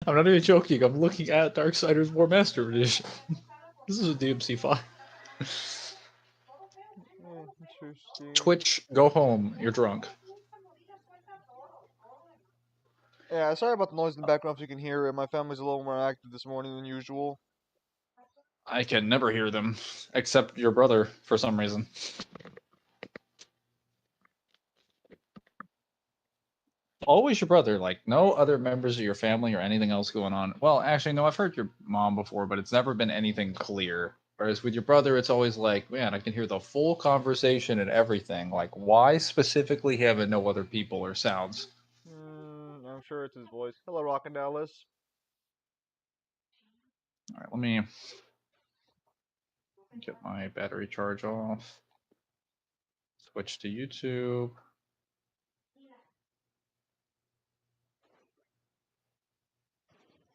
I'm not even joking. I'm looking at Darksiders War Master Edition. This is a DMC5. Interesting. Twitch, go home. You're drunk. Yeah, sorry about the noise in the background if you can hear it. My family's a little more active this morning than usual. I can never hear them, except your brother, for some reason. Always your brother, like no other members of your family or anything else going on. Well, actually, no, I've heard your mom before, but it's never been anything clear. Whereas with your brother, it's always like, man, I can hear the full conversation and everything. Like, why specifically having no other people or sounds? I'm sure it's his voice. Hello, Rockin' Dallas. All right, let me get my battery charge off. Switch to YouTube.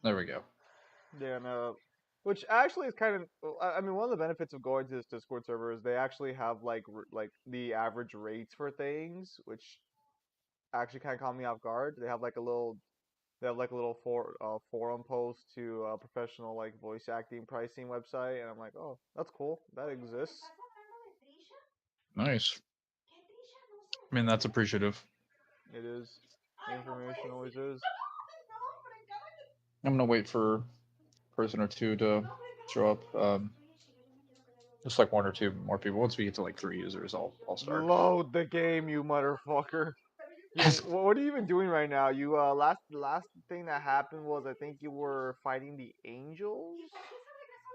There we go. Yeah, no. Which actually is kind of, I mean, one of the benefits of going to this Discord server is they actually have like the average rates for things, which actually kind of caught me off guard. They have like a little forum post to a professional like voice acting pricing website, and I'm like, oh, that's cool. That exists. Nice. I mean, that's appreciative. It is. Information always is. I'm gonna wait for a person or two to show up. Just like one or two more people. Once we get to like 3 users, I'll start. Load the game, you motherfucker. Yo, what are you even doing right now? You last thing that happened was I think you were fighting the angels.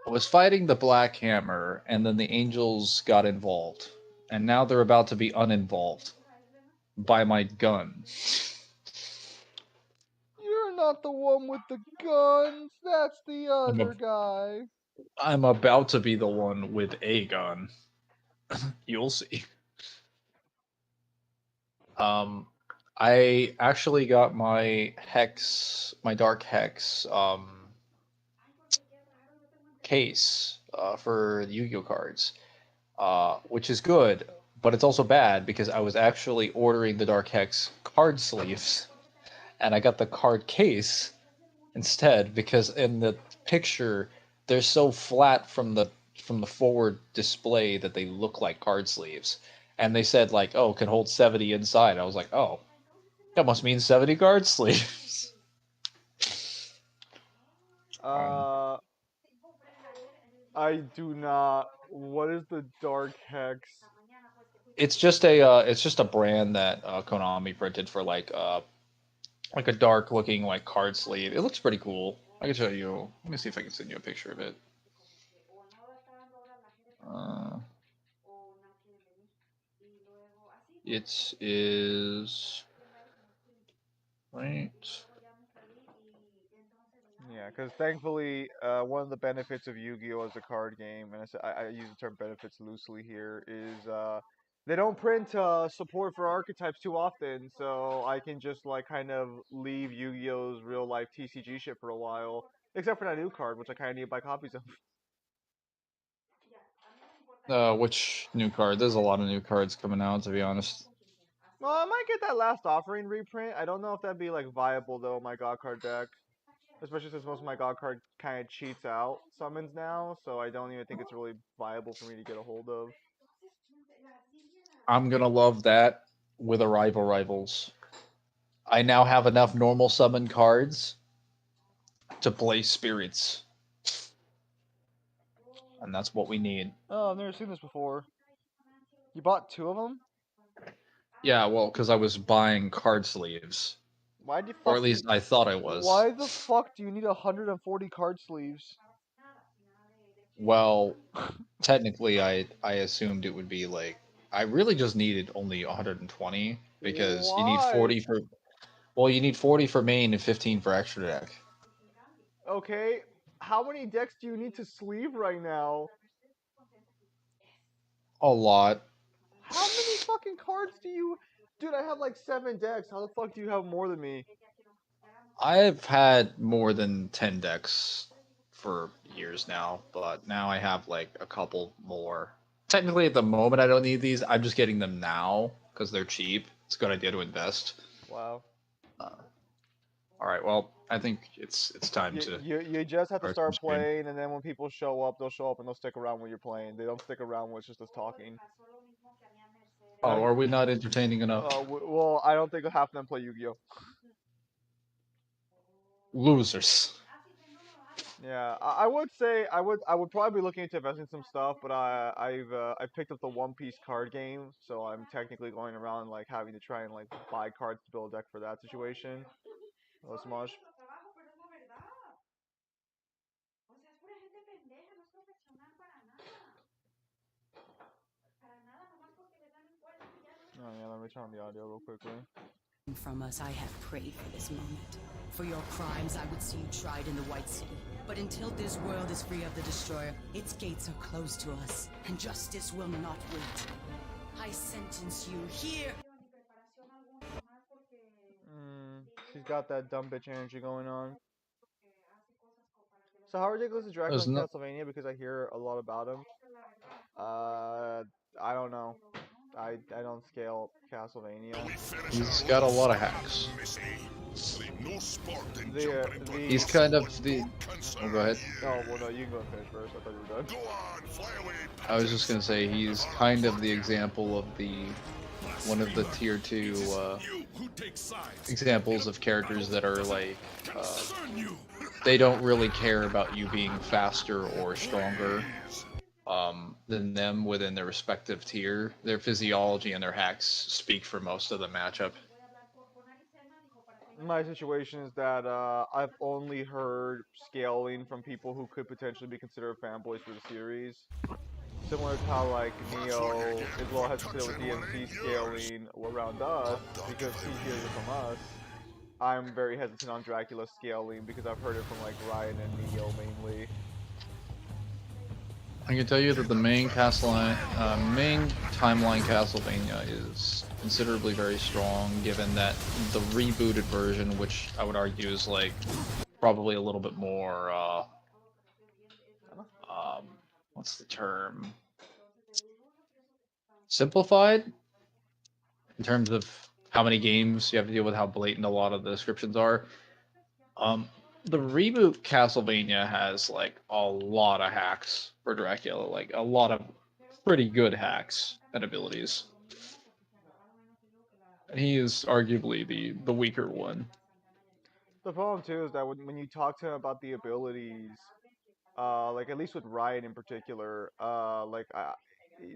I was fighting the Black Hammer, and then the Angels got involved, and now they're about to be uninvolved by my gun. You're not the one with the guns. That's the I'm, a, other guy. I'm about to be the one with a gun. You'll see. Um, I actually got my hex, my dark hex case for the Yu-Gi-Oh cards, which is good, but it's also bad because I was actually ordering the dark hex card sleeves, and I got the card case instead because in the picture they're so flat from the forward display that they look like card sleeves. And they said like, oh, can hold 70 inside. I was like, oh, that must mean 70 card sleeves. um, Uh, I do not. What is the Dark Hex? it's just a brand that Konami printed for like a dark looking like card sleeve. It looks pretty cool. I can show you. Let me see if I can send you a picture of it. Uh, it is right. Yeah, because thankfully, one of the benefits of Yu-Gi-Oh as a card game, and I use the term benefits loosely here, is they don't print support for archetypes too often, so I can just like kind of leave Yu-Gi-Oh's real life TCG shit for a while, except for that new card, which I kind of need to buy copies of. Which new card? There's a lot of new cards coming out, to be honest. Well, I might get that last offering reprint. I don't know if that'd be like viable though in my God card deck. Especially since most of my God card kind of cheats out summons now, so I don't even think it's really viable for me to get a hold of. I'm gonna love that with Arrival Rivals. I now have enough normal summon cards to play spirits, and that's what we need. Oh, I've never seen this before. You bought two of them? Yeah, well, because I was buying card sleeves, Why the or fuck at do you? least I thought I was. Why the fuck do you need 140 card sleeves? Well, technically, I assumed it would be like I really just needed only 120 because you need Why? 40 for well, you need 40 for main and 15 for extra deck. Okay, how many decks do you need to sleeve right now? A lot. How many fucking cards do you? Dude, I have like 7 decks. How the fuck do you have more than me? I've had more than 10 decks for years now, but now I have like a couple more. Technically, at the moment, I don't need these. I'm just getting them now because they're cheap. It's a good idea to invest. Wow. Uh, all right, well, I think it's time to You just have to start some start stream. playing, and then when people show up, they'll show up and they'll stick around when you're playing. They don't stick around when it's just us talking. Oh, are we not entertaining enough? Well, I don't think half of them play Yu-Gi-Oh. Losers. Yeah, I would say I would probably be looking into investing some stuff, but I've picked up the One Piece card game, so I'm technically going around like having to try and like buy cards to build a deck for that situation. Oh, Smosh. Oh yeah, let me turn on the audio real quickly. From us, I have prayed for this moment. For your crimes, I would see you tried in the White City. But until this world is free of the Destroyer, its gates are closed to us, and justice will not wait. I sentence you here. She's got that dumb bitch energy going on. So how ridiculous is Dracula There's in no. Castlevania? Because I hear a lot about him. Uh, I don't know. I don't scale Castlevania. He's got a lot of hacks. He's The kind of the. Oh, go ahead. Oh well, no, you can go and finish first. I thought you were done. I was just gonna say he's kind of the example of the one of the tier 2 examples of characters that are like they don't really care about you being faster or stronger than them within their respective tier. Their physiology and their hacks speak for most of the matchup. My situation is that I've only heard scaling from people who could potentially be considered fanboys for the series. Similar to how like Neo is a little hesitant with DMC scaling around us because he hears it from us. I'm very hesitant on Dracula scaling because I've heard it from like Ryan and Neo mainly. I can tell you that the main main timeline Castlevania is considerably very strong, given that the rebooted version, which I would argue is like probably a little bit more, what's the term? Simplified in terms of how many games you have to deal with, how blatant a lot of the descriptions are. The reboot Castlevania has like a lot of hacks for Dracula, like a lot of pretty good hacks and abilities. He is arguably the weaker one. The problem too is that when you talk to him about the abilities, like at least with Ryan in particular,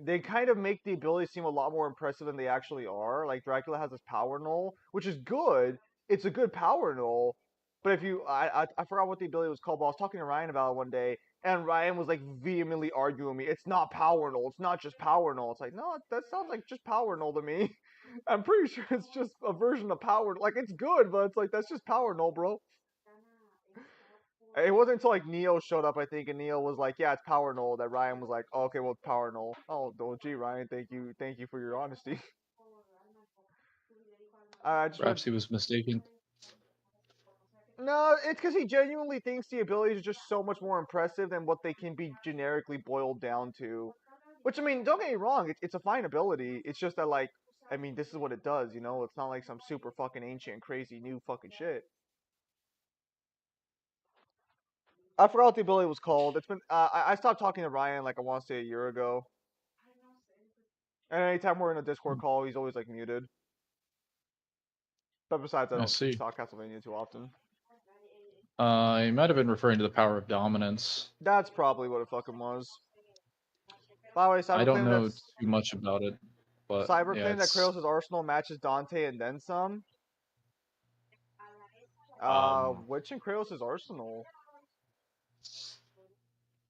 they kind of make the abilities seem a lot more impressive than they actually are. Like Dracula has this power null, which is good. It's a good power null, but if you, I forgot what the ability was called. But I was talking to Ryan about it one day, and Ryan was like vehemently arguing me. It's not power null. It's not just power null. It's like no, that sounds like just power null to me. I'm pretty sure it's just a version of power. Like it's good, but it's like that's just power null, bro. It wasn't until like Neo showed up, I think, and Neo was like, "Yeah, it's power null." That Ryan was like, oh, "Okay, well, it's power null." Oh, gee, Ryan, thank you for your honesty. I just read. Perhaps he was mistaken. No, it's because he genuinely thinks the abilities are just so much more impressive than what they can be generically boiled down to. Which I mean, don't get me wrong, it's a fine ability. It's just that like, I mean, this is what it does, you know. It's not like some super fucking ancient, crazy new fucking shit. I forgot what the ability was called. It's been I stopped talking to Ryan like I want to say a year ago. And anytime we're in a Discord call, he's always like muted. But besides, I I don't see. talk Castlevania too often. He might have been referring to the power of dominance. That's probably what it fucking was. By the way, I don't know too much about it, but Cyber yeah, claimed that it's Kratos' arsenal matches Dante and then some. um, What's in Kratos' arsenal?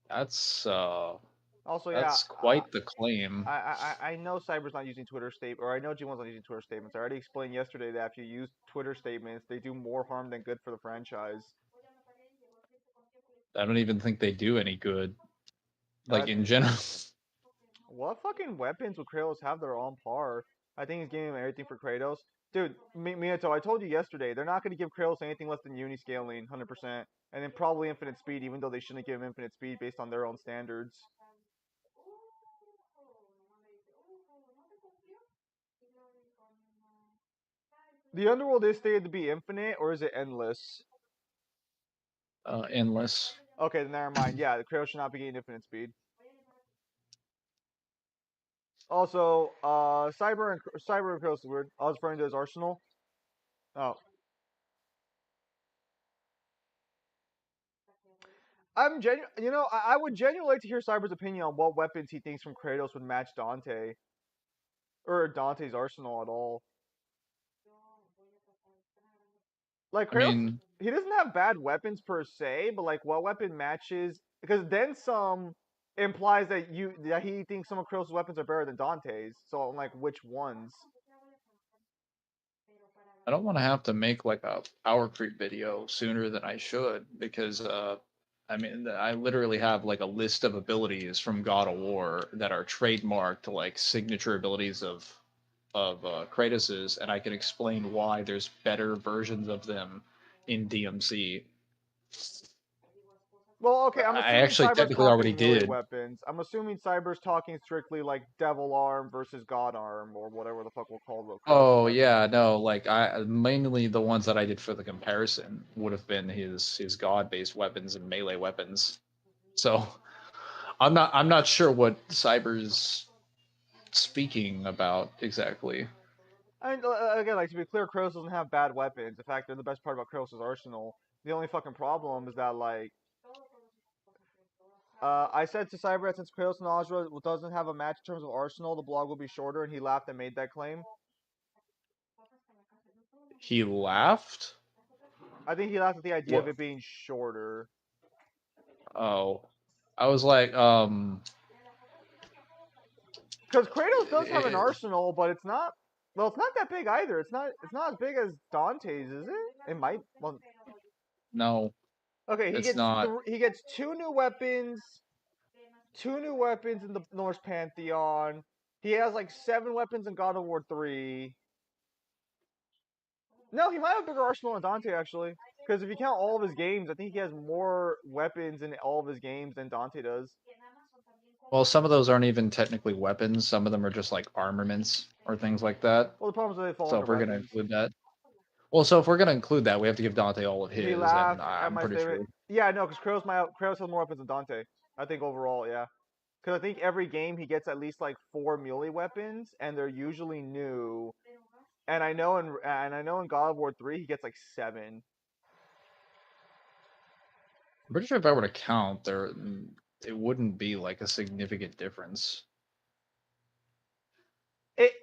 that's Also, yeah, that's quite the claim. I know Cyber's not using Twitter state, or I know G1's not using Twitter statements. I already explained yesterday that if you use Twitter statements, they do more harm than good for the franchise. I don't even think they do any good, like Uh, in general. what fucking weapons would Kratos have that are on par? I think he's giving him everything for Kratos. Dude, Miyato, I told you yesterday, they're not going to give Kratos anything less than Uniscaling, 100%. And then probably infinite speed, even though they shouldn't give him infinite speed based on their own standards. The Underworld is stated to be infinite, or is it endless? Endless. Okay, then never mind. Yeah, the Kratos should not be getting infinite speed. Also, Cyber and Kratos is weird. I was referring to his arsenal. Oh, I'm genu. You know, I would genuinely like to hear Cyber's opinion on what weapons he thinks from Kratos would match Dante or Dante's arsenal at all. Like I Kratos, mean, he doesn't have bad weapons per se, but like what weapon matches? Because then some implies that he thinks some of Kratos' weapons are better than Dante's. So I'm like, which ones? I don't want to have to make like a power creep video sooner than I should because I mean I literally have like a list of abilities from God of War that are trademarked like signature abilities of Kratos's, and I can explain why there's better versions of them in DMC. Well, okay, I'm I assuming actually Cyber's technically already talking melee did. weapons. I'm assuming Cyber's talking strictly like Devil Arm versus God Arm or whatever the fuck we'll call the Kratos' Oh weapons. yeah, no, like I mainly the ones that I did for the comparison would have been his god based weapons and melee weapons. So I'm not sure what Cyber's speaking about exactly. I mean, again, like to be clear, Kratos doesn't have bad weapons. In fact, they're the best part about Kratos' arsenal. The only fucking problem is that like I said to Cyber that since Kratos and Ozra doesn't have a match in terms of arsenal, the blog will be shorter, and he laughed and made that claim. He laughed? I think he laughed at the idea of What? it being shorter. Oh. I was like, Because Kratos does have an eh, arsenal, but it's not. Well, it's not that big either. It's not. It's not as big as Dante's, is it? It might. Well, no, okay. it's not. He gets two new weapons. Two new weapons in the Norse pantheon. He has like 7 weapons in God of War 3. No, he might have a bigger arsenal than Dante actually. Because if you count all of his games, I think he has more weapons in all of his games than Dante does. Well, some of those aren't even technically weapons. Some of them are just like armaments or things like that. Well, the problem is they fall So under if we're gonna weapons. include that, well, so if we're gonna include that, we have to give Dante all of He his, and laughed at I'm my pretty statement. sure. Yeah, no, because Kratos has more weapons than Dante. I think overall, yeah. Because I think every game he gets at least like 4 melee weapons, and they're usually new. And I know in God of War 3 he gets like 7. I'm pretty sure if I were to count, it wouldn't be like a significant difference.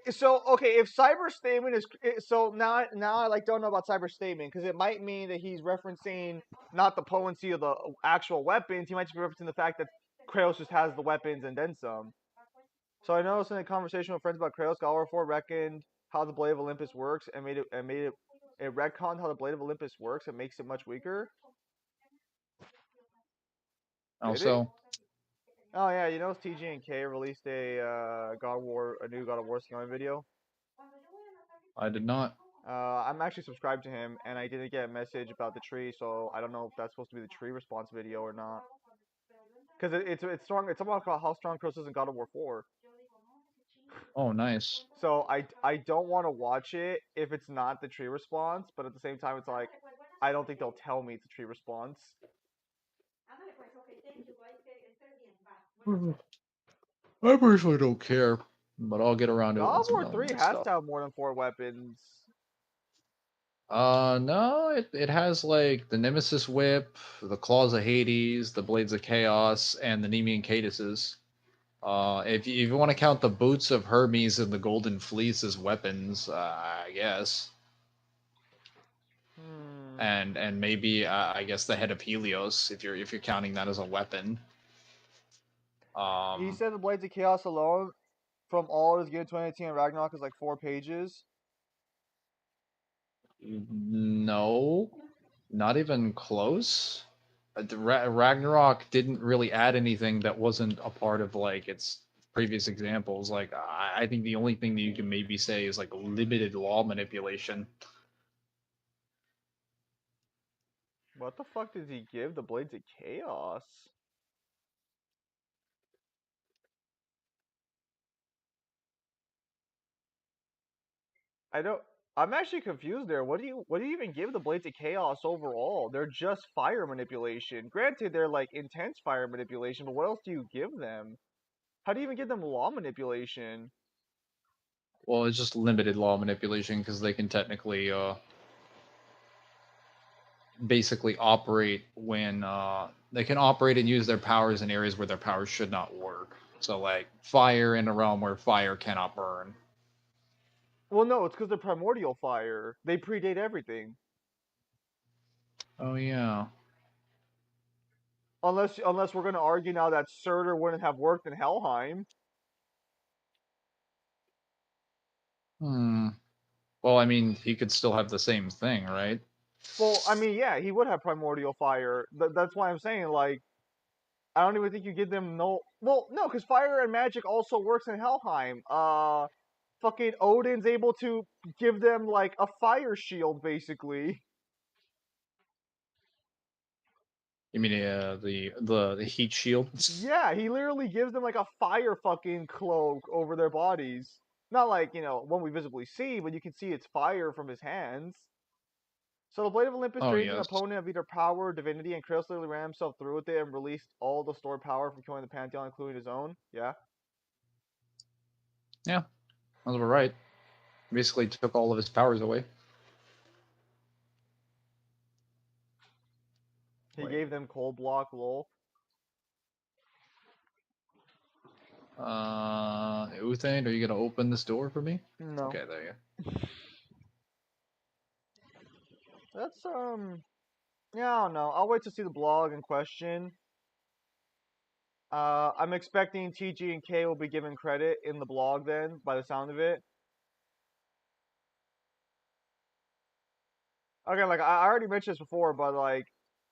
So okay, if Cyber's statement is so now I like don't know about Cyber's statement because it might mean that he's referencing not the potency of the actual weapons. He might just be referencing the fact that Kratos just has the weapons and then some. So I noticed in a conversation with friends about Kratos, God of War 4 reckoned how the Blade of Olympus works and made it retconned how the Blade of Olympus works. It makes it much weaker. Did it? Also, Oh yeah, you know TG and K released a new God of War scaling video. I did not. I'm actually subscribed to him, and I didn't get a message about the tree, so I don't know if that's supposed to be the tree response video or not. Because it's strong. It's about how strong Kratos is in God of War 4. Oh, nice. So I don't want to watch it if it's not the tree response, but at the same time, it's like I don't think they'll tell me it's a tree response. I personally don't care, but I'll get around to it God of once I'm War done with 3 my has stuff. to have more than 4 weapons. No, it has like the Nemesis Whip, the Claws of Hades, the Blades of Chaos, and the Nemean Caduses. If you want to count the boots of Hermes and the Golden Fleece as weapons, I guess, Hmm. and maybe I guess the head of Helios if you're counting that as a weapon. He Um, said the Blades of Chaos alone from all his game 2018 and Ragnarok is like 4 pages. no, not even close. Ragnarok didn't really add anything that wasn't a part of like its previous examples. Like I think the only thing that you can maybe say is like limited law manipulation. What the fuck did he give the Blades of Chaos? I don't. I'm actually confused there. What do you even give the Blades of Chaos overall? They're just fire manipulation. Granted, they're like intense fire manipulation, but what else do you give them? How do you even give them law manipulation? Well, it's just limited law manipulation because they can technically basically operate when they can operate and use their powers in areas where their powers should not work. So like fire in a realm where fire cannot burn. Well, no, it's because they're primordial fire. They predate everything. Oh yeah. Unless we're gonna argue now that Surtur wouldn't have worked in Helheim. Hmm. Well, I mean, he could still have the same thing, right? Well, I mean, yeah, he would have primordial fire. That's why I'm saying, like, I don't even think you give them no. Well, no, because fire and magic also works in Helheim. Fucking Odin's able to give them like a fire shield, basically. You mean the heat shield? Yeah, he literally gives them like a fire fucking cloak over their bodies. Not like, one we visibly see, but you can see it's fire from his hands. So the Blade of Olympus Oh drains an yes. opponent of either power or divinity, and Kratos literally ran himself through with it and released all the stored power from killing the Pantheon, including his own. Yeah. Yeah, that's about right. Basically took all of his powers away. He Wait. gave them cold block, lol. Uthane, are you gonna open this door for me? No. Okay, there you That's yeah, I don't know. I'll wait to see the blog in question. I'm expecting TG and K will be given credit in the blog then, by the sound of it. Okay, like I already mentioned this before, but like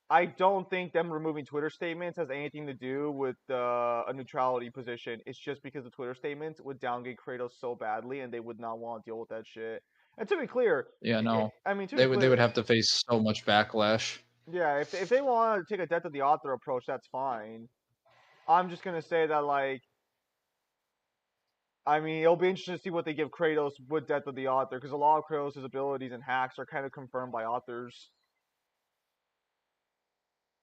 I don't think them removing Twitter statements has anything to do with a neutrality position. It's just because the Twitter statements would downgrade Kratos so badly, and they would not want to deal with that shit. And to be clear, Yeah, no. I mean to be They would clear, have to face so much backlash. yeah, if they want to take a death of the author approach, that's fine. I'm just gonna say that like I mean, it'll be interesting to see what they give Kratos with Death of the Author, because a lot of Kratos' abilities and hacks are kind of confirmed by authors.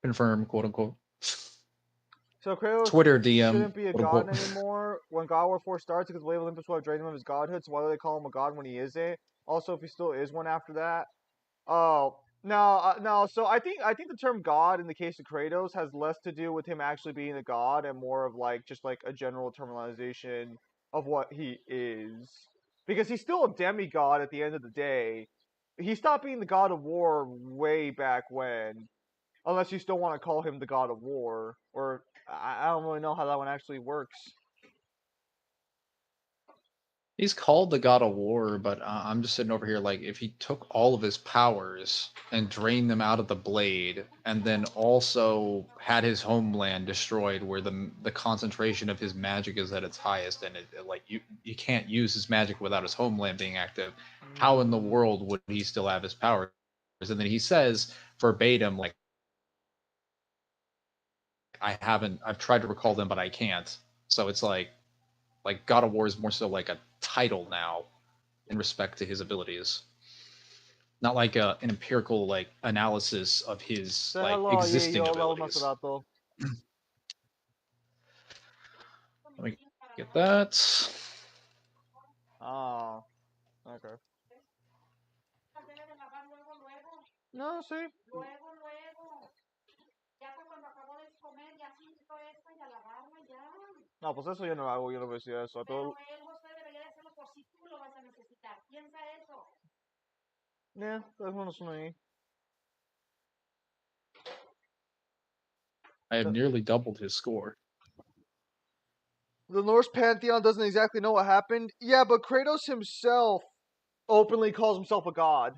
Confirm, quote unquote. So Kratos Twitter DM, shouldn't be a quote god unquote. anymore when God War 4 starts, because Blade of Olympus will have drained him of his godhood, so why do they call him a god when he isn't? Also, if he still is one after that. Oh, no, no. So I think the term God in the case of Kratos has less to do with him actually being a god and more of like just like a general terminalization of what he is, because he's still a demigod at the end of the day. He stopped being the god of war way back when, unless you still want to call him the god of war, or I don't really know how that one actually works. He's called the God of War, but I'm just sitting over here like if he took all of his powers and drained them out of the blade, and then also had his homeland destroyed, where the concentration of his magic is at its highest, and like you can't use his magic without his homeland being active. How in the world would he still have his powers? And then he says verbatim, like I've tried to recall them, but I can't. So it's like God of War is more so like a title now in respect to his abilities, not like an empirical like analysis of his Say like hello, existing yo, abilities. Masurato. Let me get that. Ah, okay. No, sí. No, pues eso yo no hago, yo no decía eso. A todo... Yeah, that's one of ahí. I have nearly doubled his score. The Norse pantheon doesn't exactly know what happened. Yeah, but Kratos himself openly calls himself a god.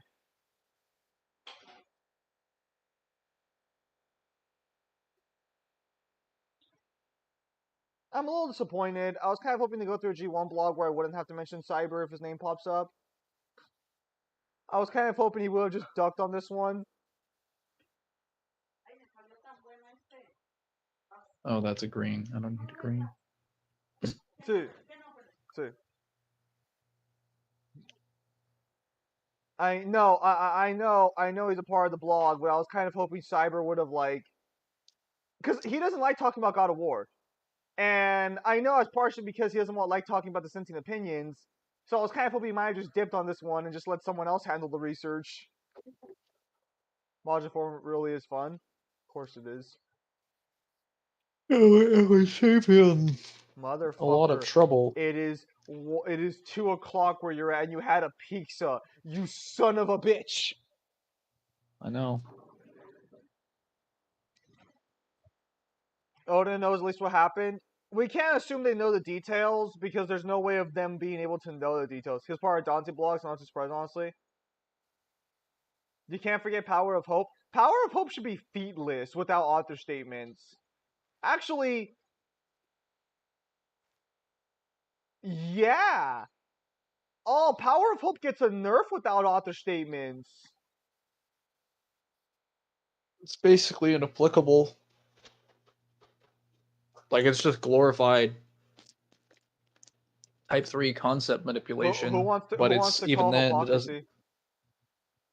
I'm a little disappointed. I was kind of hoping to go through a G1 blog where I wouldn't have to mention Cyber if his name pops up. I was kind of hoping he would have just ducked on this one. Oh, that's a green. I don't need a green. Sí. Sí. I know he's a part of the blog, but I was kind of hoping Cyber would have like, because he doesn't like talking about God of War, and I know it's partially because he doesn't like talking about the sentient opinions. So I was kind of hoping he might have just dipped on this one and just let someone else handle the research. Module form really is fun, of course it is. It would save him Motherfucker, a lot of trouble. it is 2 o'clock where you're at, and you had a pizza. You son of a bitch. I know. Oda knows at least what happened. We can't assume they know the details because there's no way of them being able to know the details. He's part of Dante blogs, not too surprised, honestly. You can't forget Power of Hope. Power of Hope should be featless without author statements. Actually, yeah. Oh, Power of Hope gets a nerf without author statements. It's basically inapplicable. Like, it's just glorified Type 3 concept manipulation. Who wants to even call then, it hypocrisy? doesn't.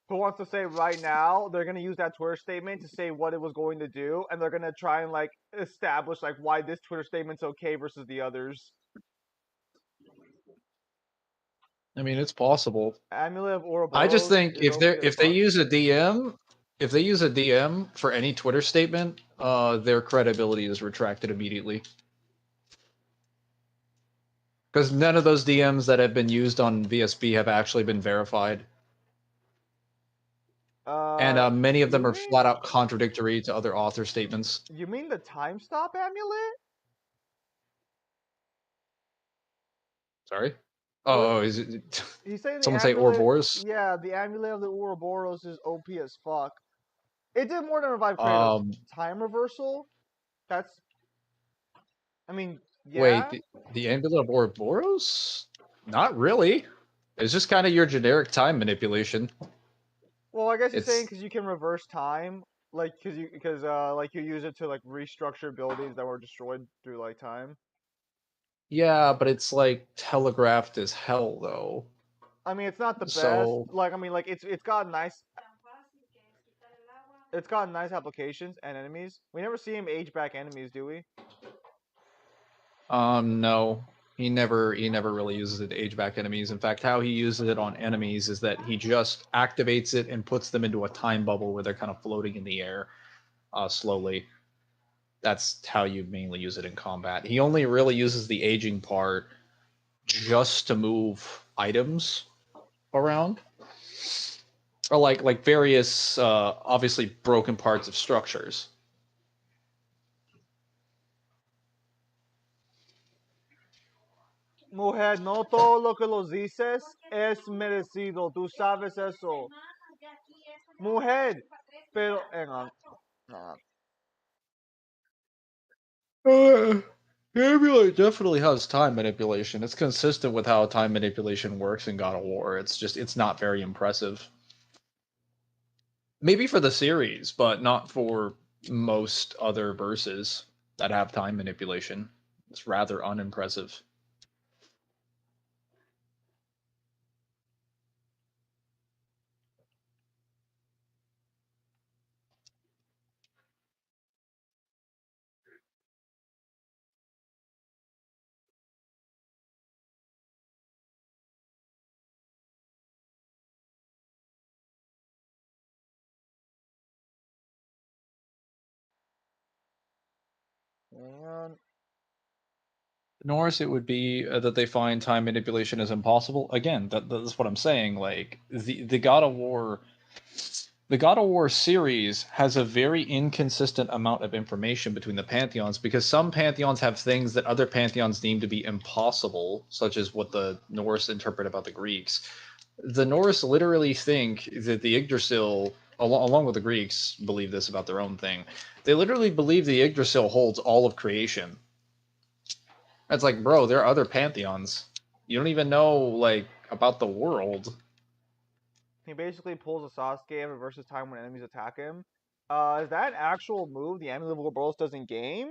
Who wants to say right now they're gonna use that Twitter statement to say what it was going to do, and they're gonna try and like establish like why this Twitter statement's okay versus the others? I mean, it's possible. Amulet of Ouroboros. I just think if they use a DM for any Twitter statement, their credibility is retracted immediately. Because none of those DMs that have been used on VSB have actually been verified. And many of them are flat out contradictory to other author statements. You mean the time stop amulet? Sorry? Oh, is it? He's saying Someone say Ouroboros? Yeah, the amulet of the Ouroboros is OP as fuck. It did more than revive Kratos. Time reversal? That's. I mean, yeah. Wait, the amulet of Ouroboros? Not really. It's just kind of your generic time manipulation. Well, I guess you're saying because you can reverse time, like because you use it to like restructure buildings that were destroyed through like time. Yeah, but it's like telegraphed as hell, though. I mean, it's not the best. Like, I mean, like it's got nice. It's got nice applications and enemies. We never see him age back enemies, do we? No. He never really uses it to age back enemies. In fact, how he uses it on enemies is that he just activates it and puts them into a time bubble where they're kind of floating in the air slowly. That's how you mainly use it in combat. He only really uses the aging part just to move items around. Or like various obviously broken parts of structures. Mujer, no todo lo que los dices es merecido. Tú sabes eso. Mujer, pero hang on. The amulet definitely has time manipulation. It's consistent with how time manipulation works in God of War. It's not very impressive. Maybe for the series, but not for most other verses that have time manipulation. It's rather unimpressive. And Norse, it would be that they find time manipulation is impossible. Again, that's what I'm saying. Like the God of War, the God of War series has a very inconsistent amount of information between the pantheons because some pantheons have things that other pantheons deem to be impossible, such as what the Norse interpret about the Greeks. The Norse literally think that the Yggdrasil, along with the Greeks, believe this about their own thing. They literally believe the Yggdrasil holds all of creation. It's like, bro, there are other pantheons. You don't even know like about the world. he basically pulls a Sasuke and reverses time when enemies attack him. Is that an actual move the Amulet of Ouroboros does in game?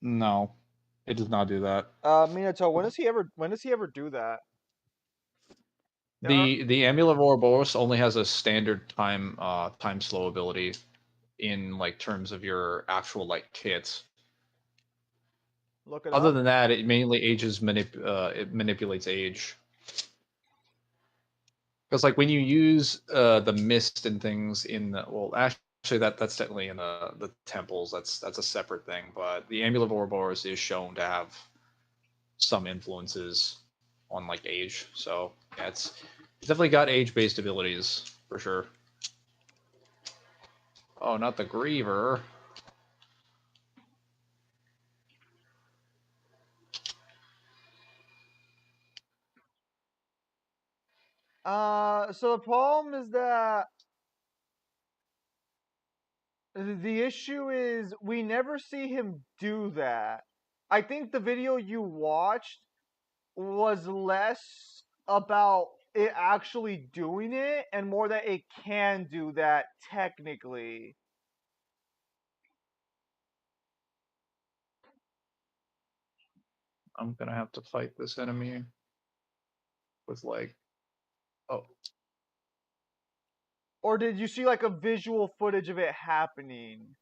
No, it does not do that. Minato, when does he ever do that? The Amulet of Ouroboros only has a standard time slow ability in like terms of your actual like kits. Look it Other up. than that, it mainly it manipulates age. Because like when you use the mist and things in the actually that's technically in the temples. That's a separate thing. But the Amulet of Ouroboros is shown to have some influences on like age. So yeah, it's definitely got age based abilities for sure. Oh, not the Griever. So the problem is that the issue is we never see him do that. I think the video you watched was less about it actually doing it and more that it can do that technically. I'm gonna have to fight this enemy with like, oh, Or did you see like a visual footage of it happening?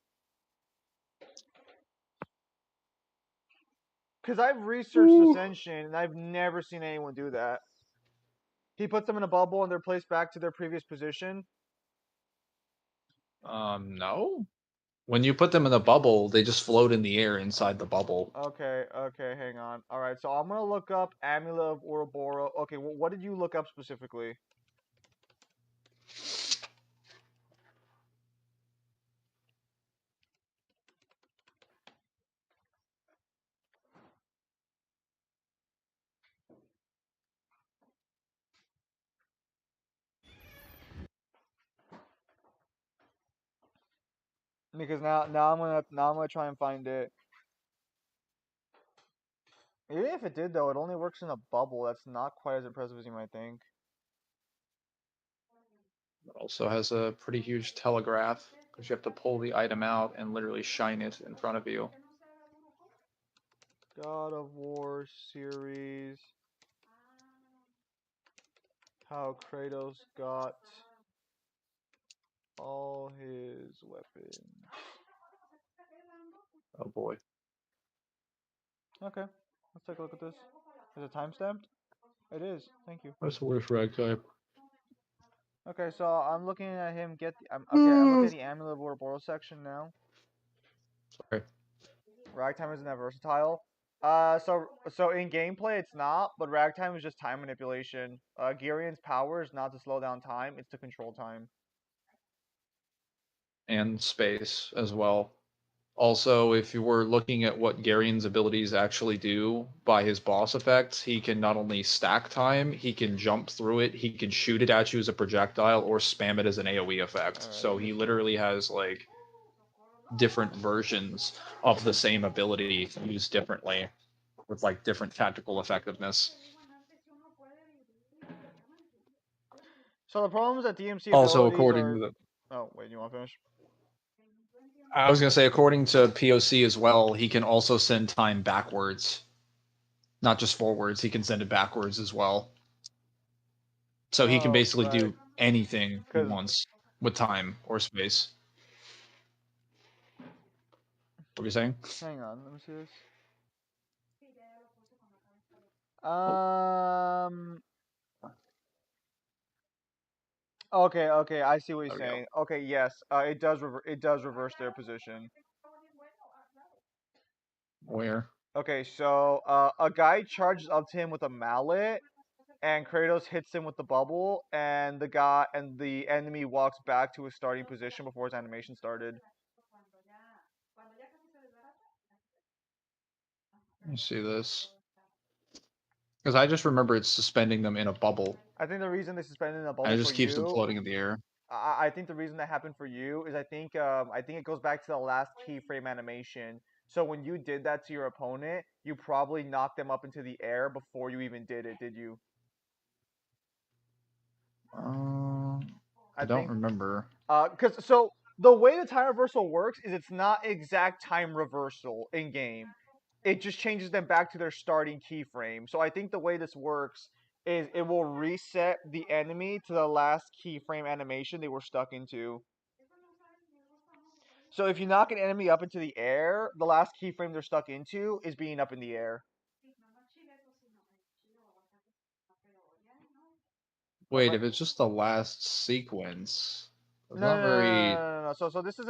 Because I've researched Ascension and I've never seen anyone do that. He puts them in a bubble and they're placed back to their previous position. no. When you put them in the bubble, they just float in the air inside the bubble. Okay, hang on. Alright, so I'm gonna look up Amulet of Ouroboros. Okay, what did you look up specifically? Because now I'm gonna try and find it. Even if it did though, it only works in a bubble. That's not quite as impressive as you might think. It also has a pretty huge telegraph because you have to pull the item out and literally shine it in front of you. God of War series. How Kratos got all his weapons. Oh boy. Okay, let's take a look at this. Is it timestamped? It is. Thank you. That's the worst rag type. Okay, so I'm looking at him get. I'm looking at the Amulet of Ouroboros section now. Sorry. Ragtime isn't that versatile. So in gameplay it's not, but Ragtime is just time manipulation. Girian's power is not to slow down time; it's to control time. And space as well. Also, if you were looking at what Garion's abilities actually do by his boss effects, he can not only stack time, he can jump through it, he can shoot it at you as a projectile, or spam it as an AoE effect. Right, So he literally has like different versions of the same ability used differently with like different tactical effectiveness. So the problem is that DMC Also, abilities according are. to the Oh wait, you want to finish? I was gonna say, according to POC as well, he can also send time backwards, not just forwards. He can send it backwards as well. So he can Oh, basically right. do anything he 'Cause wants with time or space. What were you saying? hang on, let me see this. Okay, I see what There you're we go. saying. Okay, yes, it does reverse their position. Where? Okay, so a guy charges up to him with a mallet, and Kratos hits him with the bubble, and the enemy walks back to his starting position before his animation started. Let me see this. Because I just remember it's suspending them in a bubble, I think the reason they suspended in a and bubble it for just keeps them you, floating in the air. I think the reason that happened for you is I think it goes back to the last keyframe animation. So when you did that to your opponent, you probably knocked them up into the air before you even did it, did you? I I don't think remember. Because so the way the time reversal works is it's not exact time reversal in game. It just changes them back to their starting keyframe. So I think the way this works is it will reset the enemy to the last keyframe animation they were stuck into. So if you knock an enemy up into the air, the last keyframe they're stuck into is being up in the air. Wait, But if it's just the last sequence, it's no, not no, no, no, very. no, no, no. So this is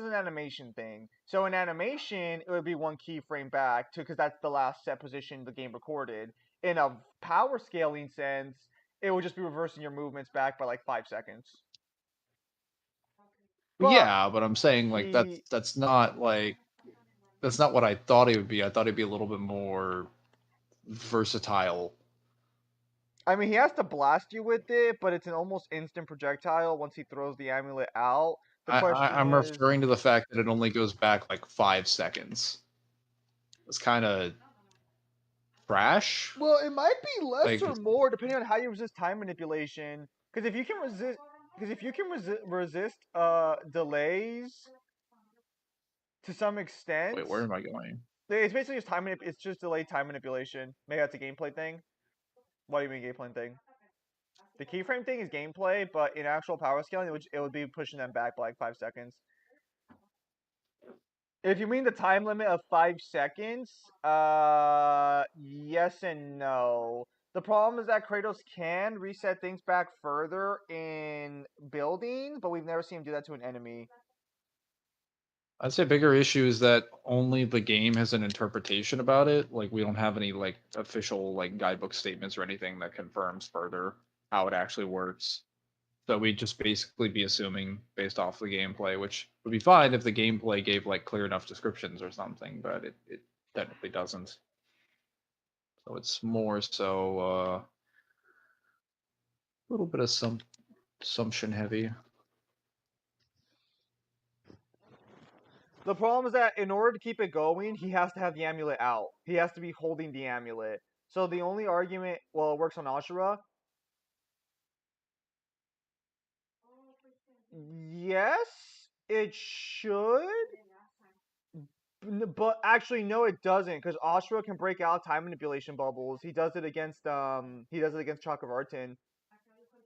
an animation thing. So in animation, it would be one keyframe back to because that's the last set position the game recorded. In a power scaling sense, it would just be reversing your movements back by like 5 seconds. But Yeah, but I'm saying like he, that's not like that's not what I thought it would be. I thought it'd be a little bit more versatile. I mean, he has to blast you with it, but it's an almost instant projectile once he throws the amulet out. The question I'm is, referring to the fact that it only goes back like 5 seconds. It's kind of trash. well, it might be less Like, or more depending on how you resist time manipulation. Because if you can resist delays to some extent, wait, where am I going? it's basically just it's just delayed time manipulation. Maybe that's a gameplay thing. What do you mean gameplay thing? The keyframe thing is gameplay, but in actual power scaling, it would be pushing them back by like 5 seconds. If you mean the time limit of 5 seconds, yes and no. The problem is that Kratos can reset things back further in buildings, but we've never seen him do that to an enemy. I'd say bigger issue is that only the game has an interpretation about it. Like we don't have any like official like guidebook statements or anything that confirms further how it actually works. So we'd just basically be assuming based off the gameplay, which would be fine if the gameplay gave like clear enough descriptions or something, but it technically doesn't. So it's more so a little bit of some assumption heavy. The problem is that in order to keep it going, he has to have the amulet out. He has to be holding the amulet. So the only argument, well, it works on Ashura. Yes, it should. But actually, no, it doesn't, because Ashura can break out time manipulation bubbles. He does it against Chakravartin.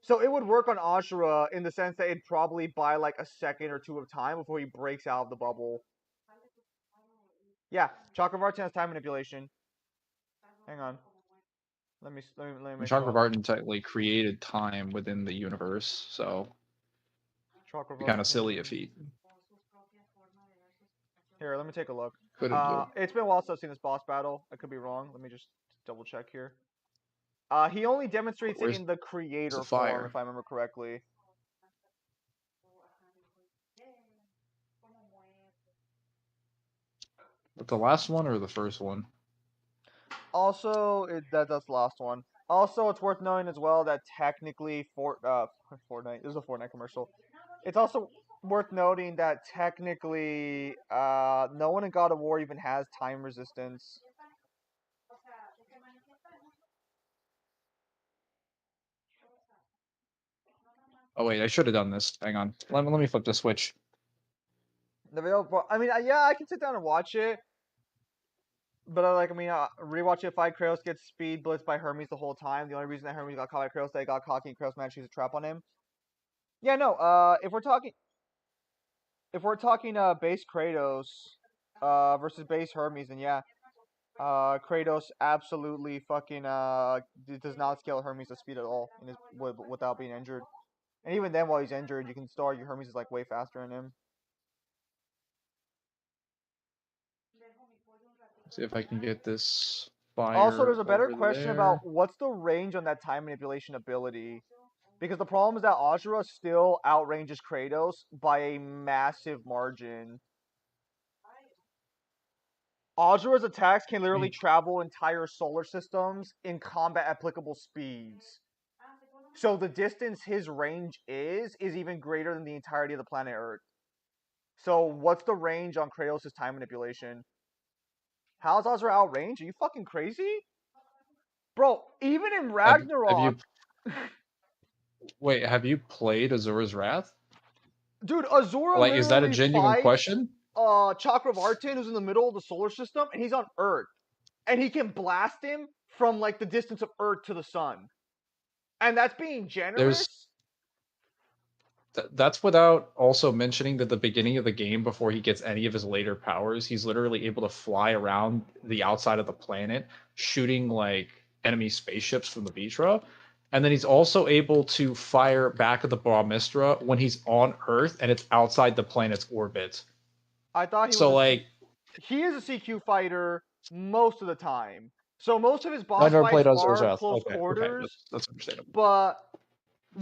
So it would work on Ashura in the sense that it'd probably buy like a second or two of time before he breaks out of the bubble. Yeah, Chakravartin has time manipulation. Hang on. Let me make sure. Chakravartin technically created time within the universe, so it'd be kind of silly if he Here, let me take a look. couldn't do it. It's been a while since I've seen this boss battle. I could be wrong. Let me just double check here. He only demonstrates it in the creator form, if I remember correctly. But the last one or the first one? Also, that's the last one. Also, it's worth knowing as well that technically Fortnite, this is a Fortnite commercial. It's also worth noting that technically, no one in God of War even has time resistance. Oh wait, I should have done this. Hang on. Let me flip the switch. The video, I mean, yeah, I can sit down and watch it. But rewatch it. Fight Kratos gets speed blitzed by Hermes the whole time. The only reason that Hermes got caught by Kratos, they got cocky and Kratos managed to use a trap on him. Yeah, no. If we're talking base Kratos, versus base Hermes, then yeah, Kratos absolutely fucking does not scale Hermes' speed at all, in without being injured. And even then, while he's injured, you can still argue Hermes is like way faster than him. See if I can get this fire. Also, there's a better over question there. about what's the range on that time manipulation ability. Because the problem is that Ashura still outranges Kratos by a massive margin. Ashura's attacks can literally travel entire solar systems in combat applicable speeds. So the distance his range is even greater than the entirety of the planet Earth. So what's the range on Kratos' time manipulation? How's Ashura outrange? Are you fucking crazy? Bro, even in Ragnarok... Wait, have you played Azura's Wrath? Dude, Azura like, is that a genuine fights, question? Chakravartin, who's in the middle of the solar system, and he's on Earth. And he can blast him from, like, the distance of Earth to the sun. And that's being generous. That's without also mentioning that the beginning of the game, before he gets any of his later powers, he's literally able to fly around the outside of the planet, shooting like enemy spaceships from the Vitra. And then he's also able to fire back at the Brahmistra when he's on Earth and it's outside the planet's orbit. I thought he was So like, he is a CQ fighter most of the time. So most of his I boss never fights played are Ozrath. close Okay, quarters, that's understandable. but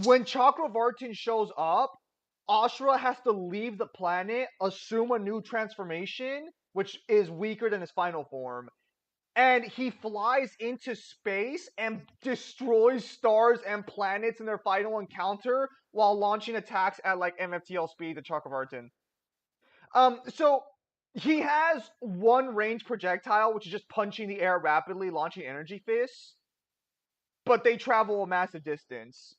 when Chakravartin shows up, Ashura has to leave the planet, assume a new transformation, which is weaker than his final form, and he flies into space and destroys stars and planets in their final encounter while launching attacks at like MFTL speed to Chakravartin. So he has one range projectile, which is just punching the air rapidly, launching energy fists, but they travel a massive distance.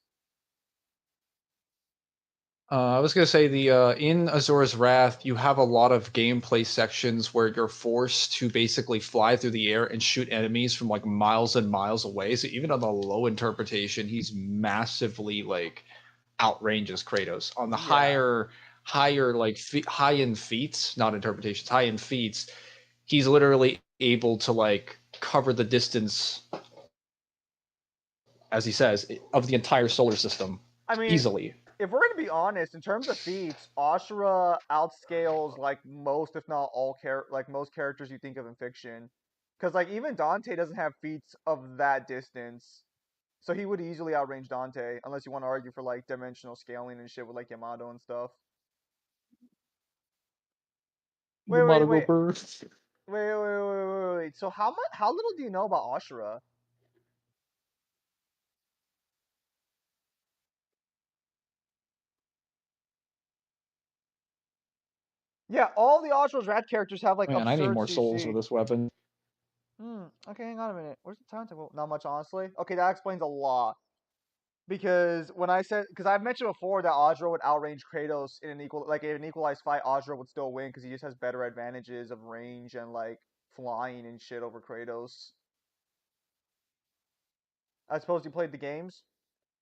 I was gonna say in Azura's Wrath, you have a lot of gameplay sections where you're forced to basically fly through the air and shoot enemies from like miles and miles away. So even on the low interpretation, he's massively like outranges Kratos. On the higher like high end feats, not interpretations, high end feats, he's literally able to like cover the distance, as he says, of the entire solar system. I mean, easily. If we're gonna be honest, in terms of feats, Ashura outscales like most, if not all, most characters you think of in fiction. Because like even Dante doesn't have feats of that distance, so he would easily outrange Dante, unless you want to argue for like dimensional scaling and shit with like Yamato and stuff. Wait, wait, wait, wait. So how little do you know about Ashura? Yeah, all the Ashura's rat characters have like Man, I need absurd more souls CC. with this weapon. Okay, hang on a minute. Where's the talent table? Not much, honestly. Okay, that explains a lot. Because I've mentioned before that Azra would outrange Kratos in an in an equalized fight, Azra would still win because he just has better advantages of range and like flying and shit over Kratos. I suppose you played the games.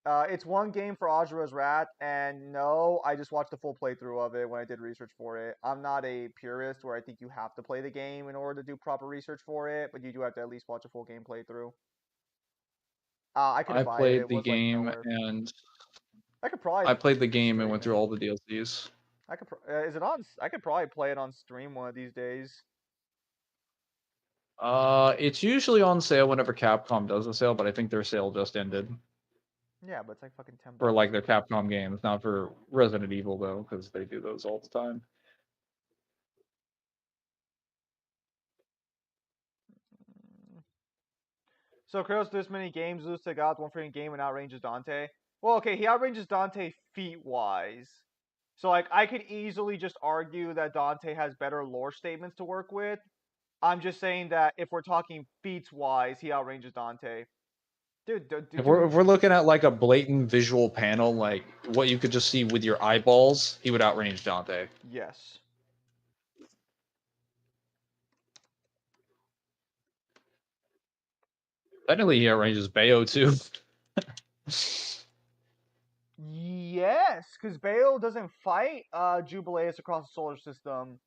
It's one game for Azura's Wrath, and no, I just watched the full playthrough of it when I did research for it. I'm not a purist where I think you have to play the game in order to do proper research for it, but you do have to at least watch a full game playthrough. I couldn't I buy it. played It the was like game nowhere. and I could probably I played the game and stream went through it. all the DLCs. Is it on? I could probably play it on stream one of these days. It's usually on sale whenever Capcom does a sale, but I think their sale just ended Yeah, but it's like fucking $10. for like their Capcom games, not for Resident Evil though, because they do those all the time. So Kratos this many games, loses to God, one freaking game, and outranges Dante. Well, okay, he outranges Dante feat wise. So like, I could easily just argue that Dante has better lore statements to work with. I'm just saying that if we're talking feats wise, he outranges Dante. Dude, If we're looking at like a blatant visual panel, like what you could just see with your eyeballs, he would outrange Dante. Yes. Technically, he outranges Bayo too. Yes, because Bayo doesn't fight Jubileus across the solar system.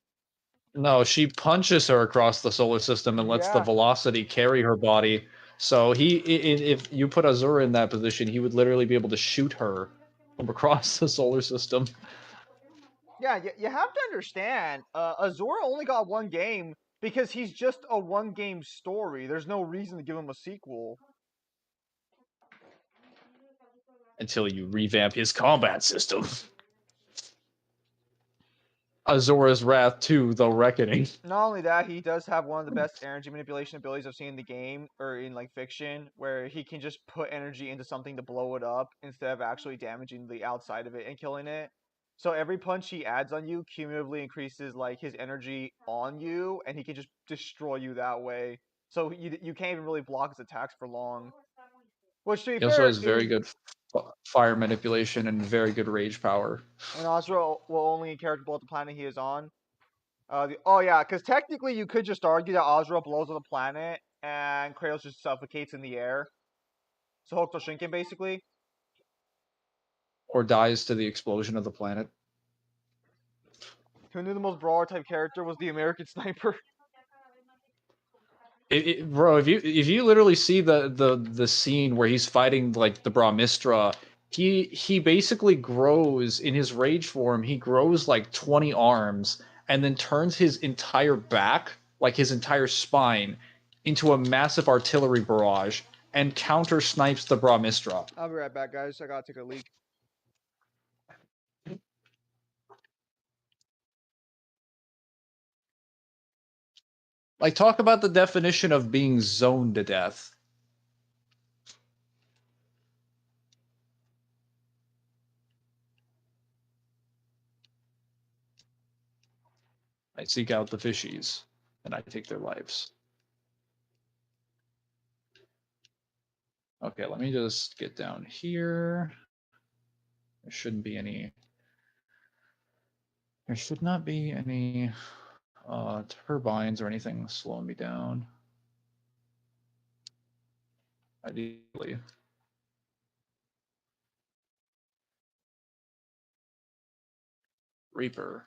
No, she punches her across the solar system and lets the velocity carry her body. So if you put Azura in that position, he would literally be able to shoot her from across the solar system. Yeah, you have to understand, Azura only got one game because he's just a one-game story. There's no reason to give him a sequel. Until you revamp his combat system. Azura's Wrath 2, The Reckoning. Not only that, he does have one of the best energy manipulation abilities I've seen in the game, or in like fiction, where he can just put energy into something to blow it up instead of actually damaging the outside of it and killing it. So every punch he adds on you cumulatively increases like his energy on you, and he can just destroy you that way. So you can't even really block his attacks for long. Which, to be He also fair, has very good fire manipulation and very good rage power. And Azra will only character blow up the planet he is on. Oh yeah, because technically you could just argue that Azra blows up the planet and Kratos just suffocates in the air. So Hokuto Shinken basically. or dies to the explosion of the planet. Who knew the most brawler type character was the American Sniper? Bro, if you literally see the scene where he's fighting like the Brahmistra, he basically grows in his rage form. He grows like 20 arms and then turns his entire back, like his entire spine, into a massive artillery barrage and counter snipes the Brahmistra. I'll be right back, guys. I gotta take a leak. Like, talk about the definition of being zoned to death. I seek out the fishies, and I take their lives. Okay, let me just get down here. There shouldn't be any... There should not be any turbines or anything slowing me down. Ideally. Reaper.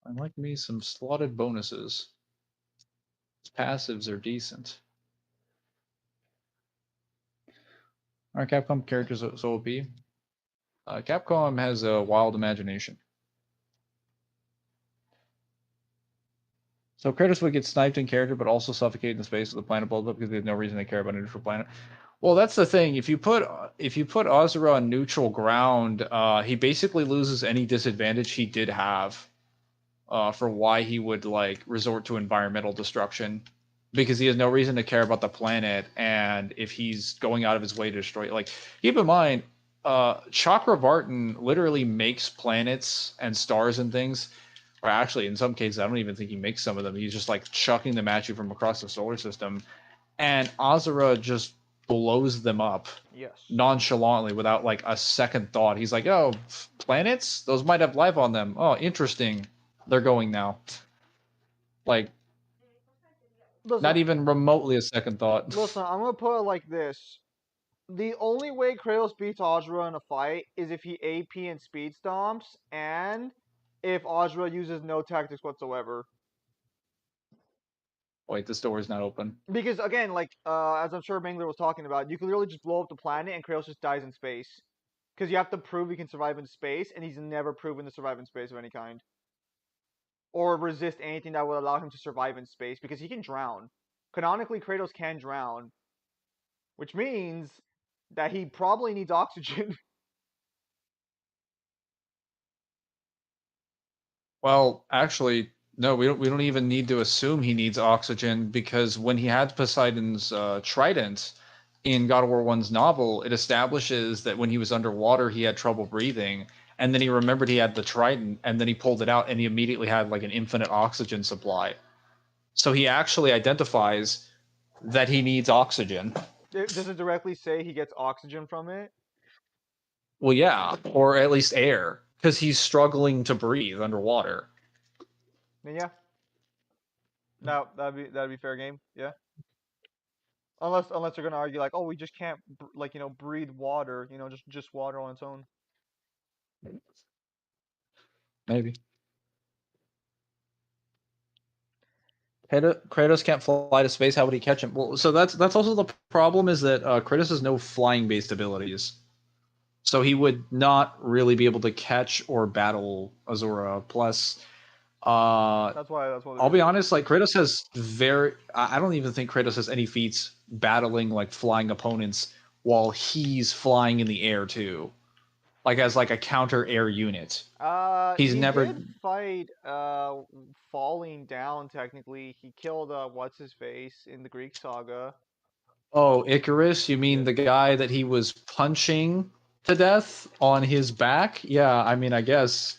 I like me some slotted bonuses. Passives are decent. Our Capcom characters are so OP. Capcom has a wild imagination. So Kratos would get sniped in character, but also suffocate in space with the planet blows up because they have no reason to care about a neutral planet. Well, that's the thing. If you put Azura on neutral ground, he basically loses any disadvantage he did have for why he would like resort to environmental destruction, because he has no reason to care about the planet. And if he's going out of his way to destroy it, like, keep in mind, Chakravartin literally makes planets and stars and things. Or actually, in some cases, I don't even think he makes some of them. He's just like chucking them at you from across the solar system. And Azura just blows them up nonchalantly without like a second thought. He's like, oh, planets? Those might have life on them. Oh, interesting. They're going now. Like, not even remotely a second thought. Listen, I'm gonna put it like this. The only way Kratos beats Azura in a fight is if he AP and speed stomps, and if Azura uses no tactics whatsoever. Wait, this door is not open. Because again, like as I'm sure Mangler was talking about, you can literally just blow up the planet and Kratos just dies in space. Because you have to prove he can survive in space, and he's never proven to survive in space of any kind. Or resist anything that would allow him to survive in space, because he can drown. Canonically, Kratos can drown. Which means that he probably needs oxygen. Well, actually, no, we don't even need to assume he needs oxygen, because when he had Poseidon's trident in God of War 1's novel, it establishes that when he was underwater, he had trouble breathing, and then he remembered he had the trident, and then he pulled it out, and he immediately had like an infinite oxygen supply. So he actually identifies that he needs oxygen. Does it directly say he gets oxygen from it? Well, yeah, or at least air, because he's struggling to breathe underwater. Then yeah. No, that'd be fair game. Yeah. Unless you're gonna argue like, oh, we just can't like, breathe water. Just water on its own. Maybe. Kratos can't fly to space. How would he catch him? Well, so that's also the problem, is that Kratos has no flying-based abilities, so he would not really be able to catch or battle Azura. Plus, that's why I'll be honest. Like, Kratos has I don't even think Kratos has any feats battling like flying opponents while he's flying in the air too, like as like a counter air unit. He never did fight falling down. Technically, he killed what's his face in the Greek saga. Oh, Icarus? You mean the guy that he was punching to death on his back. Yeah, I mean, I guess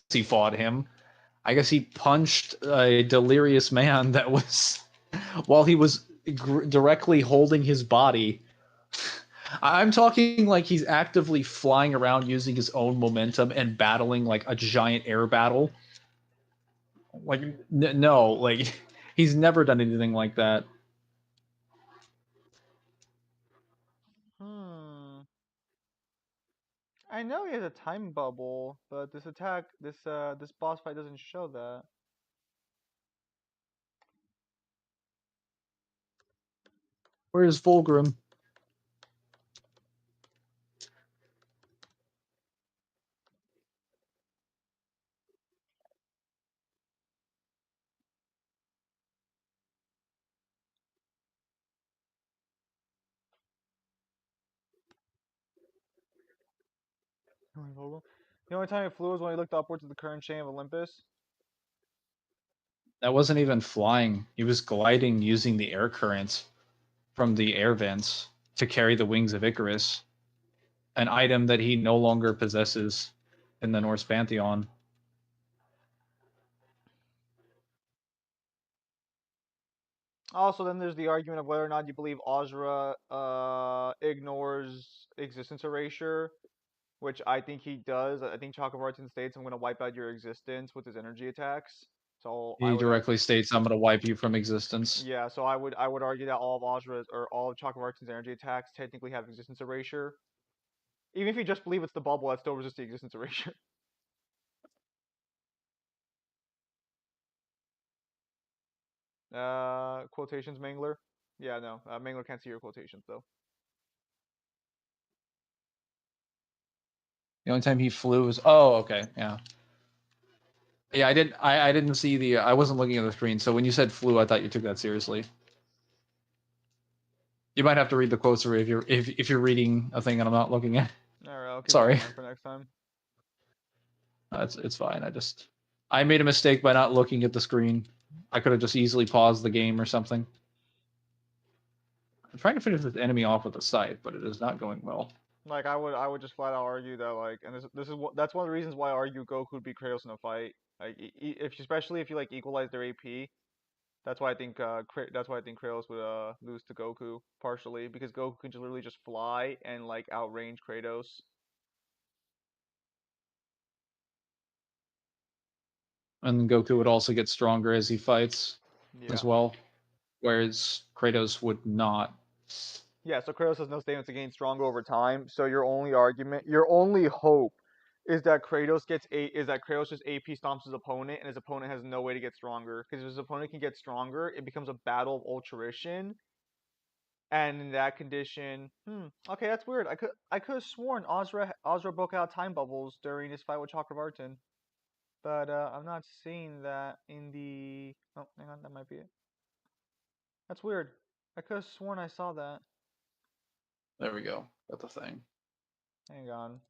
he fought him. I guess he punched a delirious man that was while he was directly holding his body. I'm talking like he's actively flying around using his own momentum and battling like a giant air battle. Like no, like he's never done anything like that. Hmm. I know he has a time bubble, but this boss fight doesn't show that. Where's Fulgrim? The only time he flew was when he looked upwards at the current chain of Olympus. That wasn't even flying. He was gliding using the air currents from the air vents to carry the wings of Icarus, an item that he no longer possesses in the Norse pantheon. Also, then there's the argument of whether or not you believe Ozra ignores existence erasure, which I think he does. I think Chakravartin states, "I'm going to wipe out your existence" with his energy attacks. So I He would, directly states, "I'm going to wipe you from existence." yeah. So I would argue that all of Ozra's or all of Chakravartin's energy attacks technically have existence erasure. Even if you just believe it's the bubble, that still resists the existence erasure. Quotations, Mangler. Yeah, no, Mangler can't see your quotations though. The only time he flew was okay, yeah. Yeah, I didn't see the I wasn't looking at the screen, so when you said flew, I thought you took that seriously. You might have to read the quotes if you're reading a thing and I'm not looking at. All right, I'll keep that in Sorry. mind for next time. It's fine. I made a mistake by not looking at the screen. I could have just easily paused the game or something. I'm trying to finish this enemy off with a scythe, but it is not going well. Like I would just flat out argue that like, and that's one of the reasons why I argue Goku would beat Kratos in a fight. Like if especially if you like equalize their AP, that's why I think Kratos would lose to Goku partially because Goku can just literally just fly and like outrange Kratos. And Goku would also get stronger as he fights Yeah. as well, whereas Kratos would not. Yeah, so Kratos has no statements to gain stronger over time. So your only argument, your only hope is that Kratos just AP stomps his opponent and his opponent has no way to get stronger. Because if his opponent can get stronger, it becomes a battle of ultration. And in that condition, okay, that's weird. I could have sworn Ozra broke out time bubbles during his fight with Chakravartin. But I'm not seeing that in the oh, hang on, that might be it. That's weird. I could have sworn I saw that. There we go. Got the thing. Hang on.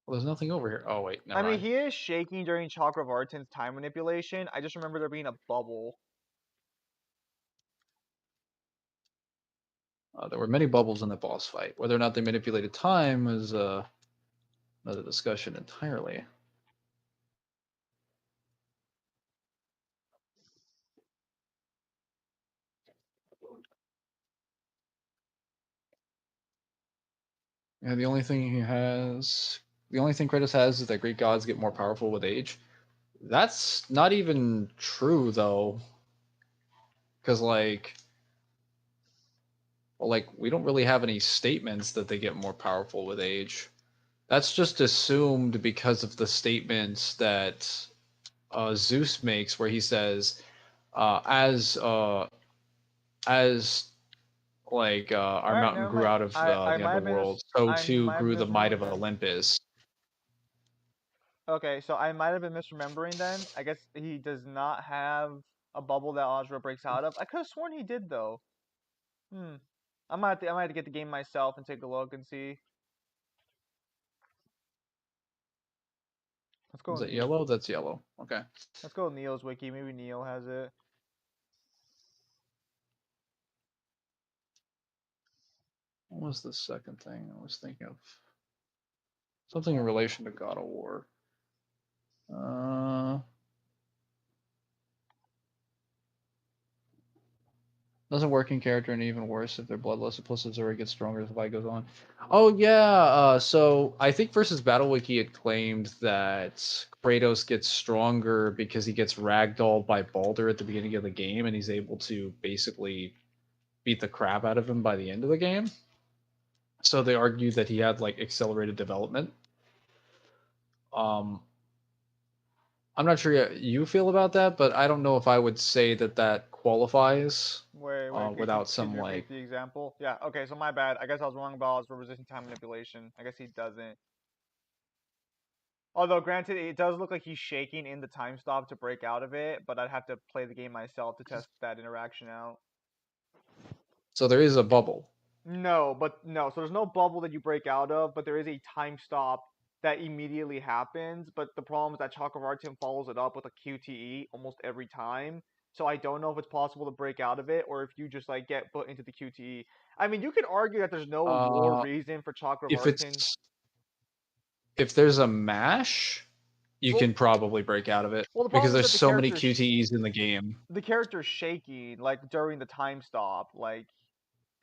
Well, there's nothing over here. Oh wait, never I mean, mind. he is shaking during Chakravartin's time manipulation. I just remember there being a bubble. There were many bubbles in the boss fight. Whether or not they manipulated time is another discussion entirely. Yeah, the only thing Kratos has is that Greek gods get more powerful with age. That's not even true though, because we don't really have any statements that they get more powerful with age. That's just assumed because of the statements that Zeus makes, where he says, as All our right, mountain never grew mind. out of I the might have been underworld, so I too might have grew been the might of misremembering then. Olympus. Okay, so I might have been misremembering then. I guess he does not have a bubble that Ozra breaks out of. I could have sworn he did though. Hmm. I might have to get the game myself and take a look and see. Let's Is go that Neo. yellow? That's yellow. Okay. Let's go Neo's wiki. Maybe Neo has it. What was the second thing I was thinking of? Something in relation to God of War. Doesn't work in character, and even worse if they're bloodless. Plus, the story gets stronger as the fight goes on. Oh yeah, so I think versus Battle Wiki it claimed that Kratos gets stronger because he gets ragdolled by Baldur at the beginning of the game, and he's able to basically beat the crap out of him by the end of the game. So they argued that he had like accelerated development. Um, I'm not sure you feel about that, but I don't know if I would say that that qualifies Wait, without could some you repeat like. the example? Yeah, okay, so my bad. I guess I was wrong about for resisting time manipulation. I guess he doesn't. Although, granted, it does look like he's shaking in the time stop to break out of it, but I'd have to play the game myself to test that interaction out. So there is a bubble. No, but no. So there's no bubble that you break out of, but there is a time stop that immediately happens. But the problem is that Chakravartin follows it up with a QTE almost every time. So I don't know if it's possible to break out of it or if you just like get put into the QTE. I mean, you could argue that there's no lore Uh, reason for if Chakravartin. it's if there's a mash, you Well, can probably break out of it well, the because problem is there's that so many QTEs in the game. the character's shaking like during the time stop, like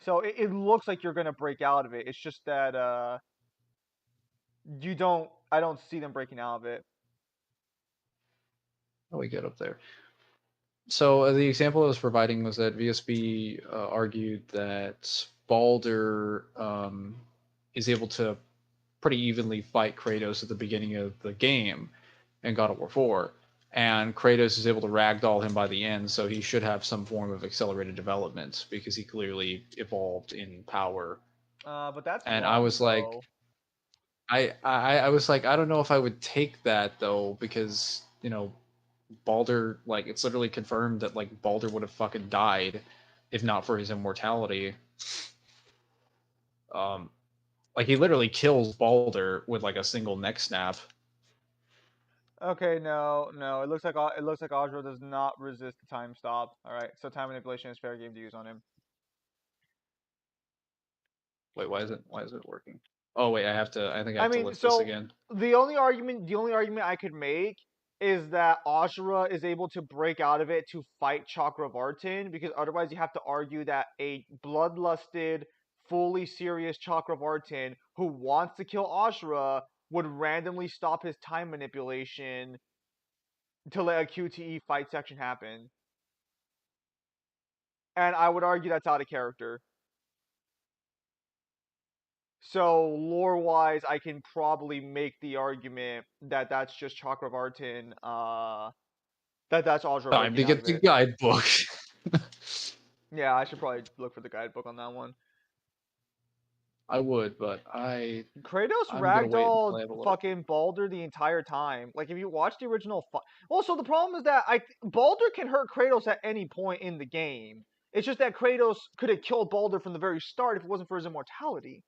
so it looks like you're gonna break out of it. It's just that you don't. I don't see them breaking out of it. How do we get up there? So the example I was providing was that VSB argued that Baldur is able to pretty evenly fight Kratos at the beginning of the game in God of War 4, and Kratos is able to ragdoll him by the end, so he should have some form of accelerated development because he clearly evolved in power. But that's And I wrong was like, though. I was like, I don't know if I would take that though, because Baldur, like, it's literally confirmed that like Baldur would have fucking died if not for his immortality. Um, like he literally kills Baldur with like a single neck snap. Okay, no. It looks like Ajra does not resist the time stop. All right, so time manipulation is fair game to use on him. Wait, why is it working? Oh wait, I think I I have to mean, lift this so again. the only argument I could make is that Ashura is able to break out of it to fight Chakravartin, because otherwise you have to argue that a bloodlusted, fully serious Chakravartin who wants to kill Ashura would randomly stop his time manipulation to let a QTE fight section happen. And I would argue that's out of character. So lore wise, I can probably make the argument that that's just Chakravartin, that's Ajra Time breaking to out get of the it. guidebook. Yeah, I should probably look for the guidebook on that one. I would, but Kratos I'm gonna wait until ragdolled I have a little. fucking Baldur the entire time. Like if you watch the original, also the problem is that Baldur can hurt Kratos at any point in the game. It's just that Kratos could have killed Baldur from the very start if it wasn't for his immortality.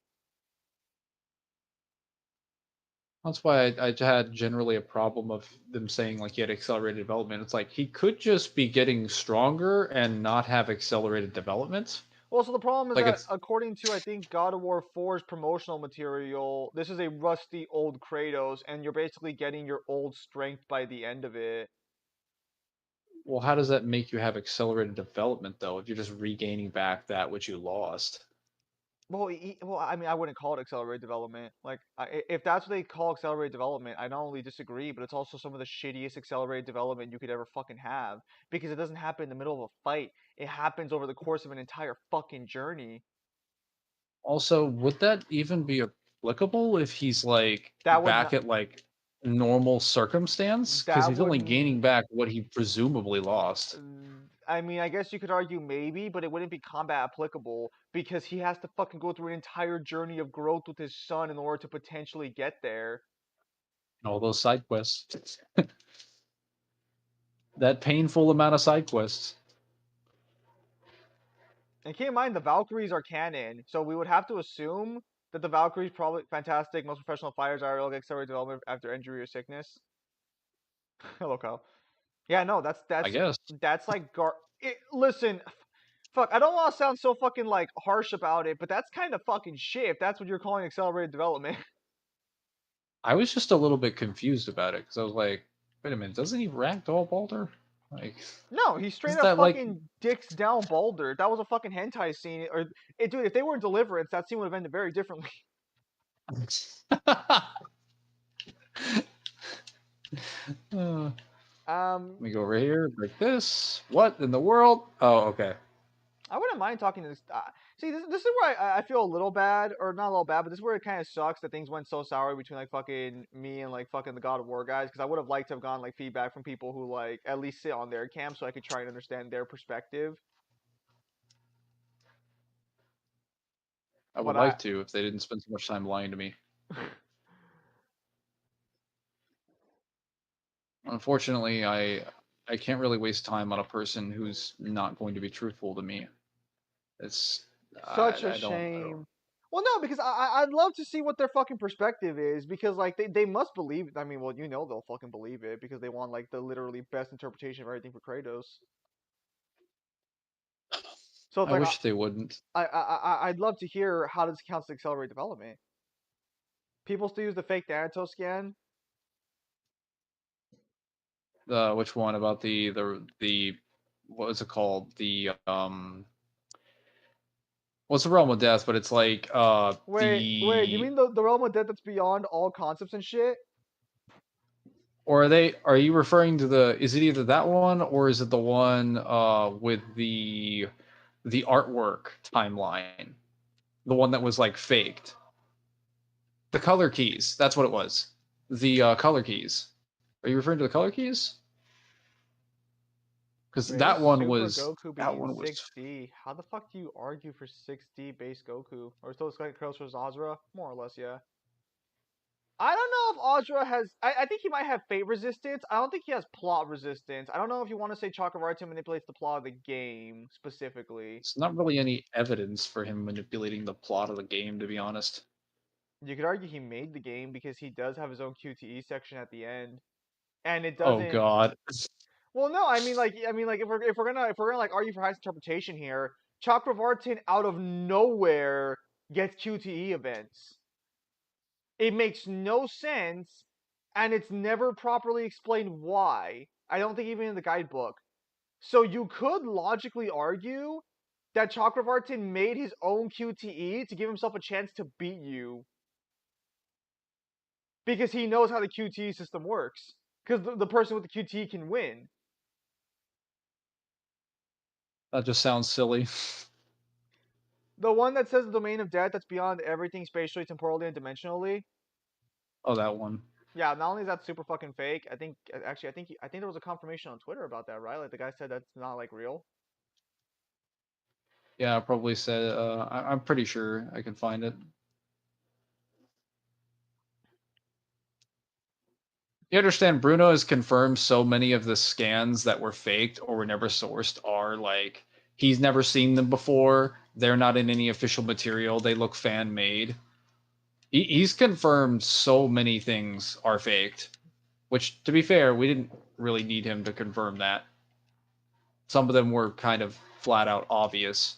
That's why I had generally a problem of them saying like he had accelerated development. It's like he could just be getting stronger and not have accelerated development. Well, so the problem is Like that it's according to I think God of War 4's promotional material, this is a rusty old Kratos, and you're basically getting your old strength by the end of it. well, how does that make you have accelerated development though? If you're just regaining back that which you lost. Well, I mean, I wouldn't call it accelerated development. Like, if that's what they call accelerated development, I not only disagree, but it's also some of the shittiest accelerated development you could ever fucking have, because it doesn't happen in the middle of a fight. It happens over the course of an entire fucking journey. Also, would that even be applicable if he's like That would back not. at like normal circumstance? Because That he's only would. gaining back what he presumably lost. I mean, I guess you could argue maybe, but it wouldn't be combat applicable because he has to fucking go through an entire journey of growth with his son in order to potentially get there. All those side quests. That painful amount of side quests. And keep in mind, the Valkyries are canon, so we would have to assume that the Valkyries probably fantastic, most professional fighters are able to accelerate development after injury or sickness. Hello, Kyle. Yeah, no, I guess. that's like listen, fuck, I don't want to sound so fucking like harsh about it, but that's kind of fucking shit if that's what you're calling accelerated development. I was just a little bit confused about it because I was like, wait a minute, doesn't he ragdoll Balder? Like, No, he straight isn't up that like? fucking dicks down Balder. That was a fucking hentai scene. Or, dude, if they were in Deliverance, that scene would have ended very differently. Let Um, me go over here, break this. What in the world? Oh, okay. I wouldn't mind talking to this. See, this is where I feel a little bad, or not a little bad, but this is where it kind of sucks that things went so sour between like fucking me and like fucking the God of War guys. Because I would have liked to have gotten like feedback from people who like at least sit on their camp, so I could try and understand their perspective. I would But I, like to if they didn't spend so much time lying to me. Unfortunately, I can't really waste time on a person who's not going to be truthful to me. It's such a I don't. shame. Well, no, because I'd love to see what their fucking perspective is because like they must believe. I mean, well, you know they'll fucking believe it because they want like the literally best interpretation of everything for Kratos. So it's I like wish they wouldn't. I'd love to hear how this counts to accelerate development. People still use the fake Thanatos scan. Which one about the what was it called? The what's the realm of death? But it's like Wait, you the mean the realm of death that's beyond all concepts and shit? or are they? Are you referring to the? Is it either that one or is it the one with the artwork timeline? The one that was like faked. The color keys. That's what it was. The color keys. Are you referring to the color keys? Because Base that one Super was Goku that being one was 6D. How the fuck do you argue for 6D base Goku? Or still like Kratos versus Azra? More or less, yeah. I don't know if Azra has. I think he might have fate resistance. I don't think he has plot resistance. I don't know if you want to say Chakravarti manipulates the plot of the game specifically. it's not really any evidence for him manipulating the plot of the game, to be honest. You could argue he made the game because he does have his own QTE section at the end, and it Oh doesn't. God. Well, no, I mean, like if we're gonna like argue for highest interpretation here, Chakravartin out of nowhere gets QTE events. It makes no sense, and it's never properly explained why. I don't think even in the guidebook. So you could logically argue that Chakravartin made his own QTE to give himself a chance to beat you because he knows how the QTE system works. Because the person with the QTE can win. That just sounds silly. The one that says the domain of death that's beyond everything spatially, temporally, and dimensionally. Oh, that one. Yeah, not only is that super fucking fake, I think actually I think there was a confirmation on Twitter about that, right? Like the guy said that's not like real. Yeah, I probably said. I'm pretty sure I can find it. You understand, Bruno has confirmed so many of the scans that were faked or were never sourced are like he's never seen them before. They're not in any official material. They look fan made. He's confirmed so many things are faked, which, to be fair, we didn't really need him to confirm that. Some of them were kind of flat out obvious.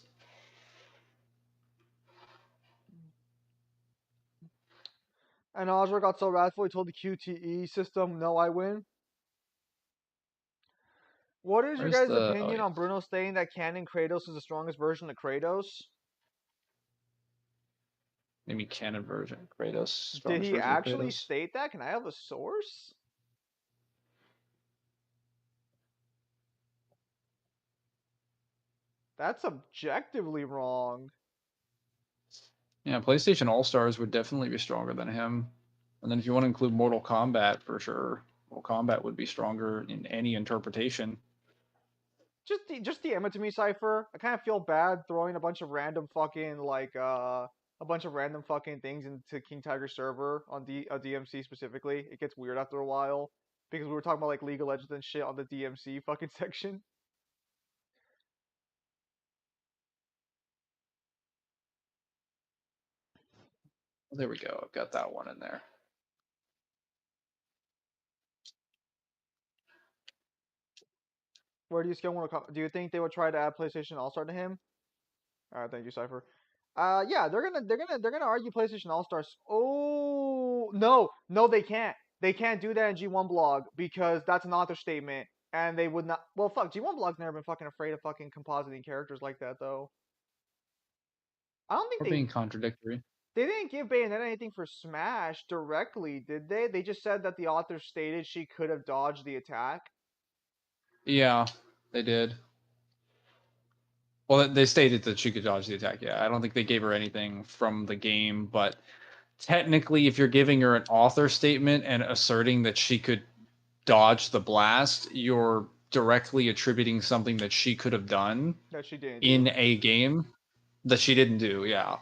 And Azra got so wrathful he told the QTE system, "No, I win." What is your Where's guys' the? Oh opinion yeah, on Bruno stating that canon Kratos is the strongest version of Kratos? maybe canon version Kratos, Did strongest he version of actually Kratos. state that? Can I have a source? That's objectively wrong. Yeah, PlayStation All Stars would definitely be stronger than him. And then if you want to include Mortal Kombat, for sure, Mortal Kombat would be stronger in any interpretation. Just DM it to me, Cypher. I kind of feel bad throwing a bunch of random fucking like a bunch of random fucking things into King Tiger server on DMC specifically. It gets weird after a while because we were talking about like League of Legends and shit on the DMC fucking section. Well, there we go. I've got that one in there. Where do you scale Mortal Kombat? Do you think they would try to add PlayStation All Star to him? All right, thank you, Cipher. Yeah, they're gonna argue PlayStation All Stars. Oh no, they can't. They can't do that in G1 blog because that's an author statement, and they would not. Well, fuck, G1 blog's never been fucking afraid of fucking compositing characters like that though. I don't think Or being contradictory. they didn't give Bayonetta anything for Smash directly, did they? They just said that the author stated she could have dodged the attack. Yeah, they did. Well, they stated that she could dodge the attack. Yeah, I don't think they gave her anything from the game, but technically, if you're giving her an author statement and asserting that she could dodge the blast, you're directly attributing something that she could have done That she didn't in do. a game that she didn't do. Yeah.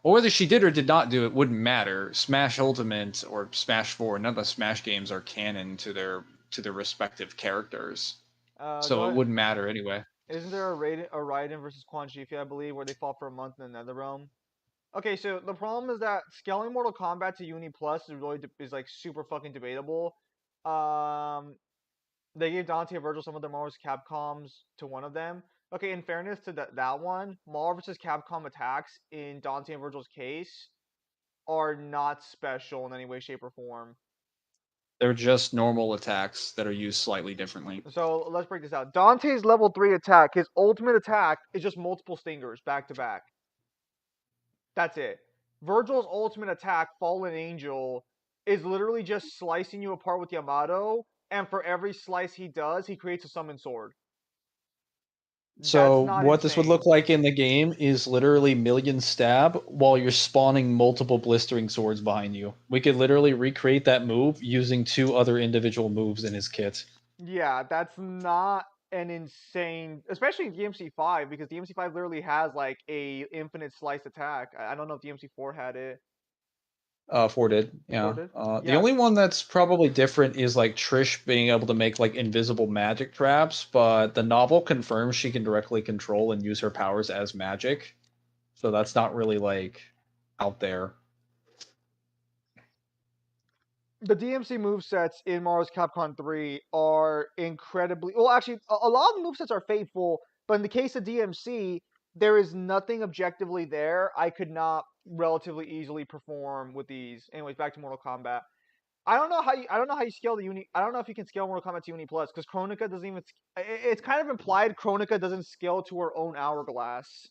Or whether she did or did not do it wouldn't matter. Smash Ultimate or Smash 4, none of the Smash games are canon to their respective characters. So Go it ahead. wouldn't matter anyway. Isn't there a Raiden versus Quan Chi, I believe, where they fought for a month in the Netherrealm? Okay, so the problem is that scaling Mortal Kombat to Uni Plus is really is like super fucking debatable. Um, they gave Dante and Virgil some of their Marvel vs. Capcoms to one of them. Okay, in fairness to that one, Marvel vs. Capcom attacks in Dante and Virgil's case are not special in any way, shape, or form. They're just normal attacks that are used slightly differently. So let's break this out. Dante's level 3 attack, his ultimate attack, is just multiple stingers back to back. That's it. Virgil's ultimate attack, Fallen Angel, is literally just slicing you apart with Yamato, and for every slice he does, he creates a summon sword. That's So not what this would look insane. like in the game is literally million stab while you're spawning multiple blistering swords behind you. We could literally recreate that move using 2 other individual moves in his kit. Yeah, that's not an insane, especially in DMC5, because DMC5 literally has like a infinite slice attack. I don't know if DMC4 had it. 4 did, 4 yeah. did? The Yeah, only one that's probably different is like Trish being able to make like invisible magic traps, but the novel confirms she can directly control and use her powers as magic. So that's not really like out there. the DMC movesets in Marvel's Capcom 3 are incredibly well. Actually, a lot of the movesets are faithful, but in the case of DMC, there is nothing objectively there I could not relatively easily perform with these. Anyways, back to Mortal Kombat. I don't know how you scale the Uni. I don't know if you can scale Mortal Kombat to Uni Plus because Chronica doesn't even. It's kind of implied Chronica doesn't scale to her own hourglass.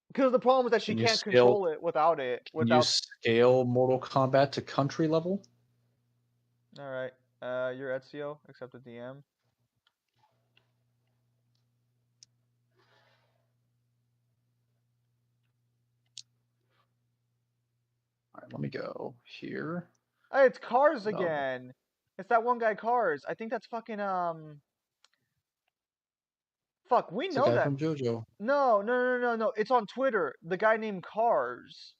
Because the problem is that she Can you can't scale control it without it. can you Without. scale Mortal Kombat to country level? All right. You're Ezio, except the DM. All right, let me go here. Hey, it's Cars No, again. It's that one guy Cars. I think that's fucking Fuck, we it's the know guy that. from JoJo. No. It's on Twitter. The guy named Cars.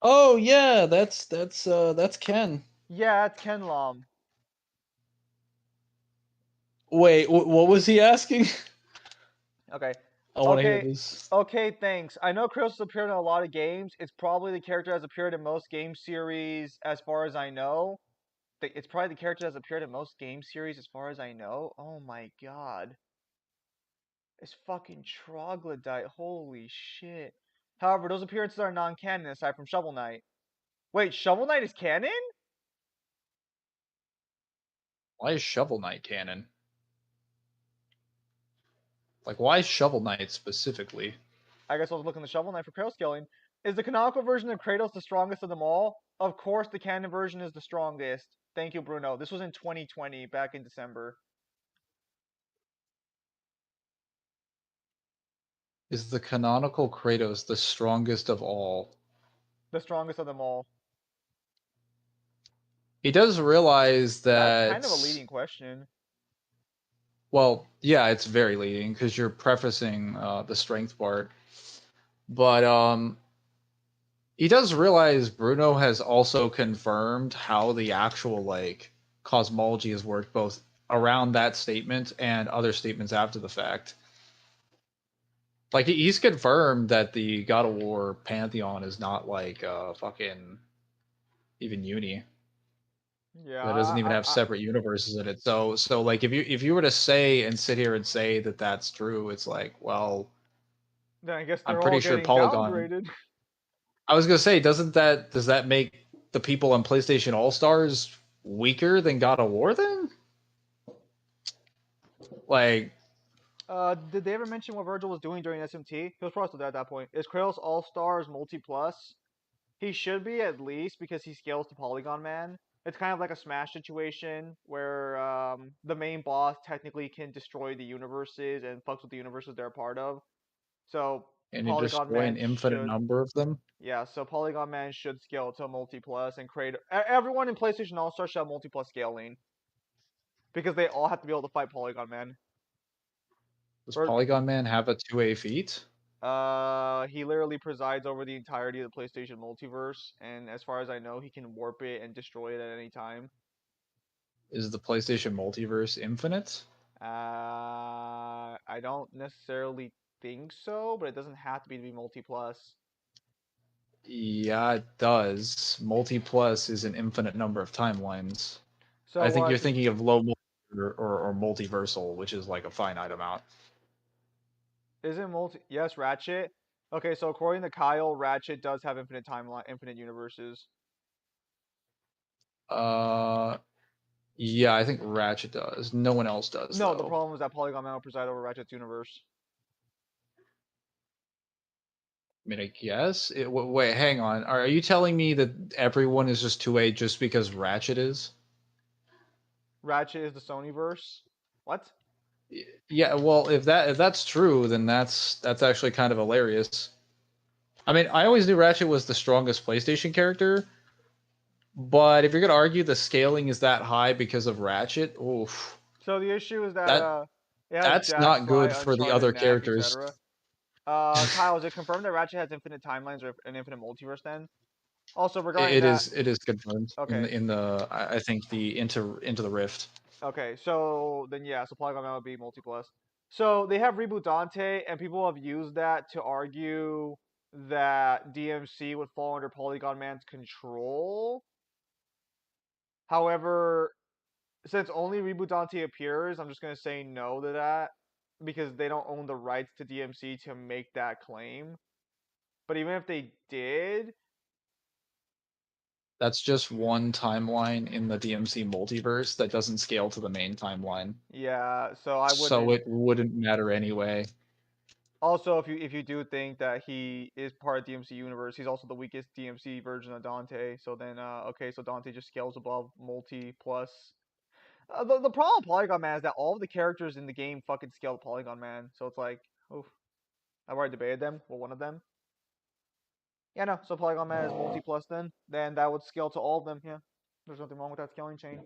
Oh yeah, that's Ken. Yeah, it's Ken Lom. Wait, what was he asking? Okay. I want to hear Okay. this. Okay, thanks. I know Kratos has appeared in a lot of games. It's probably the character that's appeared in most game series, as far as I know. It's probably the character that's appeared in most game series, as far as I know. Oh my god. It's fucking troglodyte. Holy shit. However, those appearances are non-canon aside from Shovel Knight. Wait, Shovel Knight is canon? Why is Shovel Knight canon? Like, why Shovel Knight specifically? I guess I was looking the Shovel Knight for Kratos scaling. Is the canonical version of Kratos the strongest of them all? Of course, the canon version is the strongest. Thank you, Bruno. This was in 2020, back in December. Is the canonical Kratos the strongest of all? The strongest of them all. He does realize That's that. kind of a leading question. Well, yeah, it's very leading because you're prefacing the strength part. But he does realize Bruno has also confirmed how the actual like cosmology has worked both around that statement and other statements after the fact. Like he's confirmed that the God of War pantheon is not like fucking even uni. Yeah, that doesn't even have separate universes in it. So like if you were to say and sit here and say that that's true, it's like, well, then I guess I'm they're all pretty sure getting Polygon. downgraded. I was gonna say, does that make the people on PlayStation All Stars weaker than God of War then? Like, Did they ever mention what Virgil was doing during SMT? He was probably still dead at that point. Is Kratos All Stars multi plus? He should be at least because he scales to Polygon Man. It's kind of like a Smash situation where the main boss technically can destroy the universes and fucks with the universes they're a part of. So and you Polygon destroy Man an infinite should, number of them. yeah. So Polygon Man should scale to multi plus and create. Everyone in PlayStation All Stars should have multi plus scaling because they all have to be able to fight Polygon Man. Does Or Polygon Man have a 2A feat? he literally presides over the entirety of the PlayStation multiverse, and as far as I know, he can warp it and destroy it at any time. Is the PlayStation multiverse infinite? I don't necessarily think so, but it doesn't have to be multi plus. Yeah, it does. Multi plus is an infinite number of timelines. So I think you're what? thinking of low or multiversal, which is like a finite amount. Is it multi? Yes, Ratchet. Okay, so according to Kyle, Ratchet does have infinite timeline, infinite universes. Uh, yeah, I think Ratchet does. No one else does No, the though. problem is that Polygon Man will preside over Ratchet's universe. I mean, I guess. Wait, hang on. Are you telling me that everyone is just 2A just because Ratchet is? Ratchet is the Sony verse. What? Yeah, well, if that's true, then that's actually kind of hilarious. I mean, I always knew Ratchet was the strongest PlayStation character, but if you're gonna argue the scaling is that high because of Ratchet, oof, So the issue is that that it has that's Jack, not Sly, good for the Uncharted, other Knack, characters. etc. Kyle, is it confirmed that Ratchet has infinite timelines or an infinite multiverse then? Also, regarding that, It is confirmed okay, in the I think the into the Rift. okay, so then yeah, so Polygon Man would be multi-plus. So they have Reboot Dante, and people have used that to argue that DMC would fall under Polygon Man's control. However, since only Reboot Dante appears, I'm just gonna say no to that because they don't own the rights to DMC to make that claim. But even if they did, That's just one timeline in the DMC multiverse that doesn't scale to the main timeline. yeah, so I So wouldn't. it wouldn't matter anyway. Also, if you do think that he is part of DMC universe, he's also the weakest DMC version of Dante. So then, okay, so Dante just scales above multi plus. The problem with Polygon Man is that all of the characters in the game fucking scale to Polygon Man. So it's like, oof, I've already debated them. Well, one of them. Yeah, no. So Polygon Man is multi plus then that would scale to all of them. Yeah, there's nothing wrong with that scaling chain.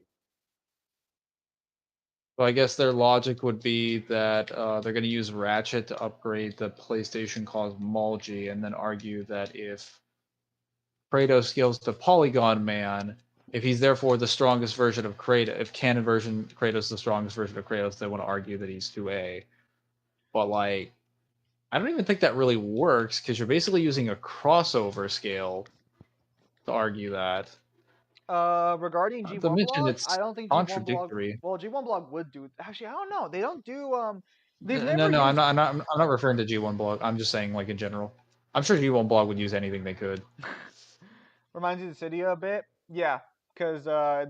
So I guess their logic would be that they're going to use Ratchet to upgrade the PlayStation cosmology, and then argue that if Kratos scales to Polygon Man, if he's therefore the strongest version of Kratos, if canon version Kratos is the strongest version of Kratos, they want to argue that he's 2A. But like, I don't even think that really works because you're basically using a crossover scale to argue that. Regarding To G1 mention blog, it's I don't think G1 blog. contradictory. Well, G1 blog would do. Actually, I don't know. They don't do. They've No, never no, used. I'm not referring to G1 blog. I'm just saying like in general. I'm sure G1 blog would use anything they could. Reminds you of Cydia a bit. Yeah, because I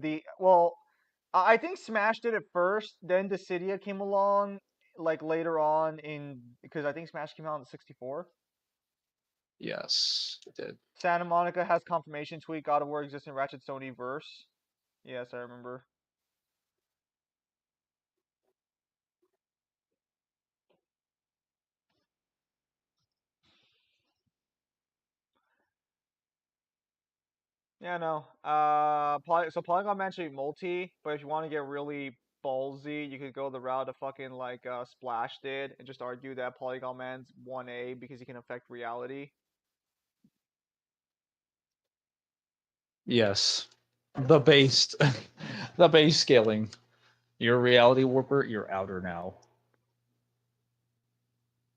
think Smash did it first, then Dissidia came along like later on in because I think Smash came out in the 64. Yes, it did. Santa Monica has confirmation tweet God of War exists in Ratchet Sony verse. Yes, I remember. Yeah, no. So Polygon Man should be multi, but if you want to get really ballsy, you could go the route of fucking like Splash did and just argue that Polygon Man's 1A because he can affect reality. Yes, the base, the base scaling. You're a reality warper. You're outer now.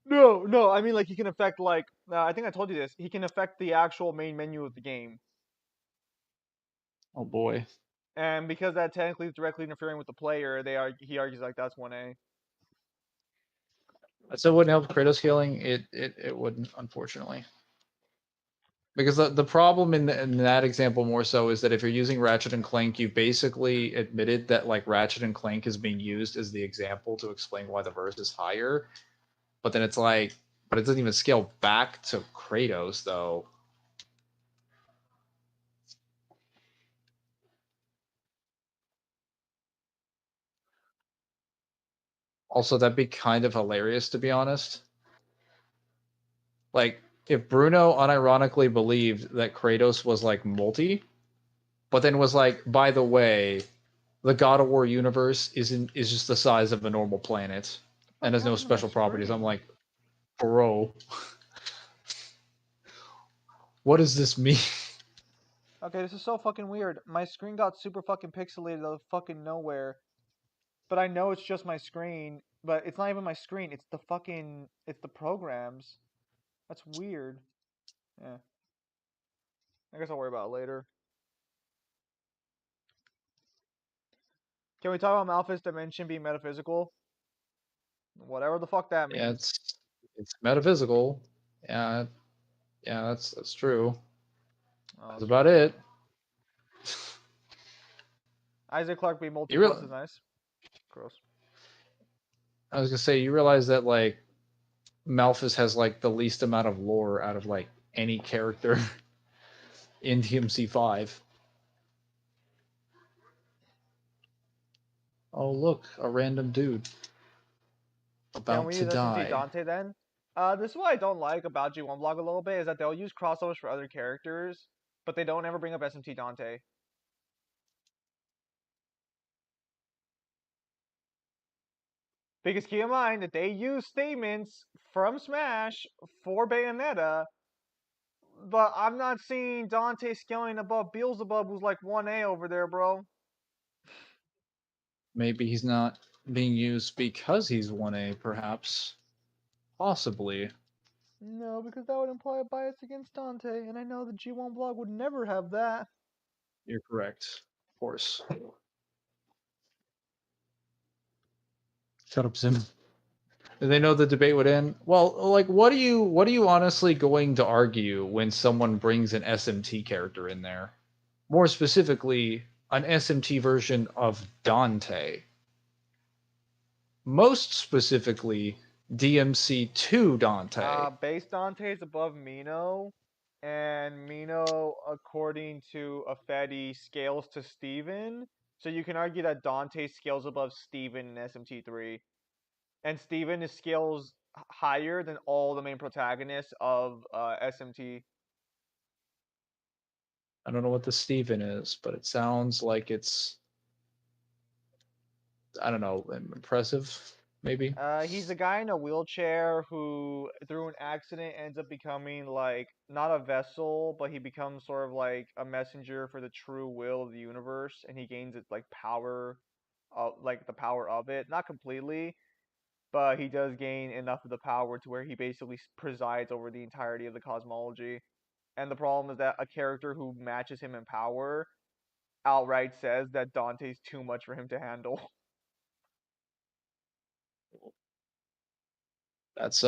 No, I mean like he can affect like I think I told you this. He can affect the actual main menu of the game. Oh boy. And because that technically is directly interfering with the player, he argues like that's 1A. So it wouldn't help Kratos healing. It wouldn't, unfortunately. Because the problem in that example more so is that if you're using Ratchet and Clank, you basically admitted that like Ratchet and Clank is being used as the example to explain why the verse is higher. But then it's like, but it doesn't even scale back to Kratos though. Also, that'd be kind of hilarious to be honest. Like if Bruno unironically believed that Kratos was like multi, but then was like, by the way, the God of War universe is just the size of a normal planet and has no happened to my special properties. I'm screen? like, bro, what does this mean? Okay, this is so fucking weird. My screen got super fucking pixelated out of fucking nowhere. But I know it's just my screen, but it's not even my screen. It's the programs. That's weird. Yeah. I guess I'll worry about it later. Can we talk about Malphite's dimension being metaphysical? Whatever the fuck that Yeah, means. it's metaphysical. Yeah, yeah, that's true. Oh, That's that's about true. it. Isaac Clarke being You multi-plus real, is nice. Gross. I was gonna say you realize that like Malphus has like the least amount of lore out of like any character in DMC5. Oh look, a random dude Can about we to use SMT die. Dante then? This is what I don't like about G1 Blog a little bit, is that they'll use crossovers for other characters, but they don't ever bring up SMT Dante. Because keep in mind that they use statements from Smash for Bayonetta, but I'm not seeing Dante scaling above Beelzebub, who's like 1A over there, bro. Maybe he's not being used because he's 1A, perhaps. Possibly. No, because that would imply a bias against Dante, and I know the G1 blog would never have that. You're correct. Of course. Shut up, Sim. Did they know the debate would end? Well, like what are you honestly going to argue when someone brings an SMT character in there? More specifically, an SMT version of Dante. Most specifically, DMC2 Dante. Base Dante is above Mino, and Mino, according to Afedi, scales to Steven. So you can argue that Dante scales above Steven in SMT3. And Steven is scales higher than all the main protagonists of SMT. I don't know what the Steven is, but it sounds like it's, I don't know, impressive, maybe. He's a guy in a wheelchair who, through an accident, ends up becoming like not a vessel, but he becomes sort of like a messenger for the true will of the universe, and he gains its like power, like the power of it. Not completely, but he does gain enough of the power to where he basically presides over the entirety of the cosmology. And the problem is that a character who matches him in power outright says that Dante's too much for him to handle. That's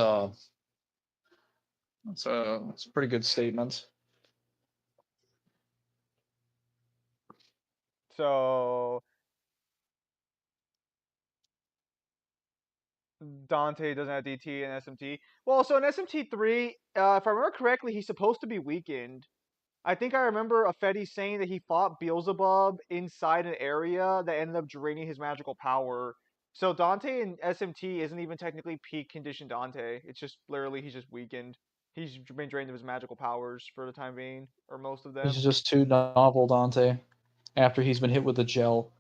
that's a pretty good statement. So Dante doesn't have DT and SMT. Well, so in SMT3, if I remember correctly, he's supposed to be weakened. I think I remember Afedi saying that he fought Beelzebub inside an area that ended up draining his magical power. So Dante in SMT isn't even technically peak condition Dante. It's just literally he's just weakened. He's been drained of his magical powers for the time being, or most of He's them. just too novel, Dante. After he's been hit with a gel.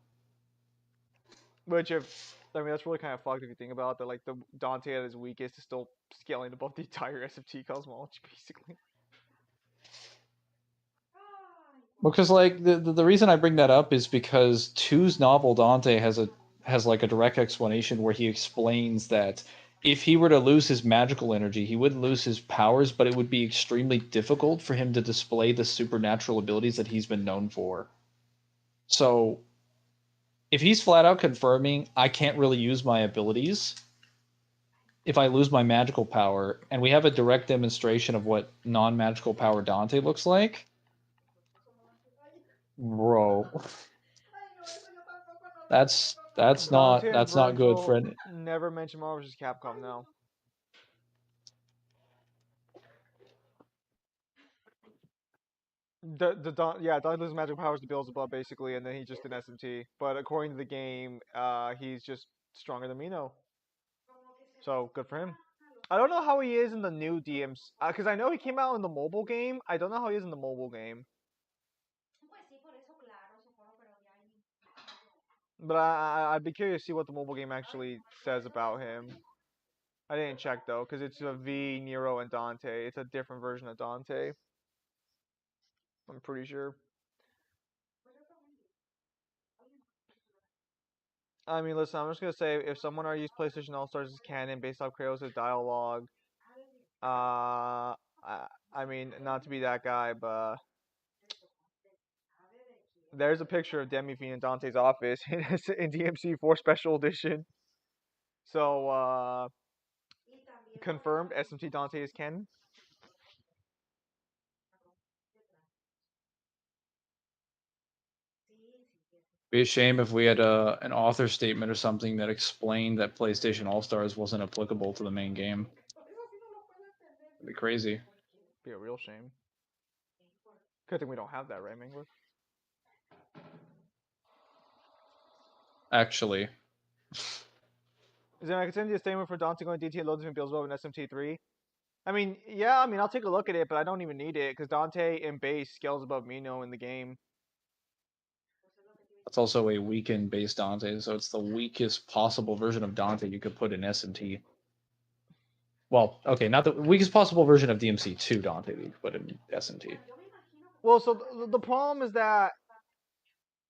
Which, if I mean, that's really kind of fucked if you think about it, that. Like the Dante at his weakest is still scaling above the entire SMT cosmology, basically. Because like the reason I bring that up is because two's novel Dante has like a direct explanation where he explains that if he were to lose his magical energy, he wouldn't lose his powers, but it would be extremely difficult for him to display the supernatural abilities that he's been known for. So if he's flat out confirming I can't really use my abilities if I lose my magical power, and we have a direct demonstration of what non-magical power Dante looks like, bro, that's Dante and that's not good for Virgil any. never mention Marvel vs. Capcom now. Dante loses magical powers to Beelzebub basically, and then he's just an SMT. But according to the game, he's just stronger than Mino. So good for him. I don't know how he is in the new DMs, because I know he came out in the mobile game. I don't know how he is in the mobile game. But I'd be curious to see what the mobile game actually says about him. I didn't check though, because it's a V, Nero, and Dante. It's a different version of Dante. I'm pretty sure. I mean, listen, I'm just gonna say if someone argues PlayStation All Stars is canon based off Kratos' dialogue, I mean, not to be that guy, but there's a picture of Demi-Fiend in Dante's office in DMC4 Special Edition. So, confirmed SMT Dante is canon. Be a shame if we had an author statement or something that explained that PlayStation All Stars wasn't applicable to the main game. It'd be crazy. Be a real shame. Good thing we don't have that, right, Mangler? Actually, Is there, I can send you a statement for Dante going DT loads and Beelzebub in SMT3. I mean, yeah, I mean, I'll take a look at it, but I don't even need it, because Dante in base scales above Mino in the game. that's also a weakened base Dante, so it's the weakest possible version of Dante you could put in SMT. Well, okay, not the weakest possible version of DMC2 Dante that you could put in SMT. Well, so the problem is that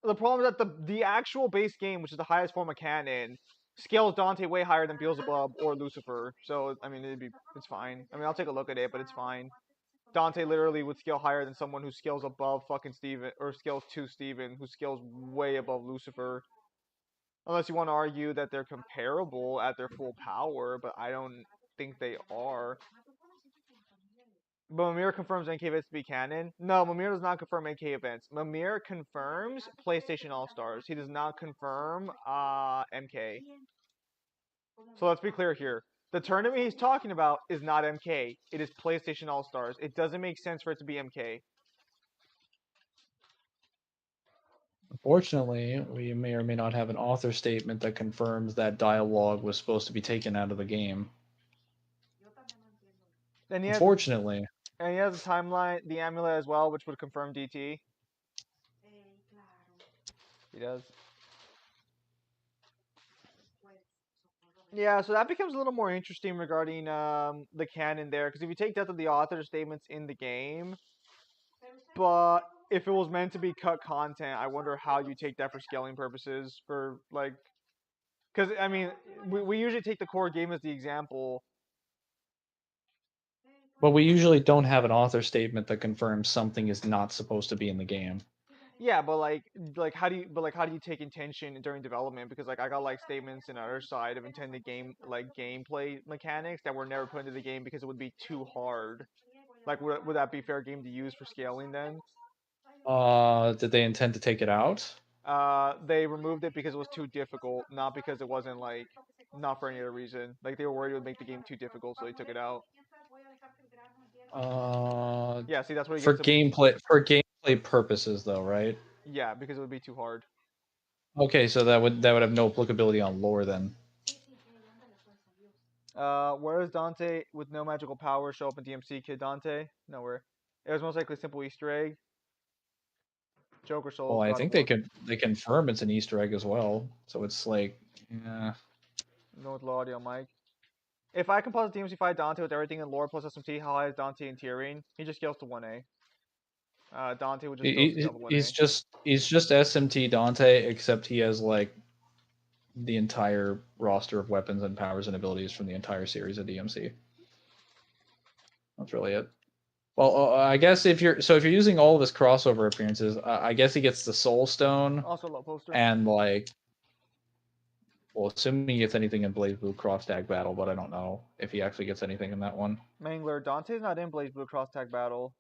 the actual base game, which is the highest form of canon, scales Dante way higher than Beelzebub or Lucifer. So I mean, it's fine. I mean, I'll take a look at it, but it's fine. Dante literally would scale higher than someone who scales above fucking Steven, or scales to Steven, who scales way above Lucifer. Unless you want to argue that they're comparable at their full power, but I don't think they are. But Mimir confirms NK events to be canon. No, Mimir does not confirm NK events. Mimir confirms PlayStation All Stars. He does not confirm MK. So let's be clear here. The tournament he's talking about is not MK. It is PlayStation All Stars. It doesn't make sense for it to be MK. Unfortunately, we may or may not have an author statement that confirms that dialogue was supposed to be taken out of the game. And Unfortunately. And he has a timeline, the amulet as well, which would confirm DT. He does. Yeah, so that becomes a little more interesting regarding the canon there, because if you take death of the author statements in the game, but if it was meant to be cut content, I wonder how you take that for scaling purposes, for like, because I mean, we usually take the core game as the example. But we usually don't have an author statement that confirms something is not supposed to be in the game. Yeah, but how do you take intention during development? Because like I got like statements in other side of intended gameplay mechanics that were never put into the game because it would be too hard. Like would that be fair game to use for scaling then? Did they intend to take it out? They removed it because it was too difficult, not because it wasn't like not for any other reason. Like they were worried it would make the game too difficult, so they took it out. Yeah, see that's what for gameplay purposes though, right? Yeah, because it would be too hard. Okay, so that would have no applicability on lore then. Where does Dante with no magical power show up in DMC Kid Dante? Nowhere. It was most likely a simple Easter egg. Joker Souls. Well, I think they confirm it's an Easter egg as well. So it's like, yeah. No with low audio, Mike. If I composite DMC5 Dante with everything in lore plus SMT, how high is Dante in tiering? He just scales to 1A. Dante would just scale to 1A. He's just SMT Dante, except he has like the entire roster of weapons and powers and abilities from the entire series of DMC. That's really it. Well, I guess if you're using all of his crossover appearances, I guess he gets the Soul Stone Also low poster. and like, well, assuming he gets anything in Blaze Blue Cross Tag Battle, but I don't know if he actually gets anything in that one. Mangler, Dante's not in Blaze Blue Cross Tag Battle.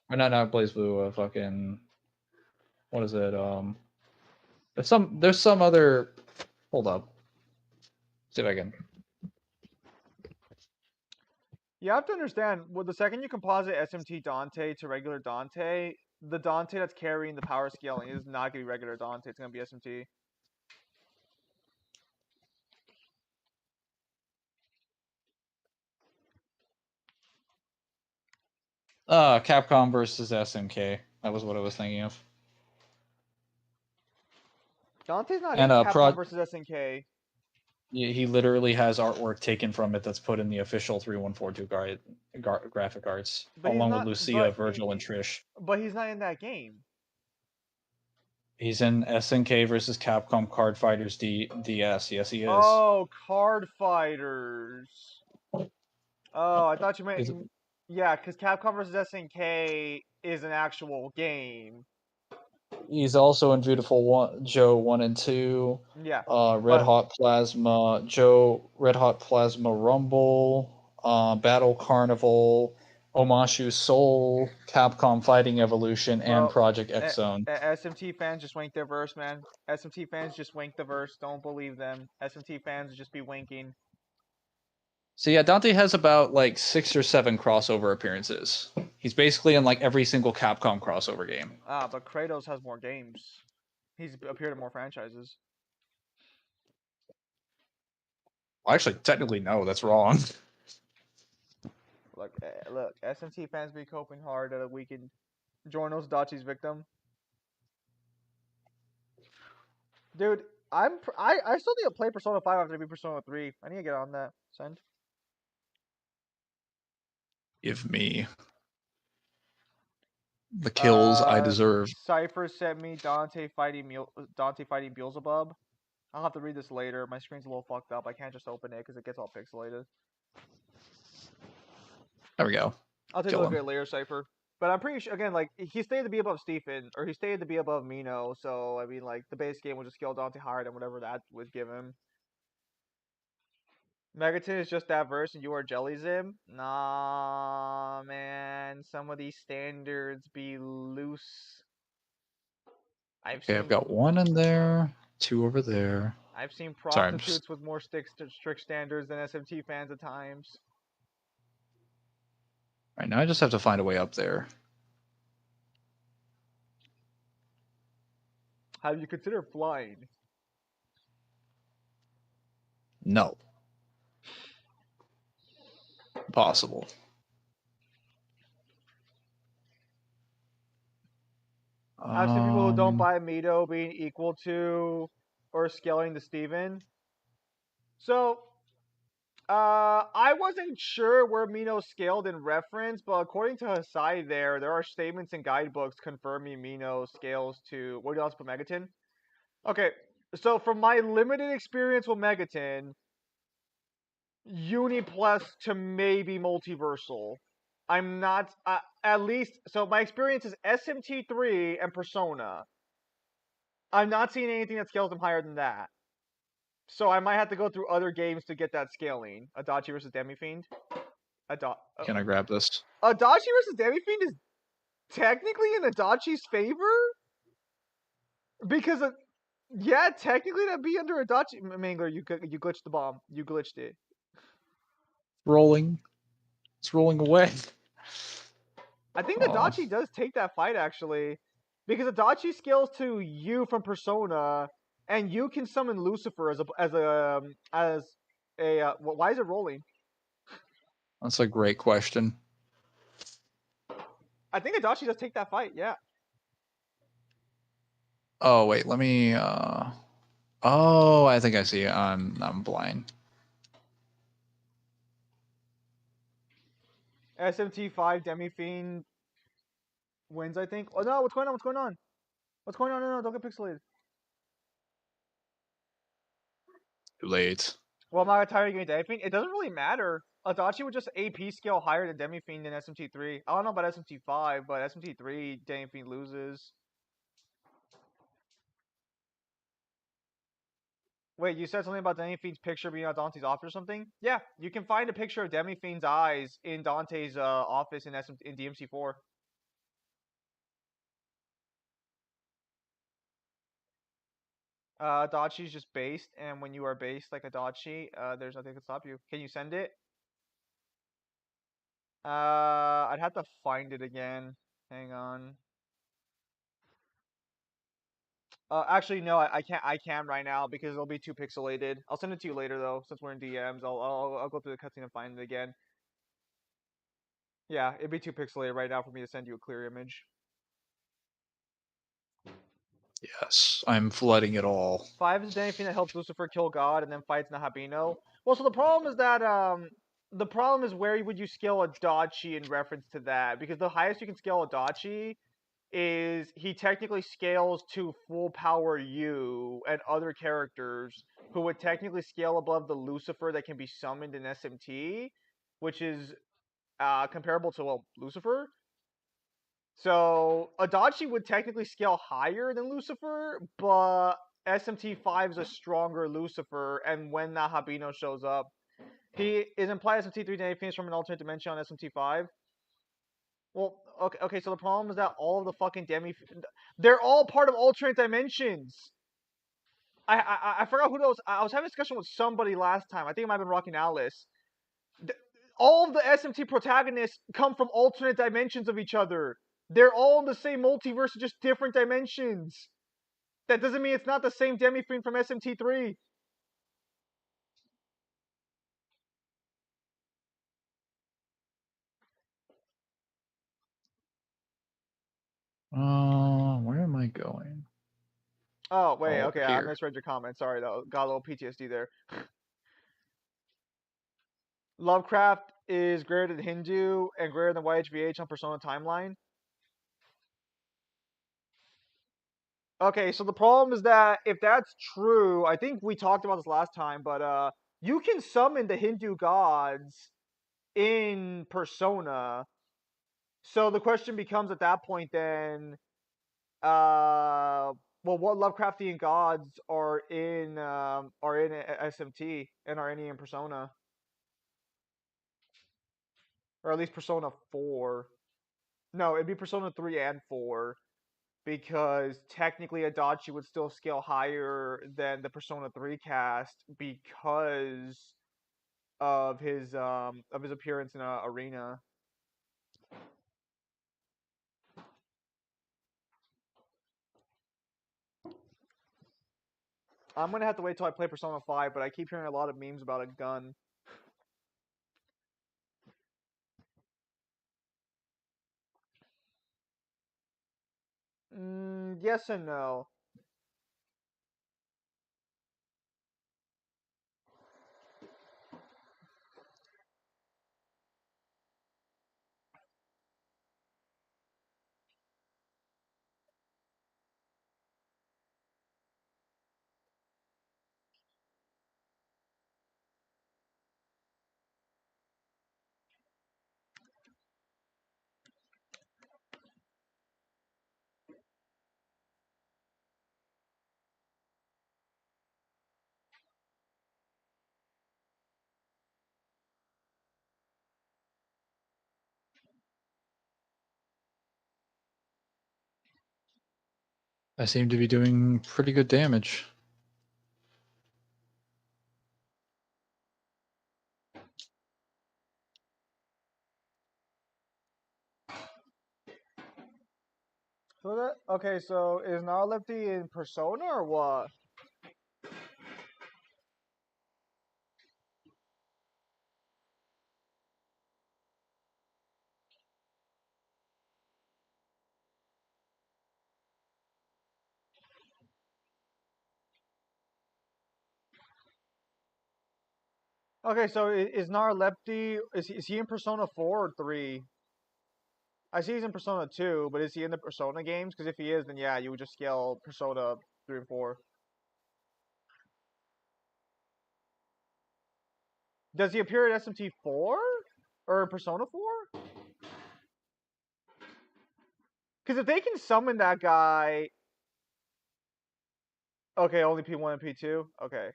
Or not Blaze Blue. Fucking what is it? There's some other. Hold up. See if I can. You have to understand, well, the second you composite SMT Dante to regular Dante, the Dante that's carrying the power scaling is not going to be regular Dante. It's going to be SMT. Capcom versus SMK. That was what I was thinking of. Dante's not And in Capcom versus SNK. he literally has artwork taken from it that's put in the official 3142 graphic arts, But along with Lucia, Virgil, and Trish. But he's not in that game. He's in SNK versus Capcom Card Fighters DS. Yes, he is. Oh, Card Fighters. Oh, I thought you meant... Yeah, because Capcom versus SNK is an actual game. He's also in Beautiful Joe 1 and 2. Yeah. Red Hot Plasma Rumble, Battle Carnival, Omashu Soul, Capcom Fighting Evolution, and Project X Zone. SMT fans just wink their verse, man. SMT fans just wink the verse. Don't believe them. SMT fans just be winking. So yeah, Dante has about like 6 or 7 crossover appearances. He's basically in like every single Capcom crossover game. But Kratos has more games. He's appeared in more franchises. Well, actually, technically, no, that's wrong. Look, SMT fans be coping hard at a weekend. Jorno's Dachi's victim. Dude, I still need to play Persona 5 after I beat Persona 3. I need to get on that. Send. Give me the kills I deserve. Cypher sent me Dante fighting Beelzebub. I'll have to read this later. My screen's a little fucked up. I can't just open it because it gets all pixelated. There we go. I'll take a look at it later, Cypher. But I'm pretty sure, again, like, he stayed to be above Stephen, or he stayed to be above Mino, so, I mean, like, the base game will just scale Dante higher than whatever that would give him. Megaton is just that verse and you are Jellyzim? Nah, man. Some of these standards be loose. I've got 1 in there, 2 over there. I've seen prostitutes with more strict standards than SMT fans at times. Alright, now I just have to find a way up there. Have you considered flying? No. Possible. I've seen people who don't buy Mito being equal to or scaling to Steven. So, I wasn't sure where Mino scaled in reference, but according to Hasai there are statements in guidebooks confirming Mino scales to... What else put Megaton? Okay, so from my limited experience with Megaton, Uniplus to maybe Multiversal. I'm not... at least... So my experience is SMT3 and Persona. I'm not seeing anything that scales them higher than that. So I might have to go through other games to get that scaling. Adachi versus Demifiend. Can I grab this? Adachi versus Demifiend is technically in Adachi's favor? Because, yeah, technically that'd be under Adachi. Mangler, you glitched the bomb. You glitched it. Rolling. It's rolling away. I think Adachi does take that fight, actually. Because Adachi scales to you from Persona... And you can summon Lucifer as a why is it rolling? That's a great question. I think Adachi does take that fight, yeah. Oh wait, let me oh, I think I see it. I'm blind. SMT5 Demifiend wins, I think. Oh no, what's going on? What's going on? What's going on? No, don't get pixelated. Too late. Well, am I tired of getting Demifiend? It doesn't really matter. Adachi would just AP scale higher than Demi-Fiend in SMT3. I don't know about SMT5, but SMT3 Demi-Fiend loses. Wait, you said something about Demi-Fiend's picture being on Dante's office or something? Yeah, you can find a picture of Demi-Fiend's eyes in Dante's office in DMC4. Adachi's just based, and when you are based like Adachi, there's nothing that can stop you. Can you send it? I'd have to find it again. Hang on. Actually, no, I can't. I can right now because it'll be too pixelated. I'll send it to you later though, since we're in DMs. I'll go through the cutscene and find it again. Yeah, it'd be too pixelated right now for me to send you a clear image. Yes, I'm flooding it all. 5 is anything that helps Lucifer kill God and then fights Nahabino. Well, so the problem is that the problem is where would you scale Adachi in reference to that? Because the highest you can scale Adachi is he technically scales to full power you and other characters who would technically scale above the Lucifer that can be summoned in SMT, which is comparable to well Lucifer. So Adachi would technically scale higher than Lucifer, but SMT5 is a stronger Lucifer, and when Nahabino shows up, he is implied SMT3 Demi-Fiends from an alternate dimension on SMT5. Well, okay, so the problem is that all of the fucking they're all part of alternate dimensions. I forgot who those. I was having a discussion with somebody last time. I think it might have been Rocking Alice. All of the SMT protagonists come from alternate dimensions of each other. They're all in the same multiverse, just different dimensions. That doesn't mean it's not the same Demi-Fiend from SMT3. Where am I going? Oh, wait, Oh, okay, I here. misread your comment. Sorry, though. Got a little PTSD there. Lovecraft is greater than Hindu and greater than YHVH on Persona Timeline. Okay, so the problem is that if that's true, I think we talked about this last time, but you can summon the Hindu gods in Persona. So the question becomes at that point then, well, what Lovecraftian gods are in SMT and are any in Persona, or at least Persona 4? No, it'd be Persona 3 and 4 because technically Adachi would still scale higher than the Persona 3 cast because of his appearance in Arena. I'm gonna have to wait till I play Persona 5, but I keep hearing a lot of memes about a gun. Yes and no. I seem to be doing pretty good damage. Okay, so is Narlipti in Persona or what? Okay, so is Narlepti is he in Persona 4 or 3? I see he's in Persona 2, but is he in the Persona games? Because if he is, then yeah, you would just scale Persona 3 and 4. Does he appear in SMT 4 or Persona 4? Because if they can summon that guy, okay, only P1 and P2. Okay.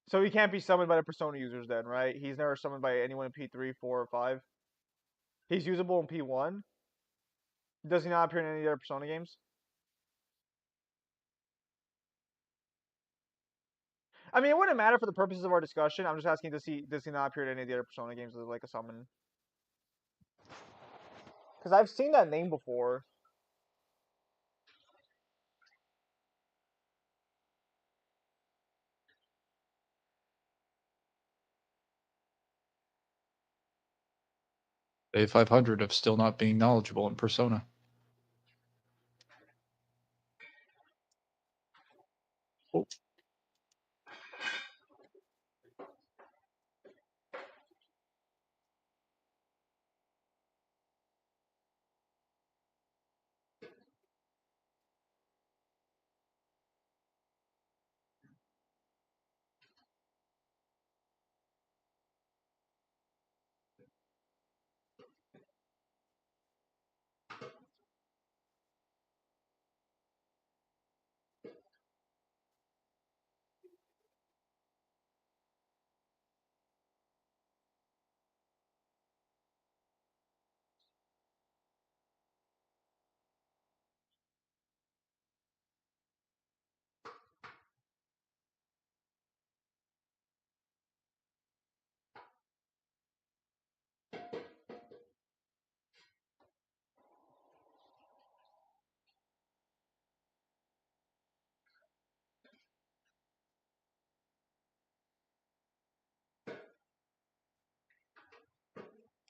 So he can't be summoned by the Persona users then, right? He's never summoned by anyone in P3, 4, or 5. He's usable in P1. Does he not appear in any other Persona games? I mean, it wouldn't matter for the purposes of our discussion. I'm just asking, does he not appear in any of the other Persona games as like a summon? Because I've seen that name before. Day 500 of still not being knowledgeable in Persona. Oh.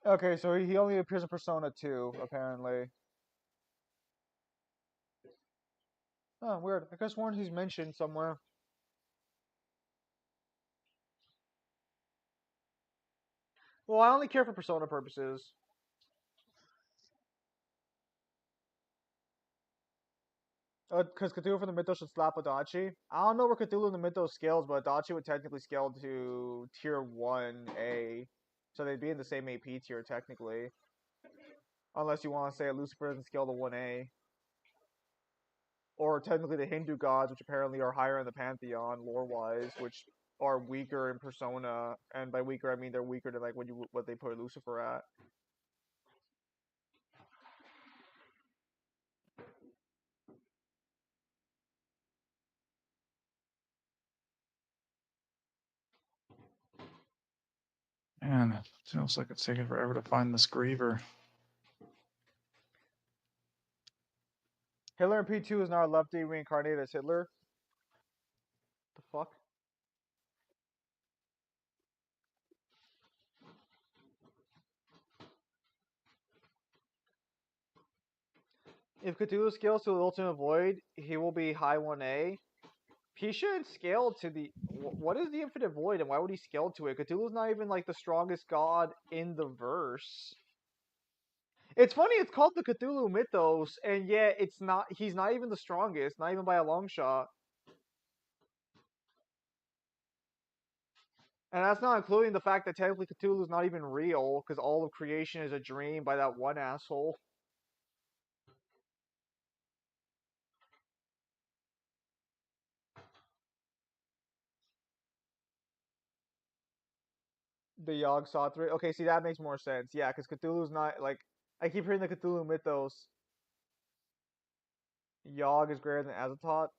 Okay, so he only appears in Persona 2, apparently. Oh, weird. I guess one he's mentioned somewhere. Well, I only care for Persona purposes. Because Cthulhu from the Mythos should slap Adachi. I don't know where Cthulhu in the Mythos scales, but Adachi would technically scale to tier 1A. So they'd be in the same AP tier, technically. Unless you want to say Lucifer doesn't scale to 1A. Or technically the Hindu gods, which apparently are higher in the Pantheon, lore-wise, which are weaker in Persona. And by weaker, I mean they're weaker than like what they put Lucifer at. Man, it feels like it's taking forever to find this Griever. Hitler in P2 is now a lefty reincarnated as Hitler. The fuck? If Cthulhu scales to the Ultimate Void, he will be high 1A. He shouldn't scale to the... What is the Infinite Void and why would he scale to it? Cthulhu's not even like the strongest god in the verse. It's funny, it's called the Cthulhu Mythos, and yet it's not... He's not even the strongest, not even by a long shot. And that's not including the fact that technically Cthulhu's not even real, because all of creation is a dream by that one asshole. The Yogg Sothoth. Okay, see, that makes more sense. Yeah, because Cthulhu's not, like... I keep hearing the Cthulhu Mythos. Yogg is greater than Azathoth.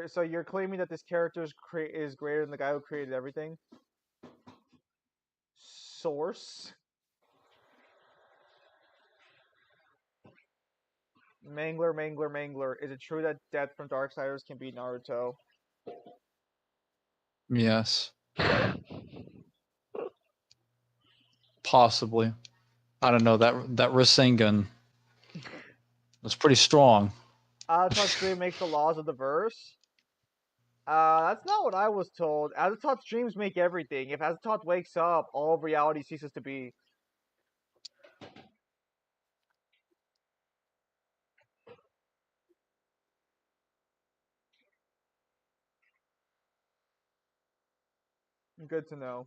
So you're claiming that this character is greater than the guy who created everything? Source? Mangler. Is it true that Death from Darksiders can beat Naruto? Yes. Possibly. I don't know. That Rasengan was pretty strong. Azathoth's dream makes the laws of the verse? That's not what I was told. Azathoth's dreams make everything. If Azathoth wakes up, all of reality ceases to be. Good to know.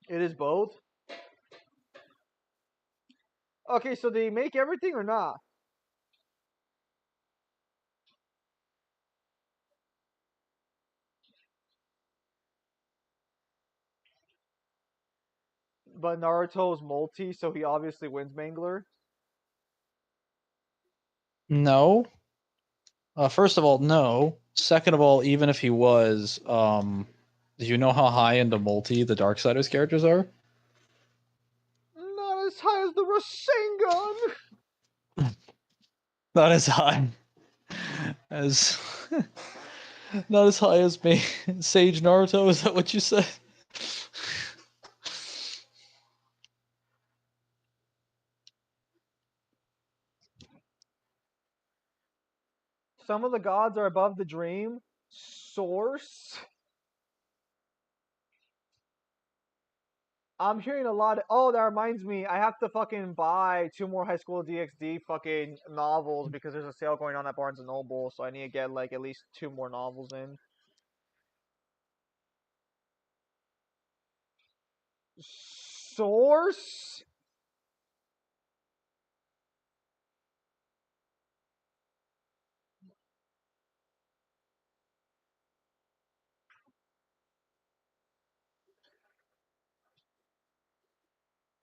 It is both. Okay, so they make everything or not? But Naruto's multi, so he obviously wins Mangler. No. First of all, no. Second of all, even if he was, do you know how high into multi the darksiders characters are? Not as high as the Rasengan. Not as high as not as high as me. Sage Naruto, is that what you said? Some of the gods are above the dream. Source. I'm hearing a lot. Oh, that reminds me. I have to fucking buy 2 more High School DxD fucking novels because there's a sale going on at Barnes and Noble. So I need to get like at least 2 more novels in. Source.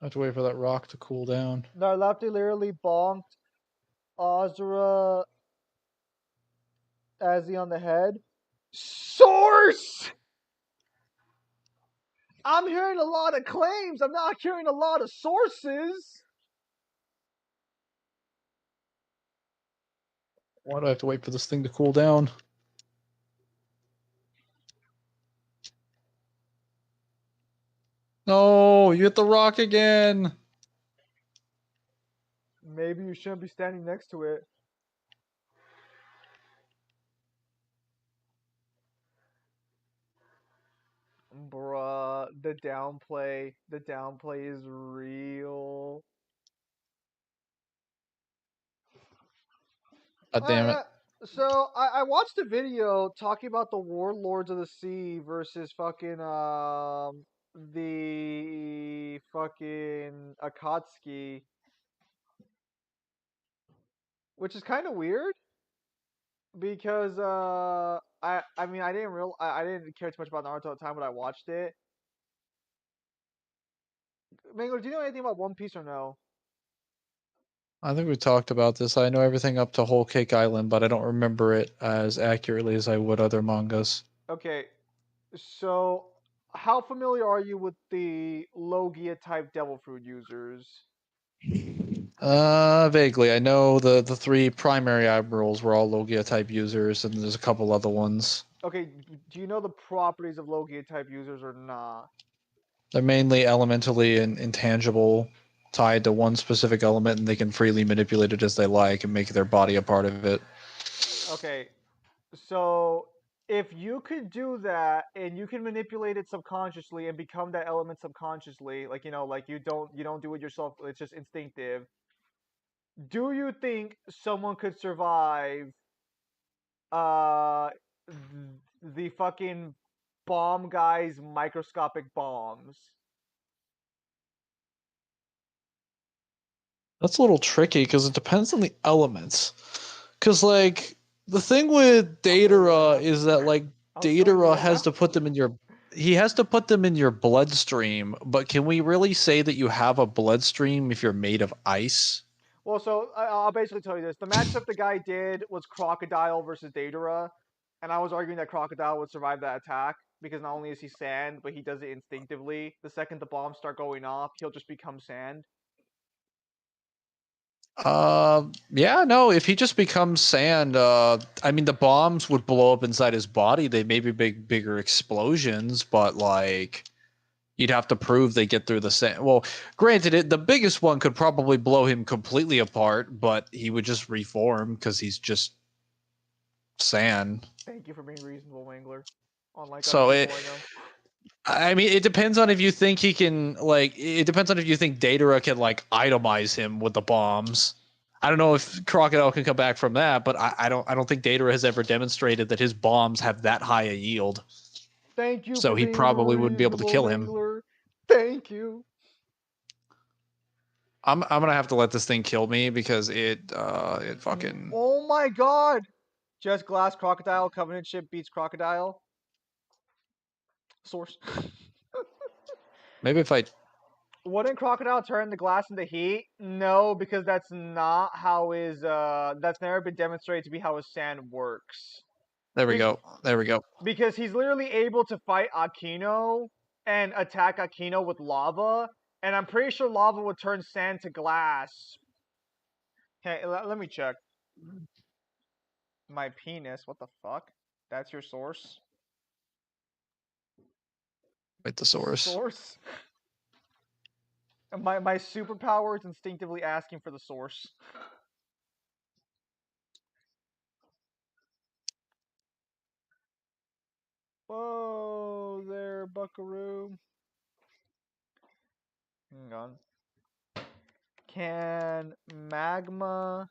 I have to wait for that rock to cool down. Narlapti literally bonked Azura Azzy on the head. Source! I'm hearing a lot of claims. I'm not hearing a lot of sources. Why do I have to wait for this thing to cool down? No, you hit the rock again. Maybe you shouldn't be standing next to it. Bruh, the downplay is real. God damn it. So I watched a video talking about the Warlords of the Sea versus fucking the fucking Akatsuki, which is kind of weird because I mean I didn't care too much about Naruto at the time, but I watched it. Mangler, do you know anything about One Piece or no? I think we talked about this. I know everything up to Whole Cake Island, but I don't remember it as accurately as I would other mangas. Okay, so how familiar are you with the Logia type Devil Fruit users? Vaguely. I know the 3 primary admirals were all Logia type users, and there's a couple other ones. Okay, do you know the properties of Logia type users or not? They're mainly elementally and intangible, tied to one specific element, and they can freely manipulate it as they like and make their body a part of it. Okay, so if you could do that and you can manipulate it subconsciously and become that element subconsciously, like like you don't do it yourself, it's just instinctive. Do you think someone could survive uh the fucking bomb guy's microscopic bombs? That's a little tricky because it depends on the elements. Because, like, the thing with Datara is that, like, Datara has to put them in your... He has to put them in your bloodstream, but can we really say that you have a bloodstream if you're made of ice? Well, so I'll basically tell you this. The matchup the guy did was Crocodile versus Datara, and I was arguing that Crocodile would survive that attack because not only is he sand, but he does it instinctively. The second the bombs start going off, he'll just become sand. Yeah, no, if he just becomes sand, I mean, the bombs would blow up inside his body. They may be bigger explosions, but, like, you'd have to prove they get through the sand. Well, granted, the biggest one could probably blow him completely apart, but he would just reform because he's just sand. Thank you for being reasonable, Mangler. Unlike So other people I know. I mean, it depends on if you think he can, like, it depends on if you think Datara can, like, itemize him with the bombs. I don't know if Crocodile can come back from that, but I don't think Data has ever demonstrated that his bombs have that high a yield. Thank you So for he being probably wouldn't be able to unreasonable, kill him. Mangler. Thank you. I'm gonna have to let this thing kill me because it fucking. Oh my god! Just Glass Crocodile, Covenant Ship beats Crocodile. Source. Maybe if I. Wouldn't Crocodile turn the glass into heat? No, because that's not how his that's never been demonstrated to be how his sand works. There we Be- go. There we go. because he's literally able to fight Aquino and attack Aquino with lava, and I'm pretty sure lava would turn sand to glass. Hey, let me check. My penis, what the fuck? That's your source? Wait, the source. Source? My superpower is instinctively asking for the source. Whoa there, buckaroo. Hang on. Can magma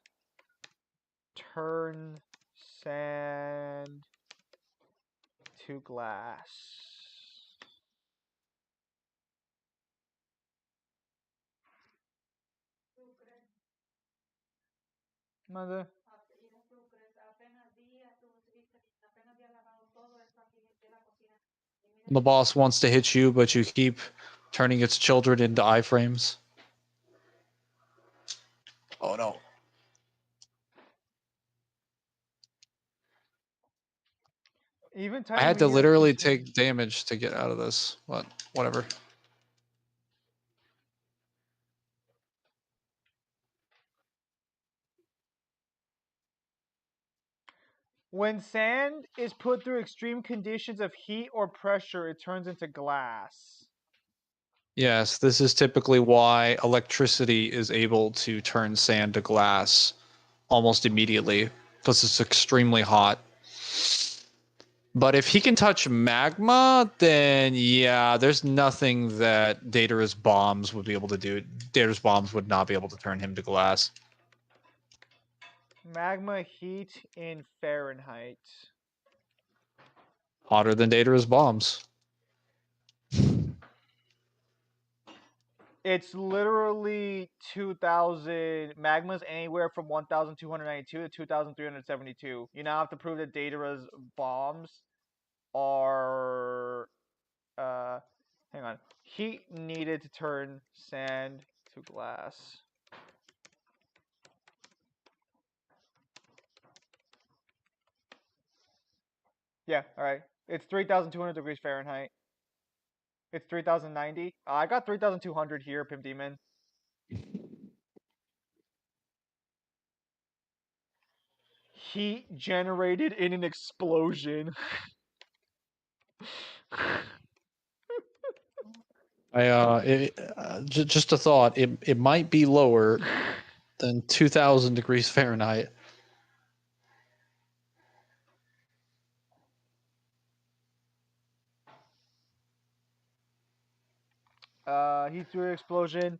turn sand to glass? Mother. The boss wants to hit you, but you keep turning its children into iframes. Oh no. Even I tiny had to meteors literally contain... take damage to get out of this. But whatever. When sand is put through extreme conditions of heat or pressure, it turns into glass. Yes, this is typically why electricity is able to turn sand to glass almost immediately, because it's extremely hot. But if he can touch magma, then yeah, there's nothing that Data's bombs would be able to do. Data's bombs would not be able to turn him to glass. Magma heat in Fahrenheit. Hotter than Data's bombs. It's literally 2,000. Magma's anywhere from 1,292 to 2,372. You now have to prove that Datara's bombs are. Hang on. Heat needed to turn sand to glass. Yeah, alright. It's 3,200 degrees Fahrenheit. It's 3,090. I got 3,200 here, Pimp Demon. Heat generated in an explosion. Just a thought. It might be lower than 2,000 degrees Fahrenheit. Heat through an explosion.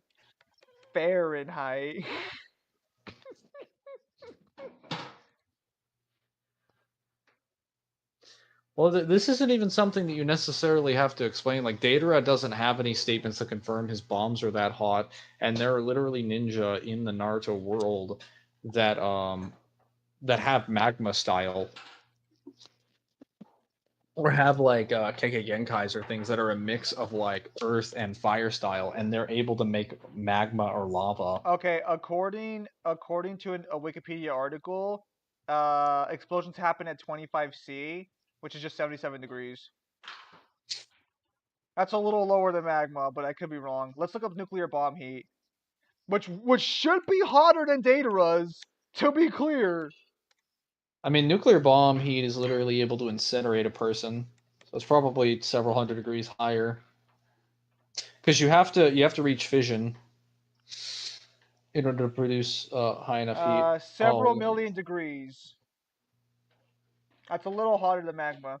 Fahrenheit. Well, this isn't even something that you necessarily have to explain. Like, Datara doesn't have any statements to confirm his bombs are that hot, and there are literally ninja in the Naruto world that have magma style, or have like Kekkei Genkais or things that are a mix of like earth and fire style, and they're able to make magma or lava. Okay, according to a Wikipedia article, explosions happen at 25°C, which is just 77 degrees. That's a little lower than magma, but I could be wrong. Let's look up nuclear bomb heat, which should be hotter than Datara's, to be clear. I mean, nuclear bomb heat is literally able to incinerate a person, so it's probably several hundred degrees higher. Because you have to reach fission in order to produce high enough heat. Several million degrees. That's a little hotter than magma.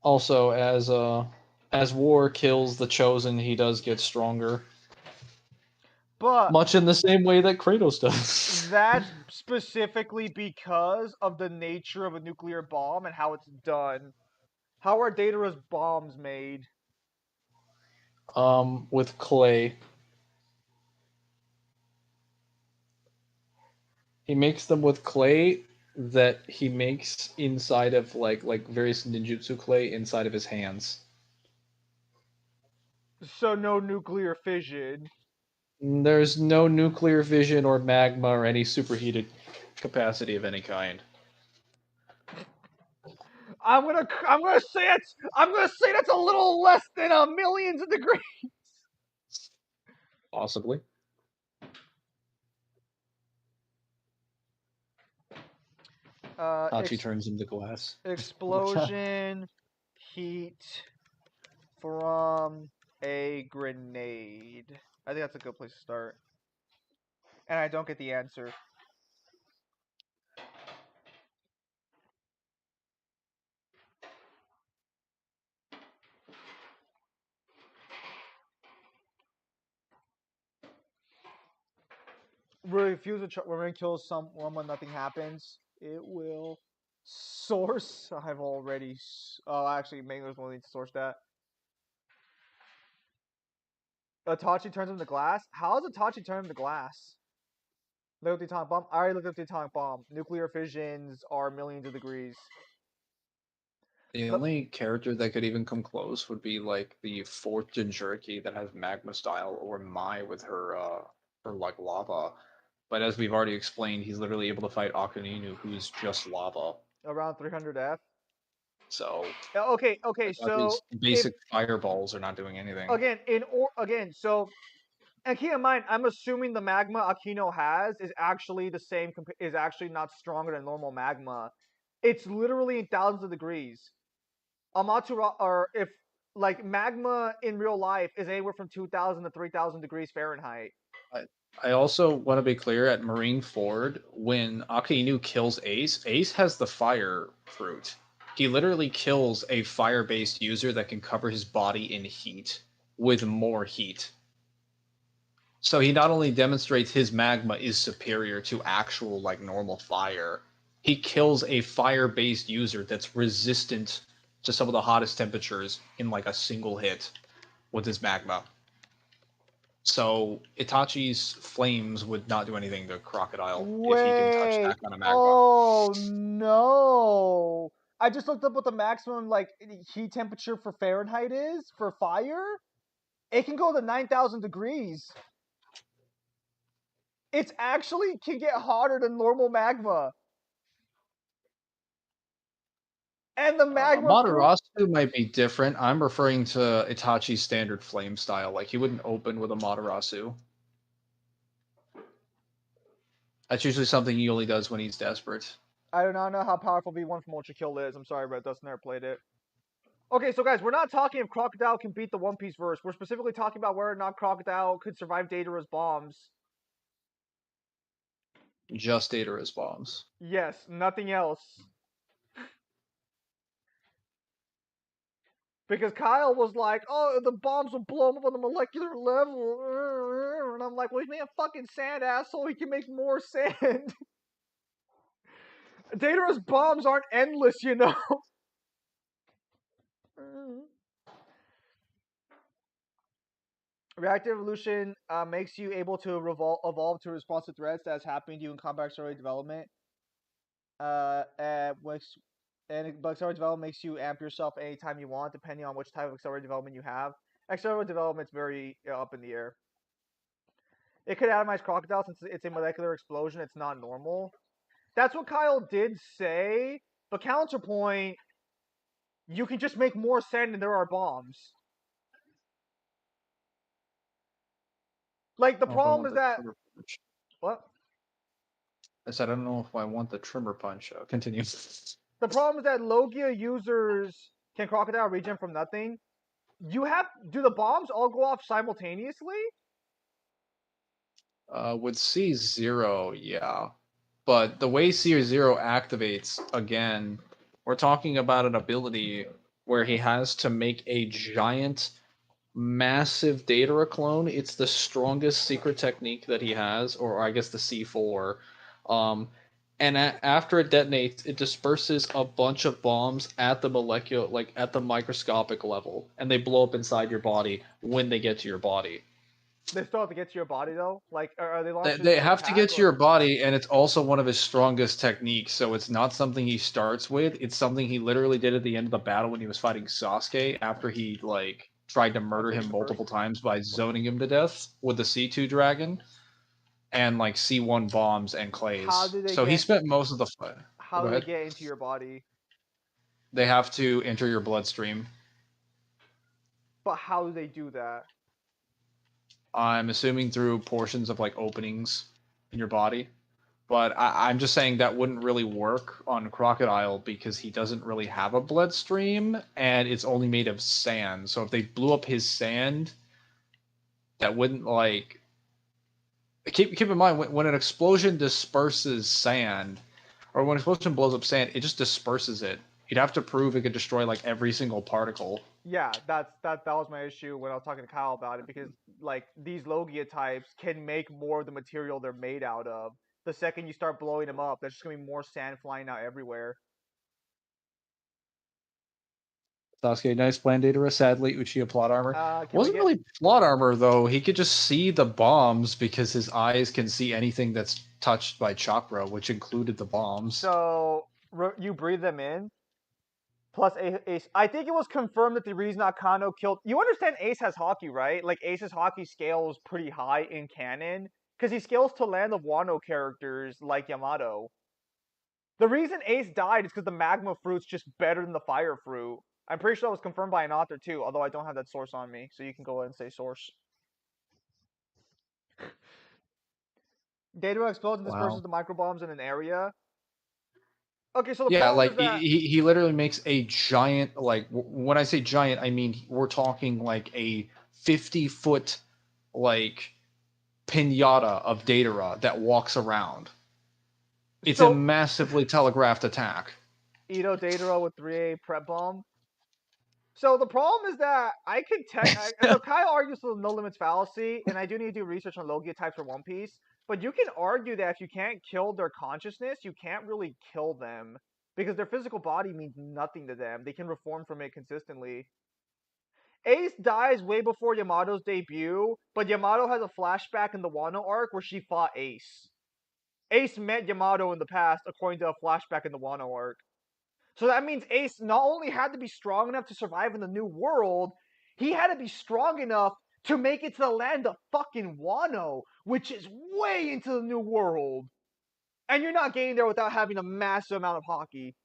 Also, as war kills the chosen, he does get stronger. But Much in the same way that Kratos does. that's specifically because of the nature of a nuclear bomb and how it's done. How are Datara's bombs made? With clay. He makes them with clay that he makes inside of like various ninjutsu clay inside of his hands. So no nuclear fission. There's no nuclear fission or magma or any superheated capacity of any kind. I'm gonna say that's a little less than millions of degrees. Possibly. Hachi turns into glass. Explosion, heat from a grenade. I think that's a good place to start. And I don't get the answer. Refuse a when it kills someone when nothing happens. It will source. I've already. Oh, actually, Mangler's will need to source that. Itachi turns into glass. How does Itachi turn into glass? Look up the atomic bomb. I already looked up the atomic bomb. Nuclear fissions are millions of degrees. The only character that could even come close would be like the fourth Jinchuriki that has magma style, or Mai with her like lava. But as we've already explained, he's literally able to fight Akaninu, who's just lava. Around 300 F. So Okay, so basic fireballs are not doing anything. So and keep in mind, I'm assuming the magma Aquino has is actually the same. Is actually not stronger than normal magma. It's literally in thousands of degrees. Amatura, or if like magma in real life is anywhere from 2,000 to 3,000 degrees Fahrenheit. I also want to be clear at Marine Ford, when Akainu kills Ace, Ace has the fire fruit. He literally kills a fire-based user that can cover his body in heat with more heat. So he not only demonstrates his magma is superior to actual like normal fire, he kills a fire-based user that's resistant to some of the hottest temperatures in like a single hit with his magma. So Itachi's flames would not do anything to Crocodile if he can touch that kind of magma. Oh no! I just looked up what the maximum like heat temperature for Fahrenheit is for fire. It can go to 9,000 degrees. It's actually can get hotter than normal magma. And the magma Matarasu might be different. I'm referring to Itachi's standard flame style. Like, he wouldn't open with a Matarasu. That's usually something he only does when he's desperate. I do not know how powerful V1 from Ultra Kill is. I'm sorry, Red Dust never played it. Okay, so guys, we're not talking if Crocodile can beat the One Piece verse. We're specifically talking about whether or not Crocodile could survive Datara's bombs. Just Datara's bombs. Yes, nothing else. Because Kyle was like, oh, the bombs will blow him up on the molecular level. And I'm like, well, he's made a fucking sand, asshole. He can make more sand. Datara's bombs aren't endless, you know? Reactive evolution makes you able to evolve to response to threats that's happening to you in combat accelerated development. But accelerated development makes you amp yourself anytime you want, depending on which type of accelerated development you have. Accelerated development's very up in the air. It could atomize Crocodile since it's a molecular explosion. It's not normal. That's what Kyle did say. But counterpoint, you can just make more sand and there are bombs. Like, the problem is that... What? I said, I don't know if I want the Trimmer Punch. Continue. The problem is that Logia users can Crocodile regen from nothing. Do the bombs all go off simultaneously? With C0, yeah. But the way C0 activates, again, we're talking about an ability where he has to make a giant massive Datara clone. It's the strongest secret technique that he has, or I guess the C4. Um, and after it detonates, it disperses a bunch of bombs at the molecular, like at the microscopic level, and they blow up inside your body when they get to your body. They still have to get to your body though. Like, are they They, launched in they a have to pack get to or? your body, and it's also one of his strongest techniques. So it's not something he starts with. It's something he literally did at the end of the battle when he was fighting Sasuke after he like tried to I'll murder take him the first. multiple times by zoning him to death with the C2 dragon and like C1 bombs and How clays. do they So he get? spent most of the fight. How Go do they ahead. get into your body? They have to enter your bloodstream. But how do they do that? I'm assuming through portions of like openings in your body. But I'm just saying that wouldn't really work on Crocodile because he doesn't really have a bloodstream and it's only made of sand. So if they blew up his sand, that wouldn't like. Keep in mind when an explosion disperses sand, or when an explosion blows up sand, it just disperses it. You'd have to prove it could destroy like every single particle. Yeah, that was my issue when I was talking to Kyle about it because like these Logia types can make more of the material they're made out of. The second you start blowing them up, there's just gonna be more sand flying out everywhere. Sasuke, nice plan, Datara. Sadly, Uchiha plot armor. Can we Wasn't get really plot armor, though. He could just see the bombs because his eyes can see anything that's touched by chakra, which included the bombs. so you breathe them in? Plus Ace. I think it was confirmed that the reason Akano killed. You understand Ace has hockey, right? Like Ace's hockey scale is pretty high in canon because he scales to Land of Wano characters like Yamato. The reason Ace died is because the magma fruit's just better than the fire fruit. I'm pretty sure that was confirmed by an author too, although I don't have that source on me, so you can go ahead and say source. Data explodes and disperses Wow. the microbombs in an area. Okay, so the Yeah, problem like is that he literally makes a giant, like when I say giant, I mean we're talking like a 50-foot like pinata of Datara that walks around. It's a so massively telegraphed attack. Ito Dataro with 3A prep bomb. So the problem is that I can so Kyle argues the no limits fallacy, and I do need to do research on Logia types for One Piece. But you can argue that if you can't kill their consciousness, you can't really kill them because their physical body means nothing to them. They can reform from it consistently. Ace dies way before Yamato's debut, but Yamato has a flashback in the Wano arc where she fought Ace. Ace met Yamato in the past, according to a flashback in the Wano arc. So that means Ace not only had to be strong enough to survive in the new world, he had to be strong enough to make it to the land of fucking Wano, which is way into the new world. And you're not getting there without having a massive amount of hockey.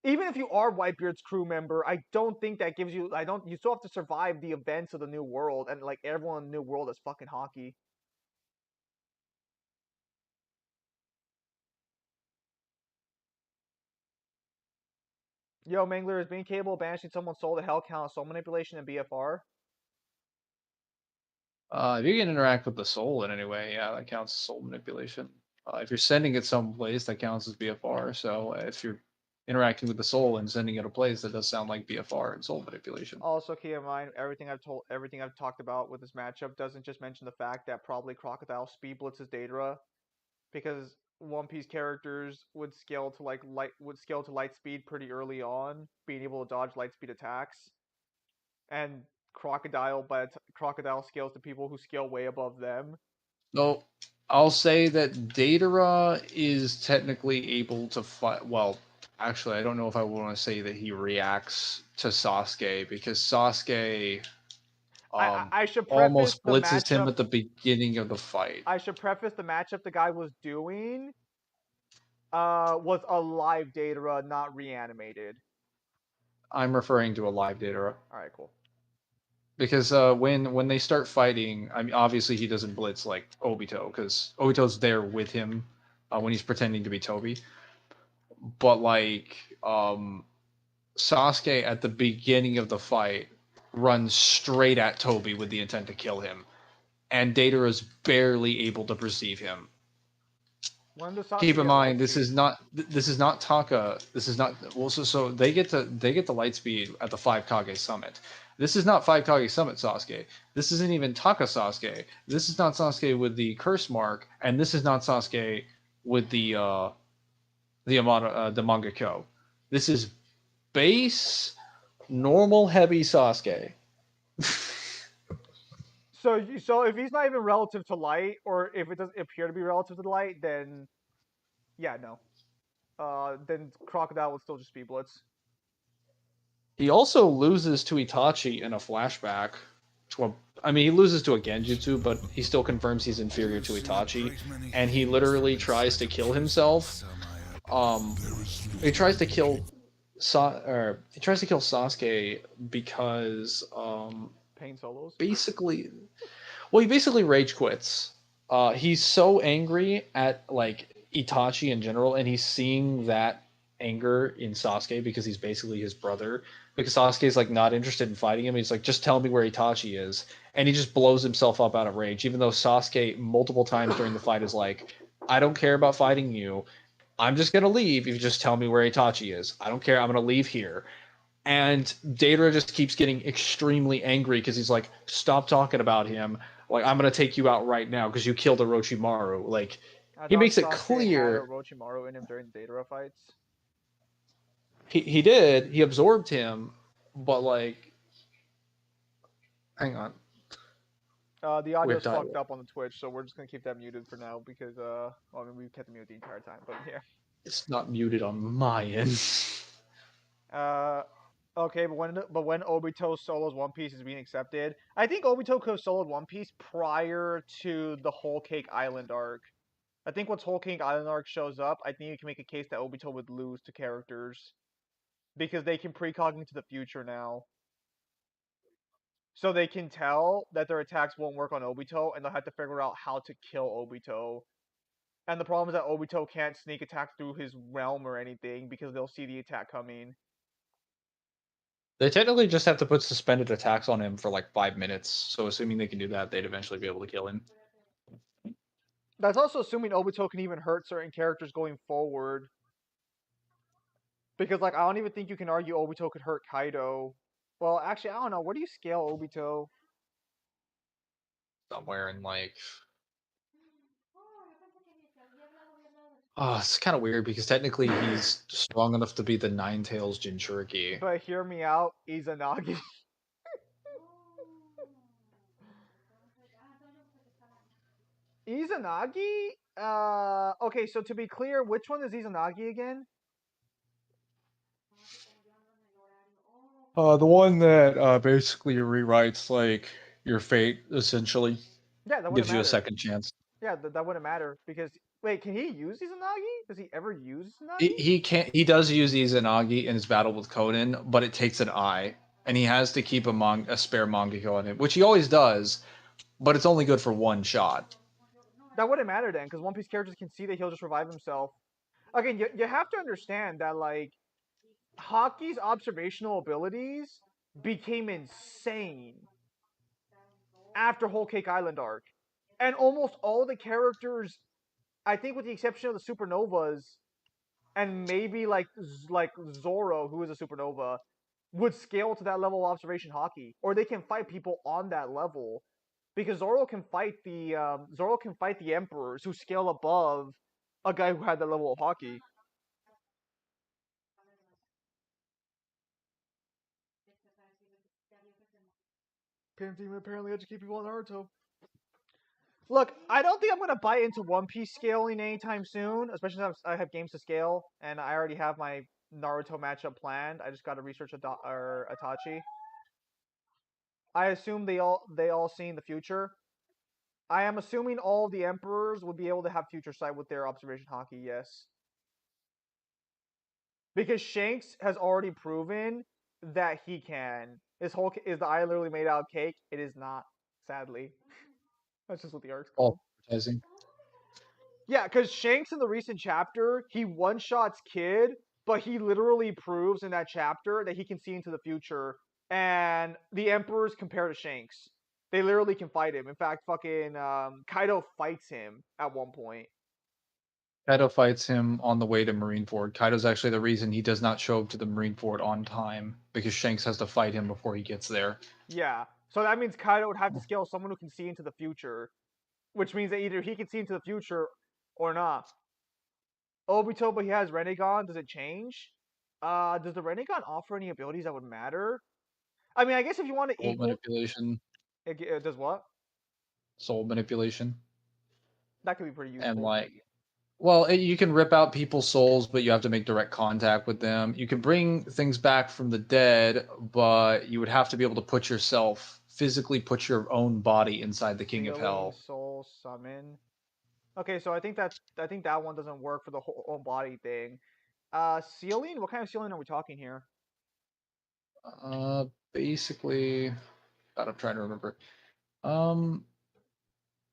Even if you are Whitebeard's crew member, I don't think that gives you. I don't. You still have to survive the events of the new world, and like everyone in the new world has fucking hockey. Yo, Mangler, is being capable of banishing someone's soul to hell count as soul manipulation and BFR? If you can interact with the soul in any way, yeah, that counts as soul manipulation. If you're sending it someplace, that counts as BFR. So if you're interacting with the soul and sending it a place, that does sound like BFR and soul manipulation. Also, keep in mind everything I've talked about with this matchup doesn't just mention the fact that probably Crocodile speed blitzes Datara, because One Piece characters would scale to light speed pretty early on, being able to dodge light speed attacks, and Crocodile scales to people who scale way above them. So I'll say that Datara is technically able to fight. Well, actually, I don't know if I want to say that he reacts to Sasuke because Sasuke I should preface almost the blitzes him matchup. at the beginning of the fight. I should preface the matchup the guy was doing was a live Datara, not reanimated. I'm referring to a live Datara. All right, cool. Because when they start fighting, I mean, obviously he doesn't blitz like Obito because Obito's there with him when he's pretending to be Toby. But like Sasuke at the beginning of the fight runs straight at Toby with the intent to kill him, and Datara is barely able to perceive him. When does Sasuke Keep in get mind, light this speed? is not Taka. This is not well. So they get the light speed at the 5 Kage Summit. This is not 5 Kage Summit Sasuke. This isn't even Taka Sasuke. This is not Sasuke with the curse mark, and this is not Sasuke with the Mangekyo. This is base normal heavy Sasuke. So if he's not even relative to light, or if it doesn't appear to be relative to the light, then yeah, no. Then Crocodile would still just be Blitz. He also loses to Itachi in a flashback. He loses to a Genjutsu, but he still confirms he's inferior to Itachi, and he literally tries to kill himself. He tries to kill Sasuke because Pain solos. basically, he basically rage quits. He's so angry at like Itachi in general, and he's seeing that anger in Sasuke because he's basically his brother. Because Sasuke's like not interested in fighting him. He's like, just tell me where Itachi is, and he just blows himself up out of rage. Even though Sasuke multiple times during the fight is like, I don't care about fighting you. I'm just gonna leave if you just tell me where Itachi is. I don't care. I'm gonna leave here. And Deidara just keeps getting extremely angry because he's like, stop talking about him. Like, I'm gonna take you out right now because you killed Orochimaru. Like, I he thought makes it Sasuke had clear Orochimaru in him during the Deidara fights. he did. He absorbed him, but like, hang on, The we have audio's dialogue. fucked up on the Twitch, so we're just gonna keep that muted for now because we've kept it muted the entire time. But yeah. It's not muted on my end. Okay, but when Obito solos One Piece is being accepted, I think Obito could have soloed One Piece prior to the Whole Cake Island arc. I think once Whole Cake Island arc shows up, I think you can make a case that Obito would lose to characters because they can precog into the future now. So they can tell that their attacks won't work on Obito, and they'll have to figure out how to kill Obito. And the problem is that Obito can't sneak attack through his realm or anything because they'll see the attack coming. They technically just have to put suspended attacks on him for like 5 minutes. So assuming they can do that, they'd eventually be able to kill him. That's also assuming Obito can even hurt certain characters going forward. Because, like, I don't even think you can argue Obito could hurt Kaido. Well, actually, I don't know. Where do you scale Obito? Somewhere in like. Oh, it's kind of weird because technically he's strong enough to be the Nine Tails Jinchuriki. But hear me out, Izanagi. Izanagi? Okay, so to be clear, which one is Izanagi again? The one that basically rewrites like your fate, essentially Yeah, that wouldn't gives you a matter. second chance. Yeah, that wouldn't matter because wait, can he use Izanagi? Does he ever use Izanagi? He can't. He does use Izanagi in his battle with Conan, but it takes an eye, and he has to keep a spare Mangekyo on him, which he always does, but it's only good for one shot. That wouldn't matter then, because One Piece characters can see that he'll just revive himself. Again, you have to understand that like Haki's observational abilities became insane after Whole Cake Island arc. And almost all the characters, I think with the exception of the supernovas, and maybe like Zoro, who is a supernova, would scale to that level of observation Haki, or they can fight people on that level, because Zoro can fight the emperors who scale above a guy who had that level of Haki. Pimp Demon apparently educate people on Naruto. Look, I don't think I'm gonna buy into One Piece scaling anytime soon, especially since I have games to scale, and I already have my Naruto matchup planned. I just got to research Itachi. I assume they all see in the future. I am assuming all the emperors would be able to have future sight with their observation Haki. Yes, because Shanks has already proven that he can. Is the eye literally made out of cake? It is not, sadly. That's just what the arc's All called. advertising. Yeah, because Shanks in the recent chapter, he one-shots Kid, but he literally proves in that chapter that he can see into the future, and the Emperors compare to Shanks. They literally can fight him. In fact, fucking Kaido fights him at one point. Kaido fights him on the way to Marineford. Kaido's actually the reason he does not show up to the Marineford on time because Shanks has to fight him before he gets there. Yeah. So that means Kaido would have to scale someone who can see into the future, which means that either he can see into the future or not. Obito, but he has Renegon. Does it change? Does the Renegon offer any abilities that would matter? I mean, I guess if you want to Soul equal, manipulation, it does what? soul manipulation, That could be pretty and useful. like, well, you can rip out people's souls, but you have to make direct contact with them. You can bring things back from the dead, but you would have to be able to put yourself physically put your own body inside the King of Sealing Hell. Soul Summon. Okay, so I think that one doesn't work for the whole body thing. Sealing? What kind of sealing are we talking here? Basically, God, I'm trying to remember. Um,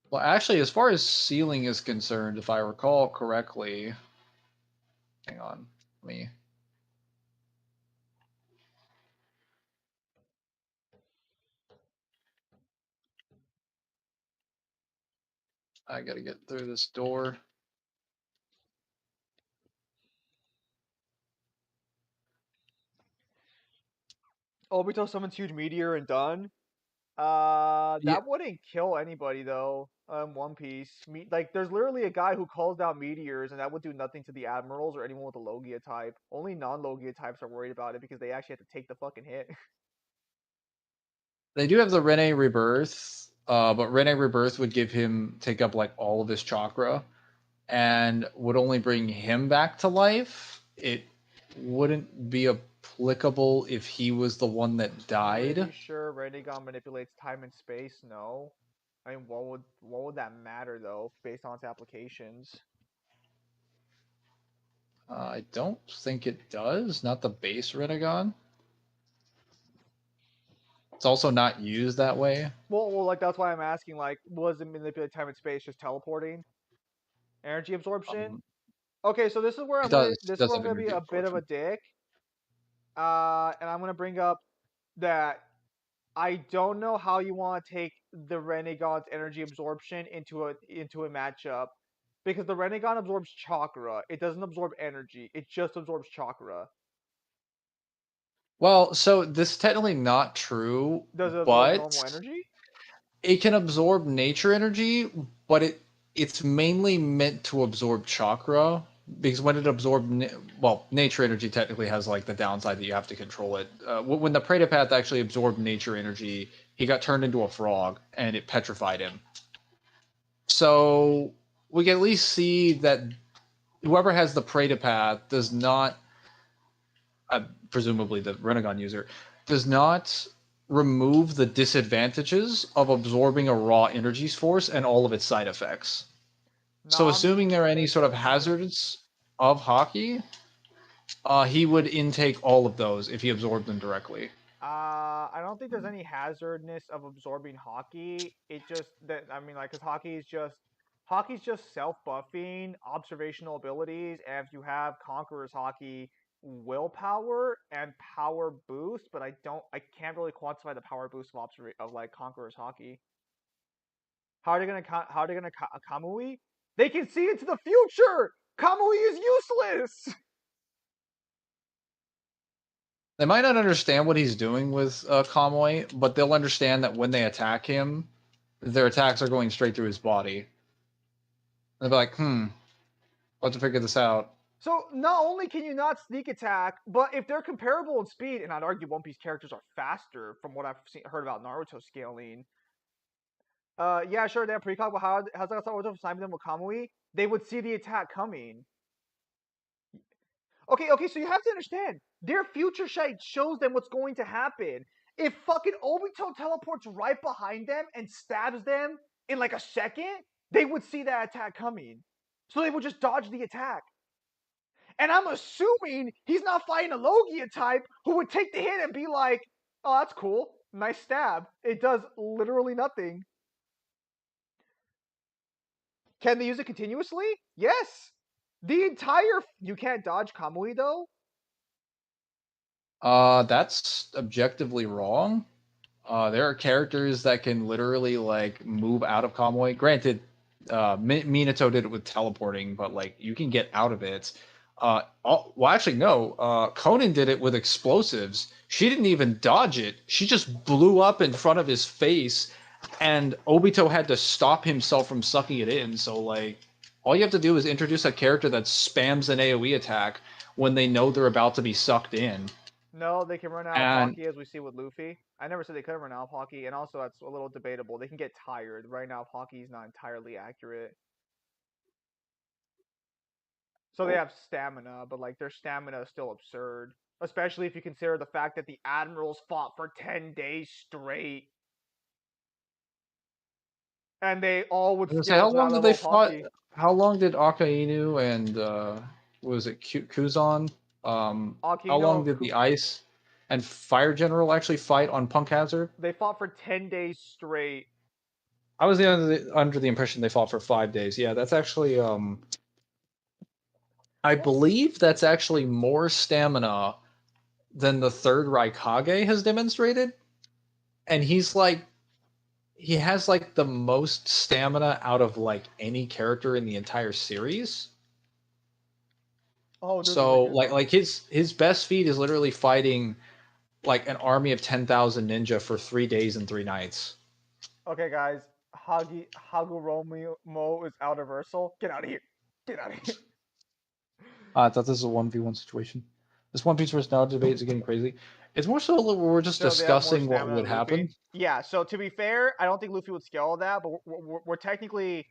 well, actually, as far as sealing is concerned, if I recall correctly, hang on, let me. I gotta get through this door. Obito summons huge meteor and done. Yeah, That wouldn't kill anybody though. One Piece. Like, there's literally a guy who calls down meteors, and that would do nothing to the admirals or anyone with a Logia type. Only non-Logia types are worried about it because they actually have to take the fucking hit. they do have the Rene Rebirth, but Rene Rebirth would give him take up like all of his chakra, and would only bring him back to life. It wouldn't be applicable if he was the one that died. Pretty sure Renegon manipulates time and space. No, I mean, what would that matter though, based on its applications? I don't think it does. Not the base Renegon. It's also not used that way. Well, like that's why I'm asking. Like, was it manipulate time and space just teleporting? Energy absorption? Um, Okay, so this is where it does this is does where I'm have gonna be energy a bit of a absorption. dick. And I'm gonna bring up that I don't know how you want to take the Renegon's energy absorption into a matchup because the Renegon absorbs chakra. It doesn't absorb energy. It just absorbs chakra. Well, so this is technically not true, Does it absorb normal but energy? it can absorb nature energy, but it's mainly meant to absorb chakra because when it absorbs, well, nature energy technically has like the downside that you have to control it. When the Pratapath actually absorbed nature energy, he got turned into a frog and it petrified him. So we can at least see that whoever has the Pratapath does not, presumably the Renegon user, does not remove the disadvantages of absorbing a raw energy source and all of its side effects. So, assuming Nami there are any sort of doesn't. hazards of hockey, he would intake all of those if he absorbed them directly. I don't think there's any hazardness of absorbing hockey. It just that I mean, like, cause hockey's just self buffing, observational abilities, and if you have Conqueror's hockey, willpower and power boost, but I can't really quantify the power boost of like Conqueror's hockey. How are they gonna Kamui? They can see into the future. Kamui is useless. They might not understand what he's doing with Kamui, but they'll understand that when they attack him, their attacks are going straight through his body. They'll be like, I'll have to figure this out. So not only can you not sneak attack, but if they're comparable in speed, and I'd argue One Piece characters are faster from what heard about Naruto scaling. Yeah, sure, they have precog, but how's that Naruto assigned them with Kamui? They would see the attack coming. Okay, so you have to understand, their future sight shows them what's going to happen. If fucking Obito teleports right behind them and stabs them in like a second, they would see that attack coming. So they would just dodge the attack. And I'm assuming he's not fighting a Logia type who would take the hit and be like, oh, that's cool. Nice stab. It does literally nothing. Can they use it continuously? Yes. The entire. You can't dodge Kamui though? That's objectively wrong. There are characters that can literally like move out of Kamui. Granted, Minato did it with teleporting, but like you can get out of it. Well, actually, no. Conan did it with explosives. She didn't even dodge it. She just blew up in front of his face, and Obito had to stop himself from sucking it in. So like, all you have to do is introduce a character that spams an AOE attack when they know they're about to be sucked in. No, they can run out of And hockey as we see with Luffy. I never said they couldn't run out of hockey, and also that's a little debatable. They can get tired. Right now, hockey is not entirely accurate. So they have stamina, but like their stamina is still absurd. Especially if you consider the fact that the admirals fought for 10 days straight. And they all with I was gonna say, how skills long not did they level of fight? hockey. How long did Akainu and what was it Kuzan? How long Akino, did the Ice and Fire General actually fight on Punk Hazard? they fought for 10 days straight. I was under the impression they fought for 5 days. Yeah, that's actually I believe that's actually more stamina than the third Raikage has demonstrated, and he has like the most stamina out of like any character in the entire series. Oh, there's a So video. like his best feat is literally fighting like an army of 10,000 ninja for 3 days and 3 nights. Okay, guys. Hagoromo is out of Ursel. Get out of here. Get out of here. I thought this was a 1v1 situation. This One Piece personality debate is getting crazy. It's more so that we're just So they have more discussing what stamina would than Luffy. happen. Yeah, so to be fair, I don't think Luffy would scale that, but we're technically.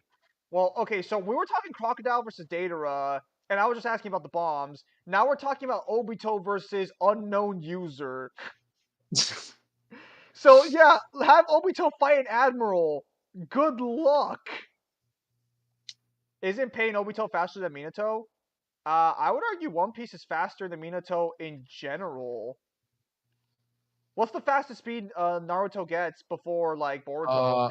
Well, okay, so we were talking Crocodile versus Datara, and I was just asking about the bombs. Now we're talking about Obito versus unknown user. So yeah, have Obito fight an admiral. Good luck. Isn't Pain Obito faster than Minato? I would argue One Piece is faster than Minato in general. What's the fastest speed Naruto gets before like Boruto? Uh,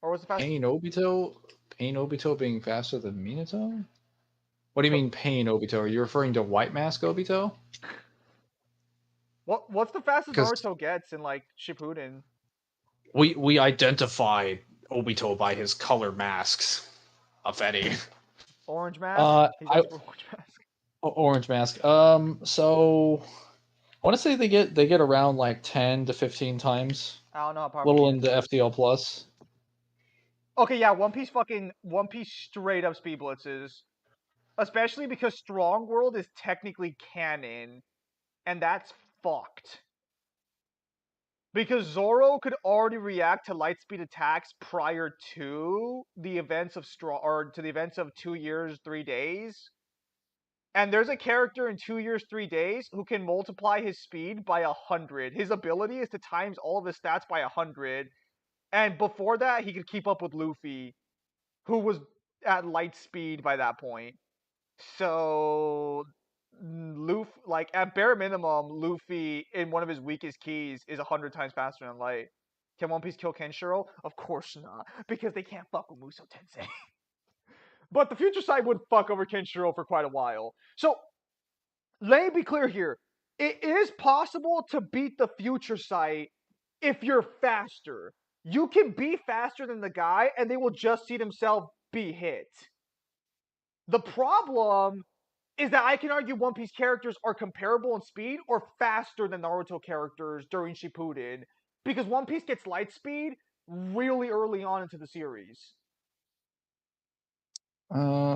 Or what's the fastest? Pain Obito being faster than Minato? What do you So mean Pain Obito? Are you referring to White Mask Obito? what's the fastest Because Naruto gets in like Shippuden? we identify Obito by his color masks, if any. Orange mask. He's I asking for orange mask. Orange Mask. So I want to say they get around like 10 to 15 times, I don't know how a powerful little into Minato is. FDL plus. Okay, yeah, One Piece straight up speed blitzes, especially because Strong World is technically canon, and that's fucked. Because Zoro could already react to light speed attacks prior to the events of Strong or to the events of 2 years, 3 days. And there's a character in 2 years, 3 days who can multiply his speed by 100. His ability is to times all of his stats by 100. And before that, he could keep up with Luffy, who was at light speed by that point. So Luffy, like at bare minimum, Luffy in one of his weakest keys is 100 times faster than light. Can One Piece kill Kenshiro? Of course not, because they can't fuck with Muso Tensei. But the future side would fuck over Kenshiro for quite a while. So let me be clear here. It is possible to beat the future sight if you're faster. You can be faster than the guy, and they will just see themselves be hit. The problem is that I can argue One Piece characters are comparable in speed or faster than Naruto characters during Shippuden, because One Piece gets light speed really early on into the series.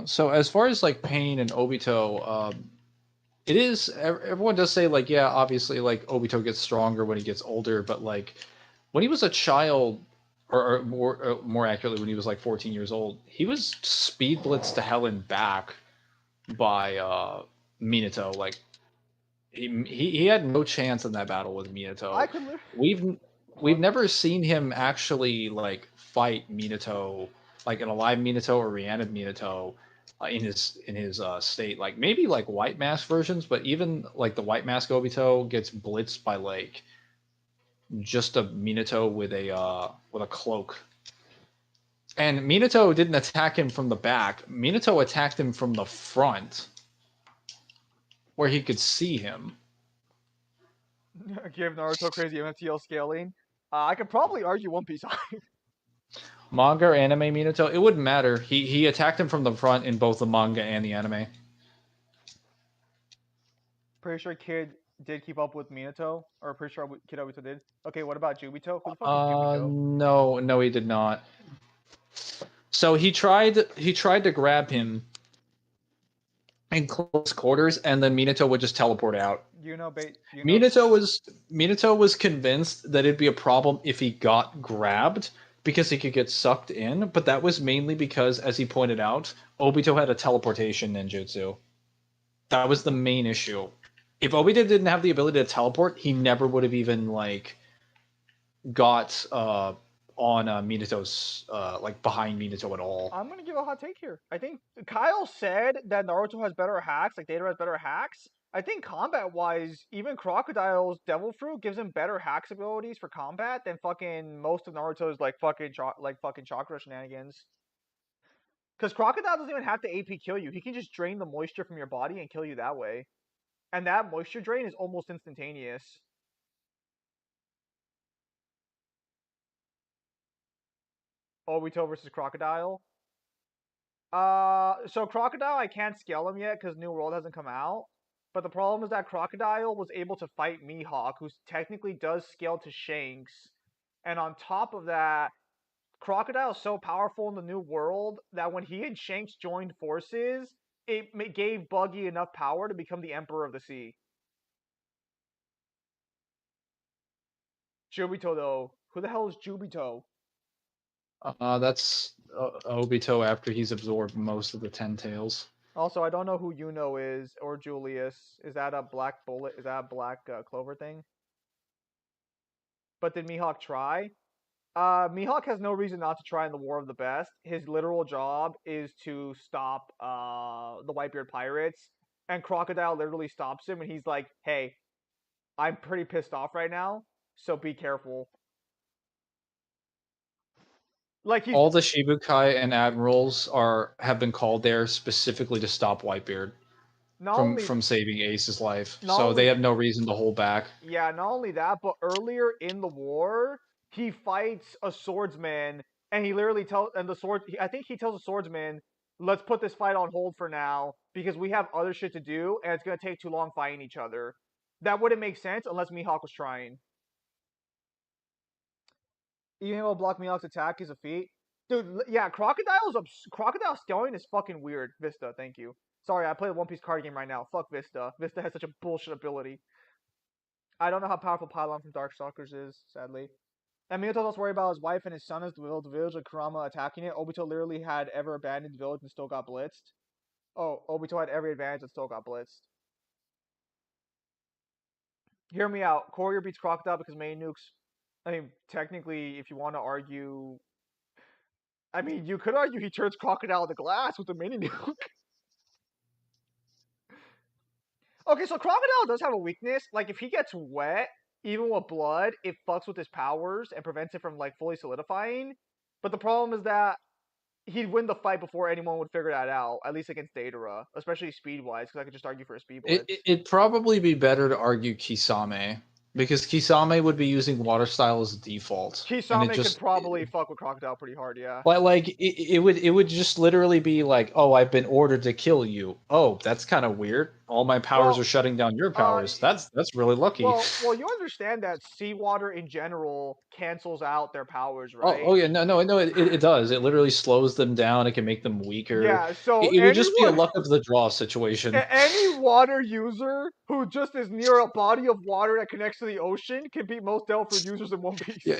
So as far as like Pain and Obito, it is everyone does say like yeah, obviously like Obito gets stronger when he gets older, but like when he was a child, or more accurately when he was like 14 years old, he was speed blitzed to hell and back by Minato. Like he had no chance in that battle with I Minato. could live. We've What? never seen him actually like fight Minato, like an alive Minato or reanimated Minato in his state. Like maybe like White Mask versions, but even like the White Mask Obito gets blitzed by like just a Minato with a cloak. And Minato didn't attack him from the back. Minato attacked him from the front, where he could see him. Give Naruto crazy MTL scaling. I could probably argue One Piece. Manga or anime Minato? It wouldn't matter. He attacked him from the front in both the manga and the anime. Pretty sure Kid did keep up with Minato, or pretty sure Kid Obito did. Okay, what about Jubito? Who the fuck is Jubito? No, he did not. So he tried to grab him in close quarters, and then Minato would just teleport out. Minato was convinced that it'd be a problem if he got grabbed because he could get sucked in, but that was mainly because, as he pointed out, Obito had a teleportation ninjutsu. That was the main issue. If Obito didn't have the ability to teleport, he never would have even got on Minato's behind Minato at all. I'm gonna give a hot take here. I think Kyle said that Naruto has better hacks, like Data has better hacks. I think combat-wise, even Crocodile's Devil Fruit gives him better hacks abilities for combat than fucking most of Naruto's fucking chakra shenanigans. Because Crocodile doesn't even have to AP kill you. He can just drain the moisture from your body and kill you that way. And that moisture drain is almost instantaneous. Obito versus Crocodile. So Crocodile, I can't scale him yet because New World hasn't come out. But the problem is that Crocodile was able to fight Mihawk, who technically does scale to Shanks. And on top of that, Crocodile is so powerful in the New World that when he and Shanks joined forces, it gave Buggy enough power to become the Emperor of the Sea. Jubito, though. Who the hell is Jubito? That's Obito after he's absorbed most of the 10 tails. Also, I don't know who Yuno is or Julius. Is that a black bullet? Is that a black clover thing? But did Mihawk try? Mihawk has no reason not to try in the War of the Best. His literal job is to stop the Whitebeard pirates, and Crocodile literally stops him, and he's like, "Hey, I'm pretty pissed off right now, so be careful." Like all the Shibukai and admirals have been called there specifically to stop Whitebeard from saving Ace's life. So they have no reason to hold back. Yeah, not only that, but earlier in the war, he fights a swordsman, and he literally tells I think he tells the swordsman, "Let's put this fight on hold for now because we have other shit to do, and it's gonna take too long fighting each other." That wouldn't make sense unless Mihawk was trying. Even able to block Mihawk's attack is a feat. Dude, yeah, Crocodile scaling is fucking weird. Vista, thank you. Sorry, I play a One Piece card game right now. Fuck Vista. Vista has such a bullshit ability. I don't know how powerful Pylon from Darkstalkers is, sadly. And Minato doesn't worry about his wife and his son as the village of Kurama attacking it. Obito literally had ever abandoned the village and still got blitzed. Oh, Obito had every advantage and still got blitzed. Hear me out. Courier beats Crocodile because main nukes. I mean, technically, if you want to argue... I mean, you could argue he turns Crocodile to glass with the mini nuke. Okay, so Crocodile does have a weakness. Like, if he gets wet, even with blood, it fucks with his powers and prevents it from, fully solidifying. But the problem is that he'd win the fight before anyone would figure that out, at least against Datara, especially speed-wise, because I could just argue for a speed blitz. It'd probably be better to argue Kisame, because Kisame would be using water style as default. Kisame could probably fuck with Crocodile pretty hard, yeah. Like it would just literally be like, "Oh, I've been ordered to kill you." Oh, that's kind of weird. All my powers are shutting down your powers. That's really lucky. Well, you understand that seawater in general cancels out their powers, right? Oh yeah, no, it does. It literally slows them down. It can make them weaker. Yeah, so it would just be a luck of the draw situation. Any water user who just is near a body of water that connects to the ocean can beat most Devil Fruit users in One Piece. Yeah,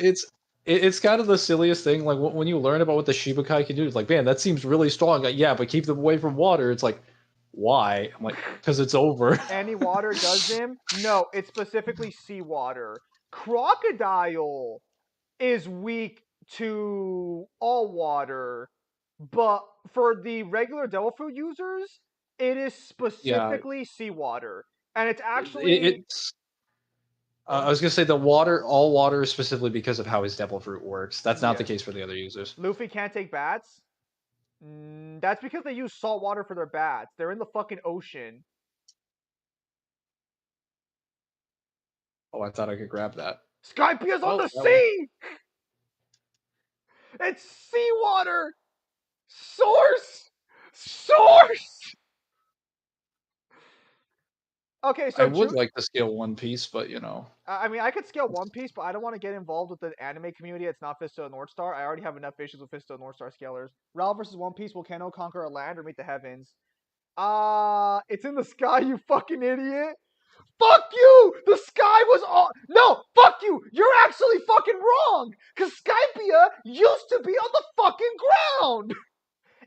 it's kind of the silliest thing. Like when you learn about what the Shibukai can do, it's like, man, that seems really strong. Like, yeah, but keep them away from water. It's like, why? I'm like, because it's over. Any water does them? No, it's specifically seawater. Crocodile is weak to all water, but for the regular Devil Fruit users, it is specifically seawater. And it's actually... I was gonna say all water is specifically because of how his Devil Fruit works. That's not the case for the other users. Luffy can't take bats? That's because they use salt water for their bats. They're in the fucking ocean. Oh, I thought I could grab that. Skypia's on the sea! It's seawater! Source! Okay, I so would like to scale One Piece, but you know. I mean, I could scale One Piece, but I don't want to get involved with the anime community. It's not Fisto and North Star. I already have enough issues with Fisto and North Star scalers. Ral versus One Piece. Will Kano conquer a land or meet the heavens? It's in the sky, you fucking idiot. Fuck you! The sky was all. No, fuck you! You're actually fucking wrong! Because Skypia used to be on the fucking ground!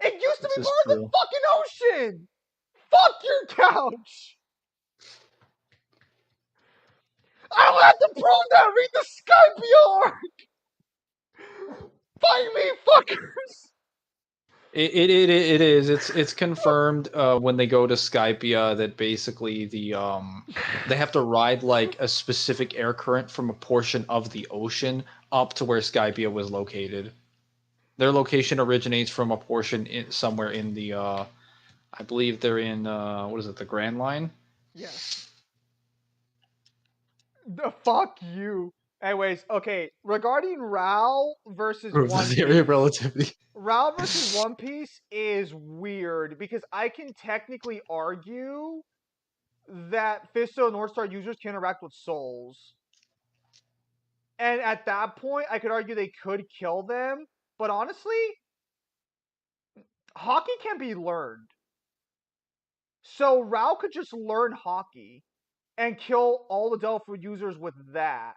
It used to This be is part of the true. fucking ocean! Fuck your couch! I don't have to prove that! Read the Skypia arc! Fight me, fuckers! It is. It's confirmed when they go to Skypia that basically they have to ride like a specific air current from a portion of the ocean up to where Skypia was located. Their location originates from a portion somewhere in the I believe they're in what is it, the Grand Line? Yes. The fuck you. Anyways, okay. Regarding Rao versus Prove the One theory of Piece. relativity. Rao versus One Piece is weird because I can technically argue that Fisto and North Star users can interact with souls. And at that point, I could argue they could kill them. But honestly, hockey can be learned. So Rao could just learn hockey and kill all the Delphi users with that.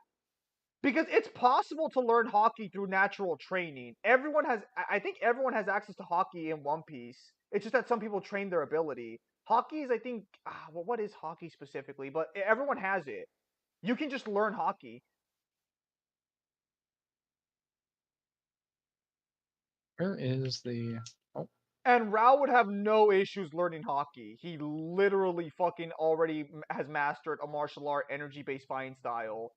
Because it's possible to learn hockey through natural training. I think everyone has access to hockey in One Piece. It's just that some people train their ability. Hockey is, I think, well, what is hockey specifically? But everyone has it. You can just learn hockey. Where is the? Oh, And Rao would have no issues learning hockey. He literally fucking already has mastered a martial art energy-based fighting style.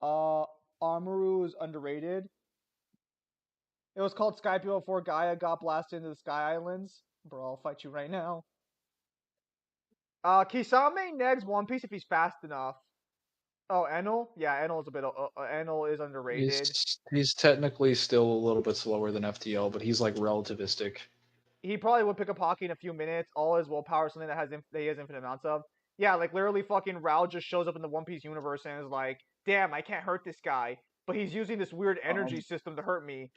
Armaru is underrated. It was called Skypio before Gaia got blasted into the Sky Islands. Bro, I'll fight you right now. Kisame negs One Piece if he's fast enough. Oh, Enel? Yeah, Enel is a bit. Enel is underrated. he's technically still a little bit slower than FTL, but he's like relativistic. He probably would pick up hockey in a few minutes. All his willpower is something that he has infinite amounts of. Yeah, like literally, fucking Rao just shows up in the One Piece universe and is like, "Damn, I can't hurt this guy," but he's using this weird energy system to hurt me.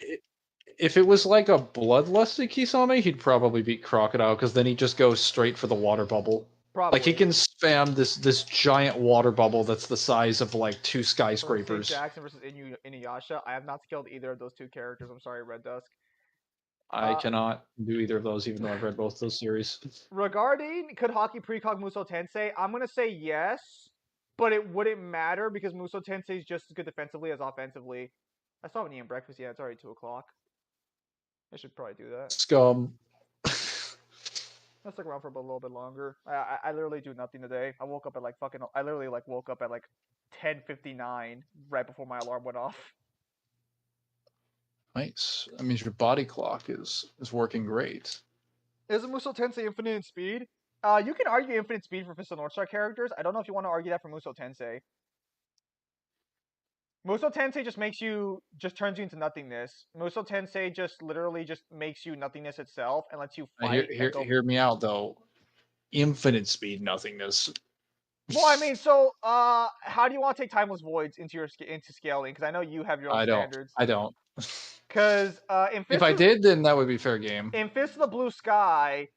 If it was like a bloodlusty Kisame, he'd probably beat Crocodile because then he just goes straight for the water bubble. Probably. Like he can spam this giant water bubble that's the size of like 2 skyscrapers. Jackson versus Inuyasha. I have not skilled either of those two characters. I'm sorry, Red Dusk. I cannot do either of those, even though I've read both those series. Regarding could hockey precog Muso Tensei, I'm gonna say yes, but it wouldn't matter because Muso Tensei is just as good defensively as offensively. I still haven't eaten breakfast yet. It's already 2 o'clock. I should probably do that. Scum. I'll stick around for a little bit longer. I literally do nothing today. I woke up at like fucking. I literally like woke up at like 10:59 right before my alarm went off. Nice. That means your body clock is working great. Isn't Muso Tensei infinite in speed? You can argue infinite speed for Fisto North Star characters. I don't know if you want to argue that for Muso Tensei. Muso Tensei just turns you into nothingness. Muso Tensei just literally just makes you nothingness itself and lets you fight. Hear me out though. Infinite speed nothingness. Well, I mean, so how do you want to take timeless voids into scaling? Because I know you have your own standards. I don't. Because if I did, then that would be fair game. In Fist of the Blue Sky,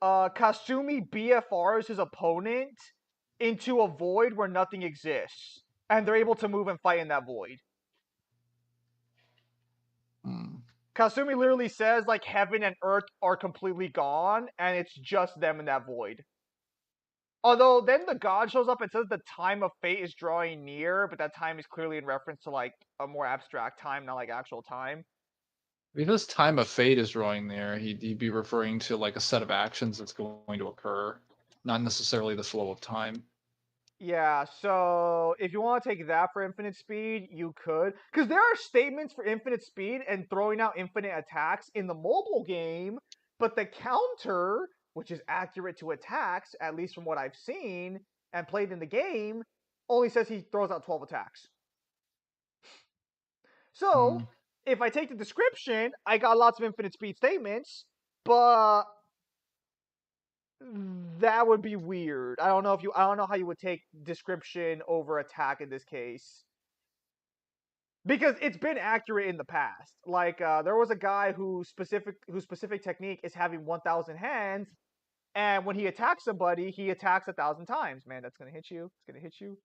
Kasumi BFRs his opponent into a void where nothing exists, and they're able to move and fight in that void. Kasumi literally says like heaven and earth are completely gone, and it's just them in that void. Although then the god shows up and says the time of fate is drawing near, but that time is clearly in reference to like a more abstract time, not like actual time. Because time of fate is drawing near, he'd be referring to like a set of actions that's going to occur, not necessarily the flow of time. Yeah, so if you want to take that for infinite speed, you could. Because there are statements for infinite speed and throwing out infinite attacks in the mobile game, but the counter, which is accurate to attacks, at least from what I've seen and played in the game, only says he throws out 12 attacks. So, if I take the description, I got lots of infinite speed statements, but that would be weird. I don't know how you would take description over attack in this case. Because it's been accurate in the past. Like there was a guy whose specific technique is having 1,000 hands, and when he attacks somebody, he attacks 1,000 times. Man, that's gonna hit you. It's gonna hit you.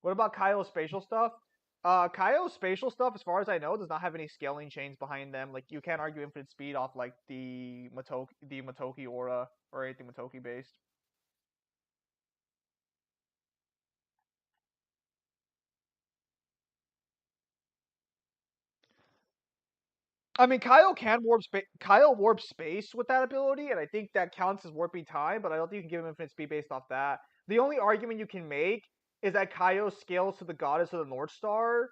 What about Kaio's spatial stuff? Kaio's spatial stuff, as far as I know, does not have any scaling chains behind them. Like you can't argue infinite speed off like the Motoki aura or anything Motoki based. I mean, Kaio warps space with that ability, and I think that counts as warping time. But I don't think you can give him infinite speed based off that. The only argument you can make is that Kaio scales to the goddess of the North Star,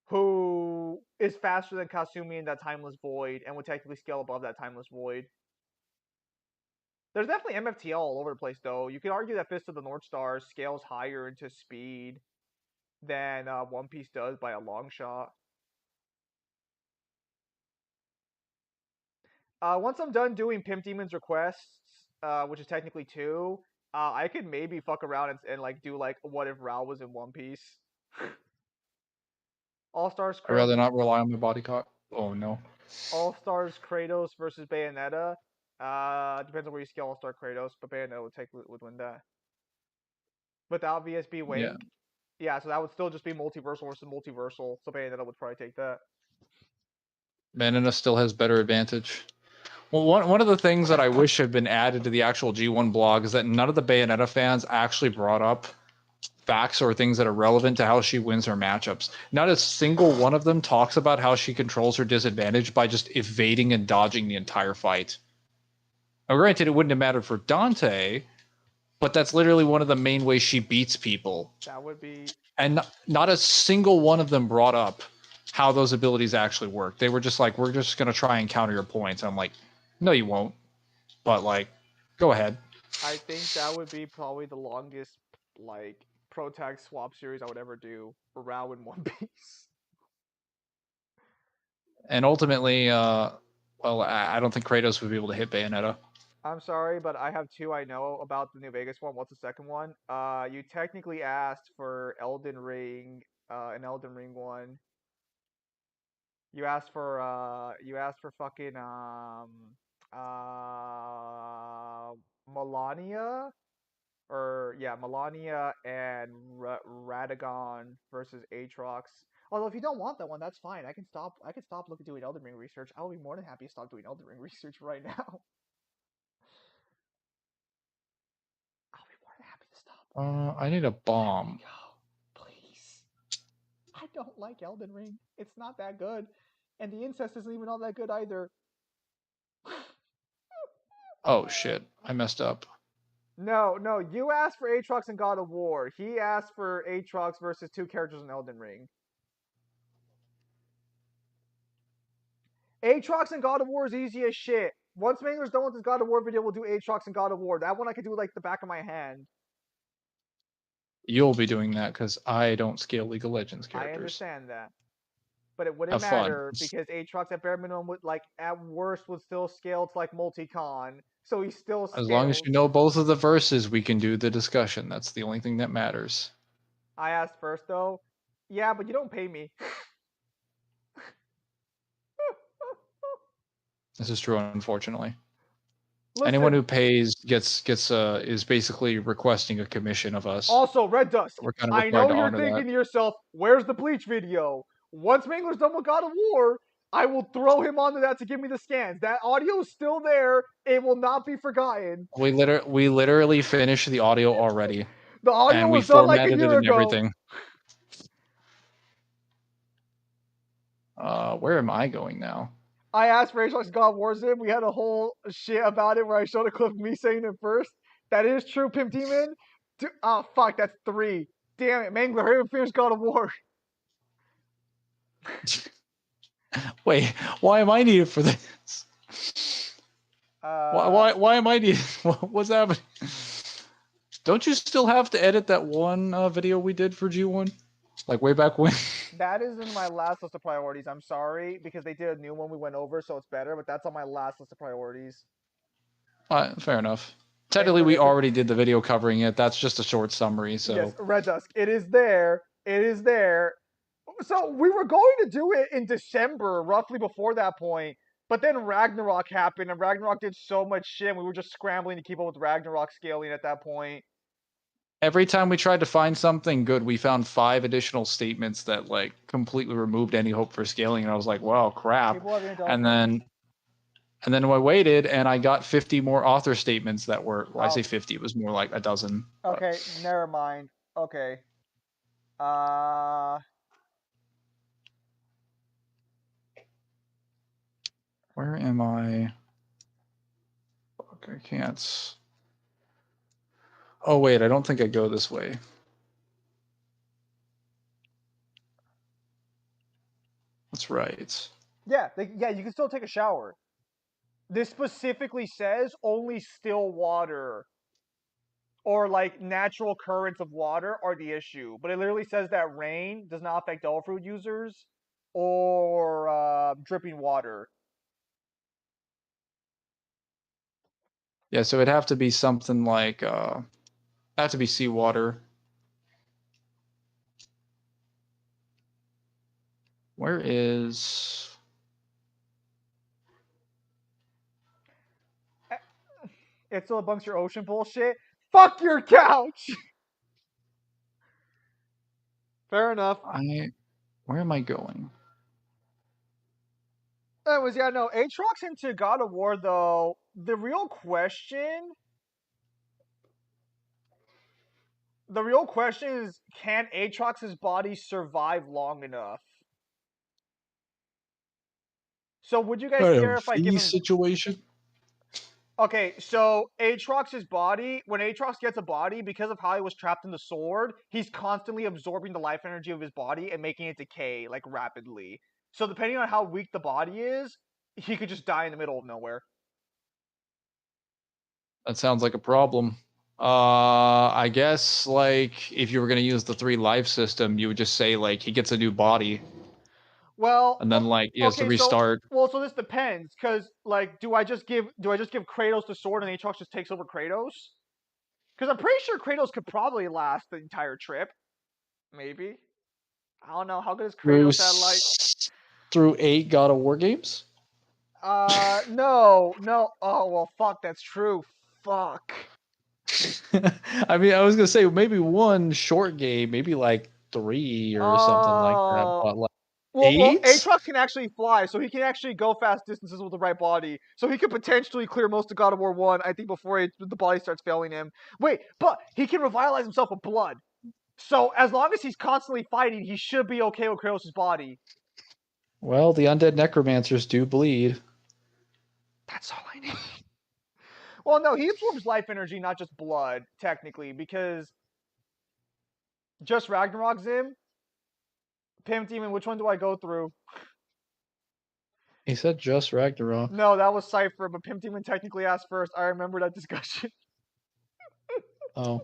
who is faster than Kasumi in that timeless void, and would technically scale above that timeless void. There's definitely MFTL all over the place, though. You could argue that Fist of the North Star scales higher into speed than One Piece does by a long shot. Once I'm done doing Pimp Demon's requests, which is technically 2, I could maybe fuck around and like do like what if Rao was in One Piece. All Stars. I'd rather not rely on my body clock. Oh no. All Stars Kratos versus Bayonetta. Depends on where you scale All Star Kratos, but Bayonetta would win that. Without VSB Wink. Yeah, so that would still just be multiversal versus multiversal. So Bayonetta would probably take that. Bayonetta still has better advantage. Well, one of the things that I wish had been added to the actual G1 blog is that none of the Bayonetta fans actually brought up facts or things that are relevant to how she wins her matchups. Not a single one of them talks about how she controls her disadvantage by just evading and dodging the entire fight. Now, granted, it wouldn't have mattered for Dante, but that's literally one of the main ways she beats people. That would be... And not a single one of them brought up how those abilities actually work. They were just like, we're just going to try and counter your points. I'm like, no, you won't. But, like, go ahead. I think that would be probably the longest, like, pro tag swap series I would ever do for Rao in One Piece. And ultimately, well, I don't think Kratos would be able to hit Bayonetta. I'm sorry, but I have 2 I know about the New Vegas one. What's the second one? You technically asked for Elden Ring, an Elden Ring one. You asked for fucking Melania, or yeah, Melania and Radagon versus Aatrox. Although if you don't want that one, that's fine. I can stop looking doing Elden Ring research. I will be more than happy to stop doing Elden Ring research right now. I'll be more than happy to stop. I need a bomb. Please. I don't like Elden Ring. It's not that good. And the incest isn't even all that good either. Oh shit, I messed up. No, you asked for Aatrox in God of War. He asked for Aatrox versus 2 characters in Elden Ring. Aatrox in God of War is easy as shit. Once Mangler's done with his God of War video, we'll do Aatrox in God of War. That one I could do like the back of my hand. You'll be doing that because I don't scale League of Legends characters. I understand that. But it wouldn't matter because Aatrox at bare minimum would, like, at worst would still scale to like multi-con. So he still scales. As long as you know both of the verses, we can do the discussion. That's the only thing that matters. I asked first though. Yeah, but you don't pay me. This is true, unfortunately. Listen, anyone who pays gets is basically requesting a commission of us. Also, Red Dust, We're kind of I know you're thinking to yourself, where's the Bleach video? Once Mangler's done with God of War, I will throw him onto that to give me the scans. That audio is still there. It will not be forgotten. We literally finished the audio already. The audio and we was done like formatted a year it and ago. everything. Where am I going now? I asked for Aatrox God Wars in. We had a whole shit about it where I showed a clip of me saying it first. That is true, Pimp Demon. Fuck, that's 3. Damn it, Mangler, hurry and finish God of War. Wait, why am I needed for this? Why am I needed? What's happening? Don't you still have to edit that one video we did for G1? like way back when. That is in my last list of priorities. I'm sorry because they did a new one we went over, so it's better. But that's on my last list of priorities. Fair enough. Thanks Technically, for we listening. already did the video covering it. That's just a short summary. So Yes, Red Dusk. It is there. It is there. So we were going to do it in December, roughly before that point. But then Ragnarok happened, and Ragnarok did so much shit. And we were just scrambling to keep up with Ragnarok scaling at that point. every time we tried to find something good, we found 5 additional statements that like completely removed any hope for scaling. And I was like, "Wow, crap!" People having adult And friends. then I waited, and I got 50 more author statements that were. Well, I say Oh. 50. It was more like a dozen. Okay, never mind. Okay. Uh. Where am I? Fuck, I can't. Oh wait, I don't think I go this way. That's right. Yeah, yeah, you can still take a shower. This specifically says only still water or like natural currents of water are the issue. But it literally says that rain does not affect all fruit users or dripping water. Yeah, so it'd have to be something like have to be seawater. Where is It's still amongst your ocean bullshit. Fuck your couch. Fair enough. where am I going? Anyways, yeah, no, Aatrox into God of War though. The real question is, can Aatrox's body survive long enough? So would you guys Kind care of if I give fee him? situation. Okay, so Aatrox's body, when Aatrox gets a body, because of how he was trapped in the sword, he's constantly absorbing the life energy of his body and making it decay like rapidly. So depending on how weak the body is, he could just die in the middle of nowhere. That sounds like a problem. I guess like if you were gonna use the 3 life system, you would just say like he gets a new body, Well, and then like he has to okay, restart. so this depends, because like, do I just give Kratos the sword and Aatrox just takes over Kratos? Because I'm pretty sure Kratos could probably last the entire trip. Maybe. I don't know. How good is through Kratos at like? through 8 God of War games. No. Oh well, fuck. That's true. Fuck. I mean, I was gonna say maybe one short game, maybe like 3 or something like that, Uh, but like well, 8? Aatrox can actually fly, so he can actually go fast distances with the right body. So he could potentially clear most of God of War 1, I think, before the body starts failing him. Wait, but he can revitalize himself with blood. So as long as he's constantly fighting, he should be okay with Kratos' body. Well, the undead necromancers do bleed. That's all I need. Well, no, he absorbs life energy, not just blood, technically, because just Ragnarok Zim, Pimp Demon, which one do I go through? He said just Ragnarok. No, that was Cypher, but Pimp Demon technically asked first. I remember that discussion. Oh.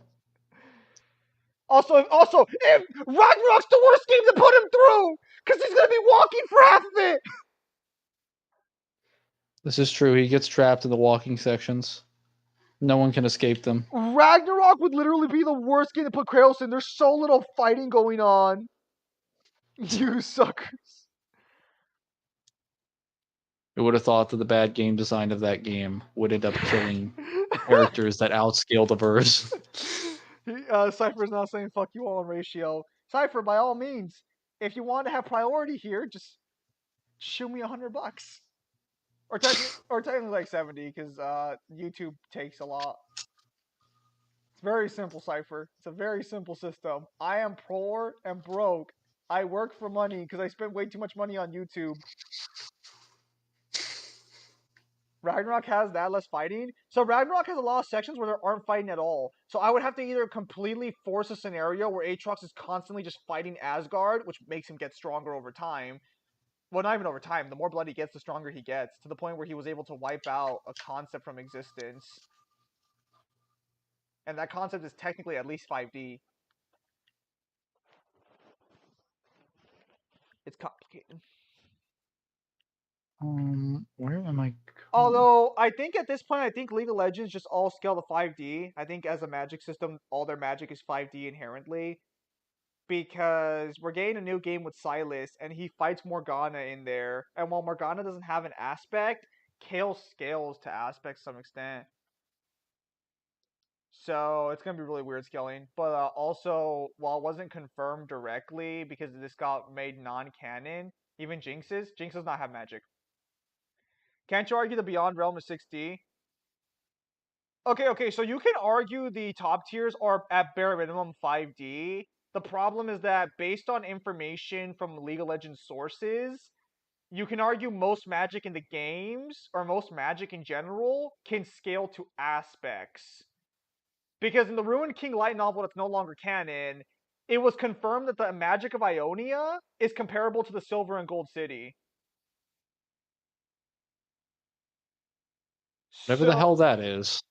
Also, if Ragnarok's the worst game to put him through, because he's gonna be walking for half of it. This is true. He gets trapped in the walking sections. No one can escape them. Ragnarok would literally be the worst game to put Kratos in. There's so little fighting going on. You suckers. Who would have thought that the bad game design of that game would end up killing characters that outscale the verse? Cypher's now saying fuck you all on ratio. Cypher, by all means, if you want to have priority here, just shoot me $100. Or technically like 70, because YouTube takes a lot. It's very simple, Cypher. It's a very simple system. I am poor and broke. I work for money because I spent way too much money on YouTube. Ragnarok has that less fighting. So Ragnarok has a lot of sections where there aren't fighting at all. So I would have to either completely force a scenario where Aatrox is constantly just fighting Asgard, which makes him get stronger over time. Well, not even over time. The more blood he gets, the stronger he gets, to the point where he was able to wipe out a concept from existence. And that concept is technically at least 5D. It's complicated. Where am I? Although I think at this point, I think League of Legends just all scale to 5D. I think as a magic system, all their magic is 5D inherently. Because we're getting a new game with Silas, and he fights Morgana in there. And while Morgana doesn't have an aspect, Kale scales to aspects to some extent. So it's gonna be really weird scaling. But also, while it wasn't confirmed directly because this got made non-canon, even Jinx does not have magic. Can't you argue the Beyond Realm is 6D? Okay, so you can argue the top tiers are at bare minimum 5D. The problem is that based on information from League of Legends sources, you can argue most magic in the games, or most magic in general, can scale to aspects. Because in the Ruined King light novel that's no longer canon, it was confirmed that the magic of Ionia is comparable to the Silver and Gold City. Whatever the hell that is.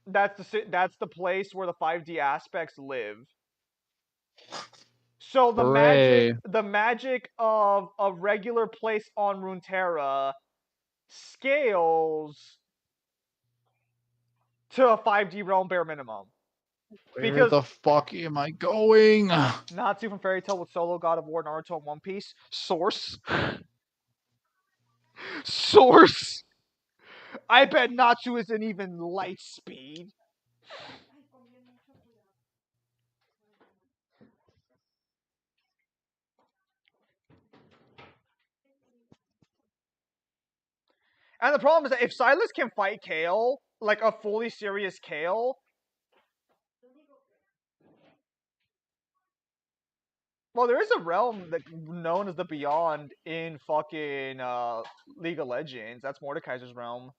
That's the place where the 5D aspects live. So Hooray. the magic of a regular place on Runeterra scales to a 5D realm bare minimum. Where the fuck am I going? Natsu from Fairy Tail with Solo, God of War, Naruto, and One Piece. Source. Source. I bet Natsu isn't even light speed. And the problem is that if Silas can fight Kale, like a fully serious Kale, well, there is a realm that known as the Beyond in fucking League of Legends. That's Mordekaiser's realm.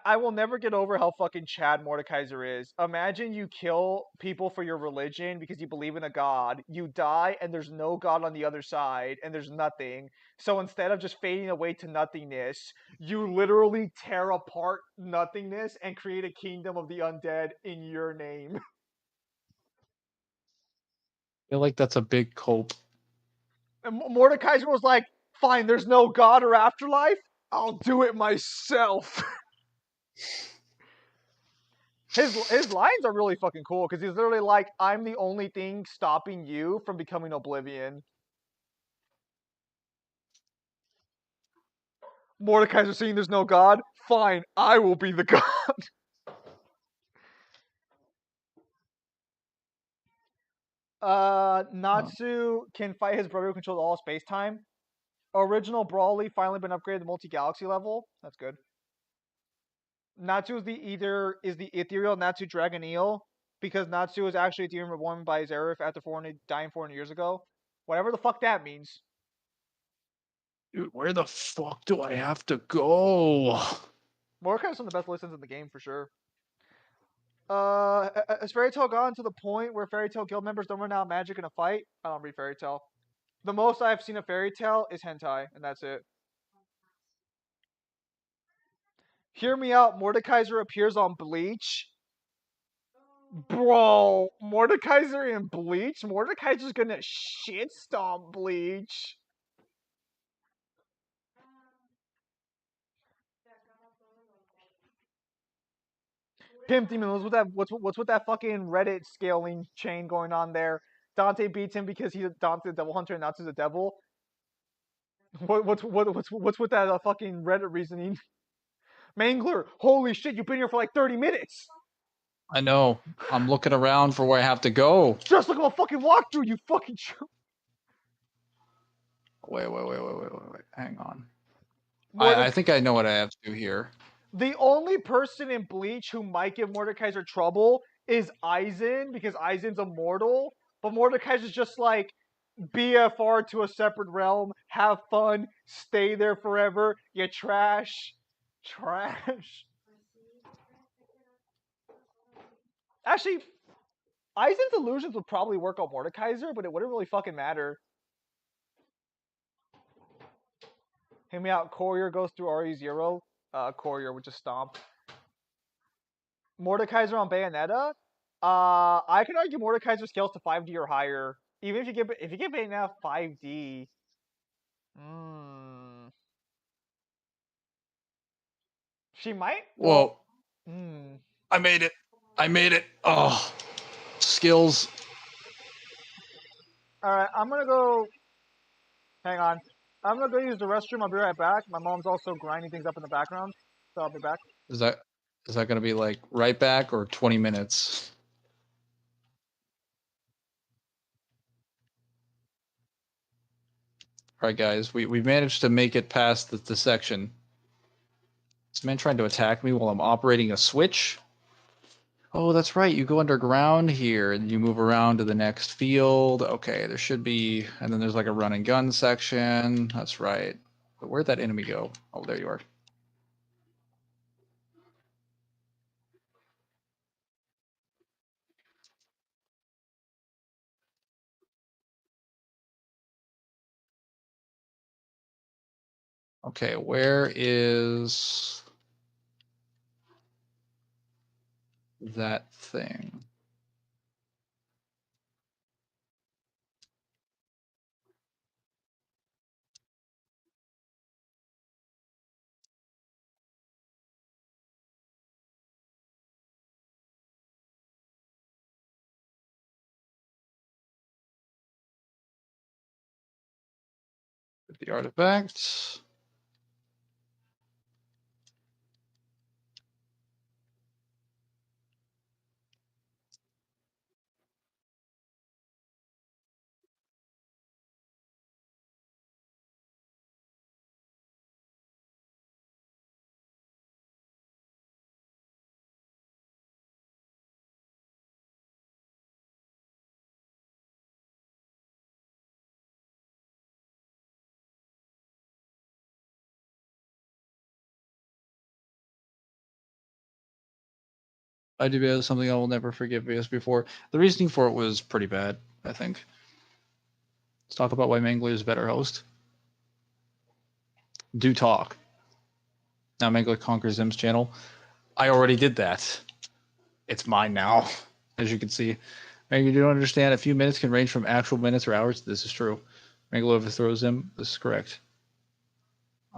I will never get over how fucking Chad Mordekaiser is. Imagine you kill people for your religion because you believe in a god. You die and there's no god on the other side and there's nothing. So instead of just fading away to nothingness, you literally tear apart nothingness and create a kingdom of the undead in your name. I feel like that's a big cope. And Mordekaiser was like, fine, there's no god or afterlife. I'll do it myself. His lines are really fucking cool because he's literally like, I'm the only thing stopping you from becoming Oblivion. Mordekaiser saying there's no god. Fine, I will be the god. Natsu can fight his brother who controls all space-time. Original Brawly finally been upgraded to multi-galaxy level. That's good. Natsu is the ethereal Natsu Dragon Eel, because Natsu is actually Ethereum reborn by Zerif after dying 400 years ago. Whatever the fuck that means. Dude, where the fuck do I have to go? Mordekaiser is some of the best listens in the game for sure. Has Fairy Tail gone to the point where Fairy Tail guild members don't run out of magic in a fight? I don't read Fairy Tail. The most I've seen of Fairy Tail is hentai, and that's it. Hear me out. Mordekaiser appears on Bleach. Bro, Mordekaiser in Bleach? Mordekaiser's gonna shit stomp Bleach. Pimp Demon, what's with that fucking Reddit scaling chain going on there? Dante beats him because he's Dante the Devil Hunter and Natsu's a devil. What's with that fucking Reddit reasoning? Mangler, holy shit, you've been here for like 30 minutes. I know. I'm looking around for where I have to go. Just look at a fucking walkthrough, you fucking. Wait. Hang on. I think I know what I have to do here. The only person in Bleach who might give Mordekaiser trouble is Aizen, because Aizen's immortal. But Mordekaiser's just like, BFR to a separate realm, have fun, stay there forever, you trash. Trash. Actually, Aizen's illusions would probably work on Mordekaiser, but it wouldn't really fucking matter. Hear me out, Courier goes through RE0. Courier would just stomp. Mordekaiser on Bayonetta? I could argue Mordekaiser scales to 5D or higher. Even if you give Bayonetta 5D. Hmm. She might. Well. Whoa! Hmm. I made it. I made it. Oh, skills. All right. I'm gonna go. Hang on. I'm gonna go use the restroom. I'll be right back. My mom's also grinding things up in the background, so I'll be back. Is that going to be like right back or 20 minutes? All right, guys, we've managed to make it past the section. This man trying to attack me while I'm operating a switch. Oh, that's right. You go underground here and you move around to the next field. Okay, there should be, and then there's like a run and gun section. That's right. But where'd that enemy go? Oh, there you are. Okay, where is that thing? The artifacts. I do something I will never forgive because before the reasoning for it was pretty bad, I think. Let's talk about why Mangler is a better host. Do talk. Now Mangler conquers Zim's channel. I already did that. It's mine now, as you can see. Mangler, you don't understand. A few minutes can range from actual minutes or hours. This is true. Mangler overthrows him. This is correct.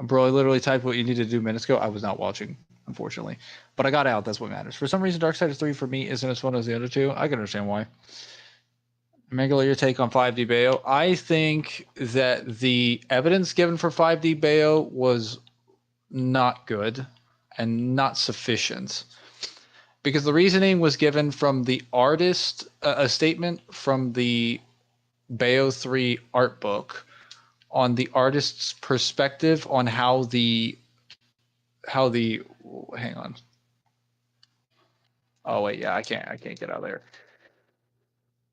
Bro, I literally typed what you needed to do minutes ago. I was not watching, unfortunately. But I got out. That's what matters. For some reason, Darksiders 3 for me isn't as fun as the other two. I can understand why. Mangler, your take on 5D Bayo. I think that the evidence given for 5D Bayo was not good and not sufficient. Because the reasoning was given from the artist, a statement from the Bayo 3 art book on the artist's perspective on how the hang on. Oh wait, yeah, I can't get out of there.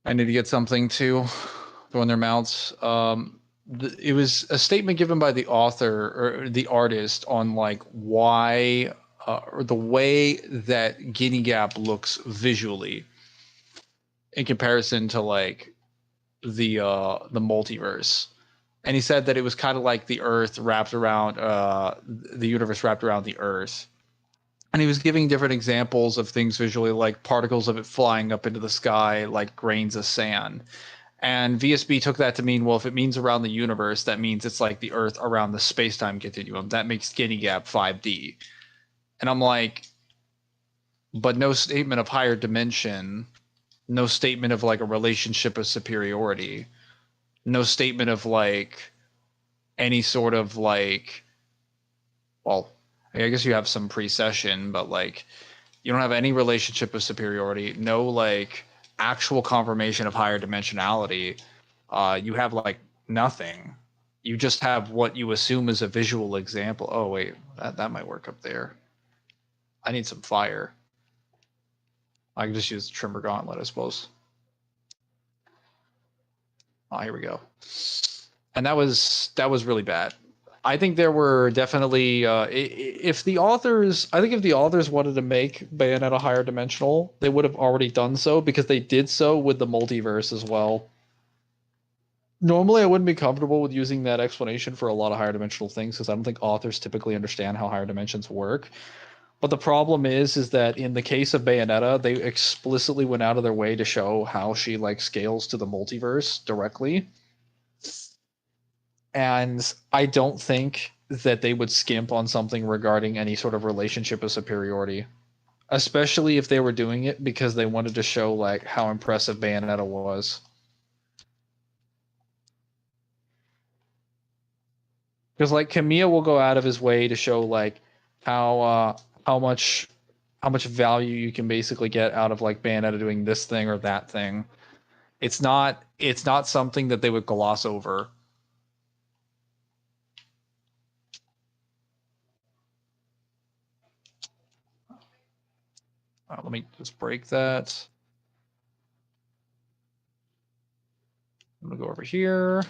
I need to get something to throw in their mouths. It was a statement given by the author or the artist on like why or the way that Guinea Gap looks visually in comparison to like the multiverse. And he said that it was kind of like the Earth wrapped around the universe wrapped around the Earth. And he was giving different examples of things visually, like particles of it flying up into the sky, like grains of sand. And VSB took that to mean, well, if it means around the universe, that means it's like the Earth around the space-time continuum. That makes Skinny Gap 5D. And I'm like, but no statement of higher dimension, no statement of like a relationship of superiority, no statement of like any sort of like, well, I guess you have some precession, but like you don't have any relationship of superiority, no like actual confirmation of higher dimensionality. You have like nothing. You just have what you assume is a visual example. Oh wait, that might work up there. I need some fire. I can just use the trimmer gauntlet, I suppose. Oh, here we go. And that was really bad. I think there were definitely if the authors wanted to make Bayonetta higher dimensional, they would have already done so because they did so with the multiverse as well. Normally, I wouldn't be comfortable with using that explanation for a lot of higher dimensional things because I don't think authors typically understand how higher dimensions work. But the problem is that in the case of Bayonetta, they explicitly went out of their way to show how she like scales to the multiverse directly. And I don't think that they would skimp on something regarding any sort of relationship of superiority, especially if they were doing it because they wanted to show like how impressive Bayonetta was. Because like Kamiya will go out of his way to show like how much value you can basically get out of like Bayonetta doing this thing or that thing. It's not something that they would gloss over. Let me just break that. I'm gonna go over here.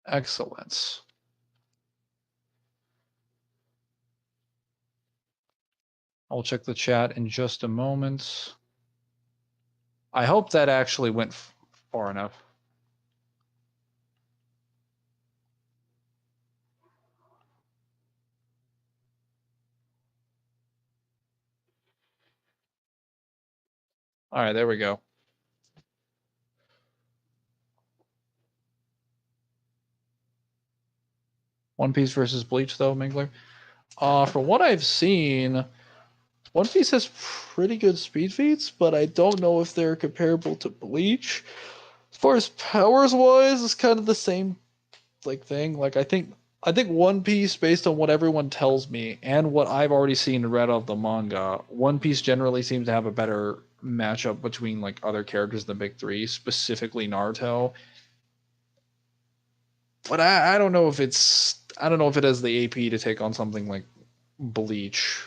Excellent. I'll check the chat in just a moment. I hope that actually went far enough. All right, there we go. One Piece versus Bleach, though, Mangler. From what I've seen, One Piece has pretty good speed feats, but I don't know if they're comparable to Bleach. As far as powers wise, it's kind of the same like thing. Like I think One Piece, based on what everyone tells me and what I've already seen and read of the manga, One Piece generally seems to have a better matchup between like other characters in the big three, specifically Naruto. But I don't know if it has the AP to take on something like Bleach.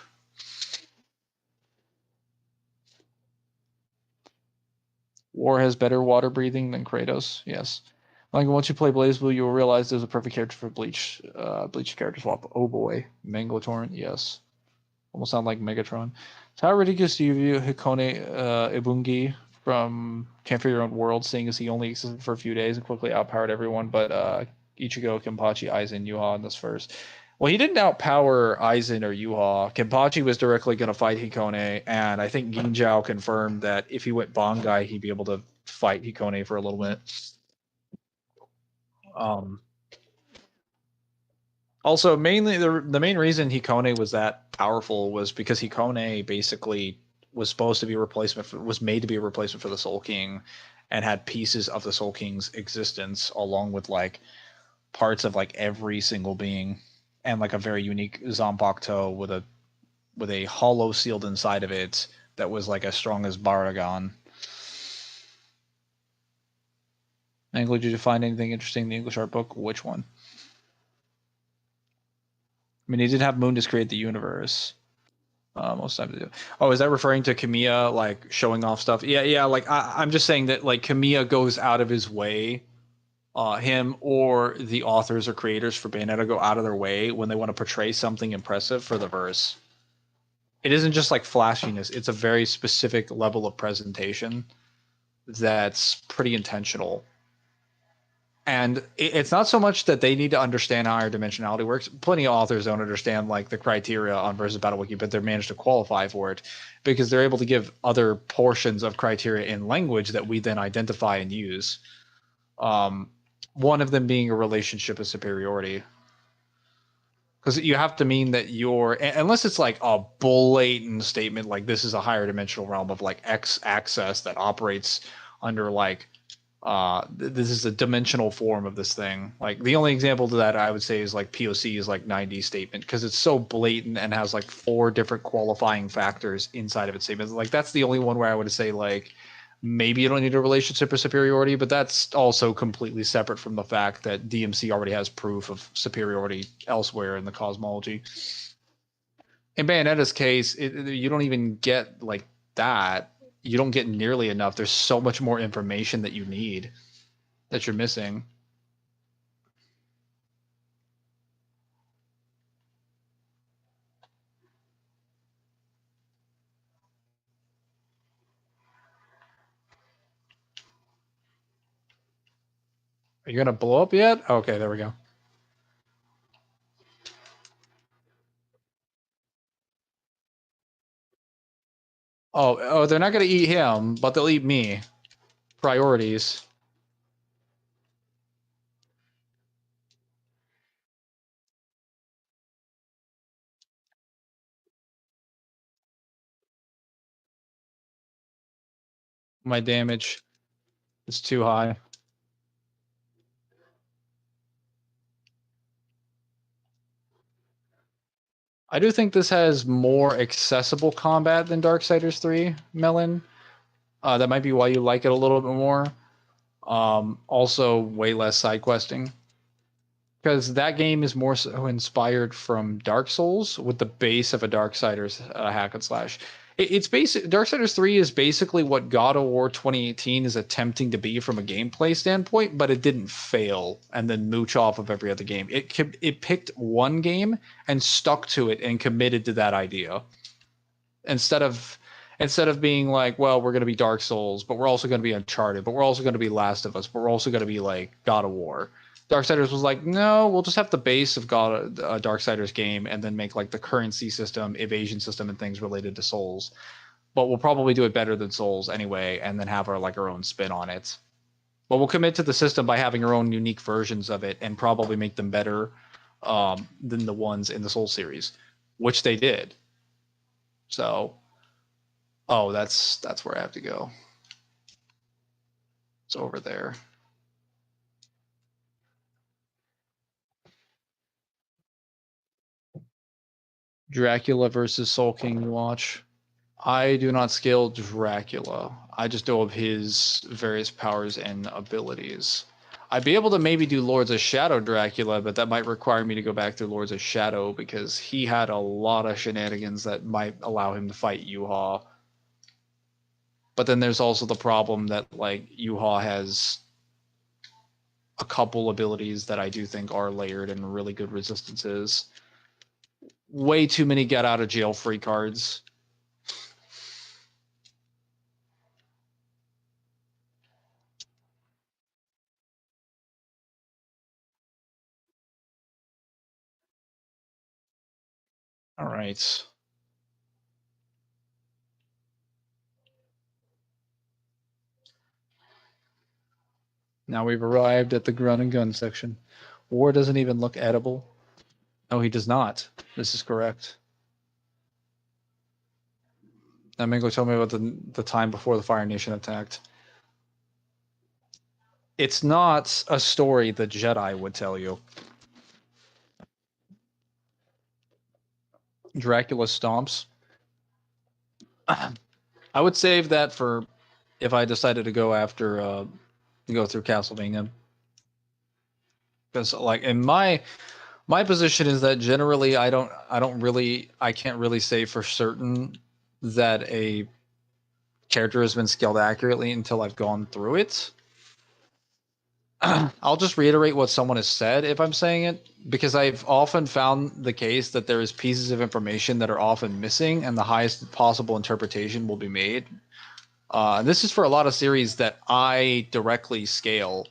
War has better water breathing than Kratos. Yes. Like once you play BlazBlue, you will realize there's a perfect character for Bleach. Bleach character swap. Oh boy, Mangler. Yes. Almost sound like Megatron. So how ridiculous do you view Hikone Ibungi from Can't Figure Your Own World, seeing as he only existed for a few days and quickly outpowered everyone but Ichigo, Kenpachi, Aizen, Yuha in this first? Well, he didn't outpower Aizen or Yuha. Kenpachi was directly going to fight Hikone, and I think Ginjao confirmed that if he went Bangai, he'd be able to fight Hikone for a little bit. Um, Also, mainly the main reason Hikone was that powerful was because Hikone basically was supposed to be was made to be a replacement for the Soul King, and had pieces of the Soul King's existence along with like parts of like every single being, and like a very unique Zanpakuto with a hollow sealed inside of it that was like as strong as Baragon. Anglo, did you find anything interesting in the English art book? Which one? I mean, he did have Moon to create the universe. Most times they do. Oh, is that referring to Kamiya like showing off stuff? Yeah. Like I'm just saying that like Kamiya goes out of his way, him or the authors or creators for Bayonetta go out of their way when they want to portray something impressive for the verse. It isn't just like flashiness; it's a very specific level of presentation that's pretty intentional. And it's not so much that they need to understand how higher dimensionality works. Plenty of authors don't understand like the criteria on versus battle wiki, but they're managed to qualify for it because they're able to give other portions of criteria in language that we then identify and use. One of them being a relationship of superiority, because you have to mean that unless it's like a blatant statement like this is a higher dimensional realm of like X access that operates under like this is a dimensional form of this thing. Like the only example to that I would say is like POC is like 90 statement because it's so blatant and has like 4 different qualifying factors inside of its statement. Like that's the only one where I would say like maybe you don't need a relationship of superiority, but that's also completely separate from the fact that DMC already has proof of superiority elsewhere in the cosmology. In Bayonetta's case, you don't even get like that. You don't get nearly enough. There's so much more information that you need that you're missing. Are you gonna blow up yet? Okay, there we go. Oh, they're not gonna eat him, but they'll eat me. Priorities. My damage is too high. I do think this has more accessible combat than Darksiders 3, Melon. That might be why you like it a little bit more. Also, way less side questing. Because that game is more so inspired from Dark Souls with the base of a Darksiders hack and slash. It's basic. Darksiders 3 is basically what God of War 2018 is attempting to be from a gameplay standpoint, but it didn't fail and then mooch off of every other game. It picked one game and stuck to it and committed to that idea. Instead of being like, well, we're going to be Dark Souls, but we're also going to be Uncharted, but we're also going to be Last of Us, but we're also going to be like God of War. Darksiders was like, no, we'll just have the base of Darksiders game and then make like the currency system, evasion system, and things related to Souls. But we'll probably do it better than Souls anyway, and then have our own spin on it. But we'll commit to the system by having our own unique versions of it and probably make them better than the ones in the Souls series, which they did. So, oh, that's where I have to go. It's over there. Dracula versus Soul King you watch. I do not scale Dracula. I just know of his various powers and abilities. I'd be able to maybe do Lords of Shadow Dracula, but that might require me to go back through Lords of Shadow because he had a lot of shenanigans that might allow him to fight Yuha. But then there's also the problem that like Yuha has a couple abilities that I do think are layered and really good resistances. Way too many get out of jail free cards. All right. Now we've arrived at the grunt and gun section. War doesn't even look edible. No, he does not. This is correct. Now, Mangler told me about the time before the Fire Nation attacked. It's not a story the Jedi would tell you. Dracula stomps. I would save that for if I decided to go after go through Castlevania. Because like in my position is that generally I can't really say for certain that a character has been scaled accurately until I've gone through it. I'll just reiterate what someone has said if I'm saying it, because I've often found the case that there is pieces of information that are often missing and the highest possible interpretation will be made. This is for a lot of series that I directly scale.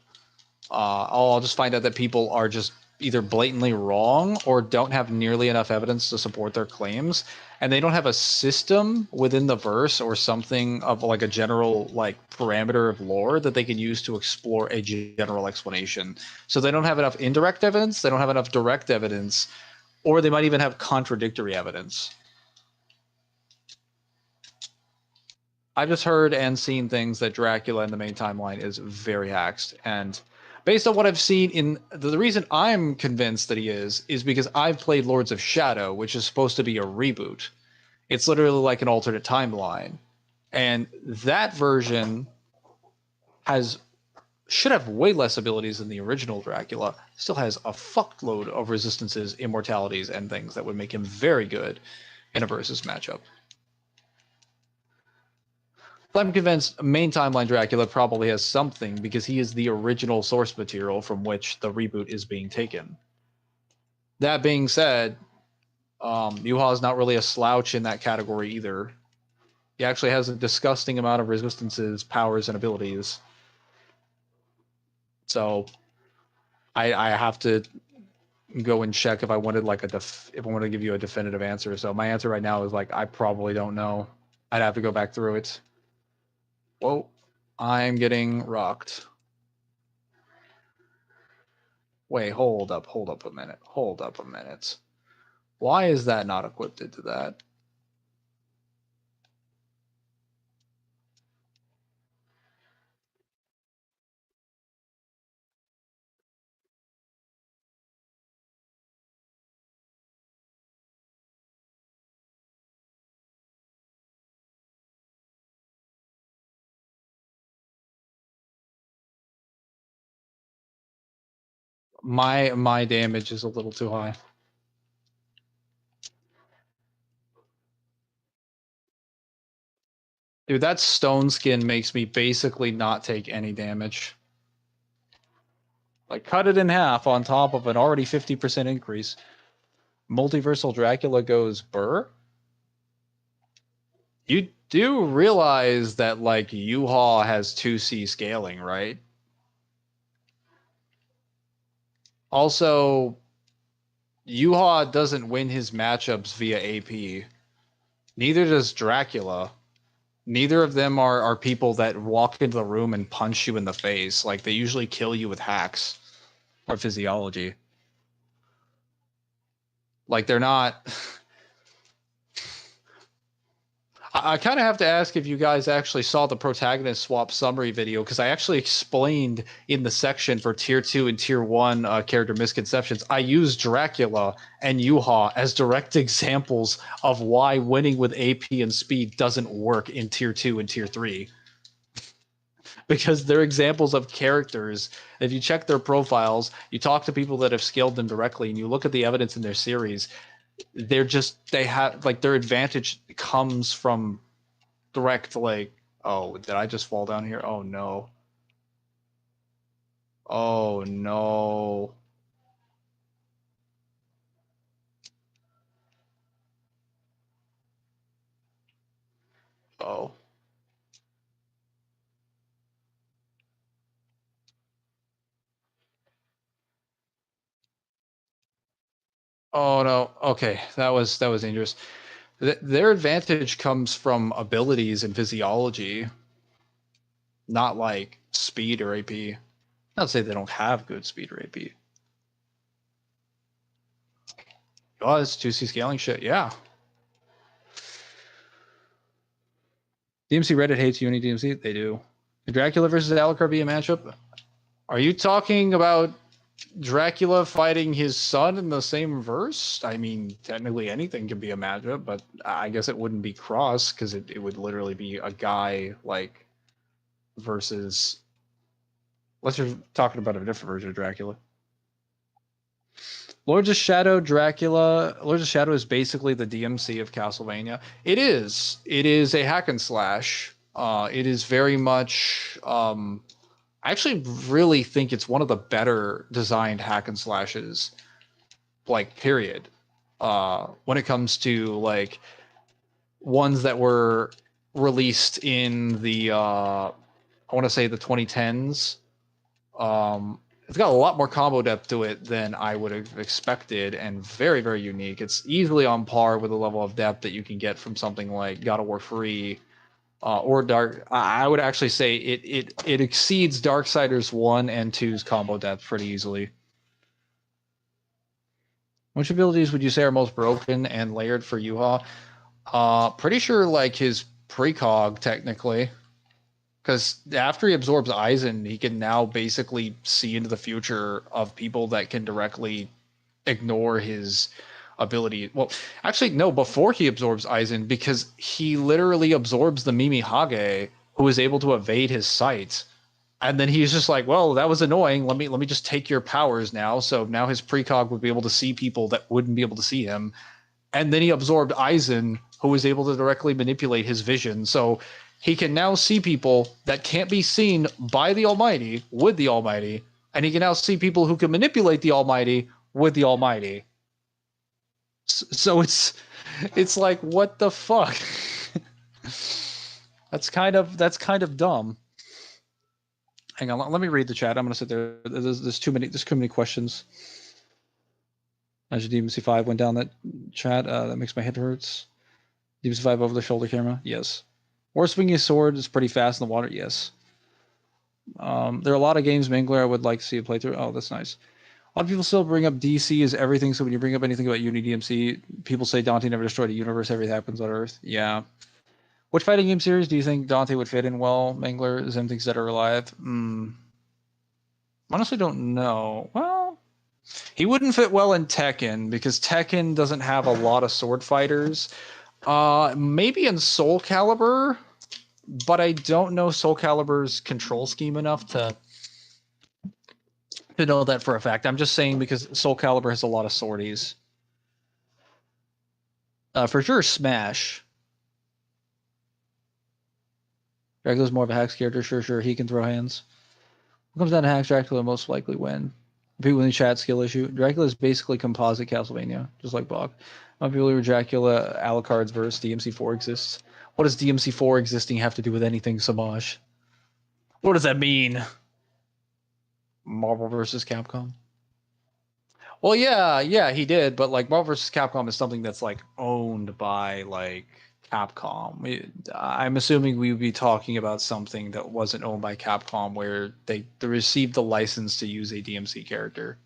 I'll just find out that people are just either blatantly wrong or don't have nearly enough evidence to support their claims, and they don't have a system within the verse or something of like a general like parameter of lore that they can use to explore a general explanation. So they don't have enough indirect evidence, they don't have enough direct evidence, or they might even have contradictory evidence. I've just heard and seen things that Dracula in the main timeline is very hacked, and based on what I've seen in the reason I'm convinced that he is because I've played Lords of Shadow, which is supposed to be a reboot. It's literally like an alternate timeline. And that version should have way less abilities than the original Dracula. Still has a fuckload of resistances, immortalities, and things that would make him very good in a versus matchup. I'm convinced main timeline Dracula probably has something because he is the original source material from which the reboot is being taken. That being said, Yuha is not really a slouch in that category either. He actually has a disgusting amount of resistances, powers, and abilities. So I have to go and check if I wanted like if I want to give you a definitive answer. So my answer right now is like I probably don't know. I'd have to go back through it. Whoa, I'm getting rocked. Wait, hold up a minute. Hold up a minute. Why is that not equipped to that? My damage is a little too high. Dude, that stone skin makes me basically not take any damage. Like, cut it in half on top of an already 50% increase. Multiversal Dracula goes burr? You do realize that, like, Yuha has 2C scaling, right? Also, Yuha doesn't win his matchups via AP. Neither does Dracula. Neither of them are people that walk into the room and punch you in the face. Like, they usually kill you with hacks or physiology. Like, they're not... I kind of have to ask if you guys actually saw the protagonist swap summary video, because I actually explained in the section for Tier 2 and Tier 1 character misconceptions. I used Dracula and Yuha as direct examples of why winning with AP and speed doesn't work in Tier 2 and Tier 3. Because they're examples of characters. If you check their profiles, you talk to people that have scaled them directly, and you look at the evidence in their series, they have, like, their advantage comes from direct, like, oh, did I just fall down here? Oh no. Oh no. Oh. Oh no. Okay, that was dangerous. Their advantage comes from abilities and physiology, not like speed or AP. Not to say they don't have good speed or AP. Oh, it's 2C scaling shit, yeah. DMC Reddit hates Uni DMC. They do. Dracula versus Alucard be a matchup? Are you talking about Dracula fighting his son in the same verse? I mean, technically anything can be a matchup, but I guess it wouldn't be cross, because it would literally be a guy, like, versus... Unless you're talking about a different version of Dracula. Lords of Shadow Dracula. Lords of Shadow is basically the DMC of Castlevania. It is. It is a hack and slash. It is very much... I actually really think it's one of the better designed hack and slashes, like, period. When it comes to, like, ones that were released in the, I want to say the 2010s. It's got a lot more combo depth to it than I would have expected, and very, very unique. It's easily on par with the level of depth that you can get from something like God of War 3, or Dark. I would actually say it exceeds Darksiders 1 and 2's combo depth pretty easily. Which abilities would you say are most broken and layered for Yuha? Pretty sure, like, his precog, technically. Because after he absorbs Eisen, he can now basically see into the future of people that can directly ignore his ability. Well, actually, no, before he absorbs Eisen, because he literally absorbs the Mimi Hage, who is able to evade his sight. And then he's just like, well, that was annoying. Let me just take your powers now. So now his precog would be able to see people that wouldn't be able to see him. And then he absorbed Eisen, who was able to directly manipulate his vision. So he can now see people that can't be seen by the Almighty with the Almighty. And he can now see people who can manipulate the Almighty with the Almighty. So it's like, what the fuck? That's kind of dumb. Hang on, let me read the chat. I'm gonna sit there. There's too many questions. As your DMC 5 went down that chat, that makes my head hurts. DMC 5 over the shoulder camera, yes. Or swinging a sword is pretty fast in the water, yes. There are a lot of games, Mangler, I would like to see a playthrough. Oh, that's nice. A lot of people still bring up DC as everything, so when you bring up anything about Unity DMC, people say Dante never destroyed a universe, everything happens on Earth. Yeah. Which fighting game series do you think Dante would fit in well? Mangler, Zim Dead or Alive? Honestly don't know. Well, he wouldn't fit well in Tekken, because Tekken doesn't have a lot of sword fighters. Maybe in Soul Calibur, but I don't know Soul Calibur's control scheme enough to know that for a fact. I'm just saying because Soul Calibur has a lot of swordies. For sure, Smash. Dracula's more of a Hacks character. Sure. He can throw hands. When it comes down to Hacks, Dracula most likely win. People in the chat skill issue. Dracula is basically composite Castlevania, just like Bach. People who Dracula, Alucard's verse, DMC4 exists. What does DMC4 existing have to do with anything, Samaj? What does that mean? Marvel versus Capcom? Well, yeah, he did, but like Marvel vs. Capcom is something that's like owned by like Capcom. I'm assuming we would be talking about something that wasn't owned by Capcom, where they received the license to use a DMC character.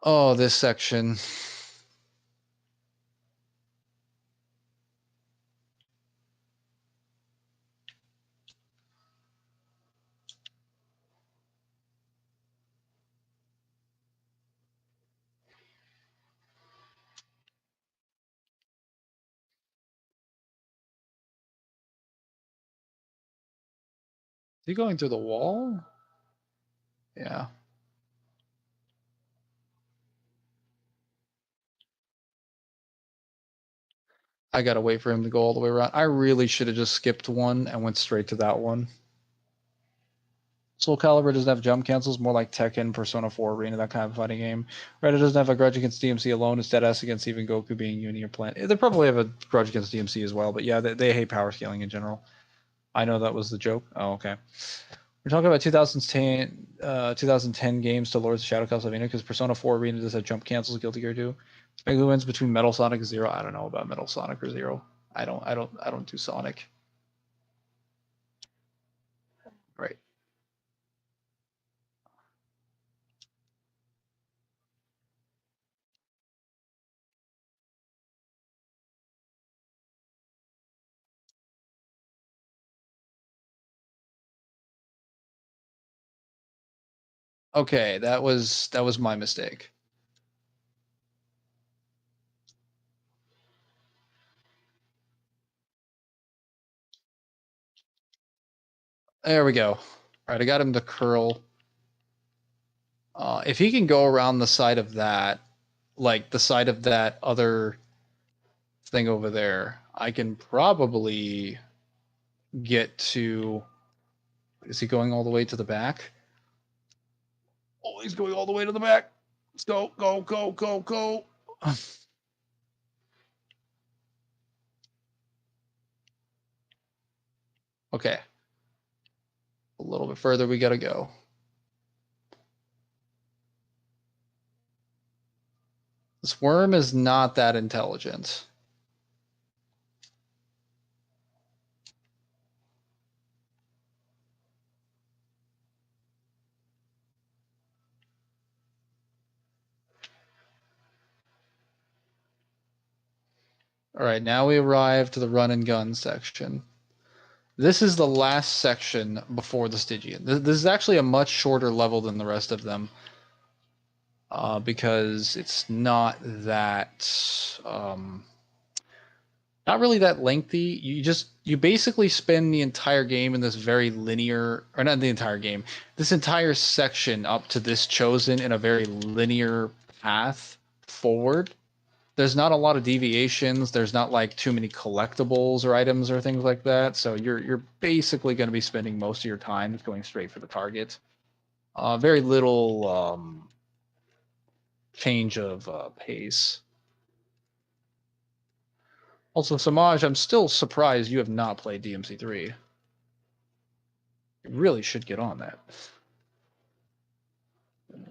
Oh, this section. Is he going through the wall? Yeah. I gotta wait for him to go all the way around. I really should have just skipped one and went straight to that one. Soul Calibur doesn't have jump cancels, more like Tekken, Persona 4 Arena, that kind of fighting game. Reddit doesn't have a grudge against DMC alone. It's dead ass against even Goku being Uni or Plant. They probably have a grudge against DMC as well, but yeah, they hate power scaling in general. I know that was the joke. Oh, okay. We're talking about 2010 games to Lords of Shadow Castlevania because Persona 4 Arena does have jump cancels. Guilty Gear 2. Who wins between Metal Sonic and Zero? I don't know about Metal Sonic or Zero. I don't do Sonic. Right. Okay, that was my mistake. There we go. All right, I got him to curl. If he can go around the side of that, like the side of that other thing over there, I can probably get to. Is he going all the way to the back? Oh, he's going all the way to the back. Let's go, go. Okay. A little bit further we gotta go. This worm is not that intelligent. All right, now we arrive to the run and gun section. This is the last section before the Stygian. This is actually a much shorter level than the rest of them. Because it's not that not really that lengthy. You basically spend the entire game in this very linear, or not the entire game, this entire section up to this chosen in a very linear path forward. There's not a lot of deviations. There's not like too many collectibles or items or things like that. So you're basically going to be spending most of your time going straight for the target. Very little change of pace. Also, Samaj, I'm still surprised you have not played DMC3. You really should get on that.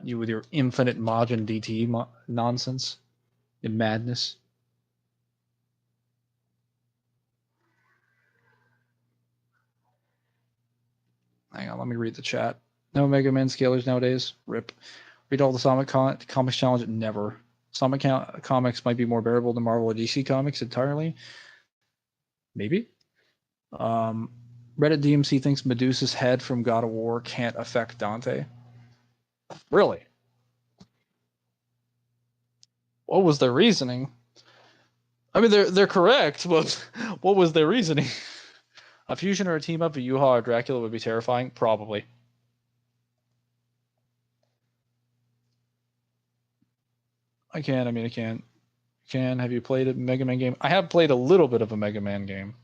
You with your infinite Majin DT nonsense and madness. Hang on, let me read the chat. No Mega Man scalers nowadays. Rip. Read all the Sonic Comics Challenge. Never. Sonic comics might be more bearable than Marvel or DC comics entirely. Maybe. Reddit DMC thinks Medusa's head from God of War can't affect Dante. Really? What was their reasoning? I mean, they're correct, but what was their reasoning? A fusion or a team up of Yuha or Dracula would be terrifying? Probably. I can. I mean, I can. Have you played a Mega Man game? I have played a little bit of a Mega Man game.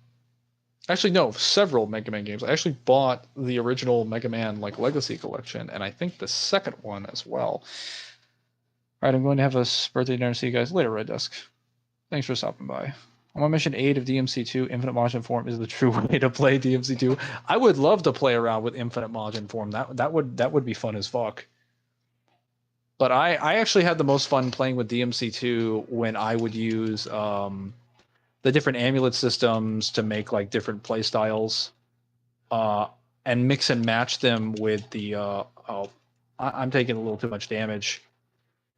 Actually, no, several Mega Man games. I actually bought the original Mega Man like Legacy Collection, and I think the second one as well. All right, I'm going to have a birthday dinner. See you guys later, Red Dusk. Thanks for stopping by. I'm on mission 8 of DMC2. Infinite Majin Form is the true way to play DMC2. I would love to play around with Infinite Majin Form. That would be fun as fuck. But I actually had the most fun playing with DMC2 when I would use the different amulet systems to make like different play styles, and mix and match them with the. I'm taking a little too much damage.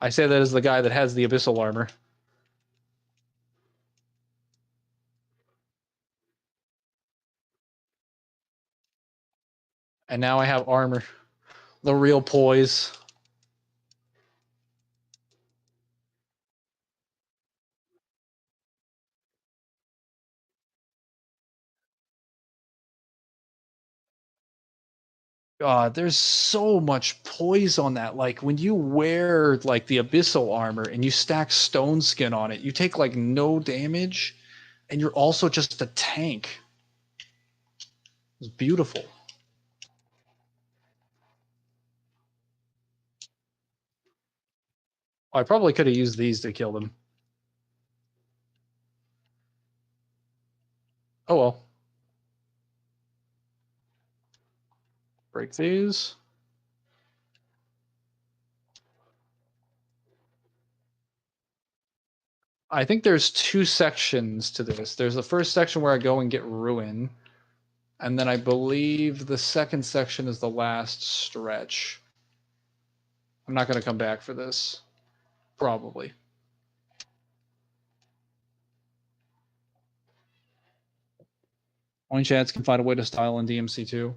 I say that as the guy that has the abyssal armor. And now I have armor. The real poise. God, there's so much poise on that. Like when you wear like the abyssal armor and you stack stone skin on it, you take like no damage, and you're also just a tank. It's beautiful. I probably could have used these to kill them. Oh well. Break these. I think there's two sections to this. There's the first section where I go and get ruin, and then I believe the second section is the last stretch. I'm not going to come back for this. Probably. Only chance can find a way to style in DMC2.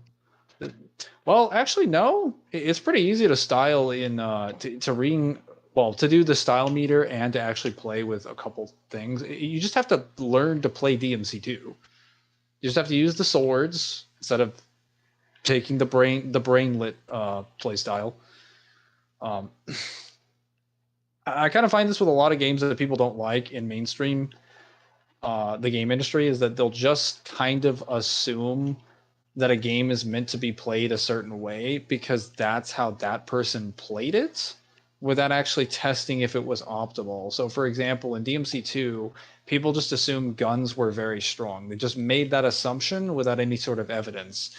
Well, actually, no. It's pretty easy to style in to ring. Well, to do the style meter and to actually play with a couple things, you just have to learn to play DMC2. You just have to use the swords instead of taking the brainlet play style. I kind of find this with a lot of games that people don't like in mainstream the game industry, is that they'll just kind of assume that a game is meant to be played a certain way because that's how that person played it, without actually testing if it was optimal. So for example, in DMC2, people just assumed guns were very strong. They just made that assumption without any sort of evidence.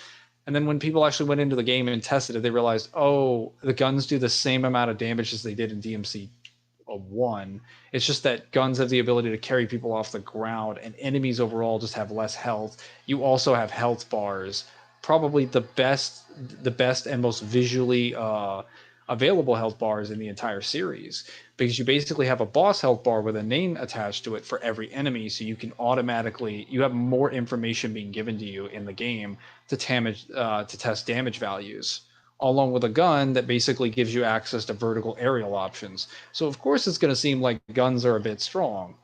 And then when people actually went into the game and tested it, they realized, oh, the guns do the same amount of damage as they did in DMC1. It's just that guns have the ability to carry people off the ground, and enemies overall just have less health. You also have health bars. Probably the best and most visually available health bars in the entire series, because you basically have a boss health bar with a name attached to it for every enemy, so you can automatically, you have more information being given to you in the game to test damage values, along with a gun that basically gives you access to vertical aerial options. So of course it's going to seem like guns are a bit strong,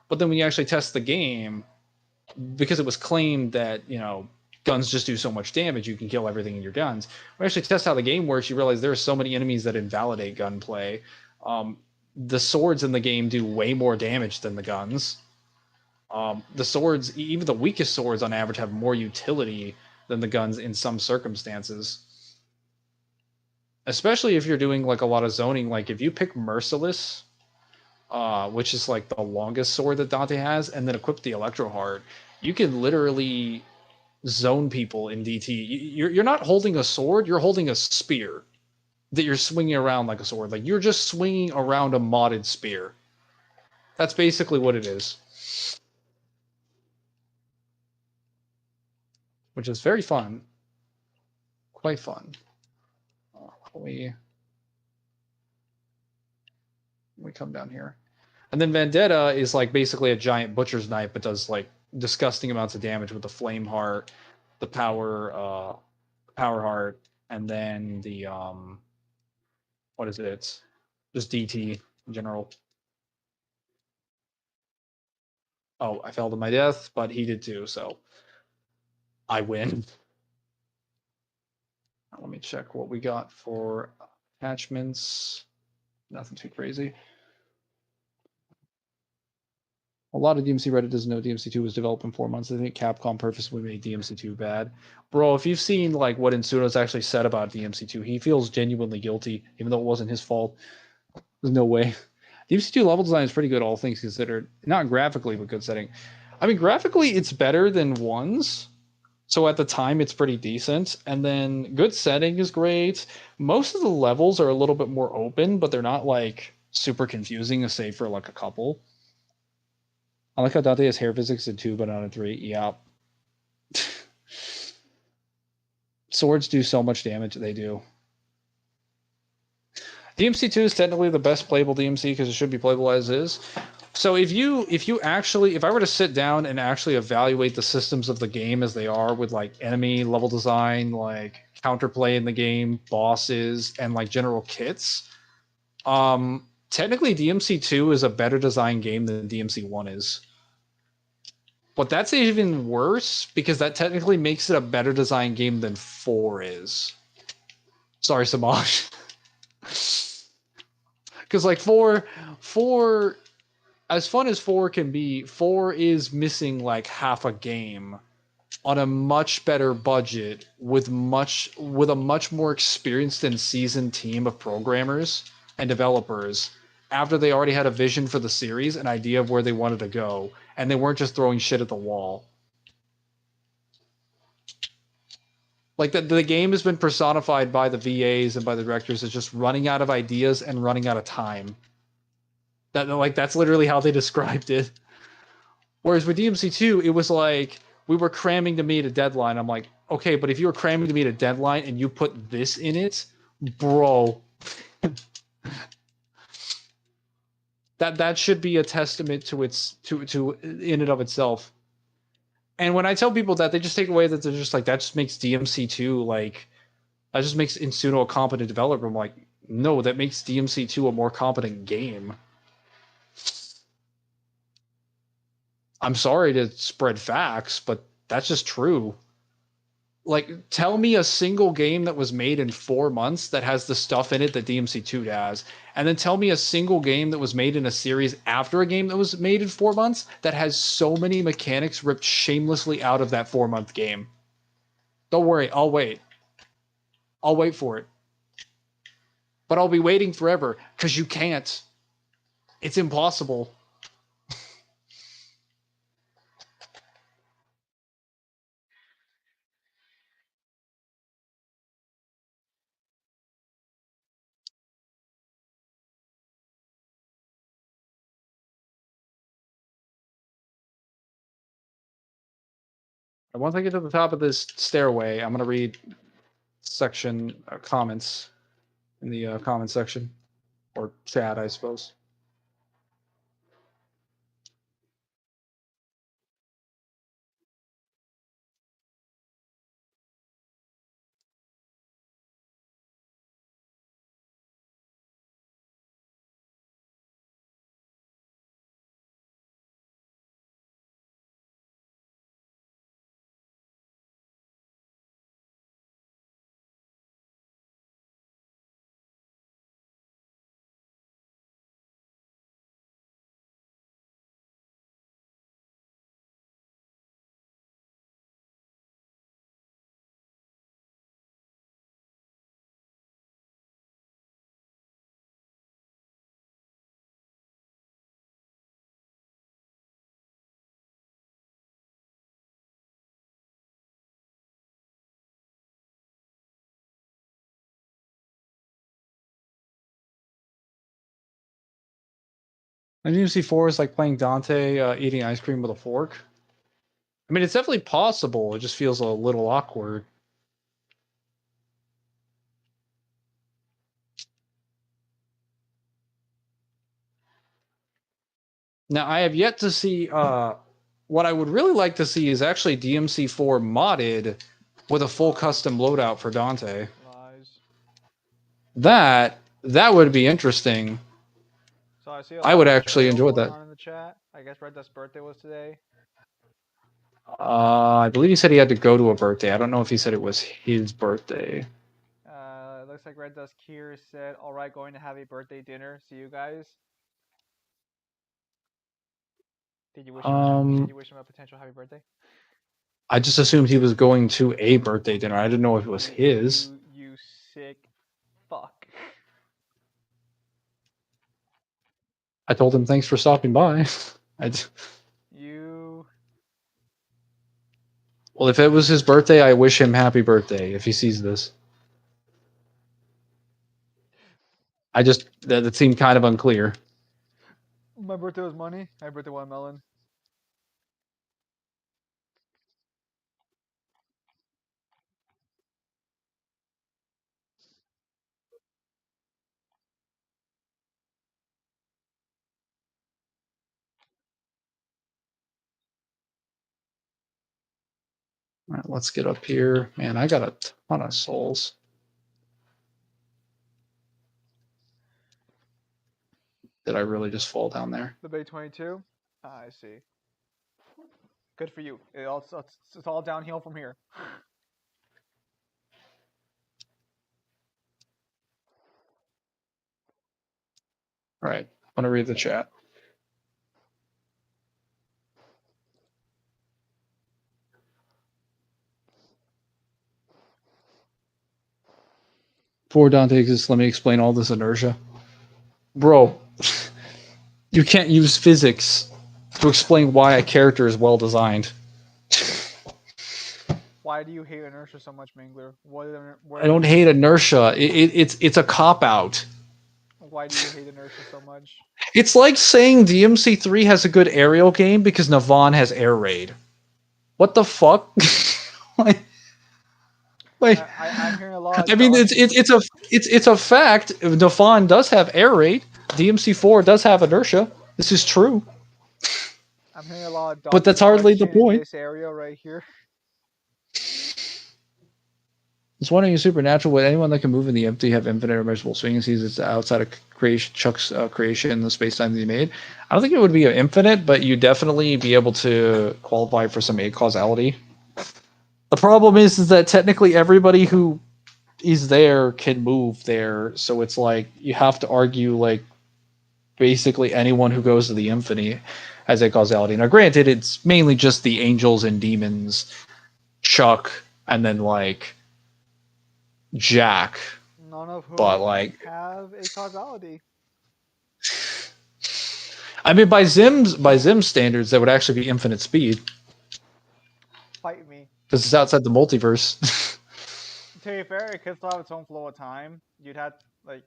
but then when you actually test the game, because it was claimed that, you know, guns just do so much damage, you can kill everything in your guns. When you actually test how the game works, you realize there are so many enemies that invalidate gunplay. The swords in the game do way more damage than the guns. The swords, even the weakest swords on average, have more utility than the guns in some circumstances. Especially if you're doing like a lot of zoning. Like if you pick Merciless, which is like the longest sword that Dante has, and then equip the Electro Heart, you can literally zone people in DT. You're not holding a sword, you're holding a spear that you're swinging around like a sword. Like you're just swinging around a modded spear. That's basically what it is. Which is very fun. Quite fun. We come down here. And then Vendetta is like basically a giant butcher's knife, but does like disgusting amounts of damage with the flame heart, the power heart, and then the what is it? Just DT in general. Oh, I fell to my death, but he did too, so I win. Let me check what we got for attachments. Nothing too crazy. A lot of DMC Reddit doesn't know DMC2 was developed in 4 months. I think Capcom purposely made DMC2 bad. Bro, if you've seen like what Insuno's actually said about DMC2, he feels genuinely guilty, even though it wasn't his fault. There's no way. DMC2 level design is pretty good, all things considered. Not graphically, but good setting. I mean, graphically, it's better than ones. So at the time, it's pretty decent. And then good setting is great. Most of the levels are a little bit more open, but they're not like super confusing, save for like a couple. I like how Dante has hair physics in 2, but not in 3. Yeah. Swords do so much damage. They do. DMC2 is technically the best playable DMC because it should be playable as is. So if I were to sit down and actually evaluate the systems of the game as they are with like enemy level design, like counterplay in the game, bosses, and like general kits, technically DMC2 is a better designed game than DMC1 is. But that's even worse because that technically makes it a better designed game than 4 is. Sorry, Samaj. Because like 4, as fun as 4 can be, 4 is missing like half a game on a much better budget with a much more experienced and seasoned team of programmers and developers after they already had a vision for the series, an idea of where they wanted to go, and they weren't just throwing shit at the wall. Like the game has been personified by the VAs and by the directors as just running out of ideas and running out of time. That's literally how they described it. Whereas with DMC2, it was like we were cramming to meet a deadline. I'm like, okay, but if you were cramming to meet a deadline and you put this in it, bro, that should be a testament to in and of itself. And when I tell people that, they just take away that they're just like, that just makes DMC2 like, that just makes Insuno a competent developer. I'm like, no, that makes DMC2 a more competent game. I'm sorry to spread facts, but that's just true. Like, tell me a single game that was made in 4 months that has the stuff in it that DMC2 has, and then tell me a single game that was made in a series after a game that was made in 4 months that has so many mechanics ripped shamelessly out of that 4-month game. Don't worry, I'll wait. I'll wait for it. But I'll be waiting forever, because you can't. It's impossible. And once I get to the top of this stairway, I'm going to read section comments in the comment section. Or chat, I suppose. And DMC4 is like playing Dante eating ice cream with a fork. I mean, it's definitely possible. It just feels a little awkward. Now, I have yet to see. What I would really like to see is actually DMC4 modded with a full custom loadout for Dante. Lies. That would be interesting. So I see a I lot would of actually betrayal enjoy going that. on in the chat. I guess Red Dust's birthday was today. I believe he said he had to go to a birthday. I don't know if he said it was his birthday. It looks like Red Dust Kier said, "All right, going to have a birthday dinner. See you guys." Did you wish him a potential happy birthday? I just assumed he was going to a birthday dinner. I didn't know if it was his. You sick fuck. I told him thanks for stopping by. You. Well, if it was his birthday, I wish him happy birthday if he sees this. That seemed kind of unclear. My birthday was money. My birthday watermelon. All right, let's get up here. Man, I got a ton of souls. Did I really just fall down there? The Bay 22? I see. Good for you. It's all downhill from here. All right, I'm gonna read the chat. Before Dante exists, let me explain all this inertia. Bro, you can't use physics to explain why a character is well designed. Why do you hate inertia so much, Mangler? I don't hate inertia. It's a cop out. Why do you hate inertia so much? It's like saying DMC3 has a good aerial game because Navon has air raid. What the fuck? I'm hearing a lot. I mean, it's a fact. Navon does have air raid. DMC4 does have inertia. This is true. I'm hearing a lot. But that's hardly the point. This area right here. It's wondering in Supernatural, would anyone that can move in the empty have infinite or measurable swing and sees it's outside of Chuck's creation in the space time that he made? I don't think it would be infinite, but you'd definitely be able to qualify for some causality. The problem is that technically everybody who is there can move there, so it's like you have to argue like basically anyone who goes to the infinite has a causality. Now, granted, it's mainly just the angels and demons, Chuck, and then like Jack, none of whom but like have a causality. I mean, by Zim's standards, that would actually be infinite speed. Fight me. Because it's outside the multiverse. To be fair, it could still have its own flow of time. You'd have like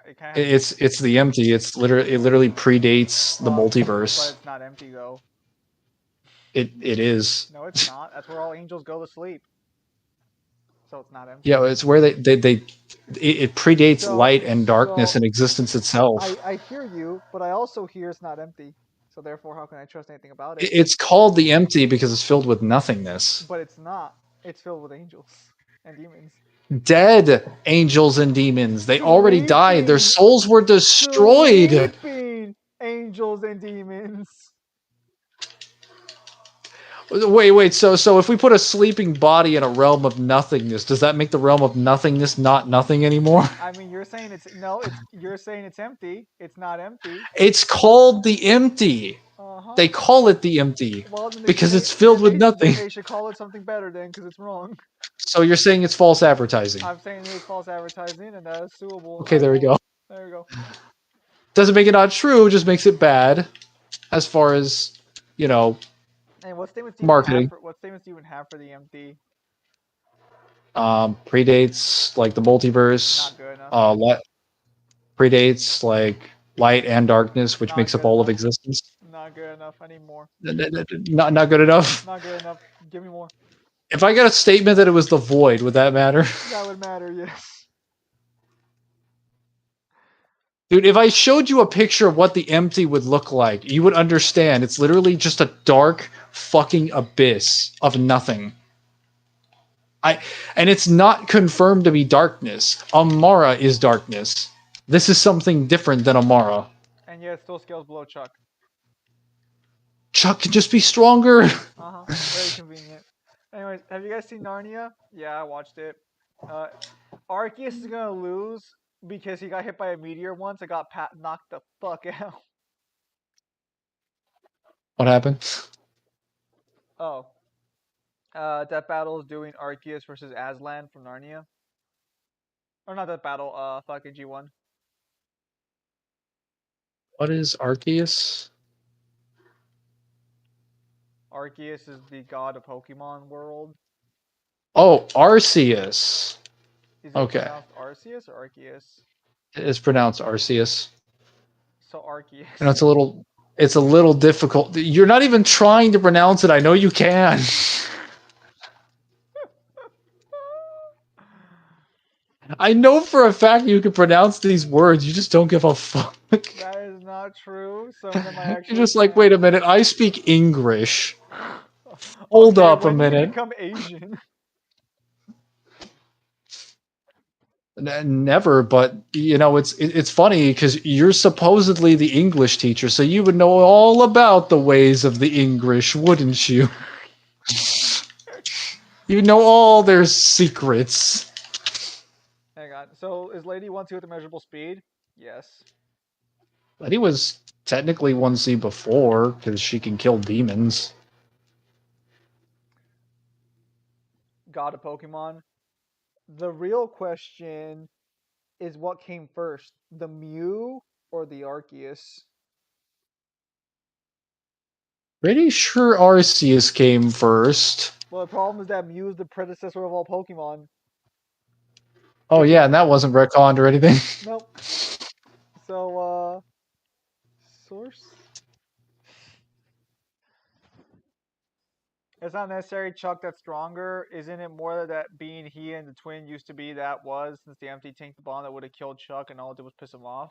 it kind of. It's the empty. It literally predates the multiverse. But it's not empty though. It is. No, it's not. That's where all angels go to sleep. So it's not empty. Yeah, it's where it predates light and darkness and existence itself. I hear you, but I also hear it's not empty. So therefore, how can I trust anything about it? It's called the empty because it's filled with nothingness. But it's not. It's filled with angels and demons. Dead angels and demons. They already died. Their souls were destroyed. Sleeping angels and demons. Wait. So if we put a sleeping body in a realm of nothingness, does that make the realm of nothingness not nothing anymore? I mean, you're saying it's empty. It's not empty. It's called the empty. They call it the empty because it's filled with nothing. They should call it something better then, because it's wrong. So you're saying it's false advertising? I'm saying it's false advertising, and that is suable. Okay, there we go. There we go. Doesn't make it not true, just makes it bad, as far as And what statements marketing. What statements do you even have for the empty? Predates like the multiverse. Not good enough. Predates like light and darkness, which Not makes up good all of enough. existence. Not good enough. I need more. Not good enough. Not good enough. Give me more. If I got a statement that it was the void, would that matter? That would matter, yes. Dude, if I showed you a picture of what the empty would look like, you would understand. It's literally just a dark fucking abyss of nothing. And it's not confirmed to be darkness. Amara is darkness. This is something different than Amara. And yet it still scales below Chuck. Chuck can just be stronger. Very convenient. Anyways, have you guys seen Narnia? Yeah, I watched it. Arceus is gonna lose because he got hit by a meteor once and got knocked the fuck out. What happened? Oh. That battle is doing Arceus versus Aslan from Narnia. Or not that battle, fucking G1. What is Arceus? Arceus is the god of Pokemon world. Oh, Arceus. Is it Okay. pronounced Arceus or Arceus? It's pronounced Arceus. So Arceus. And it's a little difficult. You're not even trying to pronounce it. I know you can. I know for a fact you can pronounce these words. You just don't give a fuck. That is not true. Some of them I actually You're just like, can. wait a minute. I speak English. Hold Okay, up a when did you minute. become Asian? Never, but you know it's funny because you're supposedly the English teacher, so you would know all about the ways of the English, wouldn't you? You know all their secrets. Hang on. So is Lady 1-2 with the measurable speed? Yes. But he was technically 1C before because she can kill demons. God of Pokemon. The real question is what came first, the Mew or the Arceus? Pretty sure Arceus came first. Well, the problem is that Mew is the predecessor of all Pokemon. Oh yeah, and that wasn't retconned or anything. Nope. So, source? It's not necessarily Chuck that's stronger. Isn't it more that being he and the twin used to be that was, since the empty tanked the bomb that would have killed Chuck and all it did was piss him off?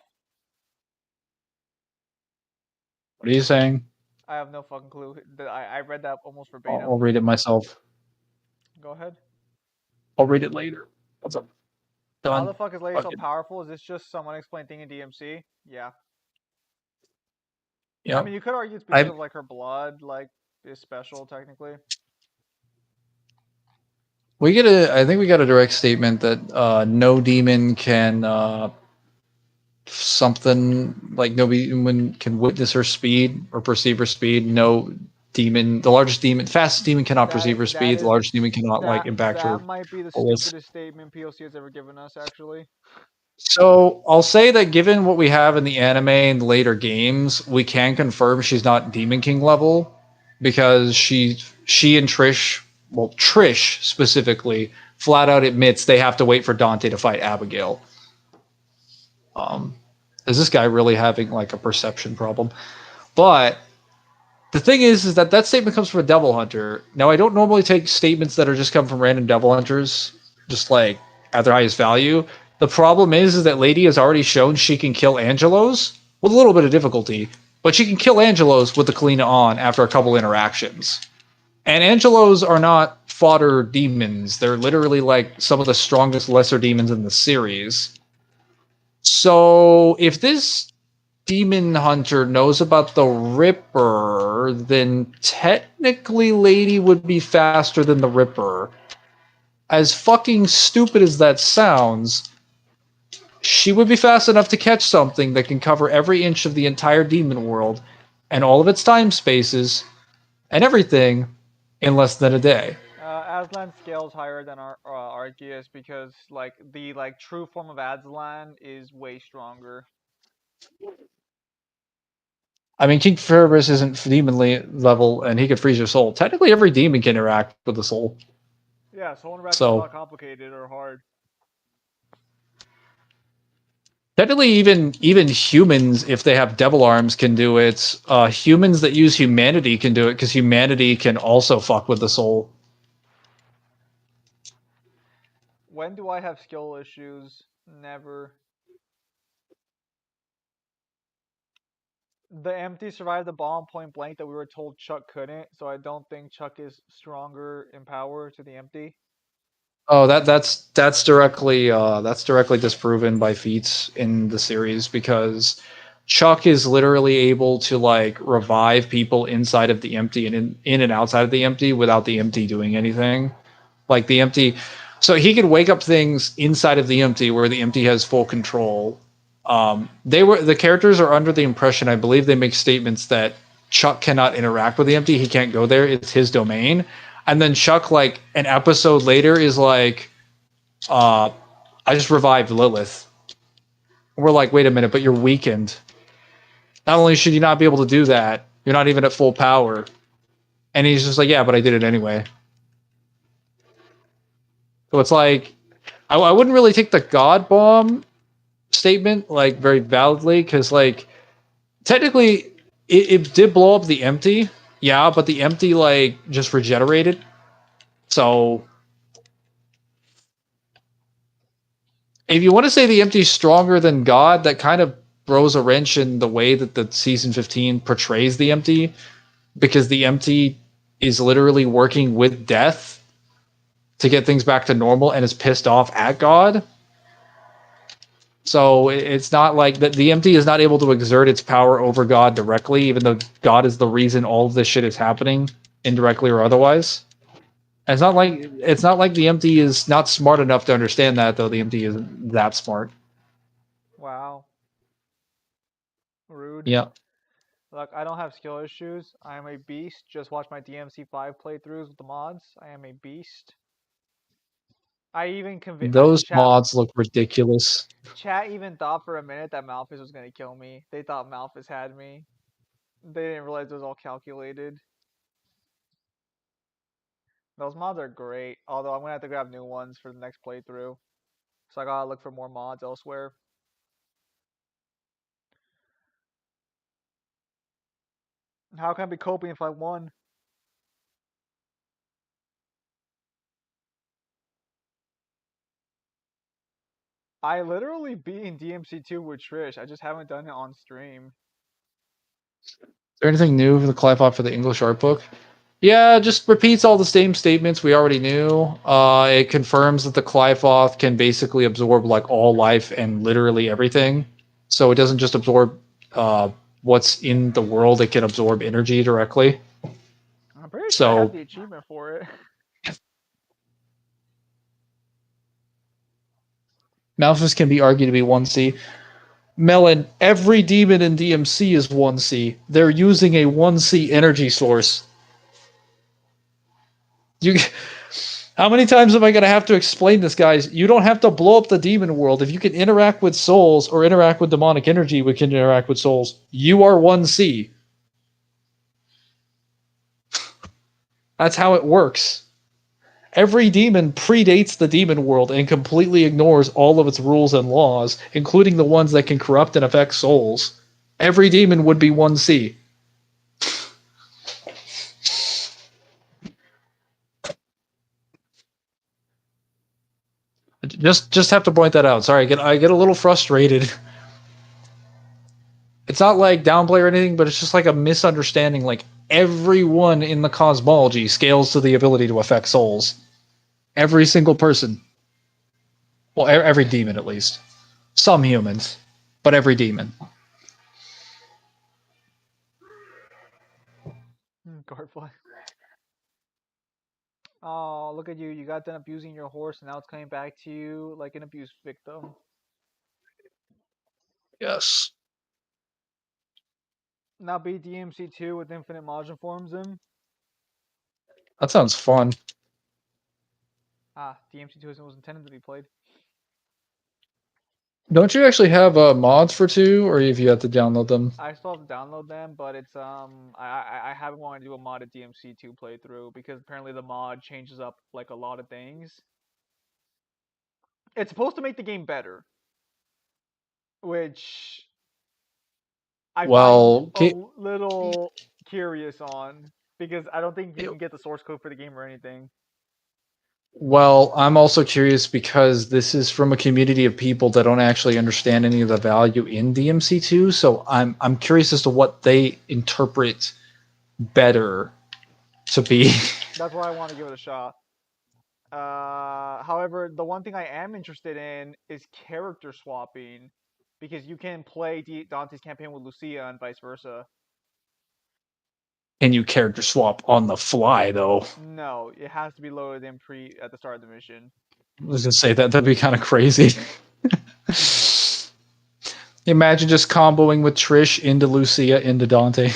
What are you saying? I have no fucking clue. I read that almost verbatim. I'll read it myself. Go ahead. I'll read it later. What's up? Done. How the fuck is Lady so Okay. powerful? Is this just some unexplained thing in DMC? Yeah. Yeah. I mean, you could argue it's because of like her blood, like is special technically. I think we got a direct statement that no demon can something like no demon can witness her speed or perceive her speed. No demon, the largest demon, fastest demon cannot perceive her speed. The largest demon cannot like impact her. That might be the bullets. stupidest statement POC has ever given us, actually. So I'll say that given what we have in the anime and the later games, we can confirm she's not Demon King level because she and Trish, well, Trish specifically, flat out admits they have to wait for Dante to fight Abigail. Is this guy really having like a perception problem? But the thing is that statement comes from a devil hunter. Now, I don't normally take statements that are just come from random devil hunters, just like at their highest value. The problem is that Lady has already shown she can kill Angelos with a little bit of difficulty, but she can kill Angelos with the Kalina on after a couple interactions. And Angelos are not fodder demons. They're literally like some of the strongest lesser demons in the series. So if this demon hunter knows about the Ripper, then technically Lady would be faster than the Ripper. As fucking stupid as that sounds, she would be fast enough to catch something that can cover every inch of the entire demon world and all of its time spaces and everything in less than a day. Aslan scales higher than our Arceus because like the true form of Aslan is way stronger. I mean, King Ferris isn't demon level, and he could freeze your soul. Technically, every demon can interact with the soul. Yeah, soul interaction is not complicated or hard. Technically, even humans, if they have devil arms, can do it. Humans that use humanity can do it because humanity can also fuck with the soul. When do I have skill issues? Never. The empty survived the bomb point blank that we were told Chuck couldn't, so I don't think Chuck is stronger in power to the empty. Oh, that's directly disproven by feats in the series because Chuck is literally able to like revive people inside of the empty and in and outside of the empty without the empty doing anything. Like the empty, so he can wake up things inside of the empty where the empty has full control. The characters are under the impression, I believe they make statements that Chuck cannot interact with the empty. He can't go there. It's his domain. And then Chuck, like an episode later, is like, I just revived Lilith. We're like, wait a minute, but you're weakened. Not only should you not be able to do that, you're not even at full power. And he's just like, yeah, but I did it anyway. So it's like, I wouldn't really take the God bomb statement like very validly because like technically it did blow up the empty, yeah, but the empty like just regenerated. So if you want to say the empty's stronger than God, that kind of throws a wrench in the way that the season 15 portrays the empty, because the empty is literally working with death to get things back to normal and is pissed off at God. So it's not like that the empty is not able to exert its power over God directly, even though God is the reason all of this shit is happening, indirectly or otherwise. It's not like the empty is not smart enough to understand that, though the empty isn't that smart. Wow. Rude. Yeah. Look, I don't have skill issues. I am a beast. Just watch my DMC5 playthroughs with the mods. I am a beast. I even convinced Those mods look ridiculous. Chat even thought for a minute that Malphus was gonna kill me. They thought Malphus had me. They didn't realize it was all calculated. Those mods are great, although I'm gonna have to grab new ones for the next playthrough. So I gotta look for more mods elsewhere. How can I be coping if I won? I literally beat in DMC2 with Trish. I just haven't done it on stream. Is there anything new for the Clive for the English art book? Yeah, just repeats all the same statements we already knew. It confirms that the Clifoth can basically absorb like all life and literally everything. So it doesn't just absorb what's in the world; it can absorb energy directly. I'm pretty sure I have the achievement for it. Malphus can be argued to be 1C. Melon, every demon in DMC is 1C. They're using a 1C energy source. You, how many times am I going to have to explain this, guys? You don't have to blow up the demon world. If you can interact with souls or interact with demonic energy, we can interact with souls. You are 1C. That's how it works. Every demon predates the demon world and completely ignores all of its rules and laws, including the ones that can corrupt and affect souls. Every demon would be 1C. Just have to point that out. Sorry, I get a little frustrated. It's not like downplay or anything, but it's just like a misunderstanding. Like everyone in the cosmology scales to the ability to affect souls. Every single person. Well, every demon at least. Some humans, but every demon. Guardfly. Oh, look at you. You got done abusing your horse and now it's coming back to you like an abuse victim. Yes. Now beat DMC2 with infinite Majin forms in. That sounds fun. Ah, DMC2 was intended to be played. Don't you actually have mods for 2, or have you had to download them? I still have to download them, but it's I haven't wanted to do a modded DMC2 playthrough because apparently the mod changes up like a lot of things. It's supposed to make the game better. which I find Well, a little curious on because I don't think you can get the source code for the game or anything. well, I'm also curious because this is from a community of people that don't actually understand any of the value in DMC2. So I'm curious as to what they interpret better to be. That's why I want to give it a shot. However, the one thing I am interested in is character swapping because you can play Dante's campaign with Lucia and vice versa. Can you character swap on the fly though? No, it has to be loaded in pre at the start of the mission. I was gonna say that'd be kind of crazy. Imagine just comboing with Trish into Lucia into Dante.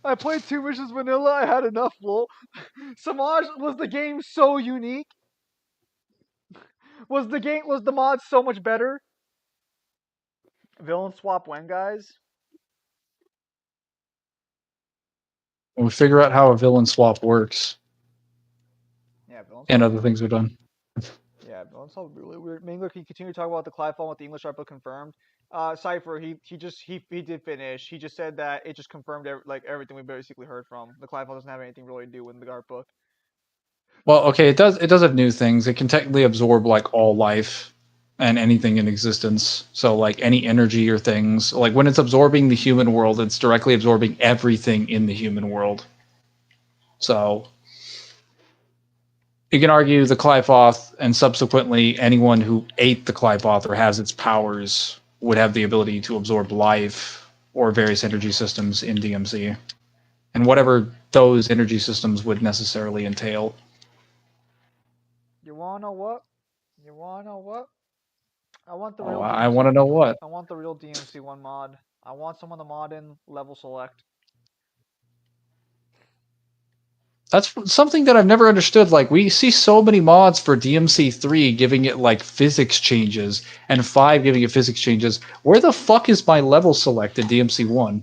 I played 2 missions vanilla. I had enough. Lol. Samaj, was the game so unique? Was the mod so much better? Villain swap when, guys? When we figure out how a villain swap works Yeah, villain and swap. other things are done. Yeah, villain swap would be really weird. Mangler, can you continue to talk about the Clive phone with the English art book confirmed? Cipher, he did finish. He just said that it just confirmed everything we basically heard from. The Clive phone doesn't have anything really to do with the art book. Well, okay, it does have new things. It can technically absorb like all life and anything in existence. So like any energy or things. Like when it's absorbing the human world, it's directly absorbing everything in the human world. So you can argue the Qliphoth and subsequently anyone who ate the Qliphoth or has its powers would have the ability to absorb life or various energy systems in DMC. And whatever those energy systems would necessarily entail. You wanna know what? You wanna know what? I want the Oh, real I DMC. want to know what. I want the real DMC1 mod. I want someone to mod in level select. That's something that I've never understood. Like, we see so many mods for DMC3 giving it, like, physics changes, and 5 giving it physics changes. Where the fuck is my level select in DMC1?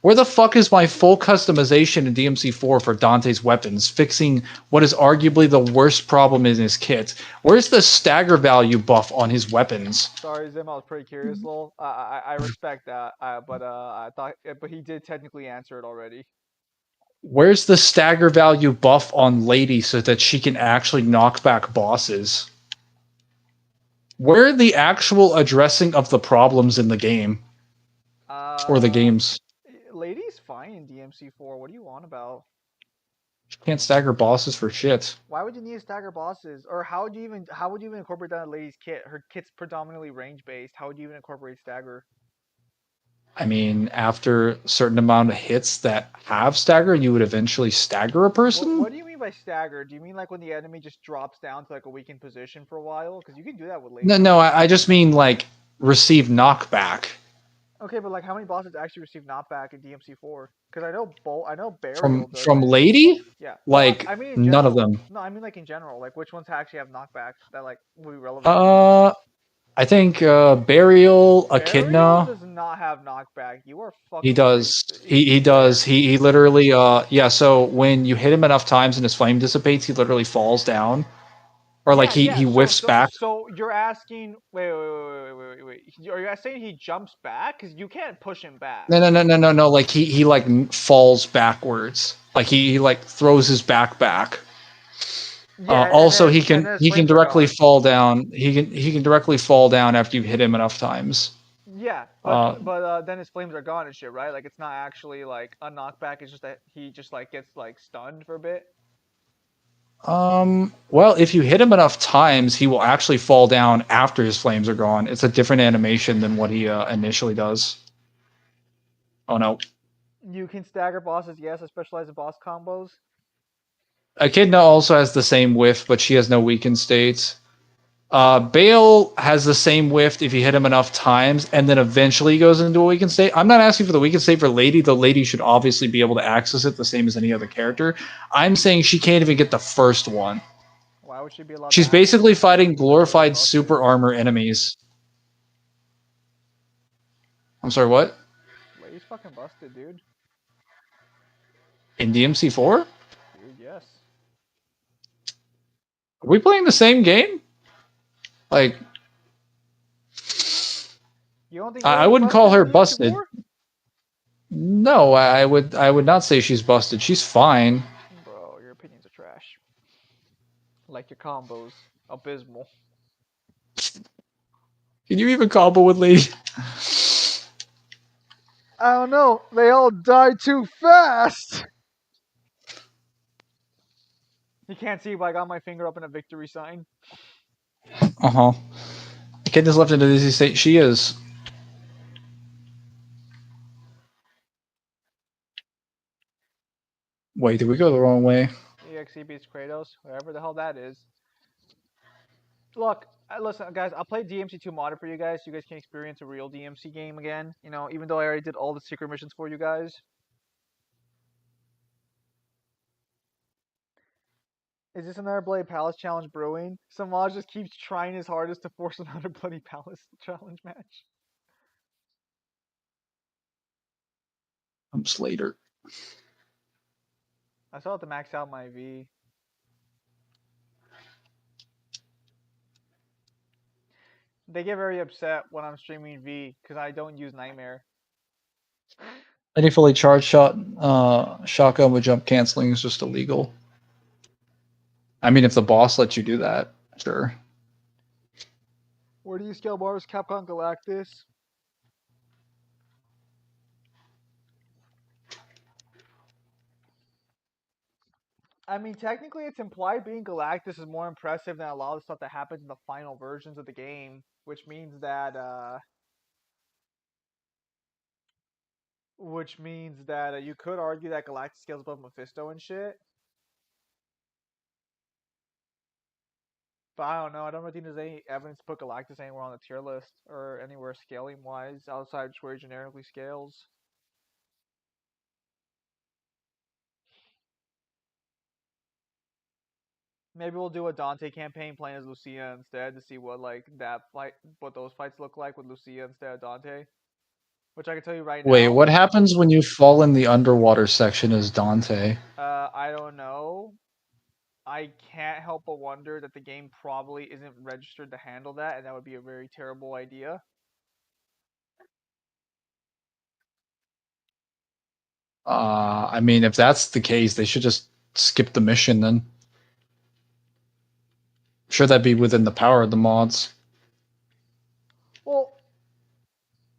Where the fuck is my full customization in DMC4 for Dante's weapons, fixing what is arguably the worst problem in his kit? Where's the stagger value buff on his weapons? Sorry, Zim, I was pretty curious, lol. I respect that, but I thought, but he did technically answer it already. Where's the stagger value buff on Lady so that she can actually knock back bosses? Where are the actual addressing of the problems in the game? Or the games? Lady's fine in DMC4. What do you want about? She can't stagger bosses for shit. Why would you need to stagger bosses? Or how would you even incorporate that in Lady's kit? Her kit's predominantly range based. How would you even incorporate stagger? I mean, after a certain amount of hits that have stagger, you would eventually stagger a person? What do you mean by stagger? Do you mean like when the enemy just drops down to like a weakened position for a while? Because you can do that with Lady. No, I just mean like receive knockback. Okay, but like how many bosses actually receive knockback in DMC4? Because I know Burial From does from it. Lady? Yeah. Like I mean in none general. of them. No, I mean like in general. Like which ones actually have knockback that like would be relevant? I think Burial, Burial Echidna. does not have knockback. You are He fucking does. He where? does. He literally yeah, so when you hit him enough times and his flame dissipates, he literally falls down. Or like he whiffs back. So you're asking? Wait. Are you saying he jumps back? Because you can't push him back. No. Like he like falls backwards. Like he like throws his back. Yeah. Also, and he then his can flames are directly gone. fall down. He can directly fall down after you hit him enough times. Yeah, but then his flames are gone and shit, right? Like it's not actually like a knockback. It's just that he just like gets like stunned for a bit. Well, if you hit him enough times, he will actually fall down after his flames are gone. It's a different animation than what he initially does. Oh no. You can stagger bosses. Yes, I specialize in boss combos. Echidna also has the same whiff, but she has no weakened states. Bale has the same whiff if you hit him enough times, and then eventually goes into a weakened state. I'm not asking for the weakened state for Lady. The Lady should obviously be able to access it the same as any other character. I'm saying she can't even get the first one. Why would she be allowed? She's basically fighting glorified super armor enemies. I'm sorry, what? Lady's fucking busted, dude. In DMC4? Dude, yes. Are we playing the same game? Like, You don't think I Lily's wouldn't call her in busted. DMC4? No, I would not say she's busted. She's fine. Bro, your opinions are trash. Like your combos, abysmal. Can you even combo with Lady? I don't know. They all die too fast. You can't see, but I got my finger up in a victory sign. Uh-huh. Katniss left in a dizzy state. She is. Wait, did we go the wrong way? EXE beats Kratos, whatever the hell that is. Look, listen, guys. I'll play DMC2 modded for you guys. So you guys can experience a real DMC game again. You know, even though I already did all the secret missions for you guys. Is this another Bloody Palace challenge brewing? Samaj just keeps trying his hardest to force another Bloody Palace challenge match. I'm Slater. I still have to max out my V. They get very upset when I'm streaming V because I don't use Nightmare. Any fully charged shotgun with jump canceling is just illegal. I mean, if the boss lets you do that, sure. Where do you scale Marvel's Capcom Galactus? I mean, technically, it's implied being Galactus is more impressive than a lot of the stuff that happens in the final versions of the game, which means that you could argue that Galactus scales above Mephisto and shit. But I don't know. I don't think there's any evidence to put Galactus anywhere on the tier list or anywhere scaling wise outside where he generically scales. Maybe we'll do a Dante campaign playing as Lucia instead to see what what those fights look like with Lucia instead of Dante. Which I can tell you right Wait, now. what happens when you fall in the underwater section as Dante? I don't know. I can't help but wonder that the game probably isn't registered to handle that, and that would be a very terrible idea. I mean, if that's the case, they should just skip the mission then. I'm sure that'd be within the power of the mods. Well,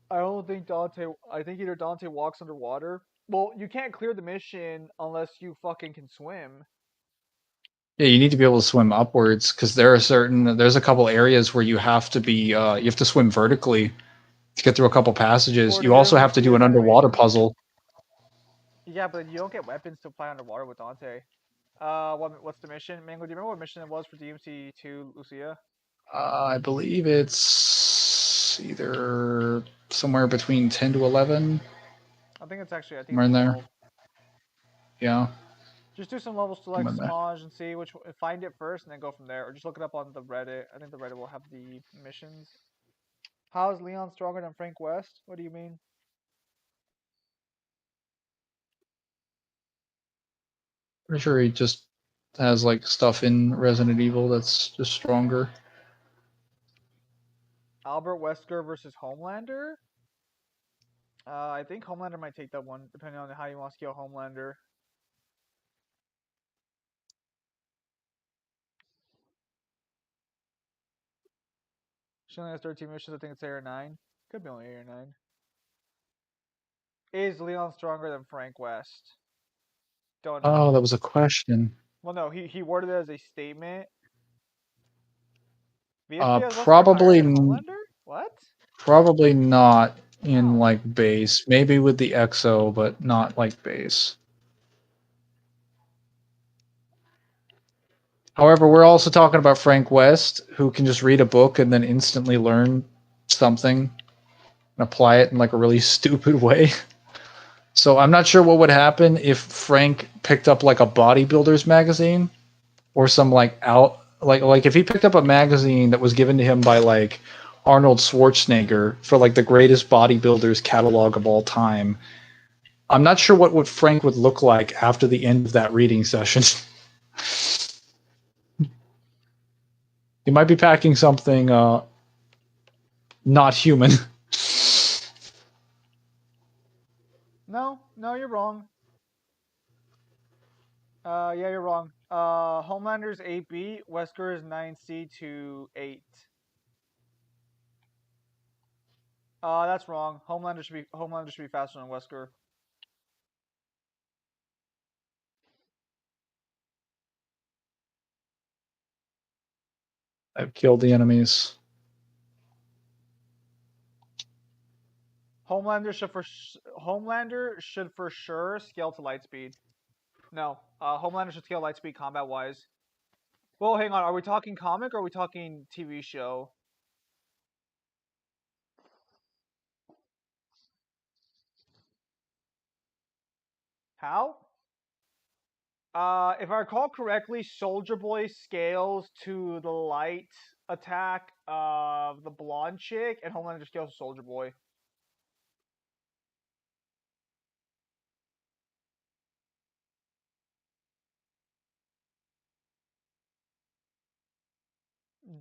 I don't think Dante. I think either Dante walks underwater. Well, you can't clear the mission unless you fucking can swim. Yeah, you need to be able to swim upwards because there's a couple areas where you have to swim vertically to get through a couple passages. Or You the also other have to do Lucia an underwater animation. puzzle. Yeah, but you don't get weapons to fly underwater with Dante. What's the mission? Mango, do you remember what mission it was for DMC2 Lucia? I believe it's either somewhere between 10 to 11. I think it's 12. Somewhere in there. Yeah. Just do some levels to like Samaj and see find it first and then go from there. Or just look it up on the Reddit. I think the Reddit will have the missions. How is Leon stronger than Frank West? What do you mean? Pretty sure he just has like stuff in Resident Evil that's just stronger. Albert Wesker versus Homelander? I think Homelander might take that one, depending on how you want to scale Homelander. She only has 13 missions. I think it's 8 or 9. Could be only 8 or 9. Is Leon stronger than Frank West? Don't know. Oh, that was a question. Well, no, he worded it as a statement. Probably. What? Probably not in like base. Maybe with the EXO, but not like base. However, we're also talking about Frank West, who can just read a book and then instantly learn something and apply it in like a really stupid way. So I'm not sure what would happen if Frank picked up like a bodybuilder's magazine or some like if he picked up a magazine that was given to him by like Arnold Schwarzenegger for like the greatest bodybuilders catalog of all time. I'm not sure what Frank would look like after the end of that reading session. He might be packing something not human. No, you're wrong. Yeah, you're wrong. Homelander's 8B, Wesker is 9C to 8. That's wrong. Homelander should be faster than Wesker. I've killed the enemies. Homelander should for sure scale to lightspeed. No, Homelander should scale lightspeed combat wise. Well, hang on. Are we talking comic or are we talking TV show? How? If I recall correctly, Soldier Boy scales to the light attack of the blonde chick, and Homelander scales to Soldier Boy.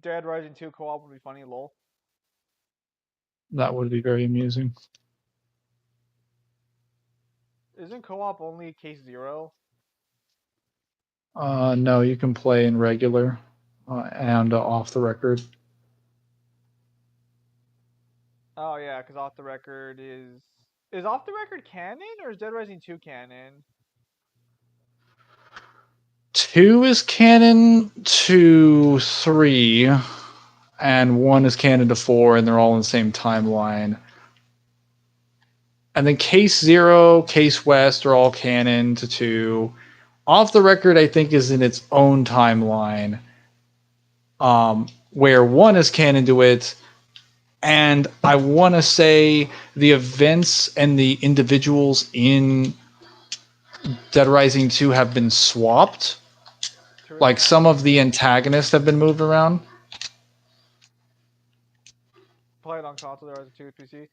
Dead Rising 2 co-op would be funny, lol. That would be very amusing. Isn't co-op only case 0? No, you can play in regular and off the record. Oh yeah, because off the record is off the record canon or is Dead Rising 2 canon? 2 is canon to 3, and 1 is canon to 4, and they're all in the same timeline. And then Case 0, Case West are all canon to 2. Off the record, I think, is in its own timeline, where 1 is canon to it. And I want to say the events and the individuals in Dead Rising 2 have been swapped. Like some of the antagonists have been moved around. Play it on console, Dead Rising 2 PC.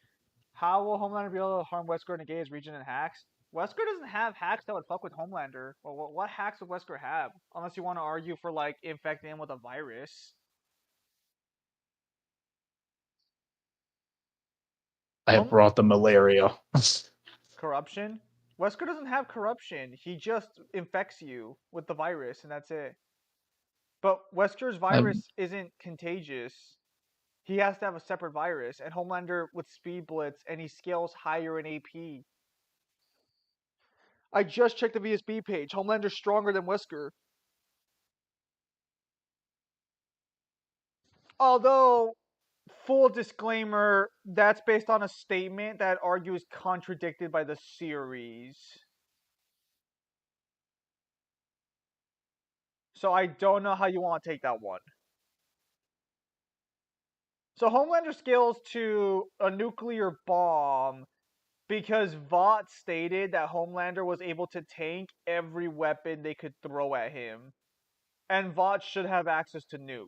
How will Homelander be able to harm Wesker, negate his region and hacks? Wesker doesn't have hacks that would fuck with Homelander. Well, what hacks would Wesker have? Unless you want to argue for like infecting him with a virus. I have brought the malaria. Corruption? Wesker doesn't have corruption. He just infects you with the virus, and that's it. But Wesker's virus isn't contagious. He has to have a separate virus, and Homelander with Speed Blitz, and he scales higher in AP. I just checked the VSB page. Homelander's stronger than Wesker. Although, full disclaimer, that's based on a statement that argues contradicted by the series. So I don't know how you want to take that one. So Homelander scales to a nuclear bomb because Vought stated that Homelander was able to tank every weapon they could throw at him. And Vought should have access to nukes.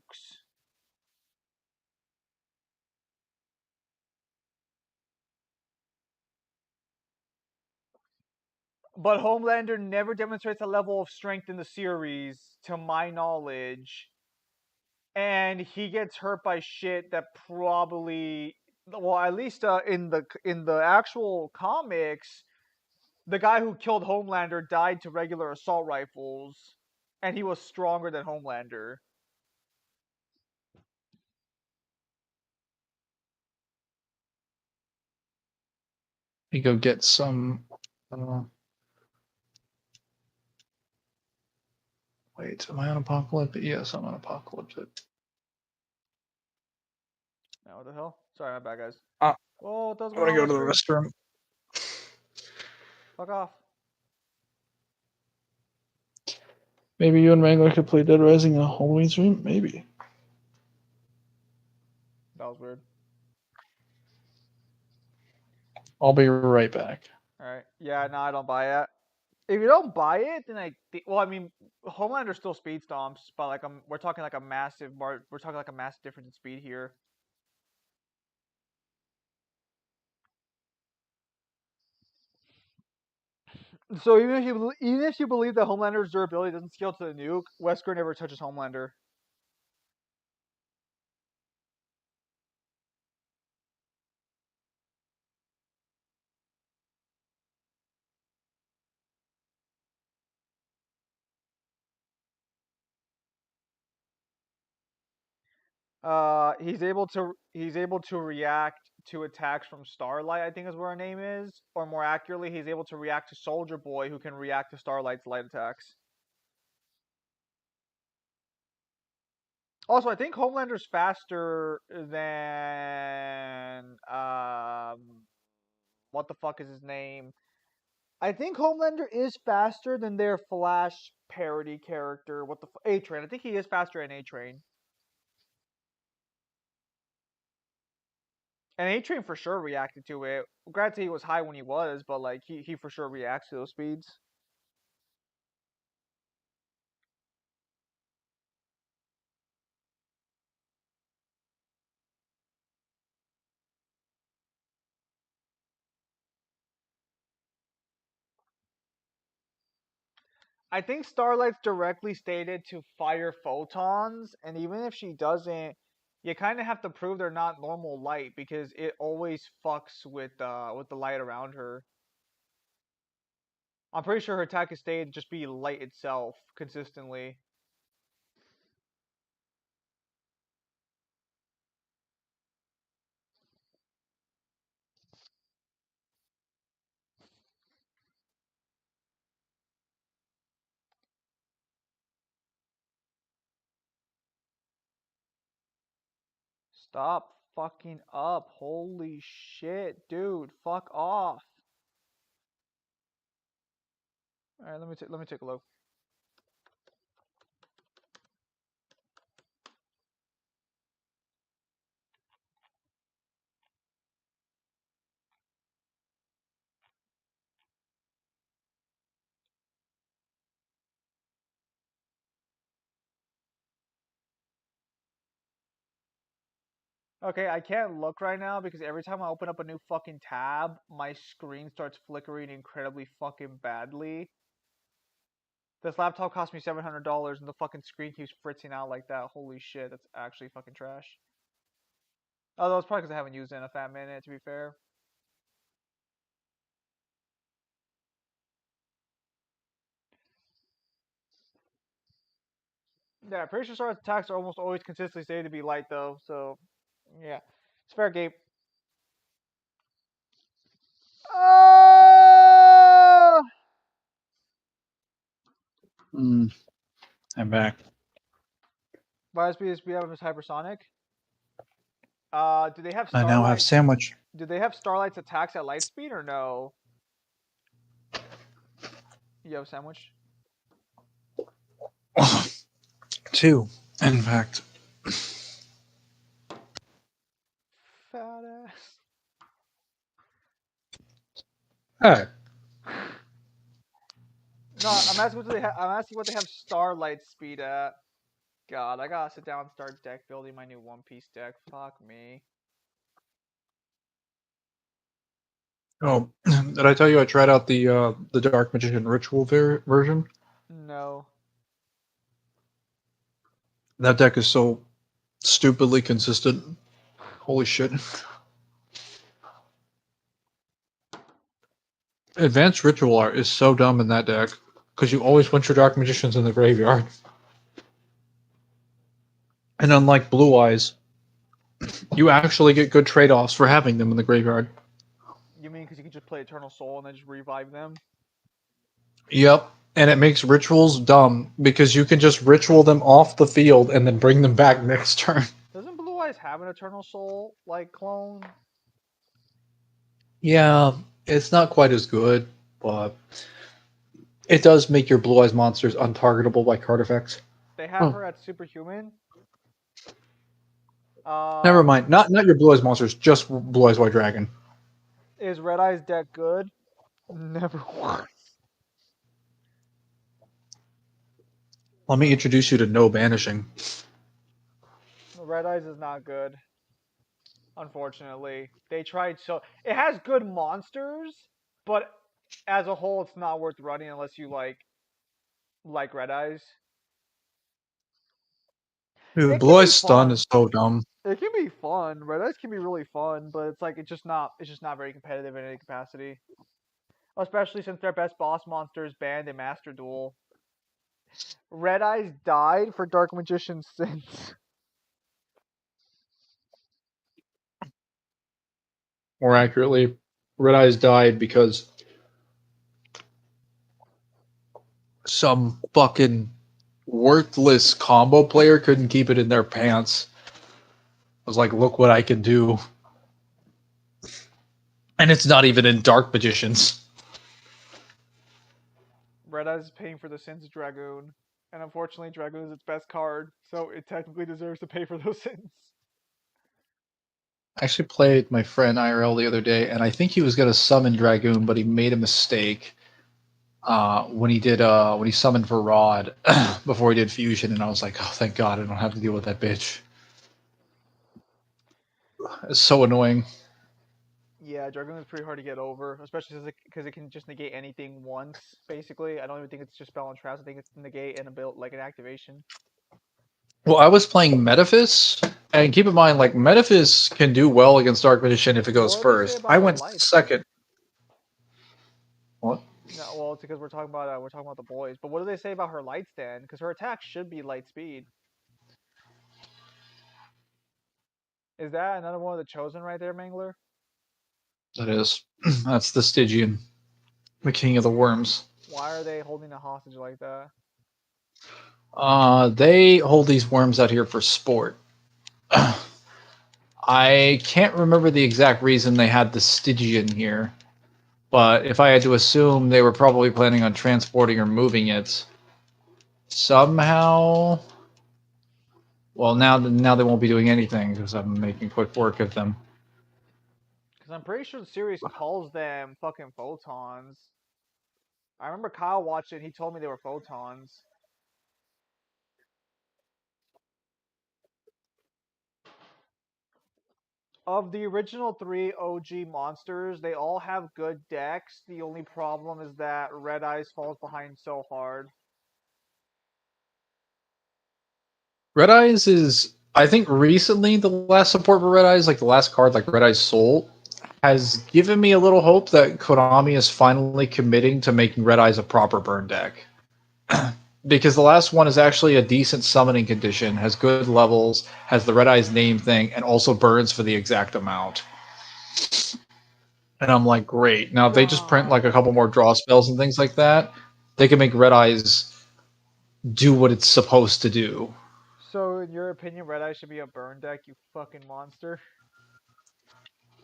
But Homelander never demonstrates a level of strength in the series, to my knowledge. And he gets hurt by shit that probably, well, at least in the actual comics, the guy who killed Homelander died to regular assault rifles, and he was stronger than Homelander. You go get some. Wait, am I on Apocalypse? Yes, I'm on Apocalypse. Now, what the hell? Sorry, my bad, guys. Oh, it doesn't I want to go to the restroom. Fuck off. Maybe you and Mangler could play Dead Rising in a Halloween stream? Maybe. That was weird. I'll be right back. Alright. Yeah, no, I don't buy it. If you don't buy it, then well, I mean, Homelander still speed stomps, but like we're talking like a massive difference in speed here. So even if you believe that Homelander's durability doesn't scale to the nuke, Wesker never touches Homelander. He's able to react to attacks from Starlight, I think is what her name is. Or more accurately, he's able to react to Soldier Boy, who can react to Starlight's light attacks. Also, I think Homelander's faster than what the fuck is his name? I think Homelander is faster than their Flash parody character. What the A-Train? I think he is faster than A-Train. And A-Train for sure reacted to it. Granted, he was high when he was, but like he for sure reacts to those speeds. I think Starlight's directly stated to fire photons, and even if she doesn't, you kind of have to prove they're not normal light because it always fucks with the light around her. I'm pretty sure her attack is stated to just be light itself consistently. Stop fucking up. Holy shit, dude. Fuck off. Alright, let me take a look. Okay, I can't look right now because every time I open up a new fucking tab, my screen starts flickering incredibly fucking badly. This laptop cost me $700 and the fucking screen keeps fritzing out like that. Holy shit, that's actually fucking trash. Although it's probably because I haven't used it in a fat minute, to be fair. Yeah, pretty sure Star's attacks are almost always consistently stated to be light though, so yeah. It's fair game. Ah! I'm back. Why is speed up is hypersonic? Do they have I now have Starlight? sandwich. Do they have Starlight's attacks at light speed or no? You have sandwich? 2, in fact. Fat ass. Hey. No, I'm asking what they have. I'm asking what they have Starlight speed at. God, I gotta sit down and start deck building my new One Piece deck. Fuck me. Oh, did I tell you I tried out the Dark Magician Ritual version? No. That deck is so stupidly consistent. Holy shit. Advanced Ritual Art is so dumb in that deck because you always want your Dark Magicians in the graveyard. And unlike Blue Eyes, you actually get good trade-offs for having them in the graveyard. You mean because you can just play Eternal Soul and then just revive them? Yep, and it makes rituals dumb because you can just ritual them off the field and then bring them back next turn. Doesn't Blue Eyes have an Eternal Soul like clone? Yeah, it's not quite as good, but it does make your Blue Eyes monsters untargetable by card effects. They have her at Superhuman. Never mind. Not your Blue Eyes monsters, just Blue Eyes White Dragon. Is Red Eyes deck good? Never once. Let me introduce you to No Banishing. Red Eyes is not good. Unfortunately. They tried so... It has good monsters, but as a whole, it's not worth running unless you like Red Eyes. Dude, It Blue can Eyes be Stun fun. is so dumb. It can be fun. Red Eyes can be really fun, but it's like it's just not very competitive in any capacity. Especially since their best boss monster is banned in Master Duel. Red Eyes died for Dark Magician's Sins. More accurately, Red Eyes died because some fucking worthless combo player couldn't keep it in their pants. I was like, look what I can do. And it's not even in Dark Magicians. Red Eyes is paying for the sins of Dragoon, and unfortunately, Dragoon is its best card, so it technically deserves to pay for those sins. I actually played my friend IRL the other day, and I think he was going to summon Dragoon, but he made a mistake when he summoned for Rod before he did Fusion, and I was like, oh, thank God I don't have to deal with that bitch. It's so annoying. Yeah, Dragoon is pretty hard to get over, especially because it can just negate anything once, basically. I don't even think it's just spell and traps. I think it's negate and a build, like an activation. Well, I was playing Metaphys, and keep in mind, like, Metaphys can do well against Dark Magician if it goes What do they say first. about I her went life? second. What? No, well, it's because we're talking about the boys. But what do they say about her light stand? Because her attack should be light speed. Is that another one of the chosen right there, Mangler? That is. That's the Stygian, the king of the worms. Why are they holding a hostage like that? They hold these worms out here for sport. I can't remember the exact reason they had the Stygian here, but if I had to assume, they were probably planning on transporting or moving it somehow. Well, now they won't be doing anything because I'm making quick work of them. Because I'm pretty sure the series calls them fucking photons. I remember Kyle watched it. He told me they were photons. Of the original 3 OG monsters, they all have good decks. The only problem is that Red Eyes falls behind so hard. Red Eyes is, I think, recently the last support for Red Eyes, like the last card, like Red Eyes Soul, has given me a little hope that Konami is finally committing to making Red Eyes a proper burn deck. Because the last one is actually a decent summoning condition, has good levels, has the Red Eyes name thing, and also burns for the exact amount. And I'm like, great. Now, if they just print like a couple more draw spells and things like that, they can make Red Eyes do what it's supposed to do. So, in your opinion, Red Eyes should be a burn deck, you fucking monster?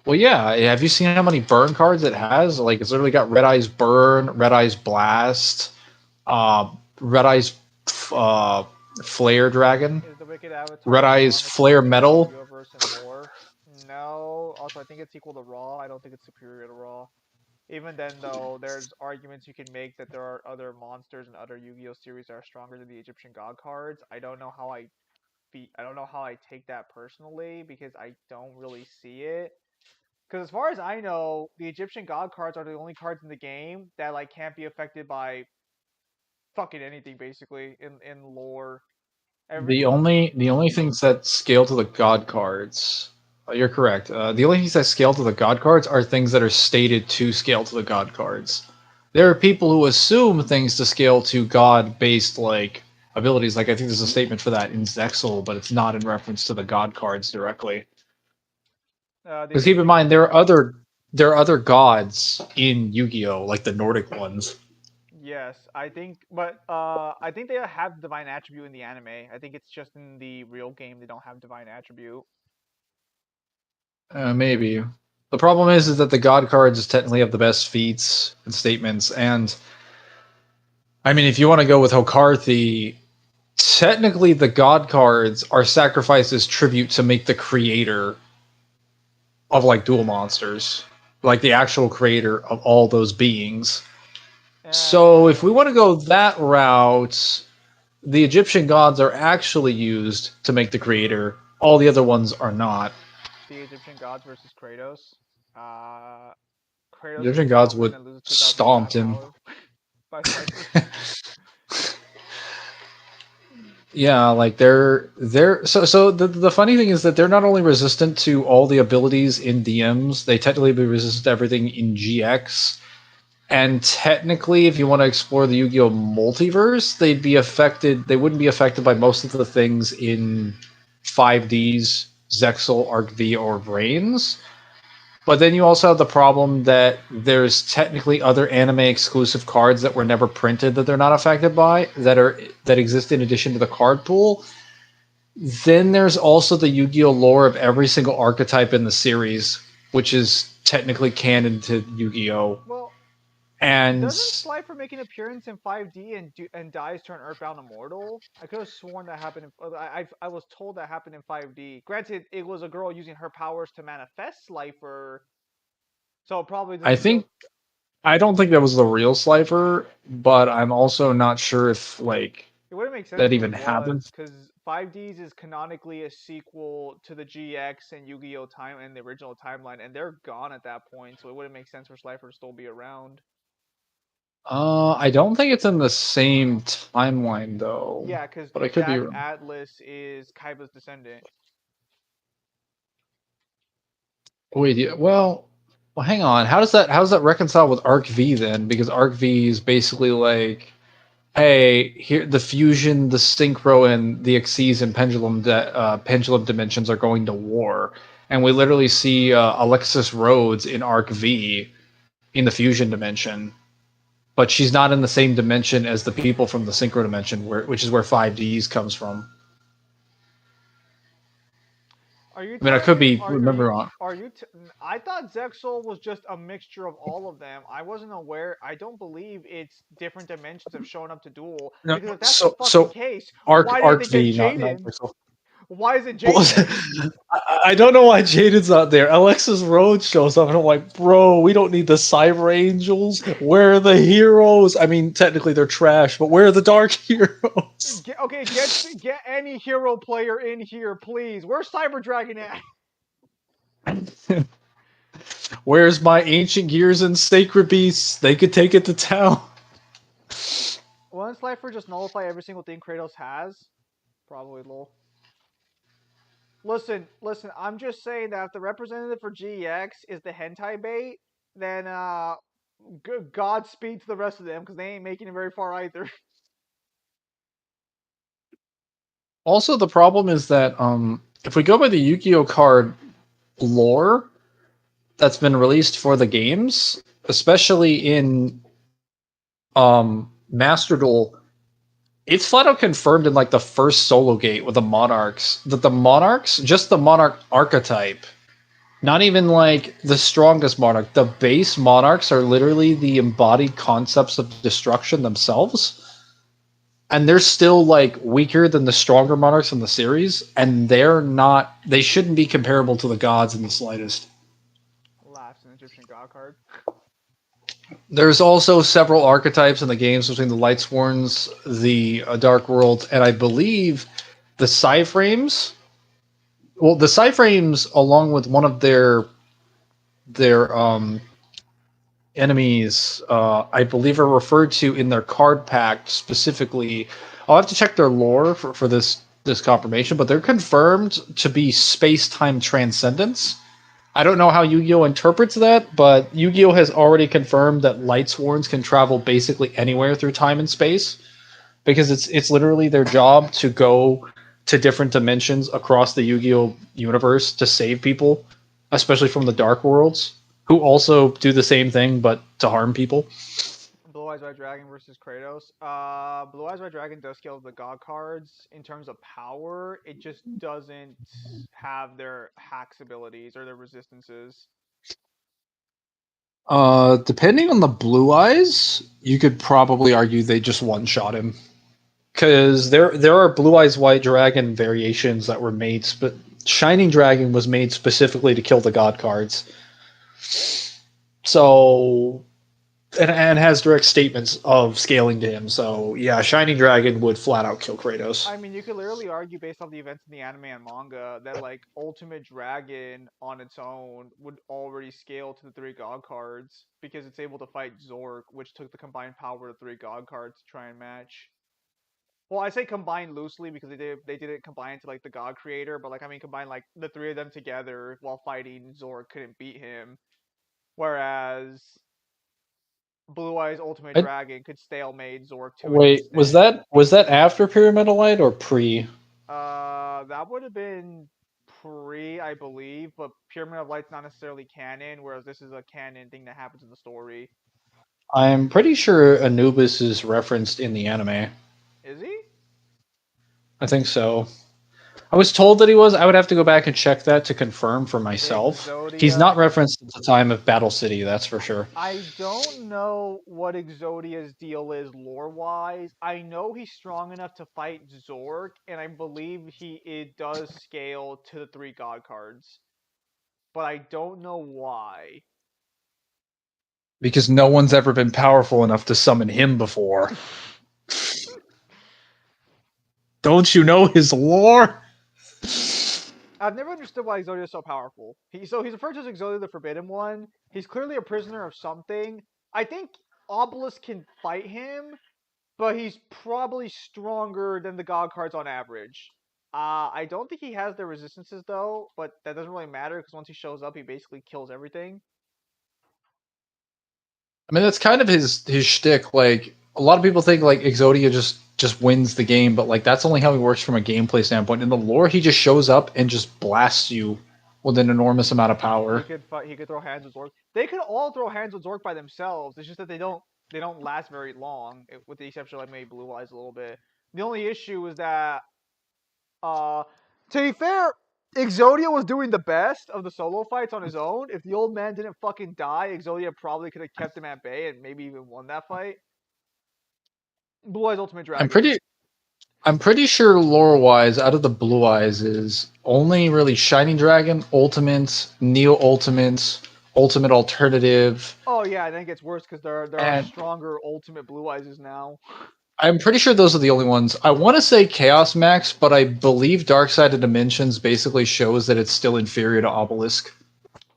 Well, yeah. Have you seen how many burn cards it has? Like, it's literally got Red Eyes Burn, Red Eyes Blast, Red Eyes Flare Dragon, Is the Wicked Avatar Red Eyes strongest Flare monster in Metal. Yu-Gi-Oh! Versus Lore? No. Also, I think it's equal to Raw. I don't think it's superior to Raw. Even then, though, there's arguments you can make that there are other monsters and other Yu-Gi-Oh! Series that are stronger than the Egyptian God cards. I don't know how I don't know how I take that personally because I don't really see it. Because as far as I know, the Egyptian God cards are the only cards in the game that like can't be affected by fucking anything basically in lore. The Everything. only things that scale to the God cards. You're correct. The only things that scale to the God cards are things that are stated to scale to the God cards. There are people who assume things to scale to God-based like abilities. Like I think there's a statement for that in Zexal, but it's not in reference to the God cards directly. The Because keep in Egyptian. mind there are other gods in Yu-Gi-Oh, like the Nordic ones. Yes, I think, but I think they have divine attribute in the anime. I think it's just in the real game they don't have divine attribute. Maybe. The problem is that the God cards technically have the best feats and statements, and I mean, if you want to go with Hokarthi, technically the God cards are sacrificed as tribute to make the creator of like dual monsters, like the actual creator of all those beings. So if we want to go that route, the Egyptian gods are actually used to make the creator. All the other ones are not. The Egyptian gods versus Kratos. The Kratos Egyptian gets gods stronger and would then loses 2,000 stomped stat him. power by Cypher. Yeah, like they're so the funny thing is that they're not only resistant to all the abilities in DMs, they technically be resistant to everything in GX. And technically, if you want to explore the Yu-Gi-Oh multiverse, they wouldn't be affected by most of the things in 5D's Zexal, Arc V, or Brains. But then you also have the problem that there's technically other anime exclusive cards that were never printed that they're not affected by that exist in addition to the card pool. Then there's also the Yu-Gi-Oh lore of every single archetype in the series, which is technically canon to Yu-Gi-Oh. Well, And doesn't Slifer make an appearance in 5D and dies to an Earthbound Immortal? I could have sworn that happened. I was told that happened in 5D. Granted, it was a girl using her powers to manifest Slifer, so it probably I doesn't go. think I don't think that was the real Slifer, but I'm also not sure if like It wouldn't make sense that if even it was, happens. because 5Ds is canonically a sequel to the GX and Yu-Gi-Oh time and the original timeline, and they're gone at that point, so it wouldn't make sense for Slifer to still be around. I don't think it's in the same timeline though, Yeah, because but I could be Jack wrong. Atlas is Kaiba's descendant. Wait, yeah, well, hang on. How does that reconcile with Arc V then? Because Arc V is basically like, hey, here the fusion, the synchro, and the Xyz and pendulum dimensions are going to war, and we literally see Alexis Rhodes in Arc V in the fusion dimension, but she's not in the same dimension as the people from the synchro dimension, which is where 5Ds comes from. Are you I mean, I telling could me? be remember wrong. Are you? I thought Zexal was just a mixture of all of them. I wasn't aware. I don't believe it's different dimensions have shown up to duel. No, Because if that's the fucking so case, Arc why didn't Arc they get V, not Jaden? Pixel. Why is it Well, Jaden? I don't know why Jaden's not there. Alexis Rhodes shows up, and I'm like, bro, we don't need the Cyber Angels. Where are the heroes? I mean, technically they're trash, but where are the Dark Heroes? Okay, get any hero player in here, please. Where's Cyber Dragon at? Where's my Ancient Gears and Sacred Beasts? They could take it to town. Wouldn't Slifer just nullify every single thing Kratos has? Probably, lol. Listen. I'm just saying that if the representative for GX is the hentai bait, then Godspeed to the rest of them because they ain't making it very far either. Also, the problem is that if we go by the Yu-Gi-Oh card lore that's been released for the games, especially in Master Duel, it's flat out confirmed in like the first solo gate with the Monarchs that the Monarchs, just the Monarch archetype, not even like the strongest Monarch, the base Monarchs are literally the embodied concepts of destruction themselves. And they're still like weaker than the stronger Monarchs in the series, and they shouldn't be comparable to the gods in the slightest. Laughs an Egyptian god card. There's also several archetypes in the games between the Lightsworns, the Dark World, and I believe the Psyframes. Well, the Psyframes, along with one of their enemies, I believe are referred to in their card pack specifically. I'll have to check their lore for this confirmation, but they're confirmed to be space-time transcendence. I don't know how Yu-Gi-Oh interprets that, but Yu-Gi-Oh has already confirmed that Lightsworns can travel basically anywhere through time and space because it's literally their job to go to different dimensions across the Yu-Gi-Oh universe to save people, especially from the Dark Worlds, who also do the same thing but to harm people. Blue Eyes White Dragon versus Kratos. Blue Eyes White Dragon does scale the god cards in terms of power. It just doesn't have their hacks abilities or their resistances. Depending on the Blue Eyes, you could probably argue they just one-shot him. Because there are Blue Eyes White Dragon variations that were made, but Shining Dragon was made specifically to kill the god cards. So and has direct statements of scaling to him. So yeah, Shining Dragon would flat out kill Kratos. I mean, you could literally argue based on the events in the anime and manga that like Ultimate Dragon on its own would already scale to the 3 god cards because it's able to fight Zork, which took the combined power of 3 god cards to try and match. Well, I say combined loosely because they didn't combine to like the God Creator, but like I mean combine like the 3 of them together while fighting Zork couldn't beat him. Whereas Blue Eyes Ultimate I, Dragon could stalemate Zork to an wait, was instant. that after Pyramid of Light or pre? That would have been tree, I believe, but Pyramid of Light's not necessarily canon, whereas this is a canon thing that happens in the story. I'm pretty sure Anubis is referenced in the anime. Is he? I think so. I was told that he was. I would have to go back and check that to confirm for myself. He's Exodia. not referenced at the time of Battle City, that's for sure. I don't know what Exodia's deal is lore-wise. I know he's strong enough to fight Zork, and I believe it does scale to the 3 god cards. But I don't know why. Because no one's ever been powerful enough to summon him before. Don't you know his lore? I've never understood why Exodia is so powerful. He's referred to as Exodia the Forbidden One. He's clearly a prisoner of something. I think Obelisk can fight him, but he's probably stronger than the god cards on average. I don't think he has the resistances though, but that doesn't really matter because once he shows up, he basically kills everything. I mean, that's kind of his shtick. Like, a lot of people think like Exodia just wins the game, but like that's only how he works from a gameplay standpoint. In the lore, he just shows up and just blasts you with an enormous amount of power. He could fight, he could throw hands with Zork. They could all throw hands with Zork by themselves. It's just that they don't last very long, with the exception of like maybe Blue Eyes a little bit. The only issue is that to be fair, Exodia was doing the best of the solo fights on his own. If the old man didn't fucking die, Exodia probably could have kept him at bay and maybe even won that fight. Blue Eyes Ultimate Dragon. I'm pretty sure lore wise, out of the Blue Eyes is only really Shining Dragon, Ultimate, Neo Ultimate, Ultimate Alternative. Oh yeah, I think it gets worse because there are stronger Ultimate Blue Eyes now. I'm pretty sure those are the only ones. I want to say Chaos Max, but I believe Darksided Dimensions basically shows that it's still inferior to Obelisk.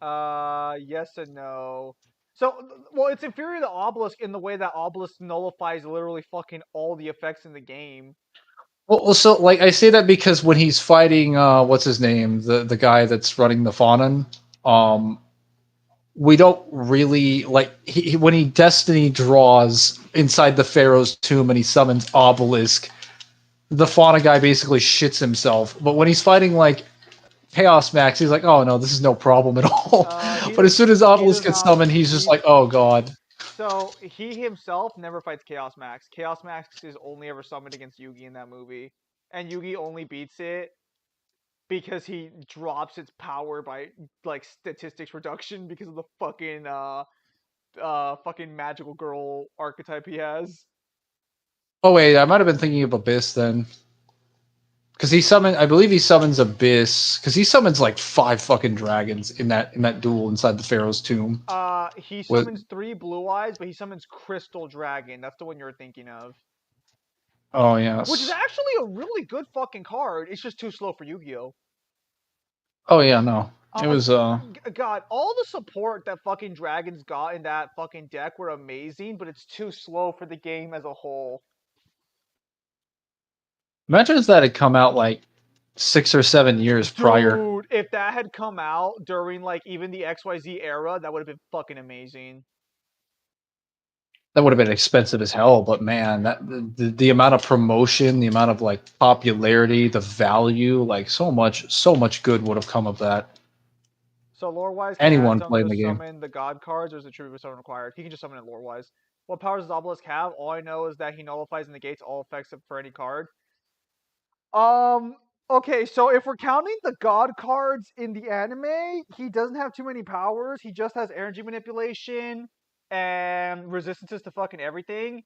Yes and no. So, well, it's inferior to Obelisk in the way that Obelisk nullifies literally fucking all the effects in the game. Well, so like I say that because when he's fighting, what's his name, the guy that's running the Faunen, we don't really like when he Destiny draws inside the Pharaoh's tomb and he summons Obelisk. The Fauna guy basically shits himself, but when he's fighting like Chaos Max, he's like, "Oh no, this is no problem at all." But as soon as Obelisk gets summoned, he's just like, "Oh god." So he himself never fights Chaos Max. Chaos Max is only ever summoned against Yugi in that movie, and Yugi only beats it because he drops its power by like statistics reduction because of the fucking fucking magical girl archetype he has. Oh wait, I might have been thinking of Abyss then. Because I believe he summons Abyss. Because he summons like 5 fucking dragons in that duel inside the Pharaoh's tomb. He summons 3 Blue Eyes, but he summons Crystal Dragon. That's the one you're thinking of. Oh yes. Which is actually a really good fucking card. It's just too slow for Yu-Gi-Oh. Oh yeah, no. It was God, all the support that fucking dragons got in that fucking deck were amazing, but it's too slow for the game as a whole. Imagine if that had come out like 6 or 7 years prior. Dude, if that had come out during like even the XYZ era, that would have been fucking amazing. That would have been expensive as hell, but man, that the amount of promotion, the amount of like popularity, the value, like so much good would have come of that. So lore-wise, anyone playing the game. Summon the god cards, or is it tribute summon required? He can just summon it lore-wise. What powers does Obelisk have? All I know is that he nullifies and negates all effects for any card. Okay, so if we're counting the god cards in the anime, he doesn't have too many powers. He just has energy manipulation and resistances to fucking everything.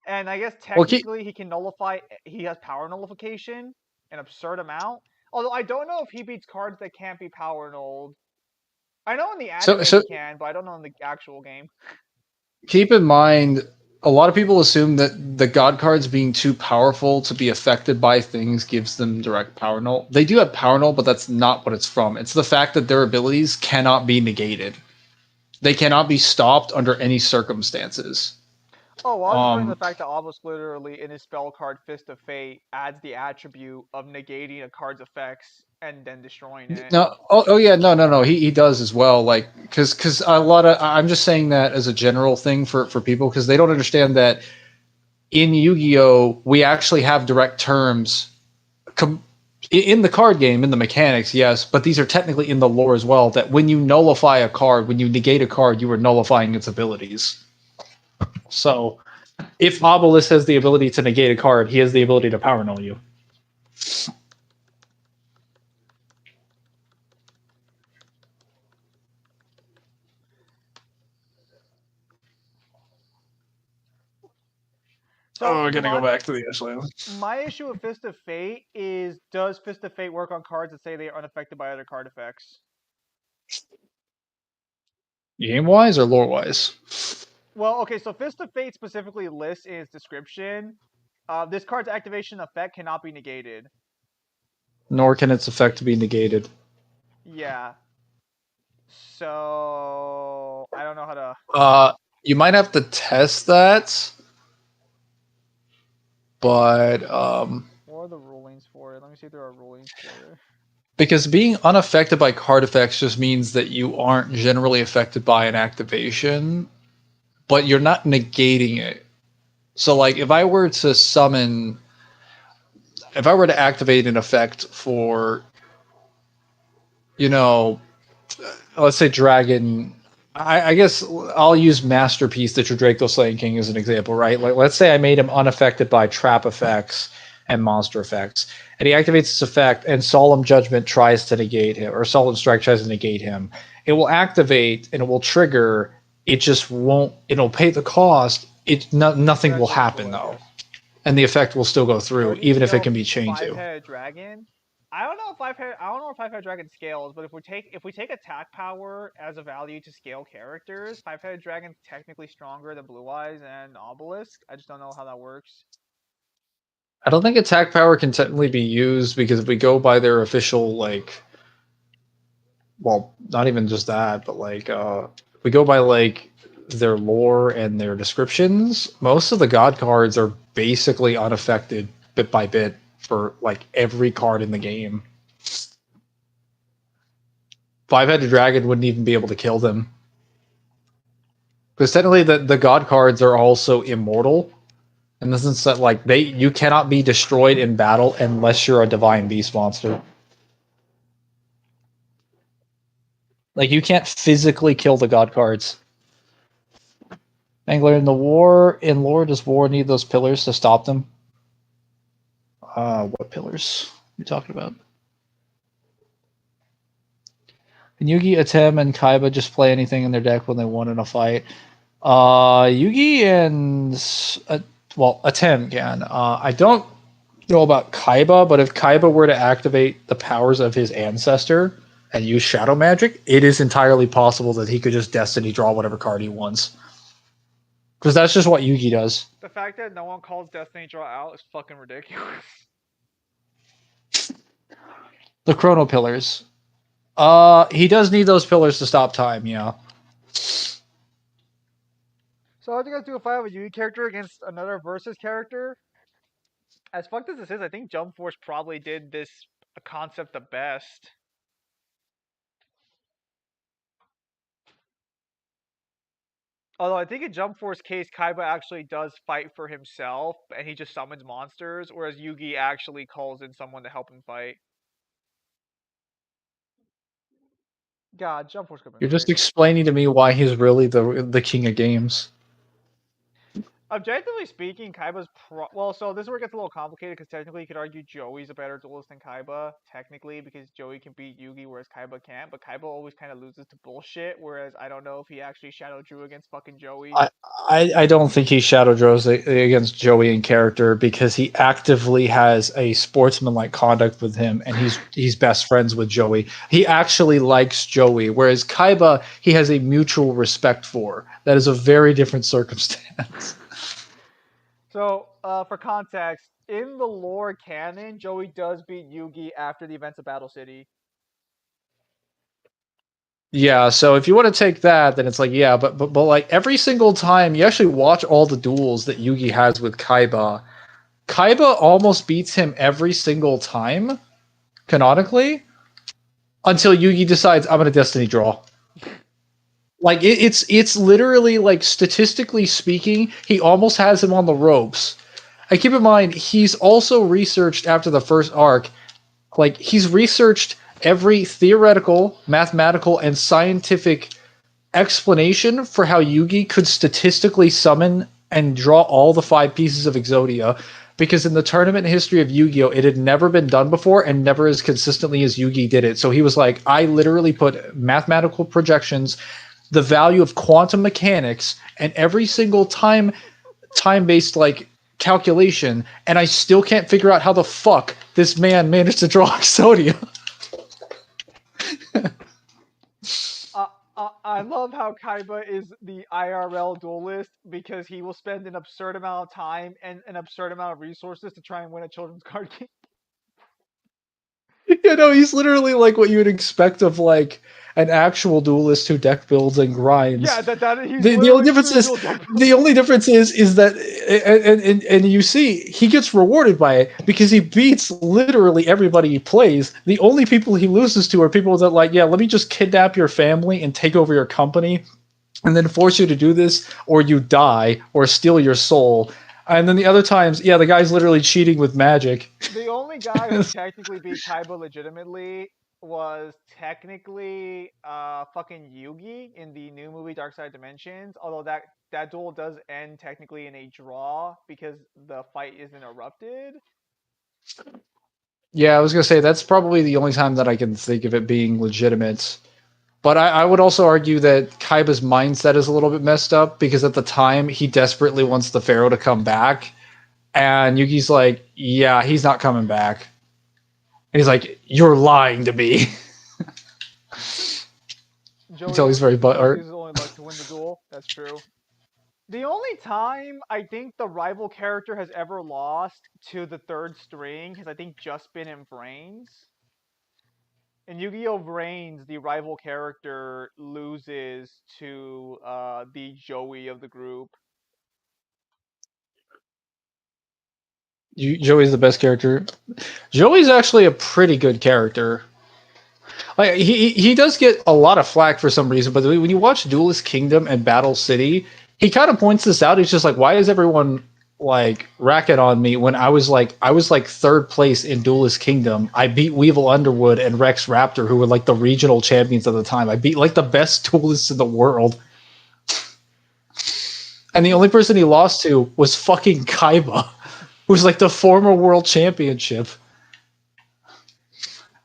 And I guess technically he can nullify. He has power nullification, an absurd amount. Although I don't know if he beats cards that can't be power nulled. I know in the anime he can, but I don't know in the actual game. Keep in mind, a lot of people assume that the god cards being too powerful to be affected by things gives them direct power null. They do have power null, but that's not what it's from. It's the fact that their abilities cannot be negated. They cannot be stopped under any circumstances. Oh, well, I was referring to the fact that Obelisk literally, in his spell card Fist of Fate, adds the attribute of negating a card's effects and then destroying it. No, oh yeah, no. He does as well. Like, because a lot of I'm just saying that as a general thing for people because they don't understand that in Yu-Gi-Oh we actually have direct terms In the card game, in the mechanics, yes, but these are technically in the lore as well, that when you nullify a card, when you negate a card, you are nullifying its abilities. So if Obelisk has the ability to negate a card, he has the ability to power null you. So Oh, we're gonna go back to the Ashland. my issue with Fist of Fate is, does Fist of Fate work on cards that say they are unaffected by other card effects? Game wise or lore wise? Well, okay, so Fist of Fate specifically lists in its description, this card's activation effect cannot be negated. Nor can its effect be negated. Yeah. So I don't know how to. You might have to test that, but What are the rulings for it? Let me see if there are rulings for it. because being unaffected by card effects just means that you aren't generally affected by an activation, but you're not negating it. So, like, if I were to activate an effect for, let's say Dragon, I guess I'll use Masterpiece, the Draco Slaying King, as an example, right? Like, let's say I made him unaffected by trap effects and monster effects, and he activates this effect, and Solemn Judgment tries to negate him, or Solemn Strike tries to negate him. It will activate and it will trigger. It just won't. It'll pay the cost. Nothing will happen though, and the effect will still go through, even if it can be chained to. Five-headed dragon. I don't know if five-headed dragon scales, but if we take attack power as a value to scale characters, five-headed dragon's technically stronger than Blue Eyes and Obelisk. I just don't know how that works. I don't think attack power can technically be used, because if we go by their official, well, not even just that, but we go by their lore and their descriptions, most of the god cards are basically unaffected bit by bit for every card in the game. Five-headed dragon wouldn't even be able to kill them, because technically the god cards are also immortal, in the sense that you cannot be destroyed in battle unless you're a divine beast monster. You can't physically kill the god cards. Mangler, in lore, does war need those pillars to stop them? What pillars are you talking about? Can Yugi, Atem, and Kaiba just play anything in their deck when they won in a fight? Yugi and Atem can. I don't know about Kaiba, but if Kaiba were to activate the powers of his ancestor and use shadow magic, it is entirely possible that he could just destiny draw whatever card he wants. Because that's just what Yugi does. The fact that no one calls Destiny Draw out is fucking ridiculous. The Chrono Pillars. He does need those pillars to stop time, yeah. So how do you guys do if I have a Yugi character against another versus character? As fucked as this is, I think Jump Force probably did this concept the best. Although I think in Jump Force case, Kaiba actually does fight for himself, and he just summons monsters, whereas Yugi actually calls in someone to help him fight. God, Jump Force could be You're just explaining to me why he's really the king of games. Objectively speaking, Kaiba's well, so this is where it gets a little complicated, because technically you could argue Joey's a better duelist than Kaiba, technically, because Joey can beat Yugi, whereas Kaiba can't, but Kaiba always kind of loses to bullshit, whereas I don't know if he actually Shadow Drew against fucking Joey. I don't think he Shadow Draws against Joey in character, because he actively has a sportsmanlike conduct with him, and he's best friends with Joey. He actually likes Joey, whereas Kaiba, he has a mutual respect for. That is a very different circumstance. So, for context, in the lore canon, Joey does beat Yugi after the events of Battle City. Yeah, so if you want to take that, then it's but every single time you actually watch all the duels that Yugi has with Kaiba, Kaiba almost beats him every single time, canonically, until Yugi decides, I'm gonna Destiny Draw. It's literally, statistically speaking, he almost has him on the ropes. And keep in mind, he's also researched after the first arc Like, he's researched every theoretical, mathematical, and scientific explanation for how Yugi could statistically summon and draw all the 5 pieces of Exodia, because in the tournament history of Yu-Gi-Oh, it had never been done before and never as consistently as Yugi did it. So he was like, I literally put mathematical projections, the value of quantum mechanics, and every single time-based like calculation, and I still can't figure out how the fuck this man managed to draw Exodia. I love how Kaiba is the IRL duelist because he will spend an absurd amount of time and an absurd amount of resources to try and win a children's card game. You know, he's literally like what you would expect of like an actual duelist who deck builds and grinds. Yeah, he's The only difference is that and you see he gets rewarded by it because he beats literally everybody he plays. The only people he loses to are people that like, yeah, let me just kidnap your family and take over your company and then force you to do this, or you die, or steal your soul. And then the other times, yeah, the guy's literally cheating with magic. The only guy who technically beat Kaiba legitimately was technically fucking Yugi in the new movie Dark Side Dimensions, although that duel does end technically in a draw because the fight is interrupted. Yeah, I was gonna say that's probably the only time that I can think of it being legitimate. But I would also argue that Kaiba's mindset is a little bit messed up because at the time he desperately wants the Pharaoh to come back, and Yuki's like, yeah, he's not coming back. And he's like, you're lying to me. Until he's very butthurt. He's only luck to win the duel. That's true. The only time I think the rival character has ever lost to the third string has, I think, just been in Brains. In Yu-Gi-Oh! Brains, the rival character loses to the Joey of the group. Joey's the best character. Joey's actually a pretty good character. Like he does get a lot of flack for some reason, but when you watch Duelist Kingdom and Battle City, he kind of points this out. He's just like, why is everyone like racket on me when I was like third place in Duelist Kingdom? I beat Weevil Underwood and Rex Raptor, who were like the regional champions at the time. I beat like the best duelists in the world. And the only person he lost to was fucking Kaiba, who's like the former world championship.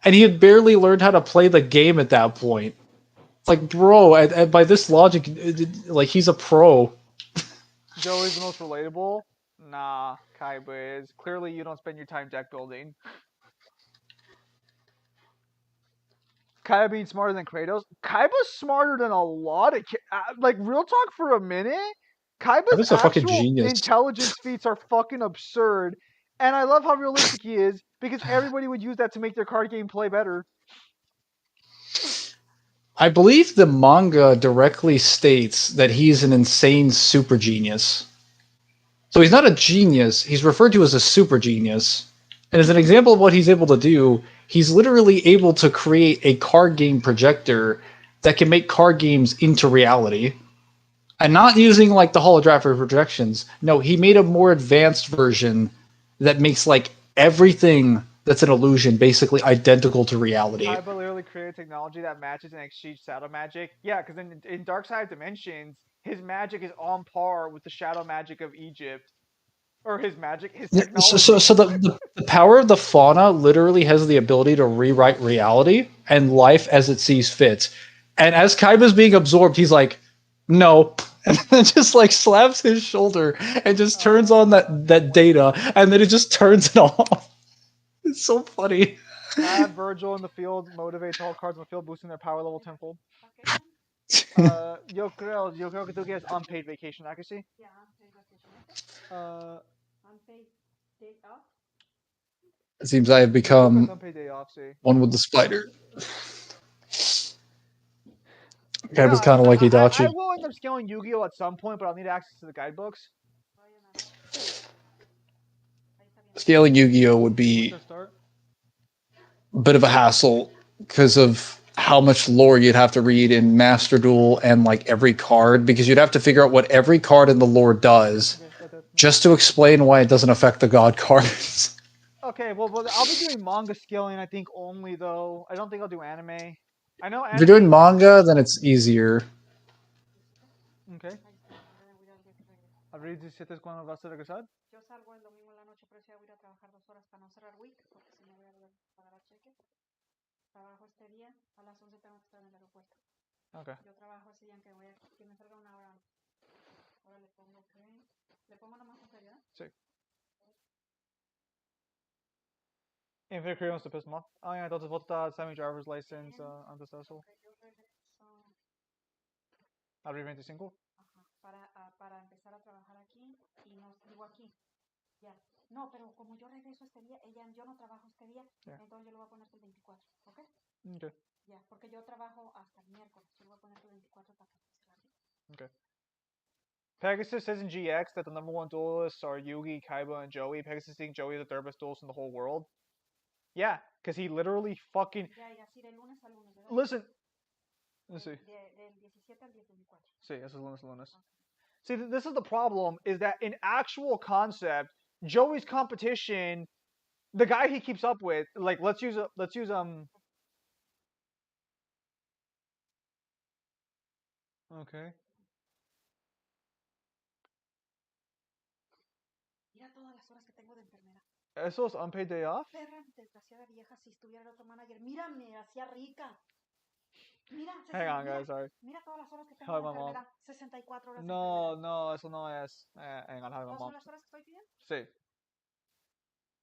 And he had barely learned how to play the game at that point. It's like, bro, by this logic, like, he's a pro. Joey's the most relatable? Nah, Kaiba is. Clearly you don't spend your time deck building. Kaiba being smarter than Kratos? Kaiba's smarter than a lot of like, real talk for a minute? Kaiba's fucking actual genius. Intelligence feats are fucking absurd. And I love how realistic he is, because everybody would use that to make their card game play better. I believe the manga directly states that he's an insane super genius. So he's not a genius, he's referred to as a super genius. And as an example of what he's able to do, he's literally able to create a card game projector that can make card games into reality. And not using like the holographic projections. No, he made a more advanced version that makes like everything that's an illusion basically identical to reality. Kaiba literally created technology that matches and exceeds shadow magic. Yeah, because in Dark Side Dimensions, his magic is on par with the shadow magic of Egypt. Or his magic, his technology. So the power of the fauna literally has the ability to rewrite reality and life as it sees fit. And as Kaiba's being absorbed, he's like, no. And then just like slaps his shoulder and just turns on that data, and then it just turns it off. It's so funny. Add Virgil in the field motivates all cards in the field, boosting their power level tenfold. Yo creo que tú quieres unpaid vacation accuracy? Yeah, unpaid vacation. Unpaid day off? It seems I have become Unpaid day off, see. one with the spider. It was kind of like Itachi. I will end up scaling Yu-Gi-Oh! At some point, but I'll need access to the guidebooks. Scaling Yu-Gi-Oh! Would be a bit of a hassle because of how much lore you'd have to read in Master Duel and like every card, because you'd have to figure out what every card in the lore does just to explain why it doesn't affect the god cards. Okay, well, I'll be doing manga scaling, I think, only, though. I don't think I'll do anime. I know If you're doing anime... manga, then it's easier. Okay. ¿Abril 17 es cuando vas a regresar? Yo salgo el domingo en la noche, pero si voy a ir a trabajar 2 horas para no cerrar week, porque si no voy a pagar a cheque. Trabajo este día, a las 11 tengo que estar en el aeropuerto. Okay. Yo trabajo ese día que voy a que me salga una hora antes. Ahora le pongo que... ¿Le pongo nomás en serio? Sí. Infinite Career wants to piss him off. Oh yeah, entonces vota semi-driver's license antes de eso. Abril 25. Para empezar a trabajar aquí y no digo aquí. Ya. No, pero como yo regreso este día, yo no trabajo este día, entonces yo lo voy a poner el 24, ¿ok? Okay. Ya, porque yo trabajo hasta el miércoles, yo lo voy a poner el 24 para que se la diga. Okay. Pegasus says in GX that the #1 duelists are Yugi, Kaiba, and Joey. Pegasus thinks Joey is the third best duelist in the whole world. Yeah, because he literally fucking... Listen. Let's see. Del 17 al 24. Sí, eso es lunes. See, this is the problem, is that in actual concept, Joey's competition, the guy he keeps up with, like, let's use Okay. Mira todas las horas que tengo de enfermera. ¿Eso es unpaid day off? Perra desgraciada vieja, si estuviera el otro manager, mírame, hacía rica. Mira, Hang on, guys, sorry. Mira todas las horas que tengo de enfermera, 64 horas. No, eso no es. Hang on, ¿No son las horas que estoy pidiendo? Sí.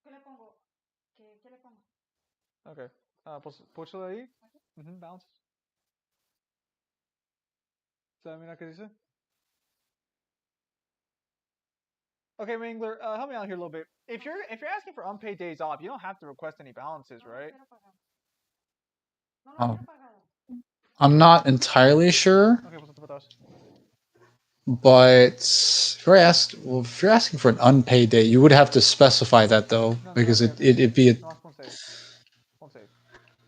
¿Qué le pongo? ¿Qué le pongo? Okay. Pues, púchalo ahí. Bounces. Mira qué dice. Okay, Mangler, help me out here a little bit. If you're asking for unpaid days off, you don't have to request any balances, right? I'm not entirely sure. Okay, pues te patas. But if you're asking for an unpaid day, you would have to specify that though, because it'd be a... No, pon save.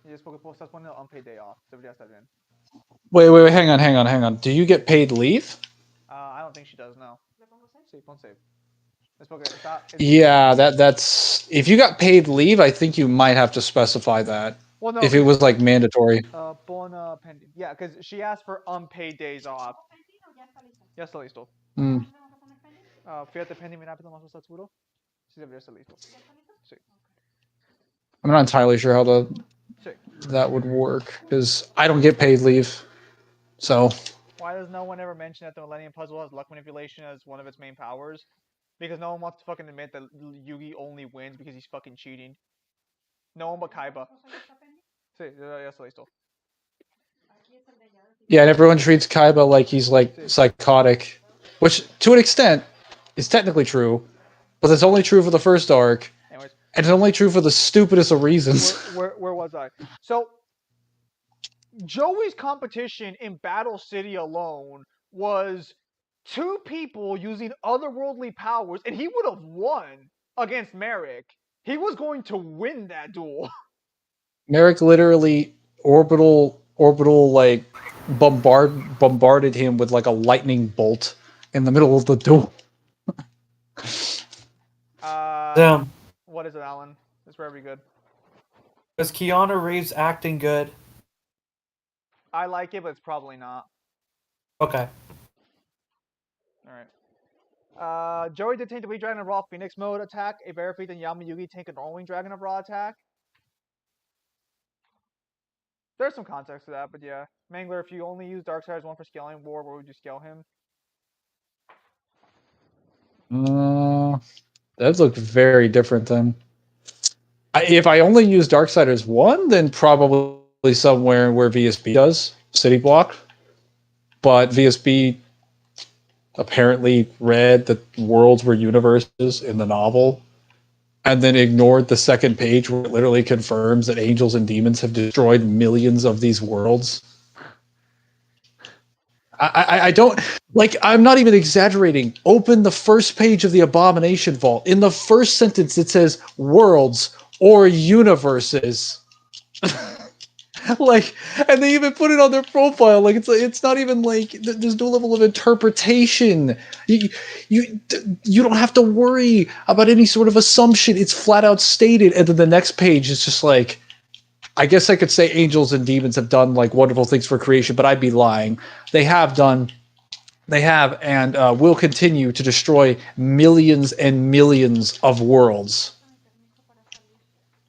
Y es porque estás poniendo unpaid day off. Debería estar bien. Wait, hang on. Do you get paid leave? I don't think she does, no. Sí, pon save. Yeah, that's... If you got paid leave, I think you might have to specify that. Well, no, if it was like mandatory. Pon pending. Yeah, because she asked for unpaid days off. Ya está listo. Fíjate pending, mira, más está seguro. Sí, debería estar listo. Sí. I'm not entirely sure how that would work, because I don't get paid leave. So... Why does no one ever mention that the Millennium Puzzle has luck manipulation as one of its main powers? Because no one wants to fucking admit that Yugi only wins because he's fucking cheating. No one but Kaiba. Sí, ya está listo. Yeah, and everyone treats Kaiba like he's like psychotic, which to an extent is technically true, but it's only true for the first arc. Anyways. And it's only true for the stupidest of reasons. Where was I? So, Joey's competition in Battle City alone was 2 people using otherworldly powers, and he would have won against Merrick. He was going to win that duel. Merrick literally orbital like bombarded him with like a lightning bolt in the middle of the duel. Damn. What is it, Alan? It's very good. Is Keanu Reeves acting good? I like it, but it's probably not. Okay. Alright. Joey did tank the Wii Dragon of Raw Phoenix mode attack. A verified and Yamayugi tank a Norwing Dragon of Raw attack. There's some context to that, but yeah. Mangler, if you only use Darksiders 1 for scaling War, where would you scale him? That looked very different then. If I only use Darksiders 1, then probably somewhere where VSB does, City Block. But VSB apparently read that worlds were universes in the novel, and then ignored the second page where it literally confirms that angels and demons have destroyed millions of these worlds. I don't... Like, I'm not even exaggerating. Open the first page of the Abomination Vault. In the first sentence, it says worlds or universes. Like, and they even put it on their profile. Like, it's not even like there's no level of interpretation. You you don't have to worry about any sort of assumption. It's flat out stated, and then the next page is just like, I guess I could say angels and demons have done like wonderful things for creation, but I'd be lying. They have done. They have and will continue to destroy millions and millions of worlds.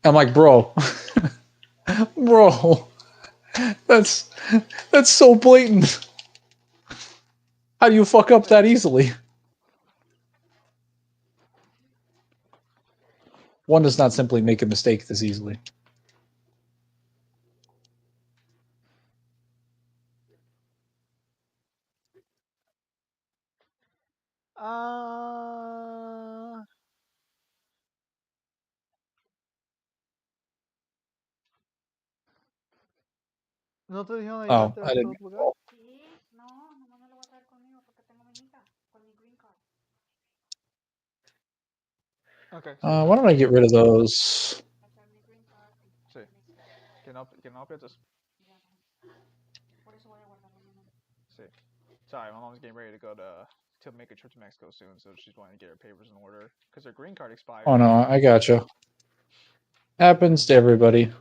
I'm like, bro, bro, that's so blatant. How do you fuck up that easily? One does not simply make a mistake this easily. ¿No te dijeron Oh, ayudarte I a didn't. otro lugar? Sí, no, nomás me lo voy a traer conmigo porque tengo mi hija con mi green card. Okay, sí. Why don't I get rid of those? Voy a traer mi green card y Sí. Que no aprietes. ya, por eso voy a guardarlo mi nombre. Sí. Sorry, my mom's getting ready to go to make a trip to Mexico soon, so she's wanting to get her papers in order because her green card expired. Oh no, I gotcha. Happens to everybody.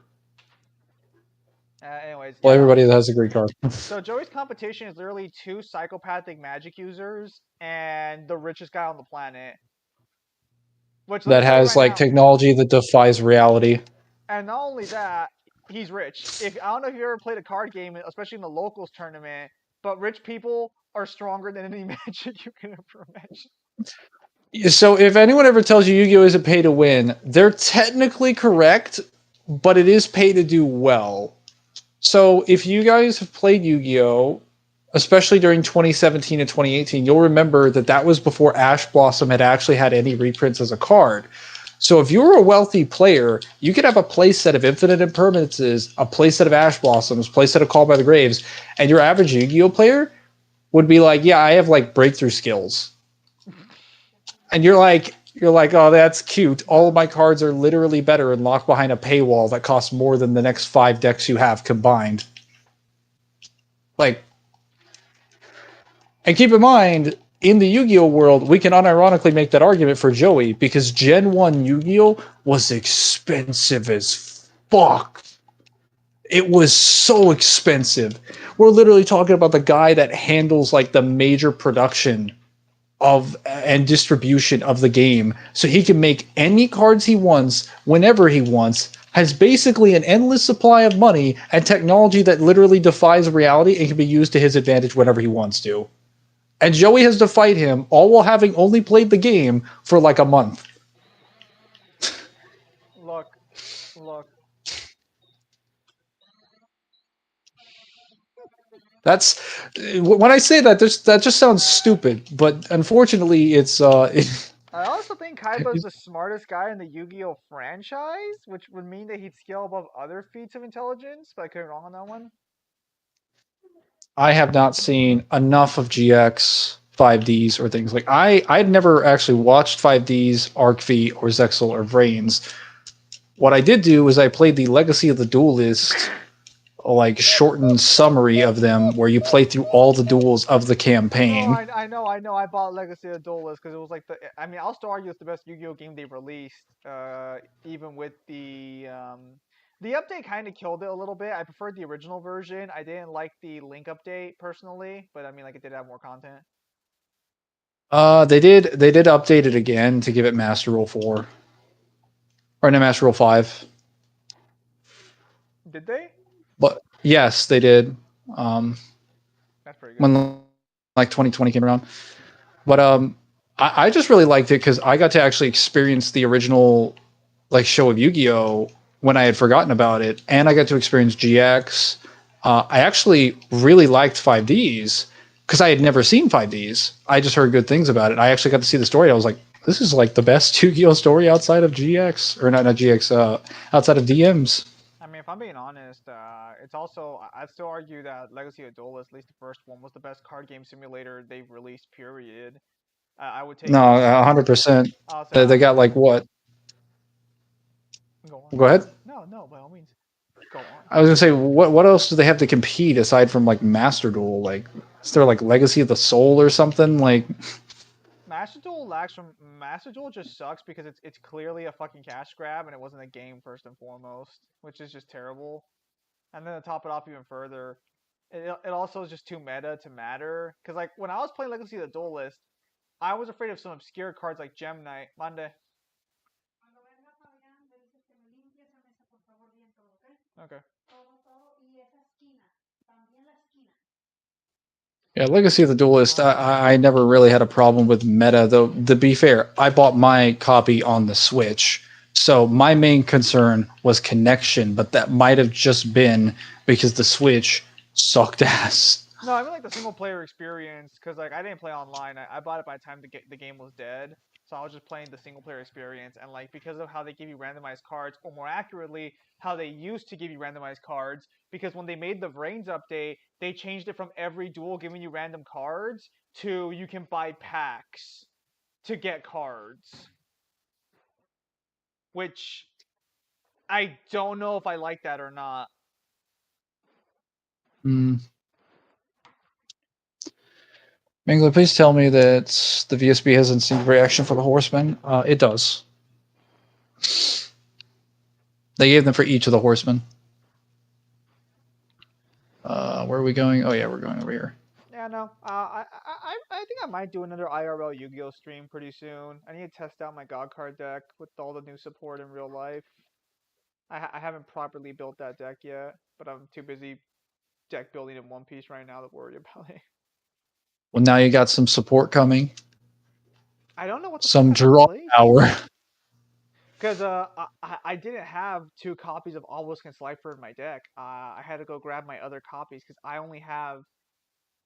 Anyways, Well, yeah. everybody that has a green card. So Joey's competition is literally 2 psychopathic magic users and the richest guy on the planet. Which That has like technology that defies reality. And not only that, he's rich. I don't know if you ever played a card game, especially in the locals tournament, but rich people are stronger than any magic you can ever imagine. So if anyone ever tells you Yu-Gi-Oh isn't pay to win, they're technically correct, but it is pay to do well. So if you guys have played Yu-Gi-Oh, especially during 2017 and 2018, you'll remember that was before Ash Blossom had actually had any reprints as a card. So if you were a wealthy player, you could have a playset of Infinite Impermanences, a playset of Ash Blossoms, playset of Call by the Graves, and your average Yu-Gi-Oh player would be like, yeah, I have like breakthrough skills. And you're like, oh, that's cute. All of my cards are literally better and locked behind a paywall that costs more than the next 5 decks you have combined. Like, and keep in mind, in the Yu-Gi-Oh world, we can unironically make that argument for Joey because Gen 1 Yu-Gi-Oh was expensive as fuck. It was so expensive. We're literally talking about the guy that handles like the major production of and distribution of the game, so he can make any cards he wants whenever he wants, has basically an endless supply of money and technology that literally defies reality and can be used to his advantage whenever he wants to. And Joey has defied him, all while having only played the game for like a month. Look. That's when I say that, that just sounds stupid, but unfortunately, it's. I also think Kaiba's the smartest guy in the Yu-Gi-Oh franchise, which would mean that he'd scale above other feats of intelligence, but I could be wrong on that one. I have not seen enough of GX 5Ds or things like I'd never actually watched 5Ds, ArcV, or Zexal or Brains. What I did do was I played the Legacy of the Duelist, like shortened summary of them, where you play through all the duels of the campaign. Oh, I know. I bought Legacy of the Duelist because it was like I'll still argue it's the best Yu-Gi-Oh game they've released, even with the update kind of killed it a little bit. I preferred the original version. I didn't like the Link update personally, but I mean, like, it did have more content. They did update it again to give it Master Rule 4. Or no, Master Rule 5. Did they? But yes, they did. That's pretty good. When like 2020 came around. But I just really liked it because I got to actually experience the original like show of Yu-Gi-Oh! When I had forgotten about it, and I got to experience GX. I actually really liked 5Ds because I had never seen 5Ds. I just heard good things about it. I actually got to see the story. I was like, this is like the best Yu-Gi-Oh! Story outside of GX, or not GX, outside of DMs. I mean, if I'm being honest, it's also, I'd still argue that Legacy of Duelist, at least the first one, was the best card game simulator they've released, period. I would take... No, 100%. They got like what? Go on. Go ahead. No, by all means. Go on. I was gonna say, what else do they have to compete aside from like Master Duel? Like, is there like Legacy of the Soul or something? Like, Master Duel lacks from Master Duel just sucks because it's clearly a fucking cash grab and it wasn't a game first and foremost, which is just terrible. And then to top it off even further, it also is just too meta to matter. Because like when I was playing Legacy of the Duelist, I was afraid of some obscure cards like Gem Knight, Monday. Cuando venga Fabián, le dices que me limpie esa mesa, por favor, bien todo, ¿ok? Okay. Todo, y esa esquina, también la esquina. yeah, Legacy of the Duelist, I never really had a problem with meta, though. To be fair, I bought my copy on the Switch, so my main concern was connection, but that might have just been because the Switch sucked ass. No, I mean like the single player experience because like I didn't play online. I bought it by the time the game was dead, so I was just playing the single player experience. And like because of how they give you randomized cards, or more accurately, how they used to give you randomized cards, because when they made the Vrains update, they changed it from every duel giving you random cards to you can buy packs to get cards, which I don't know if I like that or not. Mangler, please tell me that the VSB has instant reaction for the Horsemen. It does. They gave them for each of the Horsemen. Where are we going? Oh yeah, we're going over here. Yeah, no. I think I might do another IRL Yu-Gi-Oh stream pretty soon. I need to test out my God card deck with all the new support in real life. I haven't properly built that deck yet, but I'm too busy deck building in One Piece right now to worry about it. Well, now you got some support coming. I don't know what the Some fuck I draw played. power. Because I didn't have 2 copies of Obelisk and Slifer in my deck. I had to go grab my other copies because I only have,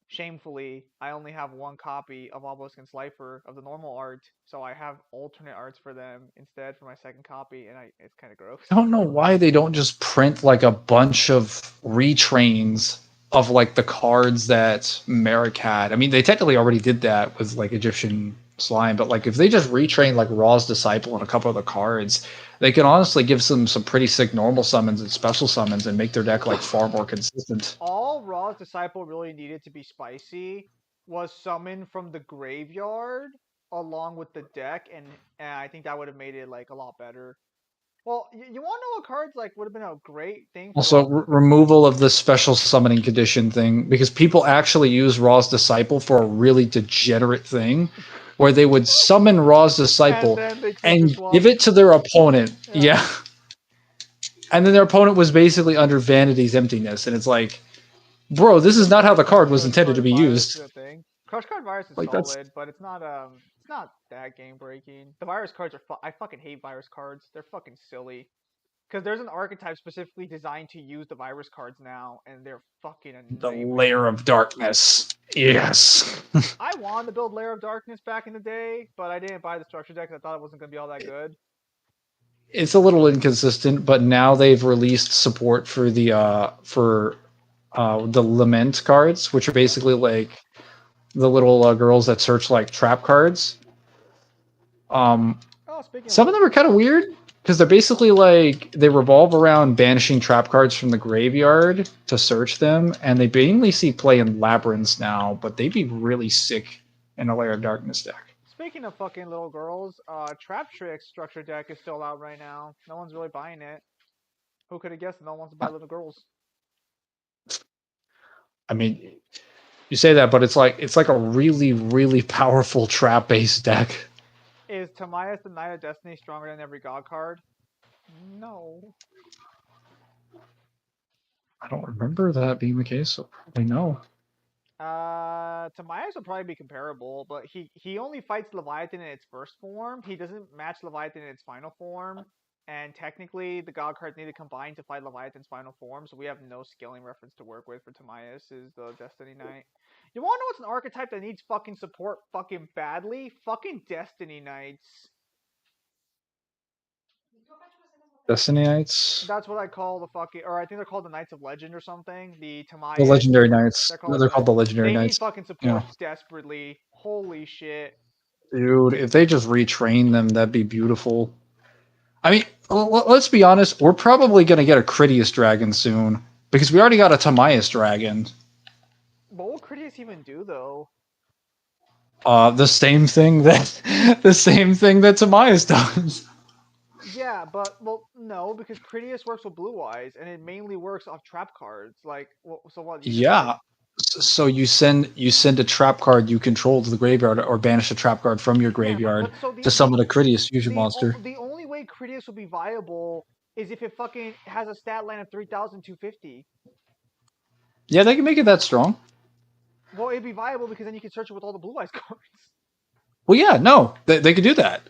shamefully, I only have 1 copy of Obelisk and Slifer of the normal art, so I have alternate arts for them instead for my second copy, and it's kind of gross. I don't know why they don't just print like a bunch of retrains of like the cards that Merrick had. I mean, they technically already did that with like Egyptian Slime, but like if they just retrain like Raw's Disciple and a couple of the cards, they can honestly give some pretty sick normal summons and special summons and make their deck like far more consistent. All Raw's Disciple really needed to be spicy was summoned from the graveyard along with the deck, and I think that would have made it like a lot better. Well, you want to know what cards like would have been a great thing? For Also, removal of the special summoning condition thing, because people actually use Raw's Disciple for a really degenerate thing, where they would summon Raw's Disciple and give it to their opponent. Yeah. And then their opponent was basically under Vanity's Emptiness, and it's like, bro, this is not how the card was intended to be used. Crush Card Virus is Like, solid, but it's not that game breaking. The virus cards are I fucking hate virus cards. They're fucking silly. Because there's an archetype specifically designed to use the virus cards now, and they're fucking annoying. The Lair of Darkness. Yes. I wanted to build Lair of Darkness back in the day, but I didn't buy the structure deck because I thought it wasn't going to be all that good. It's a little inconsistent, but now they've released support for the Lament cards, which are basically like the little girls that search like trap cards. Some of them are kind of weird because they're basically like they revolve around banishing trap cards from the graveyard to search them, and they mainly see play in labyrinths now, but they'd be really sick in a Lair of Darkness deck. Speaking of fucking little girls, Trap Trick's structure deck is still out right now. No one's really buying it. Who could have guessed no one wants to buy little girls? I mean, you say that, but it's like a really, really powerful trap-based deck. Is Tamias the Knight of Destiny stronger than every God card? No. I don't remember that being the case, so probably no. Tamias would probably be comparable, but he only fights Leviathan in its first form. He doesn't match Leviathan in its final form, and technically the God cards need to combine to fight Leviathan's final form, so we have no scaling reference to work with for Tamias is the Destiny Knight. You wanna know what's an archetype that needs fucking support fucking badly? Fucking Destiny Knights. Destiny Knights? That's what I call the fucking, or I think they're called the Knights of Legend or something. The Tamias. The Legendary Knights. They're called the Legendary Knights. They Knights. need fucking support desperately. Holy shit. Dude, if they just retrain them, that'd be beautiful. I mean, let's be honest, we're probably going to get a Critias dragon soon because we already got a Tamias dragon. What will Critias even do though? The same thing that Tamias does. Yeah, but well, no, because Critias works with Blue Eyes, and it mainly works off trap cards. Like, so what? You just like Yeah. So you send a trap card you control to the graveyard, or banish a trap card from your yeah, graveyard but so to summon a Critias fusion monster. the only way Critias will be viable is if it fucking has a stat line of 3,250. Yeah, they can make it that strong. Well, it'd be viable because then you can search it with all the Blue Eyes cards. Well, yeah, no, they could do that.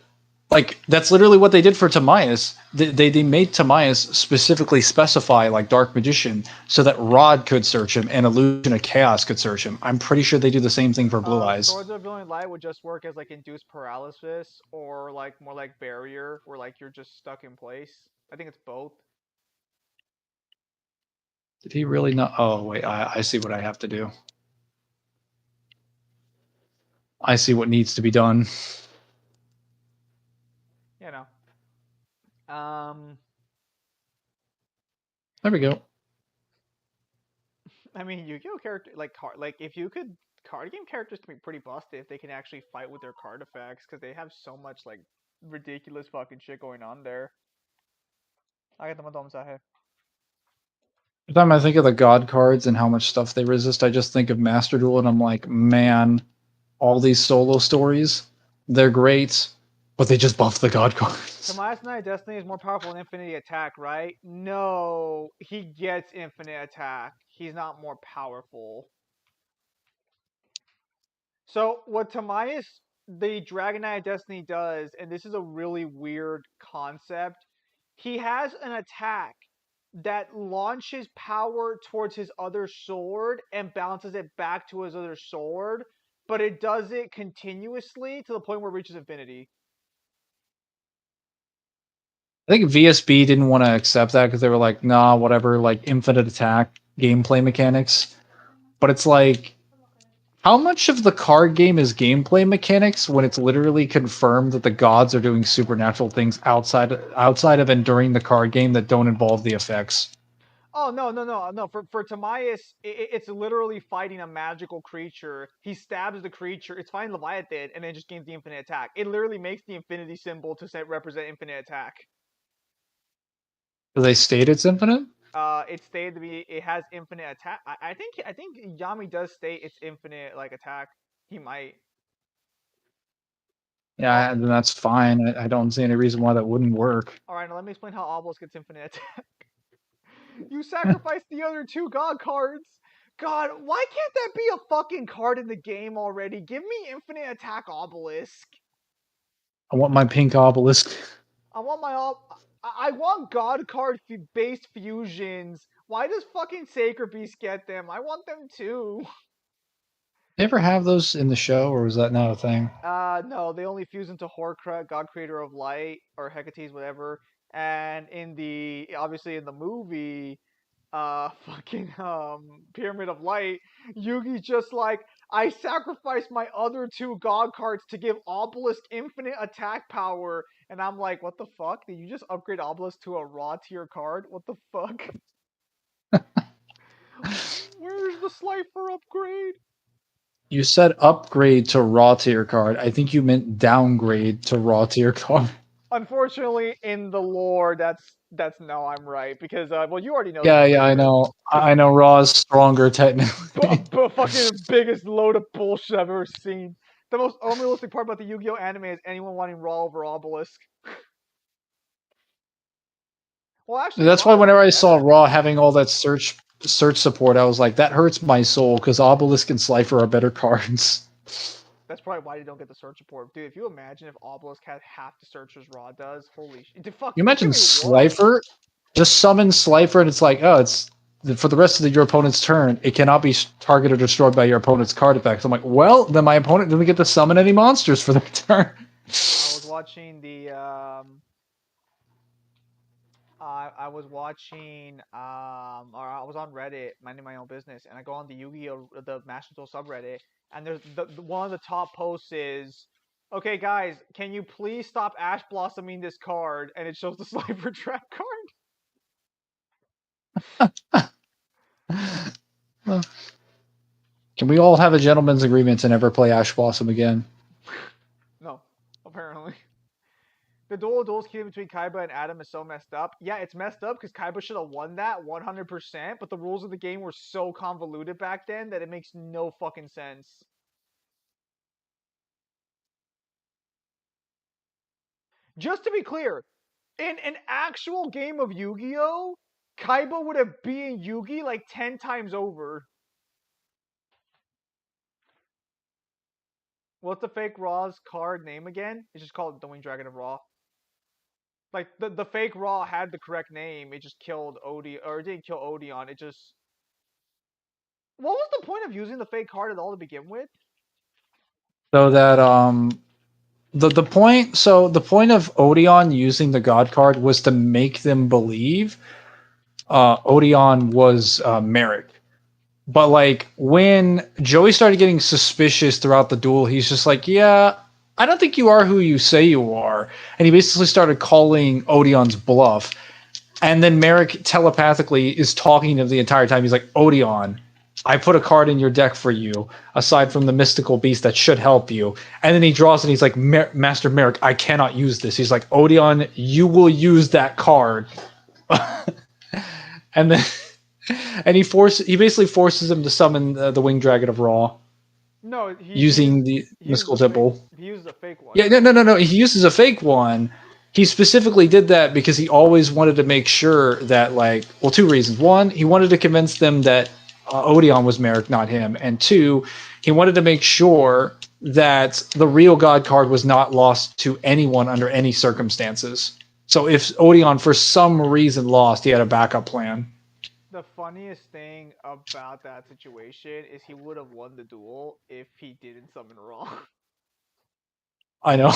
Like that's literally what they did for Tamias. They made Tamias specifically specify like Dark Magician so that Rod could search him and Illusion of Chaos could search him. I'm pretty sure they do the same thing for Blue Eyes. Swords of Brilliant Light would just work as like induced paralysis or like more like barrier, where like you're just stuck in place. I think it's both. Did he really not? Oh wait, I see what I have to do. I see what needs to be done. You know. There we go. I mean, Yu-Gi-Oh character like if you could card game characters can be pretty busted if they can actually fight with their card effects because they have so much like ridiculous fucking shit going on there. I get the mensaje. Every time I think of the God cards and how much stuff they resist, I just think of Master Duel and I'm like, man, all these solo stories, they're great, but they just buff the God cards. Tamias Knight of Destiny is more powerful than Infinity Attack, right? No, he gets Infinite Attack. He's not more powerful. So what Tamias, the Dragon Knight of Destiny does, and this is a really weird concept, he has an attack that launches power towards his other sword and bounces it back to his other sword, but it does it continuously to the point where it reaches infinity. I think VSB didn't want to accept that because they were like, nah, whatever, like infinite attack gameplay mechanics. But it's like, how much of the card game is gameplay mechanics when it's literally confirmed that the gods are doing supernatural things outside of and during the card game that don't involve the effects? Oh no! For Tamias, it's literally fighting a magical creature. He stabs the creature. It's fighting Leviathan, and then just gains the infinite attack. It literally makes the infinity symbol to say represent infinite attack. Do they state it's infinite? It stated to be it has infinite attack. I think Yami does state it's infinite like attack. He might. Yeah, then that's fine. I don't see any reason why that wouldn't work. All right, now let me explain how Obelisk gets infinite attack. You sacrifice the other two god cards. God, why can't that be a fucking card in the game already? Give me infinite attack Obelisk. I want my pink obelisk. I want I want god card based fusions. Why does fucking Sacred Beast get them? I want them too. They ever have those in the show, or was that not a thing? No, they only fuse into Horcrux, God Creator of Light, or Hecate's, whatever. And obviously in the movie, fucking Pyramid of Light, Yugi's just like, I sacrificed my other two god cards to give Obelisk infinite attack power. And I'm like, what the fuck? Did you just upgrade Obelisk to a raw tier card? What the fuck? Where's the Slifer upgrade? You said upgrade to raw tier card. I think you meant downgrade to raw tier card. Unfortunately, in the lore, that's no, I'm right because well, you already know. Yeah, I know. I know raw is stronger technically. But fucking biggest load of bullshit I've ever seen. The most unrealistic part about the Yu-Gi-Oh anime is anyone wanting raw over Obelisk. Well, actually, That's raw why is whenever I better. saw raw having all that search support, I was like, that hurts my soul because Obelisk and Slifer are better cards. That's probably why you don't get the search support, dude. If you imagine if Obelisk had half the searches raw does, holy shit! Fuck, You imagine give me Slifer, just summon Slifer, and it's like, oh, it's for the rest of your opponent's turn. It cannot be targeted or destroyed by your opponent's card effects. I'm like, well, then my opponent doesn't get to summon any monsters for their turn. I was watching the I was watching or I was on Reddit minding my own business, and I go on the Yu-Gi-Oh the Master Duel subreddit, and there's one of the top posts is Okay, guys, can you please stop ash blossoming this card? And it shows the sniper trap card. Well, can we all have a gentleman's agreement to never play Ash Blossom again? No, apparently. The duels between Kaiba and Adam is so messed up. Yeah, it's messed up because Kaiba should have won that 100%, but the rules of the game were so convoluted back then that it makes no fucking sense. Just to be clear, in an actual game of Yu-Gi-Oh!, Kaiba would have beaten Yugi like 10 times over. What's the fake Raw's card name again? It's just called the Winged Dragon of Raw. Like the fake Raw had the correct name. It just killed Odi, or it didn't kill Odeon. It just. What was the point of using the fake card at all to begin with? So that the point of Odeon using the God card was to make them believe Odeon was Merrick. But like when Joey started getting suspicious throughout the duel, he's just like, "Yeah, I don't think you are who you say you are," and he basically started calling Odeon's bluff. And then Merrick telepathically is talking to him the entire time. He's like, "Odeon, I put a card in your deck for you, aside from the mystical beast that should help you." And then he draws and he's like, "Master Merrick, I cannot use this." He's like, "Odeon, you will use that card." And then and he basically forces him to summon the Winged Dragon of Ra No, using the mystical temple. He uses a fake one. Yeah, no. He uses a fake one. He specifically did that because he always wanted to make sure that, like, well, two reasons. One, he wanted to convince them that Odeon was Merrick, not him. And two, he wanted to make sure that the real God card was not lost to anyone under any circumstances. So if Odeon, for some reason, lost, he had a backup plan. The funniest thing about that situation is he would have won the duel if he didn't summon wrong. I know.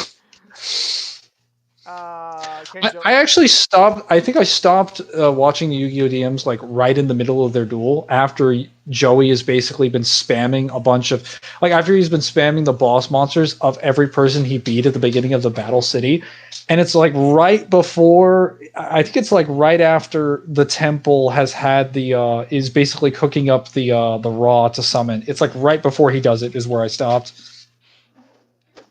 I actually stopped. I think I stopped watching the Yu-Gi-Oh DMs like right in the middle of their duel after Joey has basically been spamming a bunch of after he's been spamming the boss monsters of every person he beat at the beginning of the battle city, and it's like right before. I think it's like right after the temple has had the is basically cooking up the raw to summon. It's like right before he does it is where I stopped.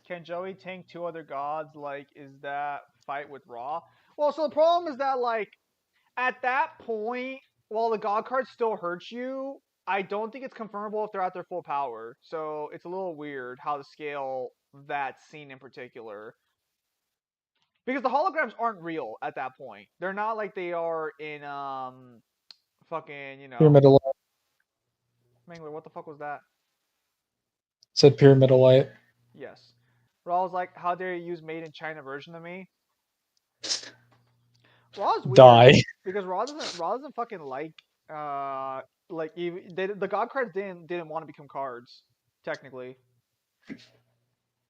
Can Joey tank two other gods? Like, is that fight with Raw? Well, so the problem is that, like, at that point, while the god card still hurts you, I don't think it's confirmable if they're at their full power. So it's a little weird how to scale that scene in particular. Because the holograms aren't real at that point. They're not like they are in, fucking, Pyramidal Mangler, what the fuck was that? said Pyramidal Light. Yes. Raw's like, how dare you use made in China version of me? Raw's weird. Die. Because Raw doesn't fucking like the god cards didn't want to become cards, technically.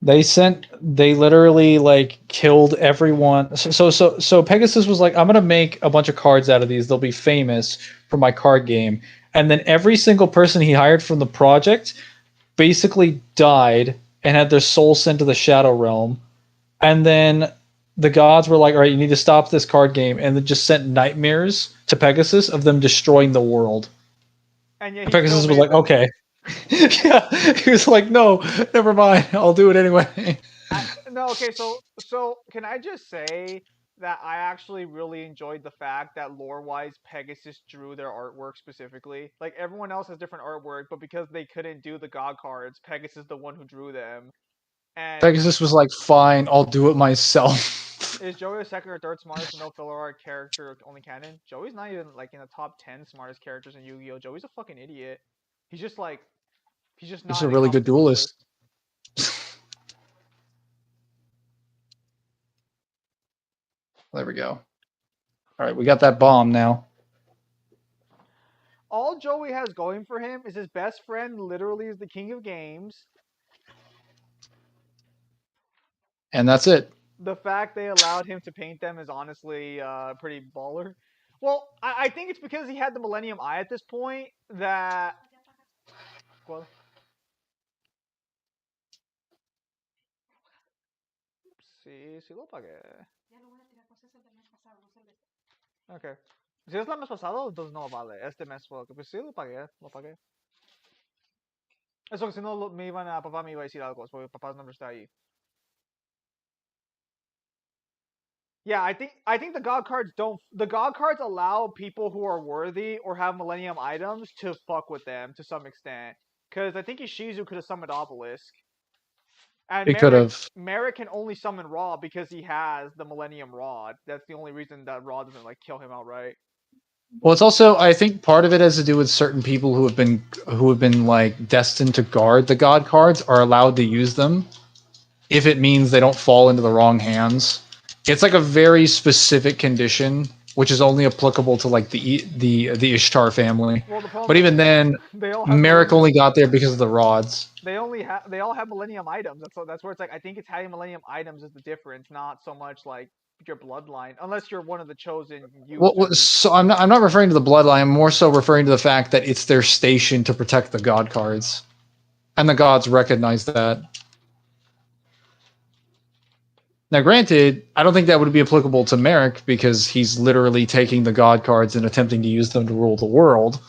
They literally like killed everyone. So Pegasus was like, I'm gonna make a bunch of cards out of these. They'll be famous for my card game. And then every single person he hired from the project basically died and had their soul sent to the Shadow Realm. And then the gods were like, all right, you need to stop this card game, and then just sent nightmares to Pegasus of them destroying the world. And yeah, Pegasus was like, okay. Yeah, he was like, no, never mind, I'll do it anyway. Okay, so can I just say that I actually really enjoyed the fact that lore-wise Pegasus drew their artwork specifically. Like, everyone else has different artwork, but because they couldn't do the god cards, Pegasus is the one who drew them. And Pegasus was like, fine, I'll do it myself. is Joey the second or third smartest no filler art character only canon? Joey's not even like in the top 10 smartest characters in Yu-Gi-Oh! Joey's a fucking idiot. He's just not. He's a really good duelist. There we go. All right, we got that bomb now. All Joey has going for him is his best friend literally is the king of games. And that's it. The fact they allowed him to paint them is honestly pretty baller. Well, I think it's because he had the Millennium Eye at this point that... Well, Sí, sí lo pagué. Ya lo voy a tirar, pues es el del mes pasado, no es el de este. Ok. Si es el mes pasado, entonces no vale. Este mes fue. Pues sí, lo pagué. Lo pagué. Eso que si no me iban a. Papá me iba a decir algo, porque papá no está ahí. Yeah, I think the god cards don't. The god cards allow people who are worthy or have Millennium items to fuck with them to some extent. Because I think Ishizu could have summoned Obelisk. And He could have. Merrick can only summon Raw because he has the Millennium Rod. That's the only reason that Raw doesn't like kill him outright. Well, it's also, I think part of it has to do with certain people who have been like destined to guard the god cards are allowed to use them if it means they don't fall into the wrong hands. It's like a very specific condition which is only applicable to like the Ishtar family. Well, the problem But even then, they all have Merrick Millennium. only got there because of the rods. They all have Millennium items. That's where it's like I think it's having Millennium items is the difference, not so much like your bloodline, unless you're one of the chosen users. Well, so I'm not referring to the bloodline. I'm more so referring to the fact that it's their station to protect the god cards, and the gods recognize that. Now, granted, I don't think that would be applicable to Merrick because he's literally taking the god cards and attempting to use them to rule the world.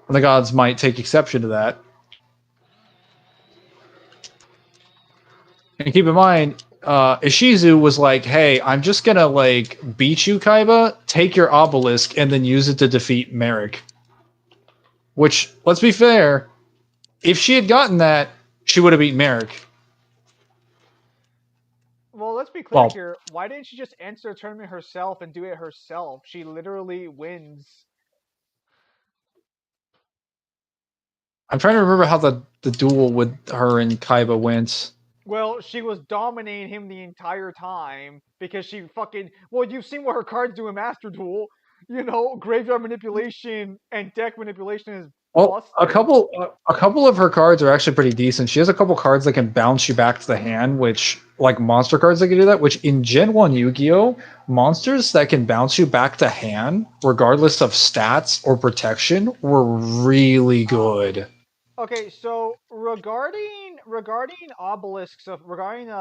And the gods might take exception to that. And keep in mind, Ishizu was like, hey, I'm just going to like beat you, Kaiba, take your obelisk, and then use it to defeat Merrick. Which, let's be fair, if she had gotten that, she would have beaten Merrick. Well, let's be clear here. Why didn't she just enter the tournament herself and do it herself? She literally wins. I'm trying to remember how the duel with her and Kaiba went. Well, she was dominating him the entire time because she fucking. Well, you've seen what her cards do in Master Duel. You know, graveyard manipulation and deck manipulation is. Well, a couple of her cards are actually pretty decent. She has a couple cards that can bounce you back to the hand, which like monster cards that can do that. Which in Gen 1 Yu-Gi-Oh, monsters that can bounce you back to hand, regardless of stats or protection, were really good. Okay, so regarding obelisks of regarding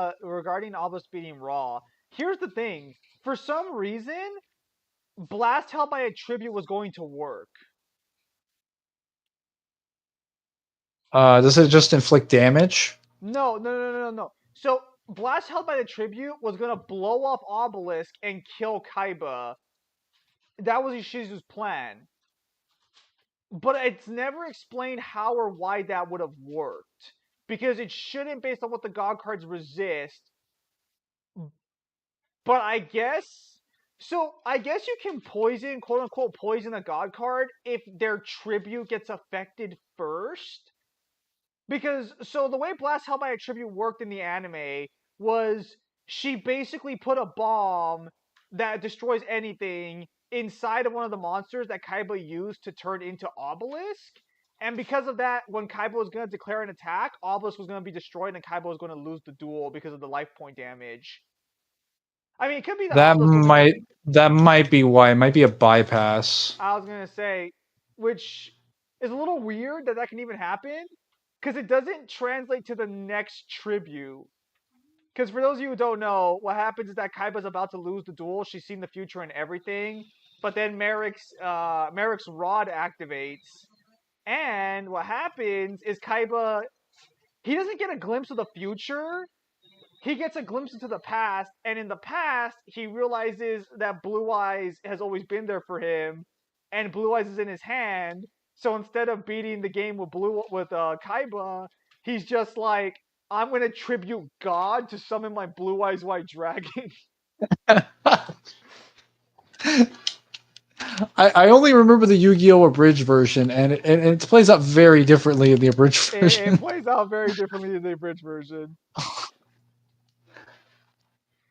obelisk beating Raw, here's the thing. For some reason, Blast Held by a Tribute was going to work. Does it just inflict damage? No. So Blast Held by the Tribute was gonna blow up Obelisk and kill Kaiba. That was Ishizu's plan. But it's never explained how or why that would have worked. Because it shouldn't based on what the God cards resist. But I guess you can poison, quote unquote, poison a God card if their tribute gets affected first. Because so the way Blast Held by a Tribute worked in the anime was she basically put a bomb that destroys anything inside of one of the monsters that Kaiba used to turn into Obelisk. And because of that, when Kaiba was going to declare an attack, Obelisk was going to be destroyed and Kaiba was going to lose the duel because of the life point damage. I mean, it could be that might be why. It might be a bypass. I was going to say, which is a little weird that can even happen. Because it doesn't translate to the next tribute. Because for those of you who don't know, what happens is that Kaiba's about to lose the duel. She's seen the future and everything. But then Merrick's rod activates. And what happens is Kaiba, he doesn't get a glimpse of the future. He gets a glimpse into the past. And in the past, he realizes that Blue Eyes has always been there for him. And Blue Eyes is in his hand. So instead of beating the game with Kaiba, he's just like, I'm gonna tribute God to summon my Blue Eyes White Dragon. I only remember the Yu-Gi-Oh! Abridged version, and it plays out very differently in the abridged version. It plays out very differently in the abridged version.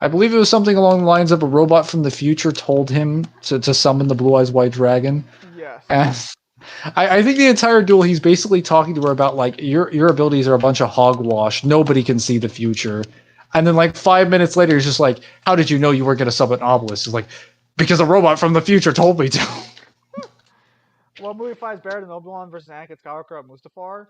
I believe it was something along the lines of a robot from the future told him to summon the Blue Eyes White Dragon. Yes. And I think the entire duel, he's basically talking to her about, like, your abilities are a bunch of hogwash. Nobody can see the future. And then, like, 5 minutes later, he's just like, how did you know you weren't going to summon Obelisk? He's like, because a robot from the future told me to. What movie fights better than Obi-Wan versus Anakin Skywalker at Mustafar?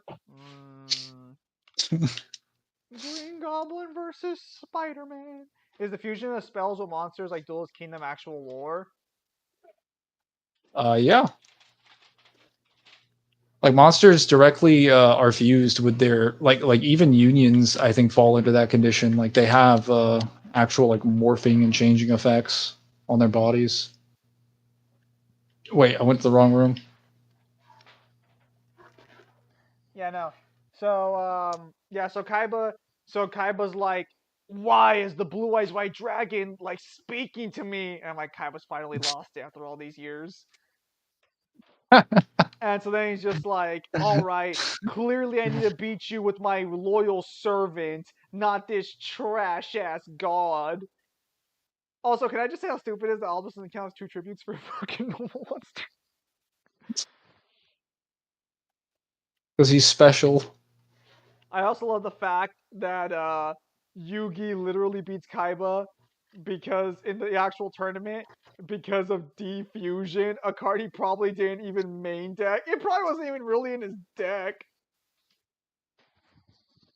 Green Goblin versus Spider-Man. Is the fusion of spells with monsters like Duelist Kingdom actual lore? Yeah. Like monsters directly are fused with their like even unions. I think fall into that condition. Like they have actual like morphing and changing effects on their bodies. Wait, I went to the wrong room. Yeah, no. So yeah, so Kaiba's like, why is the blue eyes white dragon like speaking to me? And I'm like, Kaiba's finally lost it after all these years. And so then he's just like, all right, clearly I need to beat you with my loyal servant, not this trash ass god. Also, can I just say how stupid it is that Albus doesn't count as 2 tributes for fucking normal monster? Because he's special. I also love the fact that Yugi literally beats Kaiba because in the actual tournament because of defusion, a card he probably didn't even main deck. It probably wasn't even really in his deck.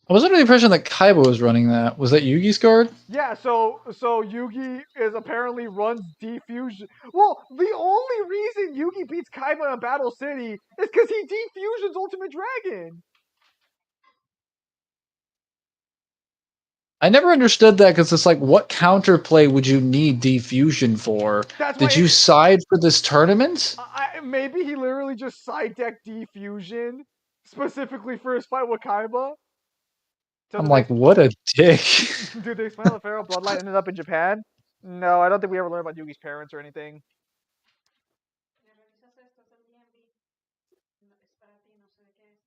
I was under the impression that Kaiba was running that. Was that Yugi's card? Yeah, so Yugi is apparently runs defusion. Well, the only reason Yugi beats Kaiba in Battle City is because he defusions Ultimate Dragon. I never understood that because it's like, what counterplay would you need defusion for? That's Did why you side for this tournament? maybe he literally just side decked defusion specifically for his fight with Kaiba. So I'm like, what a dick. Dude, they explain how the Pharaoh bloodline ended up in Japan? No, I don't think we ever learned about Yugi's parents or anything. ¿Me revisas esto? Es el DMV. No, es para ti, no sé de qué es.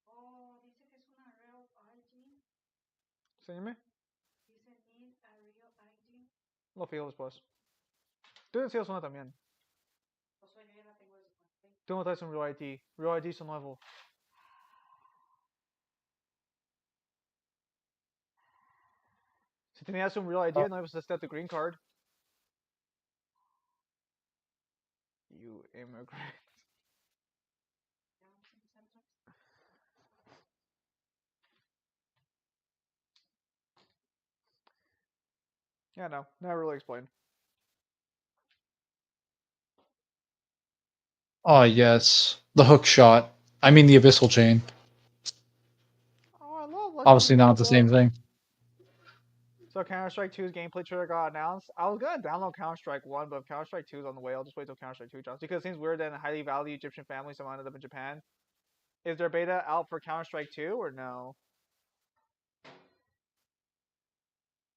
Oh, dice que es una real ID. Enséñame. Dice need a real ID. Lo fijo después. Tú decías una también. O sea, yo ya la tengo desde cuando. Tú no traes un Real ID. Real ID es nuevo. Si tenías un Real ID, no ibas a estar tu green card. You immigrant. Yeah, no, never really explained. Oh, yes. The hook shot. I mean, the abyssal chain. Oh, I love Legend Obviously of not the Zelda. same thing. So Counter-Strike 2's gameplay trailer got announced. I was gonna download Counter-Strike 1, but if Counter-Strike 2 is on the way, I'll just wait till Counter-Strike 2 drops. Because it seems weird that a highly valued Egyptian family somehow ended up in Japan. Is there beta out for Counter-Strike 2 or no?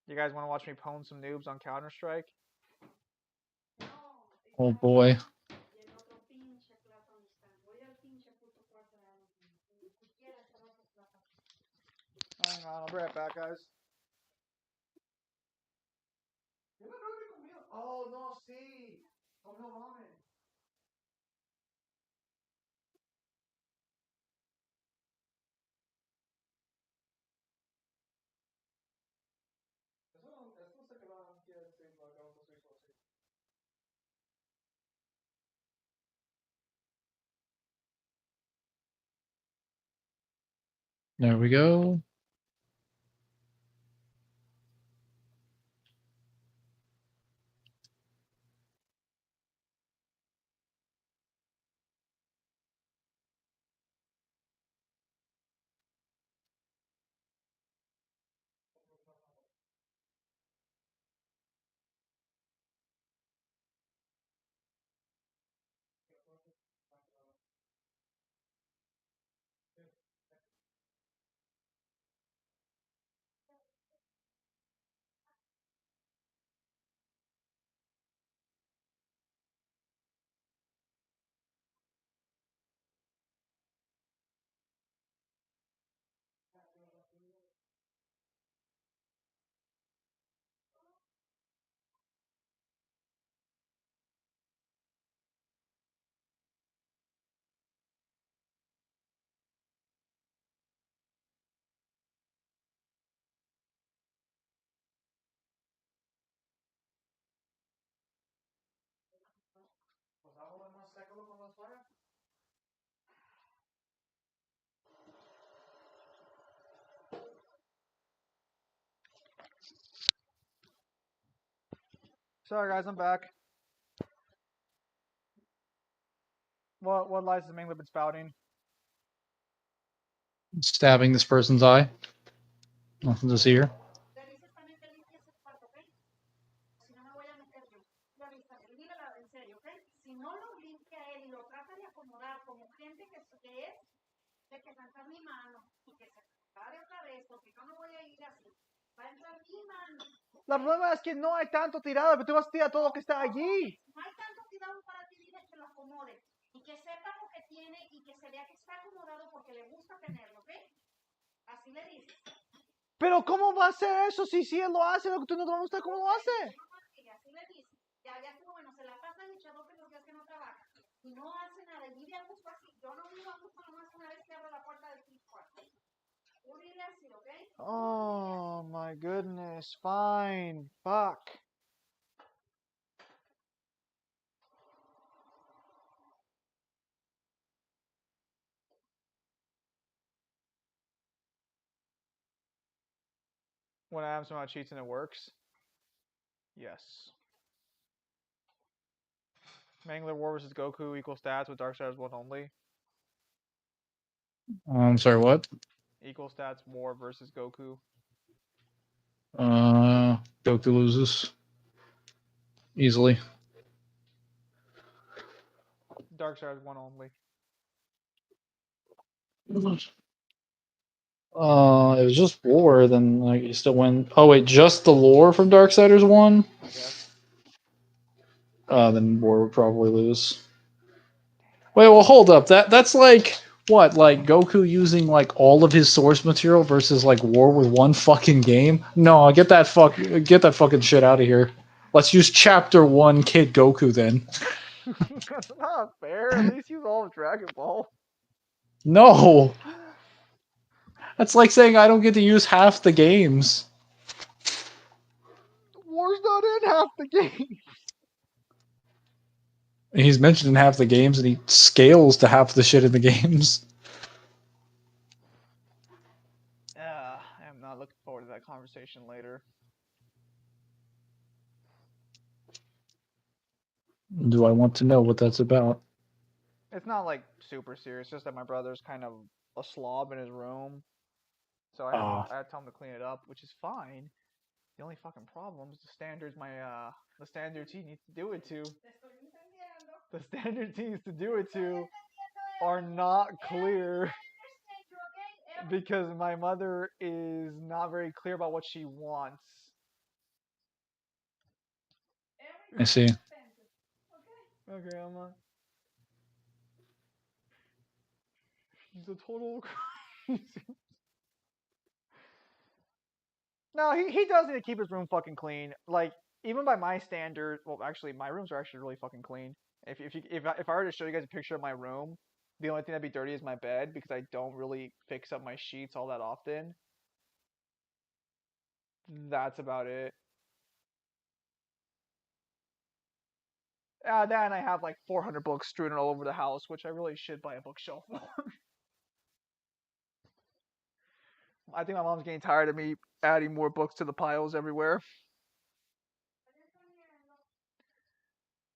You guys want to watch me pwn some noobs on Counter-Strike? Oh boy. Y el otro pinche platonista. Voy al pinche puto cuarto de algo. Ni siquiera se va a plata. Hang on, I'll be right back, guys. Oh, no, sí. Comió ramen. Eso se quedaba aquí, lo acabamos de hacer. There we go. Pues vámonos más século con las fuera. Sorry guys, I'm back. What lies has Mangler been spouting? Stabbing this person's eye. Nothing to see here. Le dices también que limpies el cuarto, ¿ok? Si no me voy a meter yo. Ya avísame, dímela en serio, ¿ok? Si no lo limpia él y lo trata de acomodar como gente que es, de que saltar mi mano y que se pare otra vez, porque yo no voy a ir así. Va a entrar mi mano. La problema es que no hay tanto tirado, pero tú vas a tirar todo lo que está allí. No hay tanto tirado para ti, dile que lo acomode. Y que sepa lo que tiene y que se vea que está acomodado porque le gusta tenerlo, ¿ok? Así le dices. Pero ¿cómo va a ser eso si él lo hace? Lo que tú no te va a gustar cómo lo hace. Así le dices. Ya estuvo bueno, se la pasa echado que los días que no trabaja. Y no hace nada, y vive a gusto así. Yo no vivo a gusto nomás una vez que abro la puerta del cuarto. Tú vive así, ¿ok? Oh my goodness, fine, fuck. When Adam somehow cheats and it works? Yes. Mangler War versus Goku equal stats with darksiders 1 only. I'm sorry, what? Equal stats War versus Goku. Goku loses. Easily. Darksiders 1 only. It was just war, then like you still win. Oh wait, just the lore from Darksiders 1? I guess. Then war would probably lose. Wait, well hold up. That's like what? Like Goku using like all of his source material versus like war with one fucking game? No, get that fucking shit out of here. Let's use chapter 1 Kid Goku then. That's not fair. At least use all of Dragon Ball. No. That's like saying I don't get to use half the games. War's not in half the game. He's mentioned in half the games, and he scales to half the shit in the games. I am not looking forward to that conversation later. Do I want to know what that's about? It's not like super serious, just that my brother's kind of a slob in his room. So I had to tell him to clean it up, which is fine. The only fucking problem is the standards the standard team needs to do it to. The standard teams to do it to are not clear because my mother is not very clear about what she wants. I see. Okay, Emma. He's a total crazy. No, he does need to keep his room fucking clean. Like, even by my standard, well, actually, my rooms are actually really fucking clean. If I were to show you guys a picture of my room, the only thing that'd be dirty is my bed because I don't really fix up my sheets all that often. That's about it. Then I have like 400 books strewn all over the house, which I really should buy a bookshelf for. I think my mom's getting tired of me adding more books to the piles everywhere.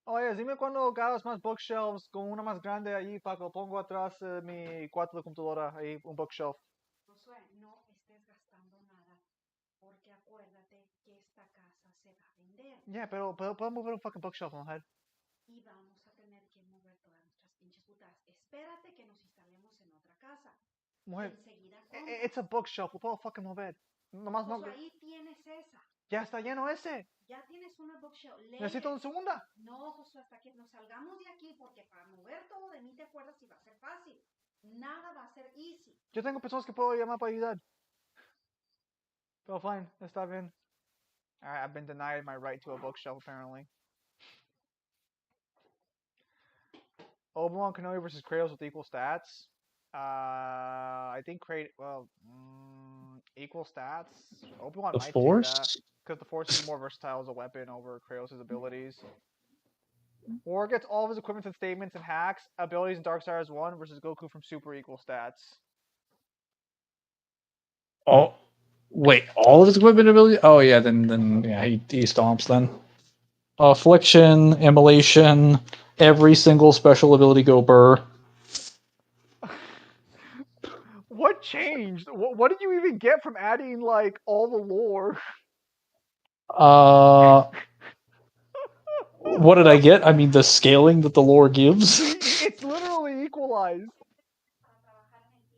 Oye, dime cuando hagas más bookshelves con una más grande allí para que lo pongo atrás de mi cuarto de computadora, ahí un bookshelf. Josué, no estés gastando nada, porque acuérdate que esta casa se va a vender. Yeah, pero puedo mover un fucking bookshelf, mujer. Y vamos a tener que mover todas nuestras pinches putas. Espérate que nos instalemos en otra casa. Mujer, Enseguida it's a bookshelf, lo puedo fucking mover. Nomás no. Pues ahí tienes esa. Ya está lleno ese. Ya tienes una bookshelf. Necesito una segunda. No, Josué, hasta que nos salgamos de aquí, porque para mover todo de mí te acuerdas si va a ser fácil. Nada va a ser easy. Yo tengo personas que puedo llamar para ayudar. Pero fine, está bien. I've been denied my right to a bookshelf apparently. Obi-Wan Kenobi versus Kratos with equal stats. I think equal stats. Obi-Wan The might Force? take that because the Force is more versatile as a weapon over Kratos' abilities. War gets all of his equipment and statements and hacks, abilities in Darksiders 1 versus Goku from super equal stats. Oh, wait, all of his equipment ability? Oh yeah, then yeah, he stomps then. Affliction, Immolation, every single special ability go burr. What changed? What did you even get from adding like all the lore? What did I get? I mean, the scaling that the lore gives. It's literally equalized.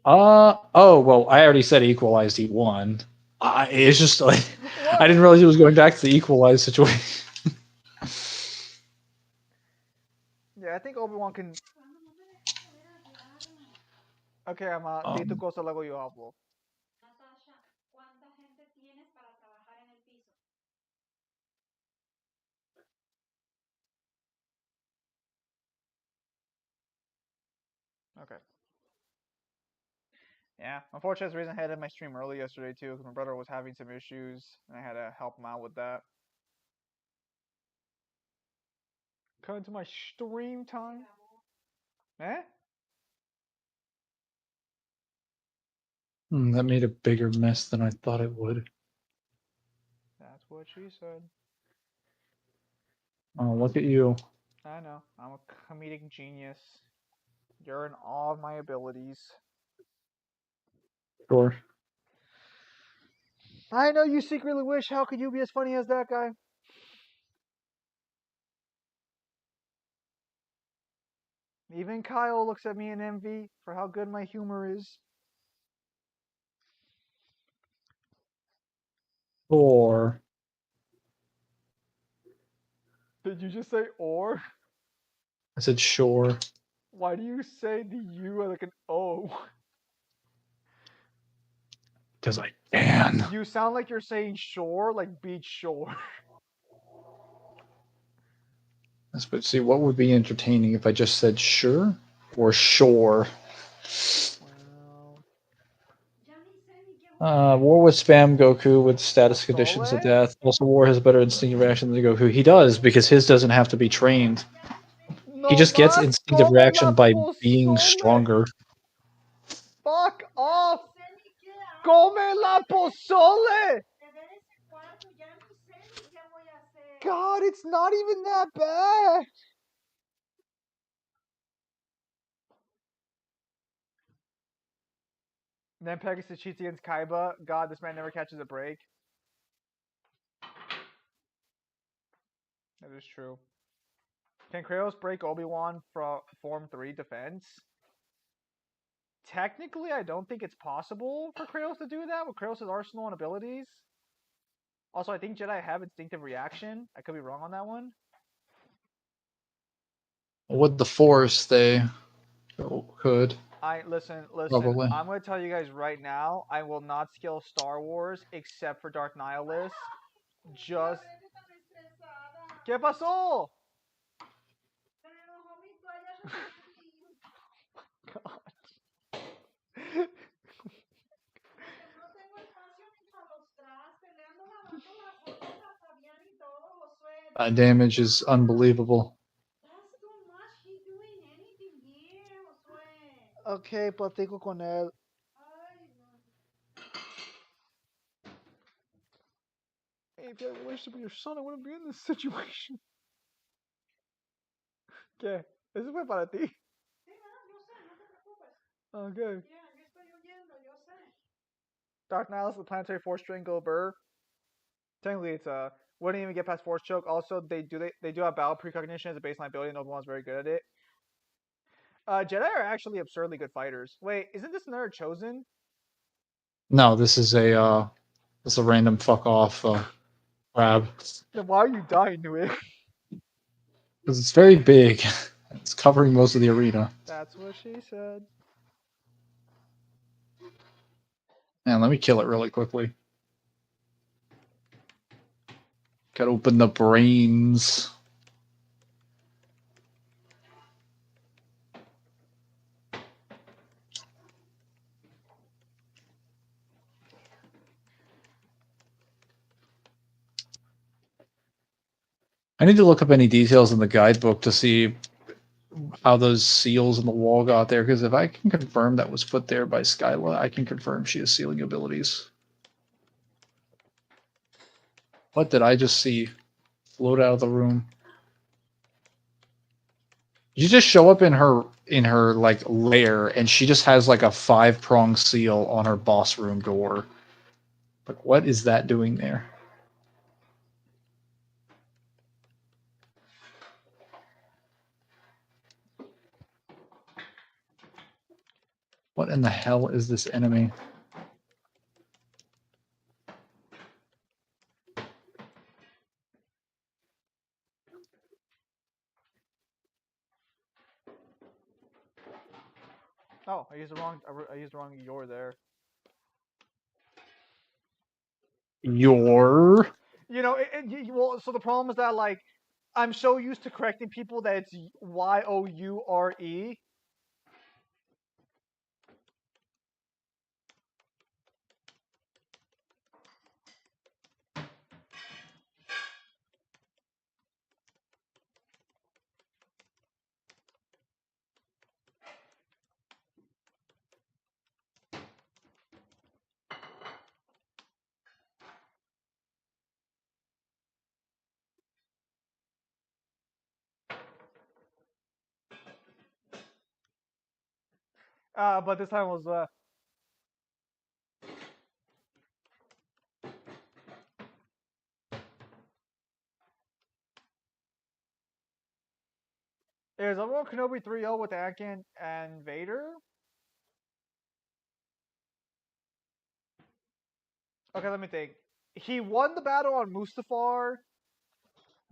Oh, well, I already said equalized E1. It's just like, I didn't realize it was going back to the equalized situation. Yeah, I think Obi-Wan can... Okay, ama, di tu cosa luego yo hablo. Natasha, ¿cuánta gente tienes para trabajar en el piso? Okay. Yeah, unfortunately, that's the reason I had my stream early yesterday too, because my brother was having some issues, and I had to help him out with that. Coming to my stream time. Eh? That made a bigger mess than I thought it would. That's what she said. Oh, look at you. I know. I'm a comedic genius. You're in awe of my abilities. Sure. I know you secretly wish. How could you be as funny as that guy? Even Kyle looks at me in envy for how good my humor is. Or. Did you just say or? I said sure. Why do you say the U like an O? Because I can. You sound like you're saying shore, like beach shore. But see, what would be entertaining if I just said sure or sure? War with spam Goku with status conditions of death. Also, War has a better instinctive reaction than Goku. He does, because his doesn't have to be trained. He just gets instinctive reaction by being stronger. Fuck off! Come la pozole! God, it's not even that bad! Then Pegasus cheats against Kaiba. God, this man never catches a break. That is true. Can Kratos break Obi-Wan from Form 3 defense? Technically, I don't think it's possible for Kratos to do that with Kratos' arsenal and abilities. Also, I think Jedi have instinctive reaction. I could be wrong on that one. With the Force, they could. Listen. Probably. I'm gonna tell you guys right now, I will not scale Star Wars except for Dark Nihilus. Just. ¿Qué pasó? God. Damage is unbelievable. Okay, platico con él. Hey, if you had a relationship with your son, I wouldn't be in this situation. ¿Qué? Eso fue para ti. Okay. Dark Nihilus, the planetary force Strangle Burr. Technically, it's wouldn't even get past Force Choke. Also, they do have battle precognition as a baseline ability, and Obi-Wan's very good at it. Jedi are actually absurdly good fighters. Wait, isn't this another Chosen? No, this is a random fuck off crab. Then why are you dying to it? Because it's very big. It's covering most of the arena. That's what she said. Man, let me kill it really quickly. Gotta open the brains. I need to look up any details in the guidebook to see how those seals in the wall got there, because if I can confirm that was put there by Skyla, I can confirm she has sealing abilities. What did I just see? explode out of the room. You just show up in her like lair, and she just has like a 5-prong seal on her boss room door. Like, what is that doing there? What in the hell is this enemy? Oh, I used the wrong. I used the wrong "your" there. Your You know, well, so the problem is that like I'm so used to correcting people that it's Youre. But this time was is Obi-Wan Kenobi 3-0 with Anakin and Vader. Okay, let me think. He won the battle on Mustafar,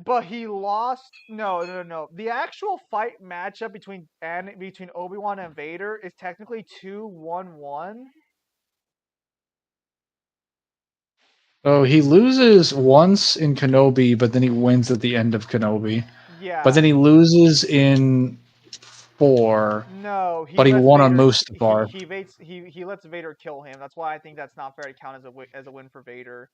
but he lost. No. The actual fight matchup between Obi-Wan and Vader is technically 2-1-1. Oh, he loses once in Kenobi, but then he wins at the end of Kenobi. Yeah. But then he loses in 4. No, But he lets won on Vader, Mustafar. he lets Vader kill him. That's why I think that's not fair to count as a win for Vader.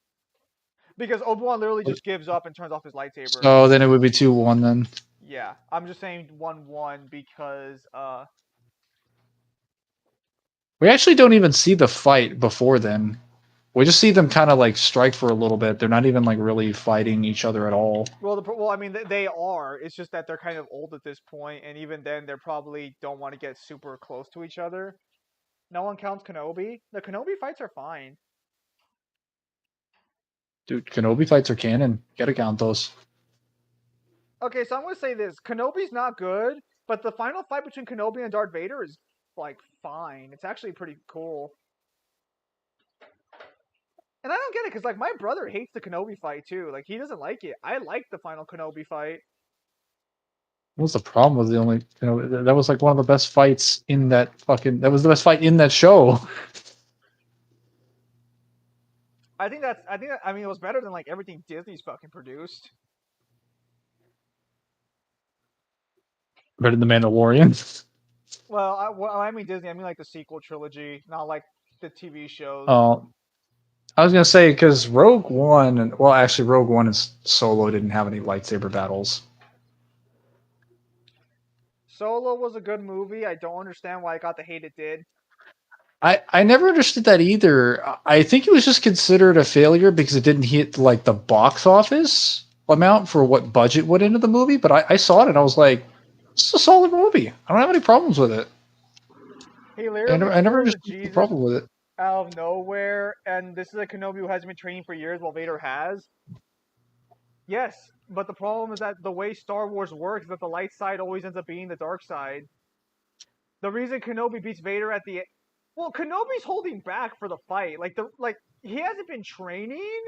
Because Obi-Wan literally just gives up and turns off his lightsaber. So then it would be 2-1 then. Yeah, I'm just saying 1-1 because We actually don't even see the fight before then. We just see them kind of like strike for a little bit. They're not even like really fighting each other at all. well, I mean they are. It's just that they're kind of old at this point, and even then they probably don't want to get super close to each other. No one counts Kenobi. The Kenobi fights are fine. Dude, Kenobi fights are canon. Gotta count those. Okay, so I'm gonna say this: Kenobi's not good, but the final fight between Kenobi and Darth Vader is like fine. It's actually pretty cool. And I don't get it because like my brother hates the Kenobi fight too. Like he doesn't like it. I like the final Kenobi fight. What was the problem with the only? That was like one of the best fights in that fucking. That was the best fight in that show. I think I mean it was better than like everything Disney's fucking produced. Better than the Mandalorian. Well, I mean Disney. I mean like the sequel trilogy, not like the TV shows. Oh, I was gonna say because Rogue One and well, actually Rogue One and Solo didn't have any lightsaber battles. Solo was a good movie. I don't understand why it got the hate it did. I never understood that either. I think it was just considered a failure because it didn't hit like the box office amount for what budget went into the movie. But I saw it and I was like, this is a solid movie. I don't have any problems with it. He literally I never kills understood the Jesus problem with it. out of nowhere, and this is a Kenobi who hasn't been training for years while Vader has. Yes, but the problem is that the way Star Wars works is that the light side always ends up being the dark side. The reason Kenobi beats Vader at the well, Kenobi's holding back for the fight. Like he hasn't been training,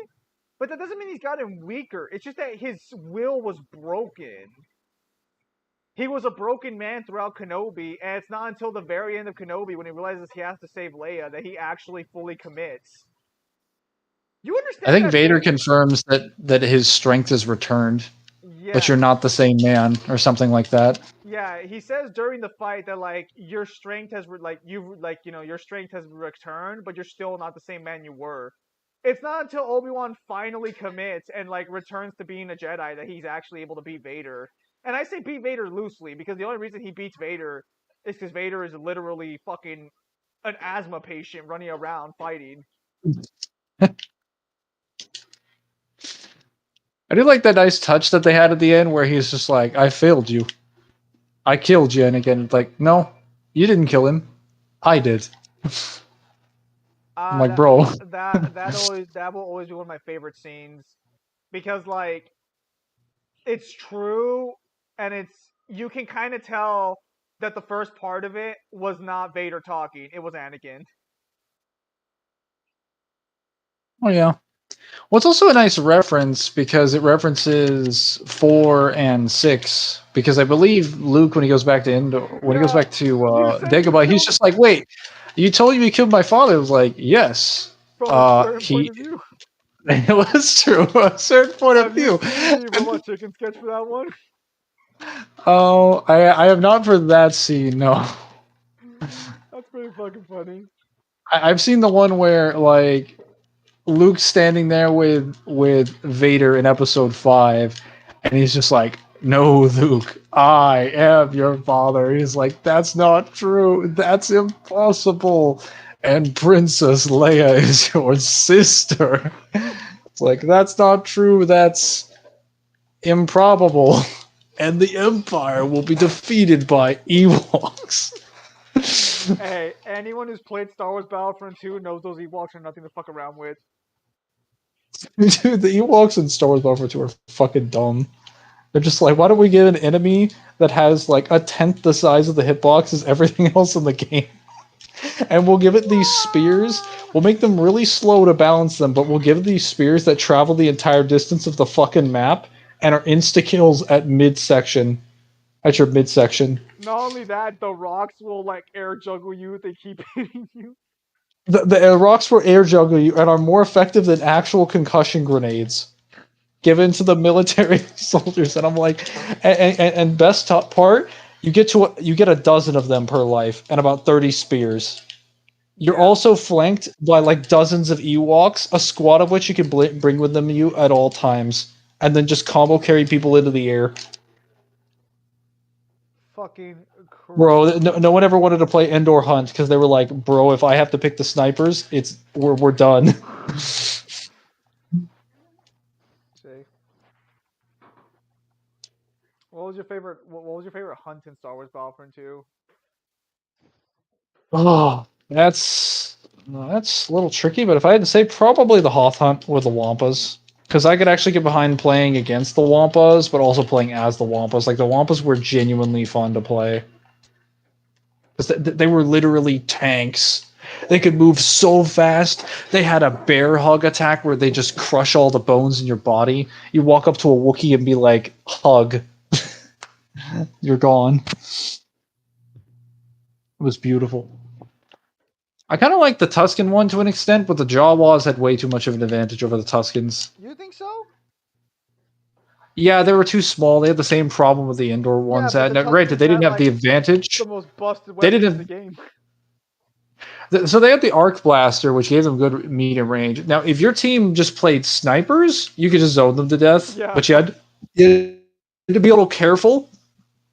but that doesn't mean he's gotten weaker. It's just that his will was broken. He was a broken man throughout Kenobi, and it's not until the very end of Kenobi when he realizes he has to save Leia that he actually fully commits. You understand? I think Vader confirms that his strength is returned, but you're not the same man, or something like that. Yeah, he says during the fight that like your strength has your strength has returned, but you're still not the same man you were. It's not until Obi-Wan finally commits and like returns to being a Jedi that he's actually able to beat Vader. And I say beat Vader loosely because the only reason he beats Vader is because Vader is literally fucking an asthma patient running around fighting. I do like that nice touch that they had at the end where he's just like, "I failed you. I killed you," and again, like, "No, you didn't kill him. I did." I'm like, That bro. that will always be one of my favorite scenes because like it's true and it's you can kind of tell that the first part of it was not Vader talking, it was Anakin. Oh yeah. Well, it's also a nice reference because it references 4 and 6. Because I believe Luke, when he goes back to when he goes Yeah, back to you said you Dagobah, he's killed just like, "Wait, you told me you killed my father." I was like, "Yes." from a certain point He of view. it was true, a certain point of Have you view. seen the Robot Chicken sketch for that one? Oh, I have not for that scene. No, That's pretty fucking funny. I've seen the one where like Luke's standing there with Vader in Episode 5, and he's just like, "No, Luke, I am your father." He's like, "That's not true. That's impossible." And Princess Leia is your sister. It's like, that's not true. That's improbable. And the Empire will be defeated by Ewoks. Hey, anyone who's played Star Wars Battlefront 2 knows those Ewoks are nothing to fuck around with. Dude, the Ewoks in Star Wars Battlefront 2 are fucking dumb. They're just like, why don't we give an enemy that has like a tenth the size of the hitbox as everything else in the game? And we'll give it these spears. We'll make them really slow to balance them, but we'll give these spears that travel the entire distance of the fucking map and are insta kills at midsection. At your midsection. Not only that, the rocks will like air juggle you if they keep hitting you. The rocks will air juggle you and are more effective than actual concussion grenades given to the military soldiers. And I'm like, and best top part, you get a dozen of them per life and about 30 spears. You're also flanked by like dozens of Ewoks, a squad of which you can bring with them you at all times, and then just combo carry people into the air. Fucking Bro, crazy. no one ever wanted to play Indoor Hunt because they were like, bro, if I have to pick the snipers, we're done. See. What was your favorite? What was your favorite hunt in Star Wars Battlefront 2? Oh, that's a little tricky, but if I had to say, probably the Hoth Hunt with the Wampas. Because I could actually get behind playing against the Wampas, but also playing as the Wampas. Like, the Wampas were genuinely fun to play. Because they were literally tanks. They could move so fast. They had a bear hug attack where they just crush all the bones in your body. You walk up to a Wookiee and be like, hug. You're gone. It was beautiful. I kind of like the Tusken one to an extent, but the Jawas had way too much of an advantage over the Tuskens. You think so? Yeah, they were too small. They had the same problem with the indoor ones. Yeah, but the Now, granted, Tuskens they had didn't have like the advantage. the most busted They weapons in didn't. the game. So they had the arc blaster, which gave them good medium range. Now, if your team just played snipers, you could just zone them to death. Yeah. But you had to be a little careful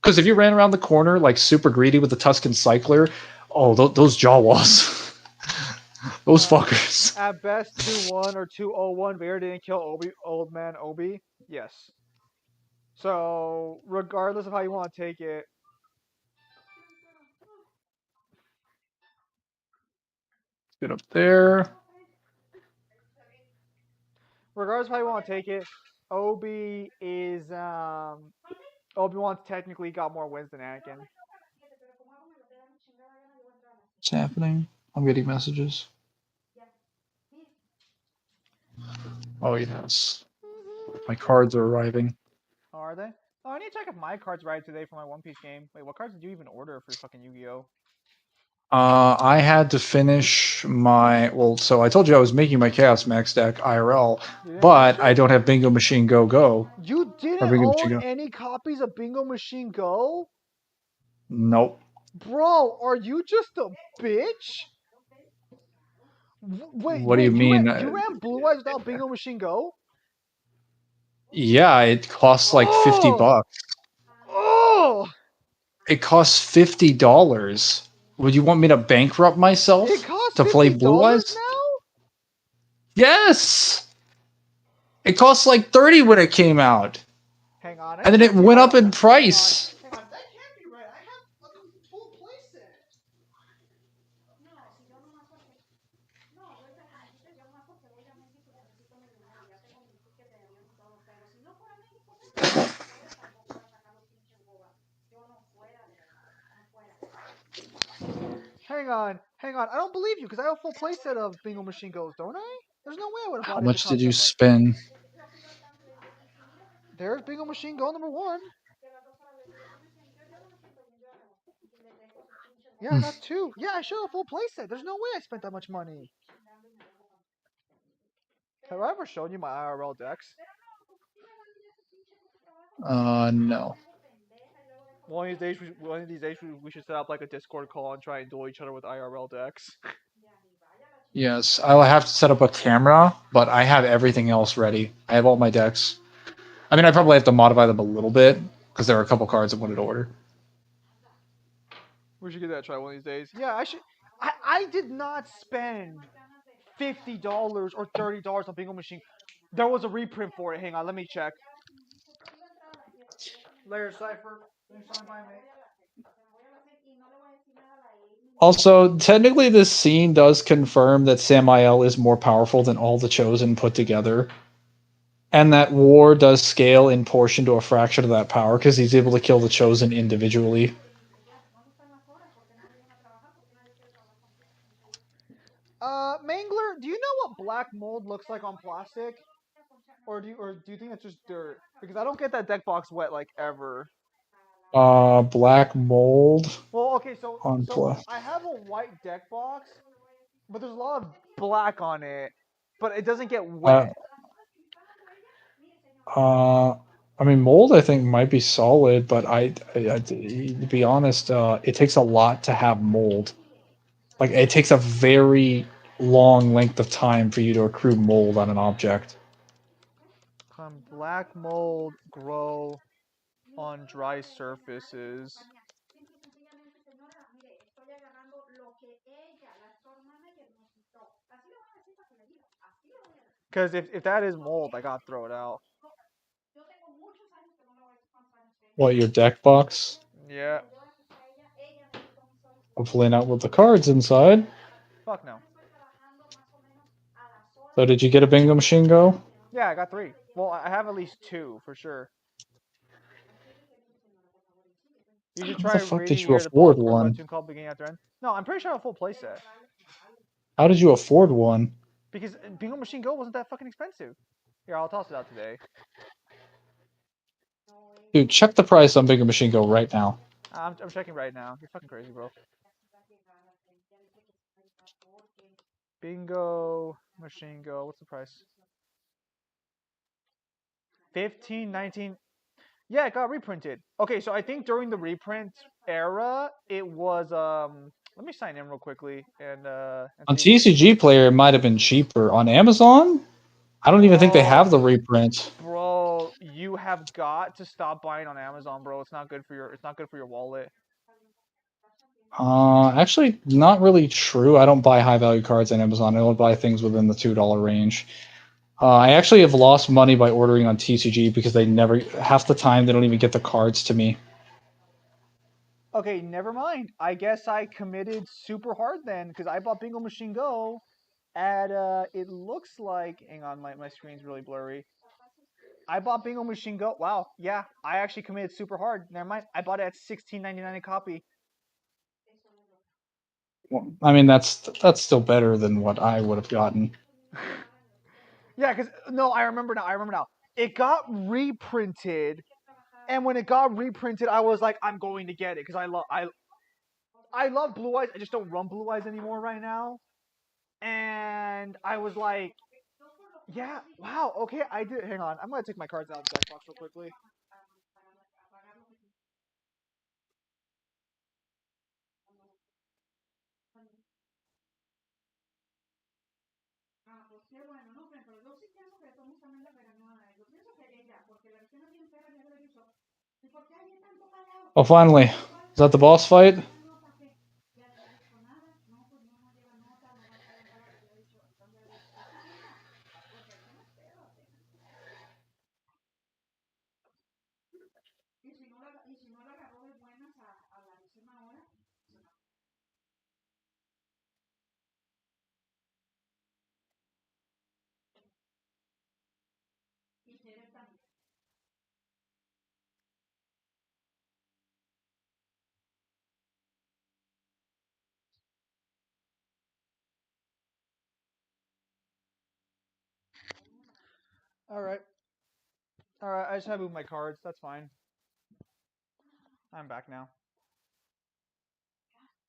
because if you ran around the corner like super greedy with the Tusken Cycler, oh, those Jawas, those fuckers. At best, 2-1 or 2-0-1. Vader didn't kill old man Obi. Yes. So, regardless of how you want to take it, Get up there. regardless of how you want to take it, Obi is Obi-Wan's technically got more wins than Anakin. What's happening? I'm getting messages. Oh yes, my cards are arriving. Oh, are they? Oh, I need to check if my cards arrived today for my One Piece game. Wait, what cards did you even order for fucking Yu-Gi-Oh? I had to finish my so I told you I was making my Chaos Max deck IRL, but I don't have Bingo Machine Go Go. You didn't Bingo own Machine Go. any copies of Bingo Machine Go? Nope. Bro, are you just a bitch? What do you mean? You ran Blue Eyes without Bingo Machine Go? Yeah, it costs like $50. Oh! It costs $50. Would you want me to bankrupt myself It costs to play Blue $50 Eyes? now? Yes. It cost like 30 when it came out, Hang on. and then it went up in price. Hang on. That can't be right. I have a full playset. Hang on. I don't believe you because I have a full playset of Bingo Machine Goes, don't I? There's no way I would have How bought it if it much cost did you that much. spend? There's Bingo Machine Go number 1. Yeah, I got 2. Yeah, I should have a full playset. There's no way I spent that much money. Have I ever shown you my IRL decks? No. One of these days, we should set up like a Discord call and try and duel each other with IRL decks. Yes, I'll have to set up a camera, but I have everything else ready. I have all my decks. I mean, I probably have to modify them a little bit because there are a couple cards I wanted to order. We should give that a try one of these days. Yeah, I should. I did not spend $50 or $30 on Bingo Machine. There was a reprint for it. Hang on, let me check. Layer Cipher. Also, technically, this scene does confirm that Samael is more powerful than all the Chosen put together. And that War does scale in portion to a fraction of that power because he's able to kill the Chosen individually. Mangler, do you know what black mold looks like on plastic? Or do you think it's just dirt? Because I don't get that deck box wet like ever. Black mold. Well, okay, so On plastic. I have a white deck box, but there's a lot of black on it, but it doesn't get wet. I mean, mold I think might be solid, but to be honest, it takes a lot to have mold. Like it takes a very long length of time for you to accrue mold on an object. Can black mold grow on dry surfaces? Because if that is mold, I gotta throw it out. What, your deck box? Yeah. Hopefully not with the cards inside. Fuck no. So did you get a Bingo Machine Go? Yeah, I got 3. Well, I have at least 2 for sure. You should try How the fuck did reading you here the pull afford score one? webtoon called Beginning After End. No, I'm pretty sure I have a full playset. How did you afford one? Because Bingo Machine Go wasn't that fucking expensive. Here, I'll toss it out today. Dude, check the price on Bingo Machine Go right now. I'm checking right now. You're fucking crazy, bro. Bingo Machine Go. What's the price? 15, 19. Yeah, it got reprinted. Okay, so I think during the reprint era, it was let me sign in real quickly and On see. TCG Player, it might have been cheaper. On Amazon, I don't even think they have the reprint. Bro, you have got to stop buying on Amazon, bro. It's not good for your wallet. Actually, not really true. I don't buy high value cards on Amazon. I only buy things within the $2 range. I actually have lost money by ordering on TCG because they never, half the time, they don't even get the cards to me. Okay, never mind. I guess I committed super hard then because I bought Bingo Machine Go at it looks like, hang on, my screen's really blurry. I bought Bingo Machine Go. Wow, yeah, I actually committed super hard. Never mind. I bought it at $16.99 a copy. Well, I mean, that's still better than what I would have gotten. Yeah, because no, I remember now. It got reprinted, and when it got reprinted, I was like, I'm going to get it because I love Blue Eyes. I just don't run Blue Eyes anymore right now. And I was like, yeah, wow, okay, I did. Hang on, I'm gonna take my cards out of the deck box real quickly. Oh, finally. Is that the boss fight? All right. All right. I just had to move my cards. That's fine. I'm back now.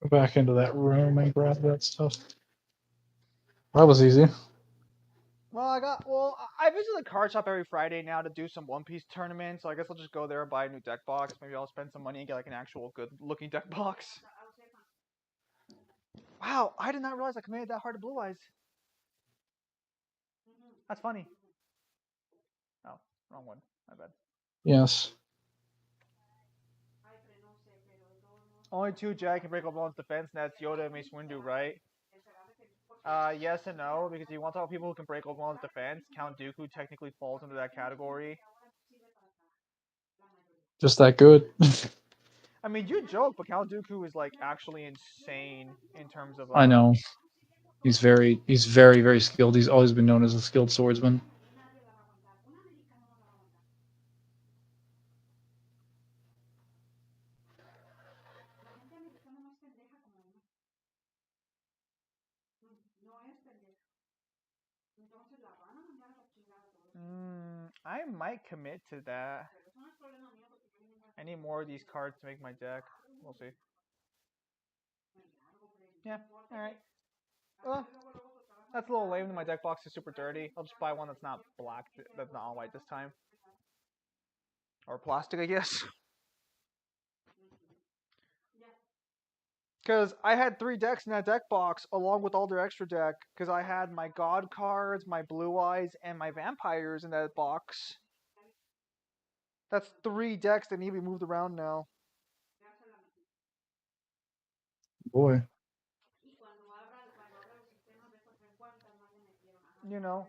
Go back into that room and grab that stuff. That was easy. Well, I visit the card shop every Friday now to do some One Piece tournaments, so I guess I'll just go there and buy a new deck box. Maybe I'll spend some money and get like an actual good looking deck box. Wow, I did not realize I committed that hard to Blue Eyes. That's funny. Oh, wrong one. My bad. Yes. Only two Jack can break Oblong's defense, and that's Yoda and Mace Windu, right? Yes and no, because you want to talk about people who can break Oblong's defense. Count Dooku technically falls into that category. Just that good. I mean, you joke, but Count Dooku is like actually insane in terms of. I know. He's very, very skilled. He's always been known as a skilled swordsman. I might commit to that. I need more of these cards to make my deck. We'll see. Yeah, alright. Well, that's a little lame that my deck box is super dirty. I'll just buy one that's not black, that's not all white this time. Or plastic, I guess. Because I had 3 decks in that deck box, along with all their extra deck. Because I had my God cards, my Blue Eyes, and my Vampires in that box. That's 3 decks that need to be moved around now. Boy. You know.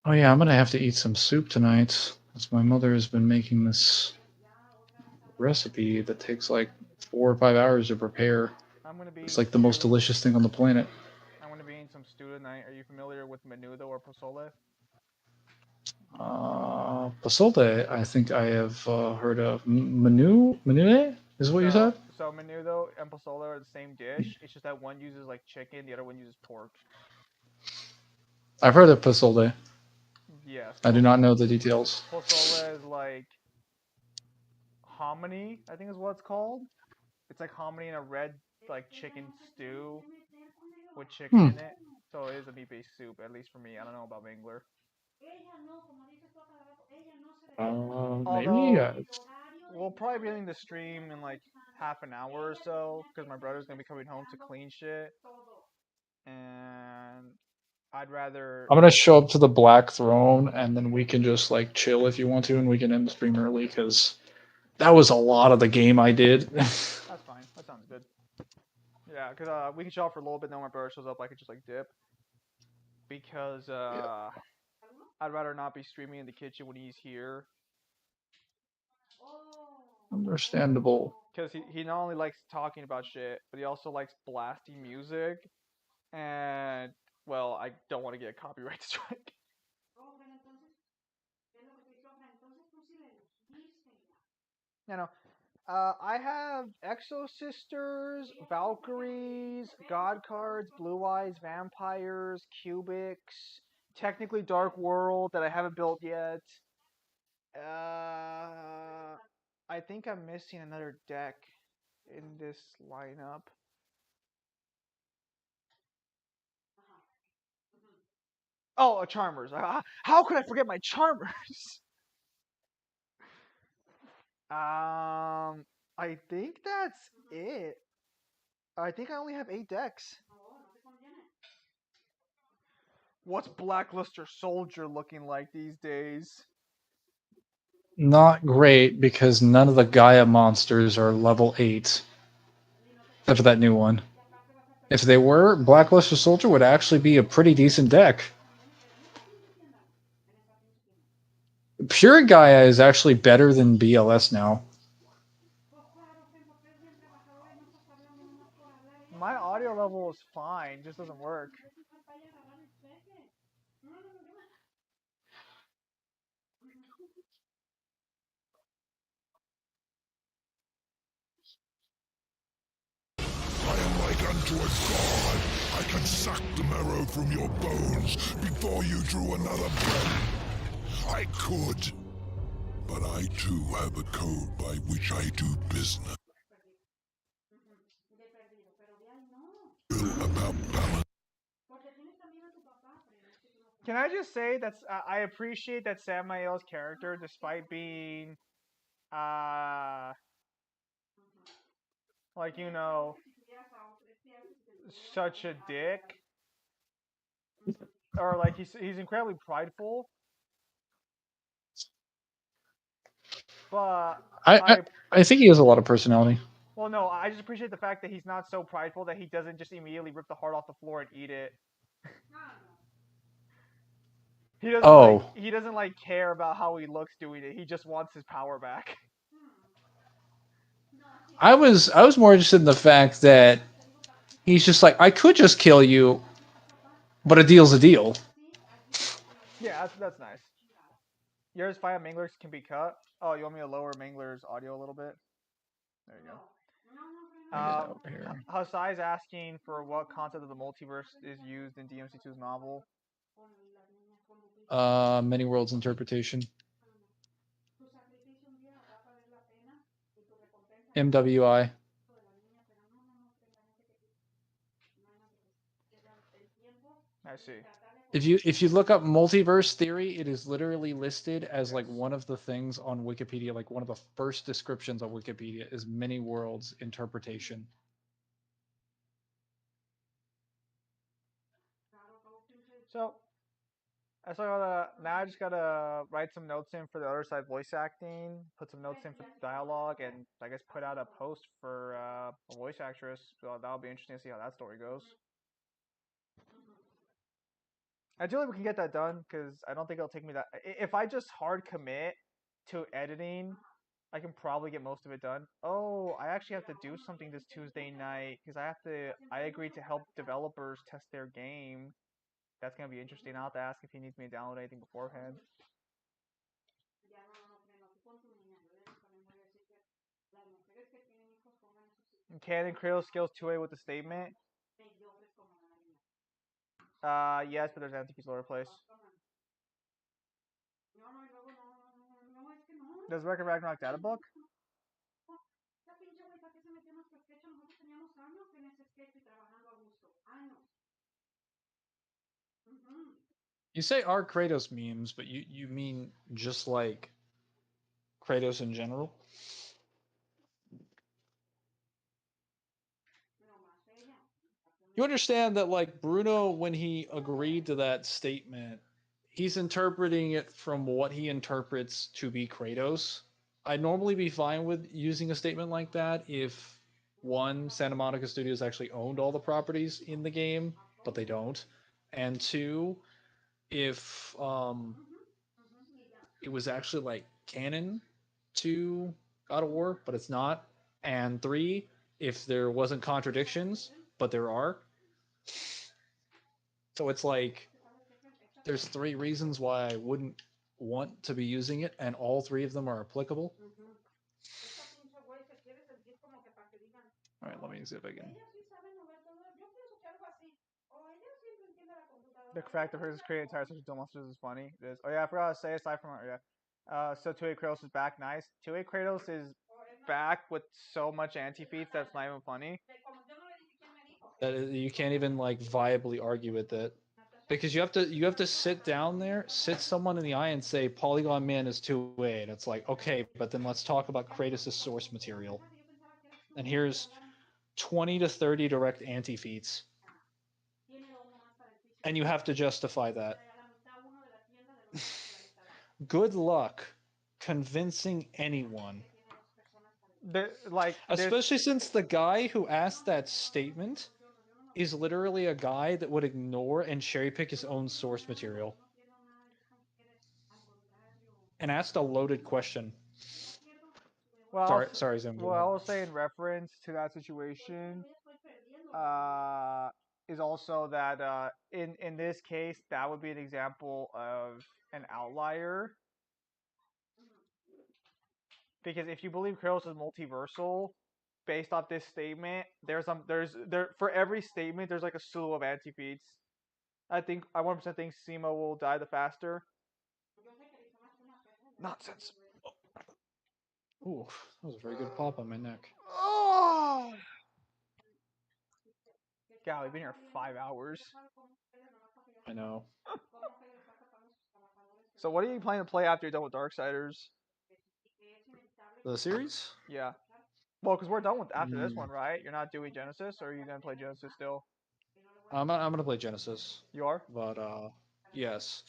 Oh yeah, I'm gonna have to eat some soup tonight. Because my mother has been making this recipe that takes like 4 or 5 hours to prepare. It's like the most delicious thing on the planet. I'm going to be eating some stew tonight. Are you familiar with menudo or pozole? Pozole, I think I have heard of. Menue is what you said? So menudo and pozole are the same dish. It's just that one uses like chicken, the other one uses pork. I've heard of pozole. Yes. I do not know the details. Pozole is like hominy, I think is what it's called. It's like hominy in a red like chicken stew with chicken in it. So it is a meat-based soup, at least for me. I don't know about Mangler. Maybe. We'll probably be ending the stream in like half an hour or so because my brother's gonna be coming home to clean shit, and I'd rather. I'm gonna show up to the Black Throne, and then we can just like chill if you want to, and we can end the stream early because that was a lot of the game I did. That's fine. That sounds good. Yeah, because we can show up for a little bit. Then when my brother shows up, I could just like dip. Because yeah. I'd rather not be streaming in the kitchen when he's here. Understandable. Because he not only likes talking about shit, but he also likes blasting music. And, well, I don't want to get a copyright strike. You know, I have Exo Sisters, Valkyries, God cards, Blue Eyes, Vampires, Cubics, technically Dark World that I haven't built yet. I think I'm missing another deck in this lineup. Oh, a Charmers. How could I forget my Charmers? I think that's it. I think I only have 8 decks. What's Blackluster Soldier looking like these days? Not great because none of the Gaia monsters are level 8. Except for that new one. If they were, Blackluster Soldier would actually be a pretty decent deck. Pure Gaia is actually better than BLS now. My audio level is fine, just doesn't work. to a god, I can suck the marrow from your bones before you drew another breath. I could. But I too have a code by which I do business. About balance. Can I just say that's I appreciate that Samael's character, despite being, like, you know, such a dick, or like he's incredibly prideful. But I think he has a lot of personality. Well, no, I just appreciate the fact that he's not so prideful that he doesn't just immediately rip the heart off the floor and eat it. He doesn't like care about how he looks doing it. He just wants his power back. I was more interested in the fact that he's just like, I could just kill you, but a deal's a deal. Yeah, that's nice. Yours five Manglers can be cut. Oh, you want me to lower Mangler's audio a little bit? There you go. Hasai's asking for what concept of the multiverse is used in DMC2's novel. Many worlds interpretation. MWI. I see. If you look up multiverse theory, it is literally listed as like one of the things on Wikipedia, like one of the first descriptions on Wikipedia is many worlds interpretation. So now I just gotta write some notes in for the other side voice acting, put some notes in for dialogue, and I guess put out a post for a voice actress. So that'll be interesting to see how that story goes. Ideally, we can get that done because I don't think it'll take me that. If I just hard commit to editing, I can probably get most of it done. Oh, I actually have to do something this Tuesday night because I agreed to help developers test their game. That's gonna be interesting. I'll have to ask if he needs me to download anything beforehand. Canon Creel skills 2A with the statement. Yes, but there's anti-piece lower place. Does Record Ragnarok data book? You say our Kratos memes, but you mean just like Kratos in general? You understand that like Bruno, when he agreed to that statement, he's interpreting it from what he interprets to be Kratos. I'd normally be fine with using a statement like that if one, Santa Monica Studios actually owned all the properties in the game, but they don't. And two, if it was actually like canon to God of War, but it's not. And three, if there wasn't contradictions, but there are. So it's like there's three reasons why I wouldn't want to be using it, and all three of them are applicable. All right, let me see if I can. The fact that hers created entire social dual monsters is funny. It is. Oh yeah, I forgot to say aside from so 2A Kratos is back. Nice. 2A Kratos is back with so much anti-feats that's not even funny. That is, you can't even like viably argue with it. Because you have to sit down there, sit someone in the eye and say Polygon Man is 2A, and it's like, okay, but then let's talk about Kratos' source material. And here's 20 to 30 direct anti-feats. And you have to justify that. Good luck convincing anyone. Especially since the guy who asked that statement is literally a guy that would ignore and cherry pick his own source material. And asked a loaded question. Well, sorry, Zim. Well, I will say in reference to that situation, is also that in this case, that would be an example of an outlier. Because if you believe Kratos is multiversal, based off this statement, there's for every statement there's like a slew of anti-feats. I 1% think Simo will die the faster. Nonsense. Ooh, that was a very good pop on my neck. Oh! God, we've been here 5 hours. I know. So what are you planning to play after you're done with Darksiders? The series? Yeah. Well, because we're done with after this Mm. one, right? You're not doing Genesis, or are you gonna play Genesis still? I'm gonna play Genesis. You are? But yes.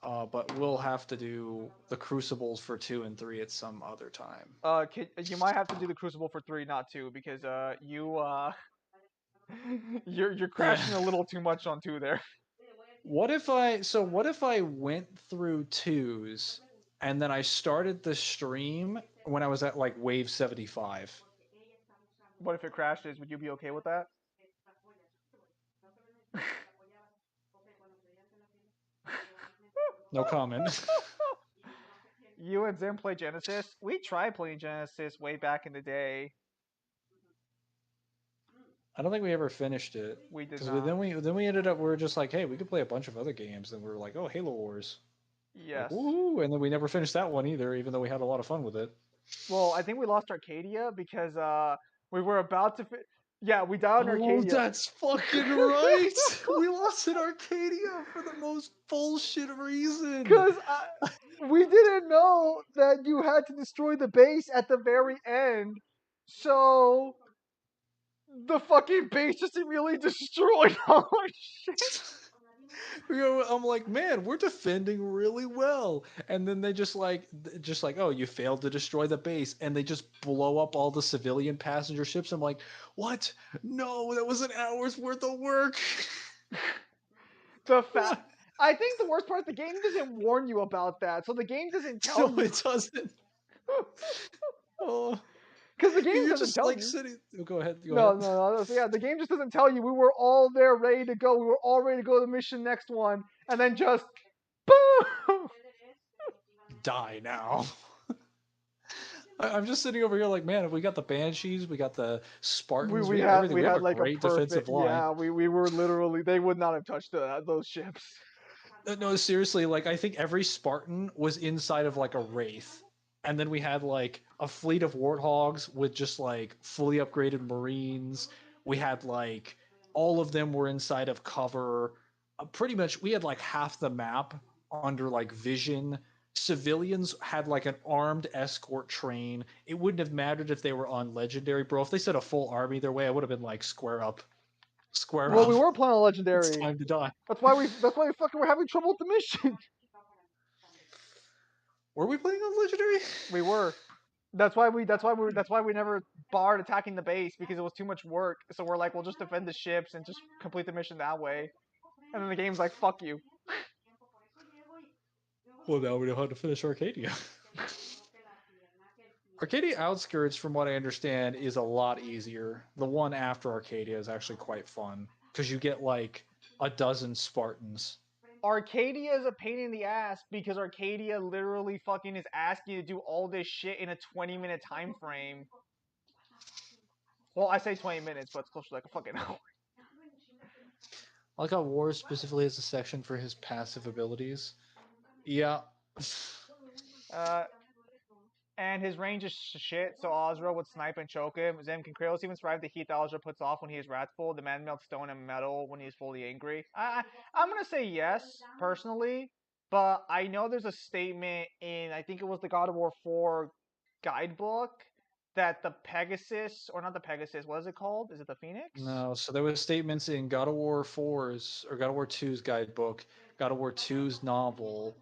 But we'll have to do the Crucibles for 2 and 3 at some other time. You might have to do the Crucible for 3, not 2, because you're crashing a little too much on 2 there. What if I went through 2s and then I started the stream when I was at like wave 75? What if it crashes? Would you be okay with that? No comment. You and Zim play Genesis? We tried playing Genesis way back in the day. I don't think we ever finished it. We did Because not. then we ended up, we were just like, hey, we could play a bunch of other games. And we were like, oh, Halo Wars. Yes. Like, woohoo! And then we never finished that one either, even though we had a lot of fun with it. Well, I think we lost Arcadia because we were about to. Yeah, we died in Arcadia. Oh, that's fucking right! We lost in Arcadia for the most bullshit reason. Because we didn't know that you had to destroy the base at the very end, so the fucking base just immediately destroyed all our shit. I'm like, man, we're defending really well, and then they just like, oh, you failed to destroy the base, and they just blow up all the civilian passenger ships. I'm like, what? No, that was an hour's worth of work. I think the worst part, the game doesn't warn you about that, so the game doesn't tell you. No, it doesn't. Oh. Because the game You're doesn't just tell like you. sitting. Go ahead. No. So yeah, the game just doesn't tell you. We were all there, ready to go. We were all ready to go to the mission next one, and then just boom. Die now. I'm just sitting over here like, man, we got the Banshees, we got the Spartans, we have everything. We have like great a perfect defensive line. Yeah, we were literally. They would not have touched those ships. No, seriously, like I think every Spartan was inside of like a Wraith. And then we had like a fleet of Warthogs with just like fully upgraded Marines. We had like all of them were inside of cover. Pretty much we had like half the map under like vision. Civilians had like an armed escort train. It wouldn't have mattered if they were on legendary, bro. If they sent a full army their way, I would have been like square up. Well, we were playing on legendary. It's time to die. That's why we fucking were having trouble with the mission. Were we playing on legendary? We were. That's why we never barred attacking the base, because it was too much work. So we're like, we'll just defend the ships and just complete the mission that way. And then the game's like, fuck you. Well, now we know how to finish Arcadia. Arcadia Outskirts, from what I understand, is a lot easier. The one after Arcadia is actually quite fun, because you get like a dozen Spartans. Arcadia is a pain in the ass, because Arcadia literally fucking is asking you to do all this shit in a 20-minute time frame. Well, I say 20 minutes, but it's close to like a fucking hour. I like how War specifically has a section for his passive abilities. Yeah. And his range is shit, so Ozra would snipe and choke him. Zem can Kratos even survive the heat that Ozra puts off when he is wrathful? The man melts stone and metal when he is fully angry? I'm gonna say yes, personally, but I know there's a statement in, I think it was the God of War 4 guidebook, that the Pegasus, or not the Pegasus, what is it called? Is it the Phoenix? No, so there was statements in God of War 4's, or God of War 2's guidebook, God of War 2's novel,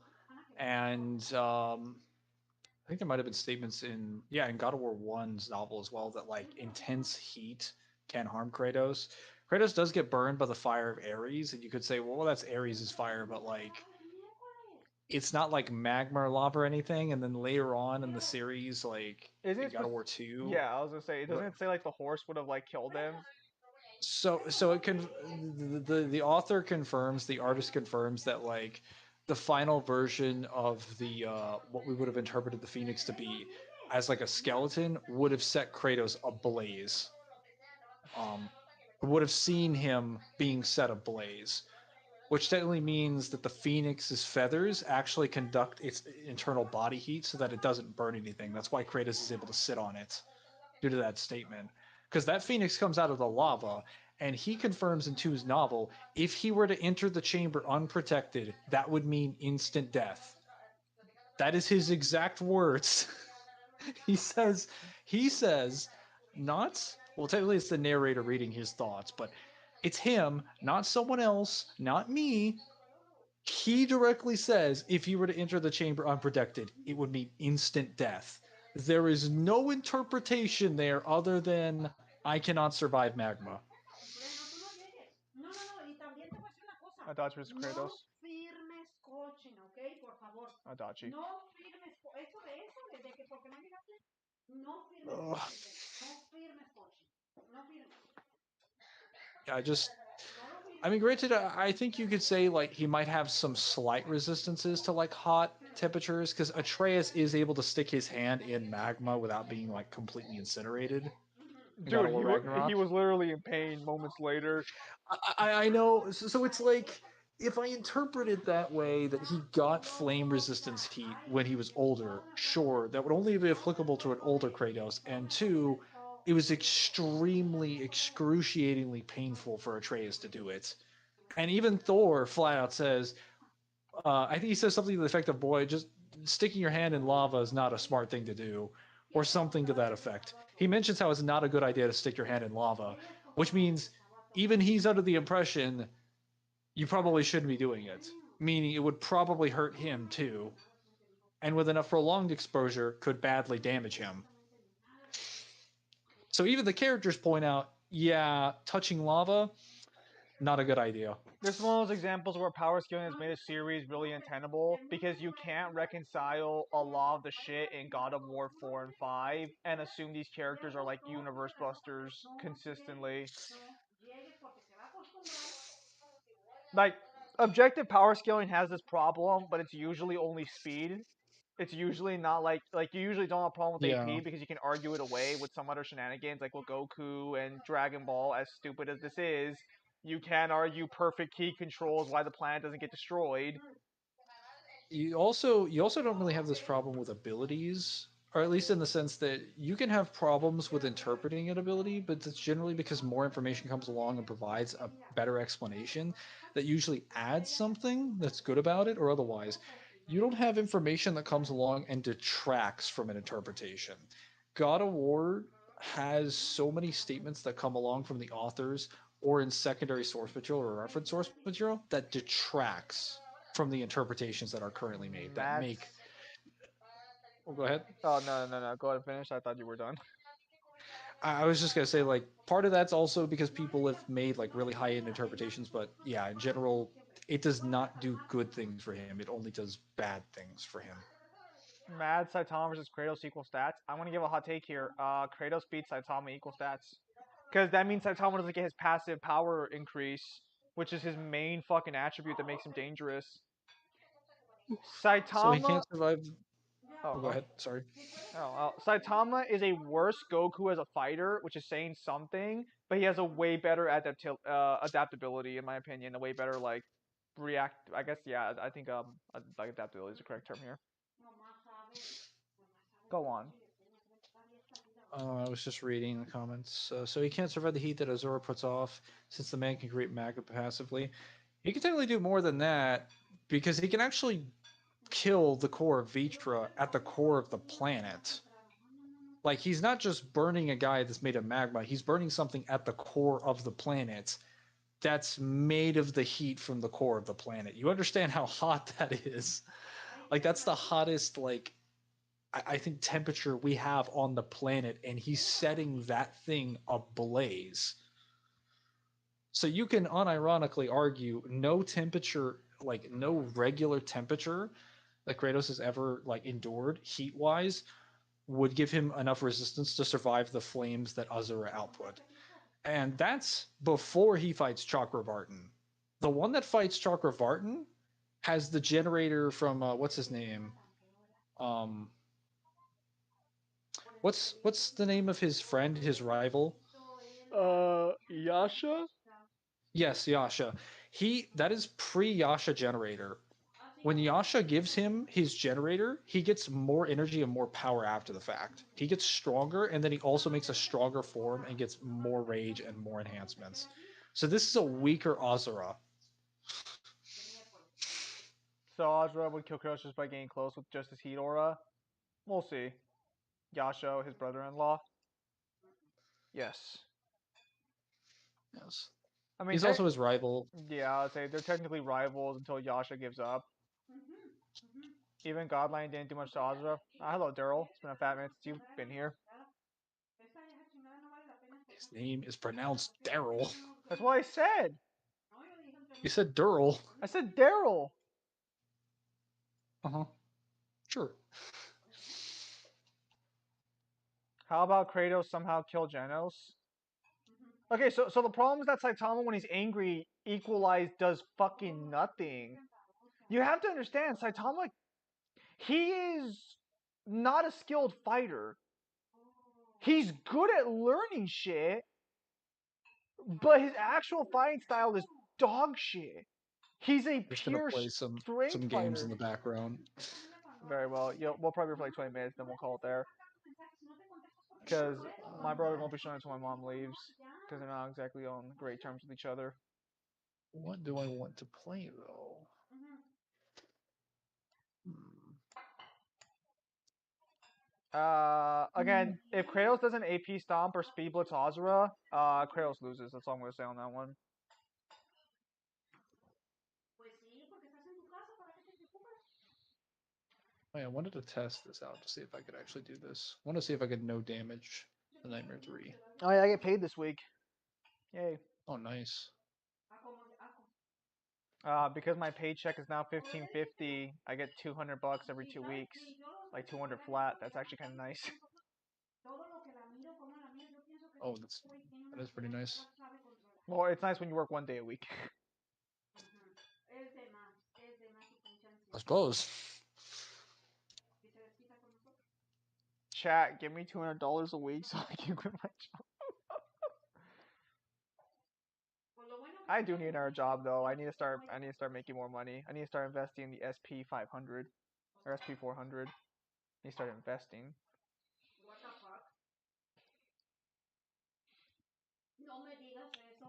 and I think there might have been statements in God of War 1's novel as well, that like intense heat can harm Kratos. Kratos does get burned by the fire of Ares, and you could say, well, that's Ares' fire, but like it's not like magma or lava or anything. And then later on in the series, like in God of War 2, yeah, I was gonna say, doesn't it say like the horse would have like killed him? So it can the author confirms, the artist confirms that like the final version of the what we would have interpreted the Phoenix to be as like a skeleton would have set Kratos ablaze. Would have seen him being set ablaze, which technically means that the phoenix's feathers actually conduct its internal body heat so that it doesn't burn anything. That's why Kratos is able to sit on it due to that statement. Because that phoenix comes out of the lava, and he confirms in 2's novel, if he were to enter the chamber unprotected, that would mean instant death. That is his exact words. he says, not, well, technically it's the narrator reading his thoughts, but it's him, not someone else, not me. He directly says, if you were to enter the chamber unprotected, it would mean instant death. There is no interpretation there other than I cannot survive magma. Adachi was Kratos. Firmes coaching, ¿ok? Por favor. Adachi. No firmes, eso de que porque no llegaste, no firmes coaching. No firmes. I mean, granted, I think you could say like he might have some slight resistances to like hot temperatures because Atreus is able to stick his hand in magma without being like completely incinerated. Dude, he was literally in pain moments later. I know. So it's like if I interpret it that way, that he got flame resistance heat when he was older, sure, that would only be applicable to an older Kratos. And 2, it was extremely, excruciatingly painful for Atreus to do it. And even Thor flat out says, I think he says something to the effect of, boy, just sticking your hand in lava is not a smart thing to do, or something to that effect. He mentions how it's not a good idea to stick your hand in lava, which means even he's under the impression you probably shouldn't be doing it, meaning it would probably hurt him too, and with enough prolonged exposure could badly damage him. So even the characters point out, yeah, touching lava, not a good idea. This is one of those examples where power scaling has made a series really untenable because you can't reconcile a lot of the shit in God of War 4 and 5 and assume these characters are like universe busters consistently. Like, objective power scaling has this problem, but it's usually only speed. It's usually not like you usually don't have a problem with AP because you can argue it away with some other shenanigans like with Goku and Dragon Ball. As stupid as this is, you can argue perfect key controls why the planet doesn't get destroyed. You also don't really have this problem with abilities, or at least in the sense that you can have problems with interpreting an ability, but it's generally because more information comes along and provides a better explanation that usually adds something that's good about it, or otherwise. You don't have information that comes along and detracts from an interpretation. God of War has so many statements that come along from the authors or in secondary source material or reference source material that detracts from the interpretations that are currently made that make. Oh, go ahead. Oh, no. Go ahead and finish. I thought you were done. I was just gonna say, like, part of that's also because people have made like really high-end interpretations, but yeah, in general, it does not do good things for him. It only does bad things for him. Mad Saitama versus Kratos equal stats. I'm gonna give a hot take here. Kratos beats Saitama equal stats. Because that means Saitama doesn't get his passive power increase, which is his main fucking attribute that makes him dangerous. Saitama. So he can't survive. Oh, go ahead. Sorry. Saitama is a worse Goku as a fighter, which is saying something, but he has a way better adaptability, in my opinion. A way better like react. I guess yeah. I think like adaptability is the correct term here. Go on. I was just reading the comments. So he can't survive the heat that Azura puts off, since the man can create magma passively. He can technically do more than that, because he can actually kill the core of Vitra at the core of the planet. Like, he's not just burning a guy that's made of magma, he's burning something at the core of the planet that's made of the heat from the core of the planet. You understand how hot that is? Like, that's the hottest, like, I think temperature we have on the planet, and he's setting that thing ablaze. So you can unironically argue no temperature, like no regular temperature that Kratos has ever like endured heat-wise would give him enough resistance to survive the flames that Azura output. And that's before he fights Chakravartin. The one that fights Chakravartin has the generator from what's his name? What's the name of his friend, his rival? Yasha? Yes, Yasha. That is pre-Yasha generator. When Yasha gives him his generator, he gets more energy and more power after the fact. He gets stronger, and then he also makes a stronger form and gets more rage and more enhancements. So this is a weaker Azura. So Azra would kill Kratos just by getting close with just his heat aura? We'll see. Yasha, his brother-in-law? Yes. Yes. I mean, He's also his rival. yeah, I'd say they're technically rivals until Yasha gives up. Even Godline didn't do much to Azra. Hello, Daryl. It's been a fat minute since you've been here. His name is pronounced Daryl. That's what I said. You said Dural. I said Daryl. Uh-huh. Sure. How about Kratos somehow kill Genos? Okay, so the problem is that Saitama, when he's angry, Equalize does fucking nothing. You have to understand, Saitama, he is not a skilled fighter. He's good at learning shit, but his actual fighting style is dog shit. He's a Just gonna pure play some strength games fighter. in the background. Very well. We'll probably for like 20 minutes, then we'll call it there. Because my brother won't be showing until my mom leaves. Because they're not exactly on great terms with each other. What do I want to play though? Again, if Kratos does an AP stomp or speed blitz Azura, Kratos loses. That's all I'm gonna say on that one. Oh, yeah, I wanted to test this out to see if I could actually do this. I want to see if I could no damage the Nightmare 3. Oh yeah, I get paid this week. Yay. Oh, nice. Because my paycheck is now $15.50, I get $200 every 2 weeks, like 200 flat. That's actually kind of nice. Oh, that is pretty nice. Well, it's nice when you work 1 day a week. I suppose. Chat, give me $200 a week so I can quit my job. I do need another job though. I need to start making more money. I need to start investing in the SP 500 or SP 400. I need to start investing.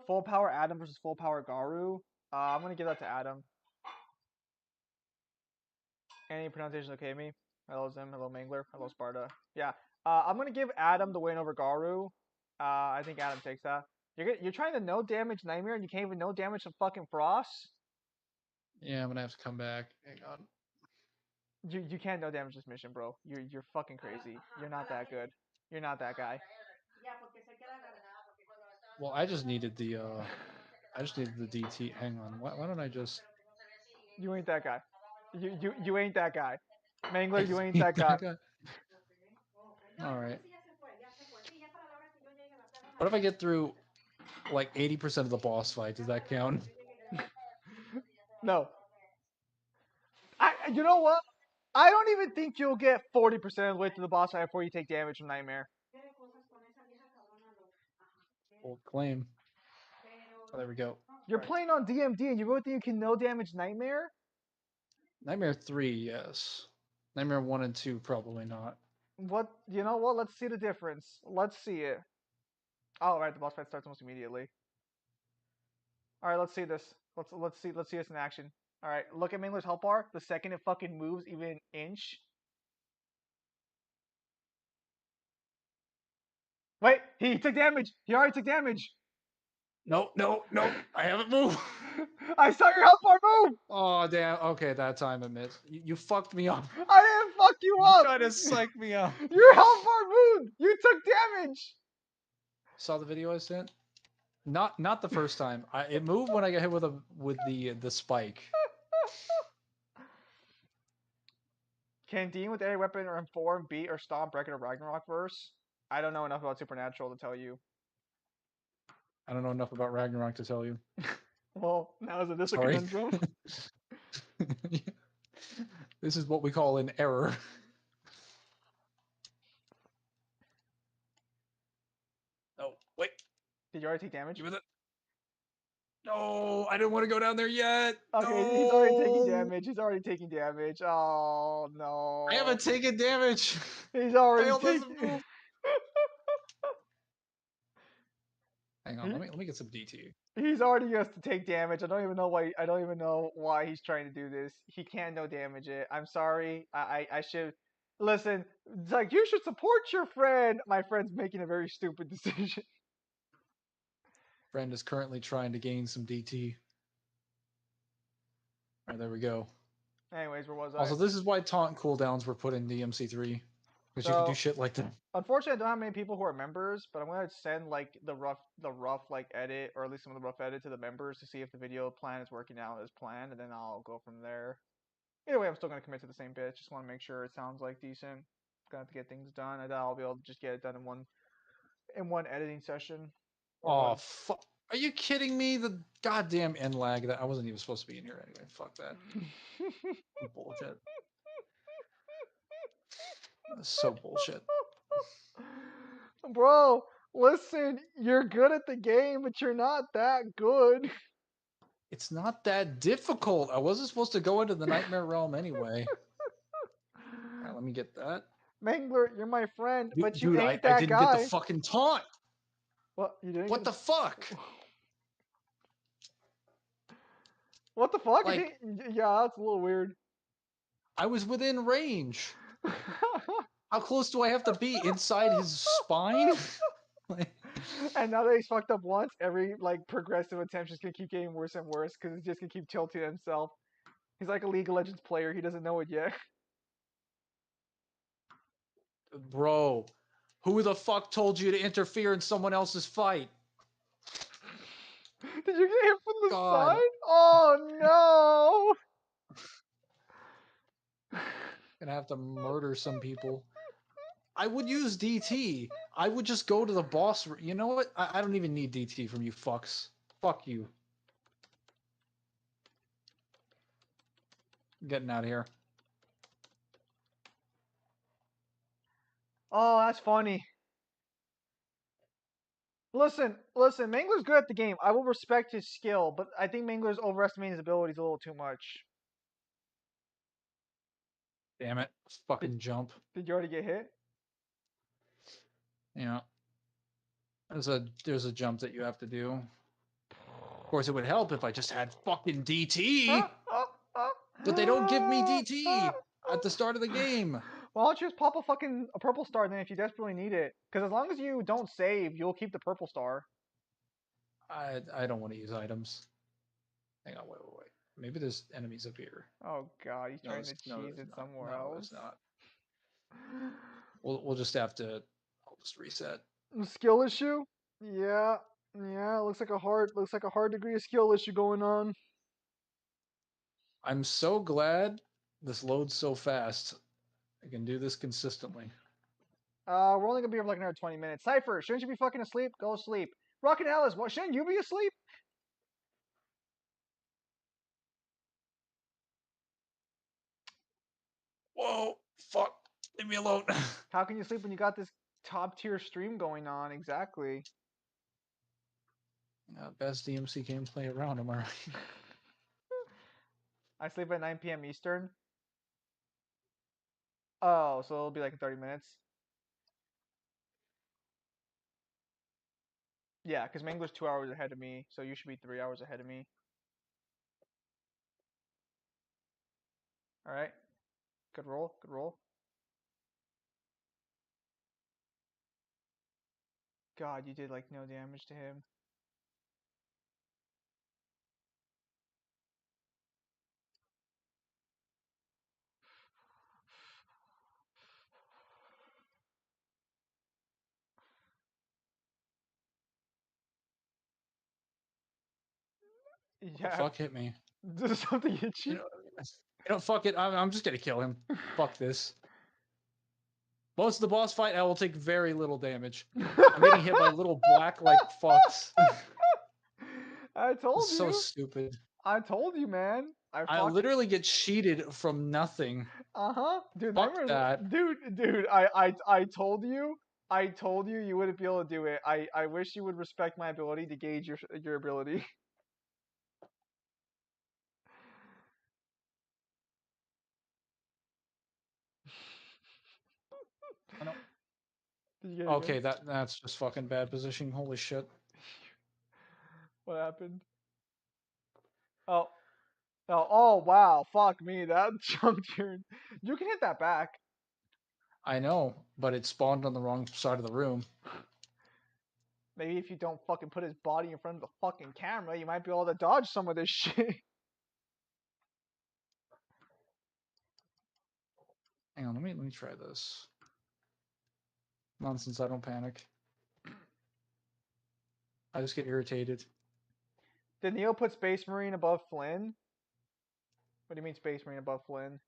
Full power Adam versus full power Garu. I'm gonna give that to Adam. Any pronunciation okay, me? Hello Zim, hello Mangler, hello Sparta. Yeah. I'm gonna give Adam the win over Garu. I think Adam takes that. You're trying to no damage Nightmare and you can't even no damage some fucking Frost? Yeah, I'm gonna have to come back. Hang on. You can't no damage this mission, bro. You're fucking crazy. You're not that good. You're not that guy. Well, I just needed the DT. Hang on. Why don't I just? You ain't that guy. You ain't that guy. Mangler, you ain't that guy. All right. What if I get through like 80% of the boss fight? Does that count? No. You know what? I don't even think you'll get 40% of the way to the boss fight before you take damage from Nightmare. Bold claim. Oh, there we go. You're playing on DMD and you really think you can no damage Nightmare? Nightmare 3, yes. Nightmare 1 and 2, probably not. What? You know what? Let's see the difference. Let's see it. Oh, right. The boss fight starts almost immediately. All right. Let's see this. Let's see this in action. All right. Look at Mangler's health bar. The second it fucking moves even an inch. Wait. He took damage. He already took damage. No. I haven't moved. I saw your health bar move. Oh, damn. Okay, that time I missed. You fucked me up. I didn't fuck you up. You tried to psych me up. Your health bar moved. You took damage. Saw the video I sent? Not the first time. It moved when I got hit with the spike. Can Dean with any weapon or inform, beat, or stomp Brecken or Ragnarok verse? I don't know enough about Supernatural to tell you. I don't know enough about Ragnarok to tell you. Well, now is this a conundrum? This is what we call an error. Did you already take damage? Give me that. No, I didn't want to go down there yet. Okay, No. he's already taking damage. He's already taking damage. Oh no. I haven't taken damage. He's already Fail doesn't taking. move. Hang on, let me get some DT. He's already has to take damage. I don't even know why. I don't even know why he's trying to do this. He can't no damage it. I'm sorry. I should listen. It's like you should support your friend. My friend's making a very stupid decision. Friend is currently trying to gain some DT. All right, there we go. Anyways, where was I? Also, this is why taunt cooldowns were put in DMC3. Because you can do shit like that. Unfortunately, I don't have many people who are members, but I'm gonna send like the rough like edit, or at least some of the rough edit to the members to see if the video plan is working out as planned, and then I'll go from there. Either way, I'm still gonna commit to the same bit. Just want to make sure it sounds like decent. Gonna have to get things done. I doubt I'll be able to just get it done in one editing session. Oh fuck! Are you kidding me? The goddamn end lag that I wasn't even supposed to be in here anyway. Fuck that. Bullshit. That's so bullshit. Bro, listen, you're good at the game, but you're not that good. It's not that difficult. I wasn't supposed to go into the nightmare realm anyway. Alright, let me get that. Mangler, you're my friend, but you Dude, ain't that I didn't guy. get the fucking taunt. What? You didn't? What the fuck? What the fuck? Like, yeah, that's a little weird. I was within range. How close do I have to be? Inside his spine? And now that he's fucked up once, every like progressive attempt just gonna keep getting worse and worse because he's just gonna keep tilting himself. He's like a League of Legends player. He doesn't know it yet. Bro, who the fuck told you to interfere in someone else's fight? Did you get hit from the side? Oh no! Gonna have to murder some people. I would use DT. I would just go to the boss. You know what? I don't even need DT from you fucks. Fuck you. I'm getting out of here. Oh, that's funny. Listen, Mangler's good at the game. I will respect his skill, but I think Mangler's overestimating his abilities a little too much. Damn it. Fucking jump. Did you already get hit? Yeah. There's a jump that you have to do. Of course, it would help if I just had fucking DT. But they don't give me DT at the start of the game. Why don't you just pop a purple star then if you desperately need it? Because as long as you don't save, you'll keep the purple star. I don't want to use items. Hang on, wait. Maybe there's enemies up here. Oh god, he's trying to cheese it somewhere else. No, it's not. We'll just have to. I'll just reset. Skill issue? Yeah. Looks like a hard degree of skill issue going on. I'm so glad this loads so fast. I can do this consistently. We're only gonna be here for like another 20 minutes. Cypher, shouldn't you be fucking asleep? Go sleep. Rocket Alice, what? Shouldn't you be asleep? Whoa, fuck. Leave me alone. How can you sleep when you got this top tier stream going on? Exactly. Best DMC gameplay around, am I right? I sleep at 9 p.m. Eastern. Oh, so it'll be like 30 minutes. Yeah, because Mangler's 2 hours ahead of me, so you should be 3 hours ahead of me. Alright. Good roll, good roll. God, you did like no damage to him. Yeah. Fuck hit me. Does something hit you? Fuck it. I'm just gonna kill him. Fuck this. Most of the boss fight, I will take very little damage. I'm getting hit by little black like fucks. I told It's you. so stupid. I told you, man. I literally get cheated from nothing. Dude, Fuck that. Dude, I told you I told you you wouldn't be able to do it. I wish you would respect my ability to gauge your ability. I know. Did you get it Okay, again? that's just fucking bad positioning. Holy shit. What happened? Oh. Oh, wow. Fuck me. That jumped your... You can hit that back. I know, but it spawned on the wrong side of the room. Maybe if you don't fucking put his body in front of the fucking camera, you might be able to dodge some of this shit. Hang on, let me try this. Nonsense, I don't panic. I just get irritated. Did Neo put Space Marine above Flynn? What do you mean Space Marine above Flynn?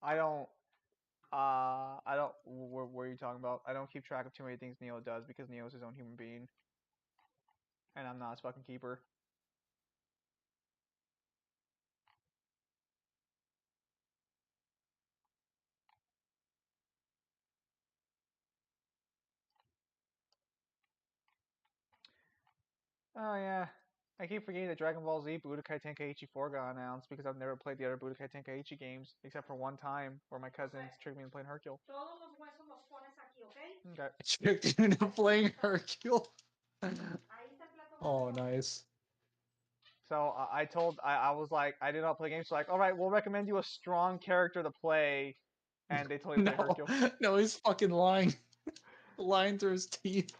I don't... what are you talking about? I don't keep track of too many things Neo does because Neo's his own human being. And I'm not his fucking keeper. Oh yeah. I keep forgetting that Dragon Ball Z Budokai Tenkaichi 4 got announced because I've never played the other Budokai Tenkaichi games except for one time where my cousins tricked me into playing Hercule. Todos los huesos los pones aquí, ¿ok? Okay. Tricked into playing Hercule. Ahí está el plato. Oh, nice. So I was like, I did not play games. So like, all right, we'll recommend you a strong character to play, and they told me to play No, Hercule. no, he's fucking lying. Lying through his teeth.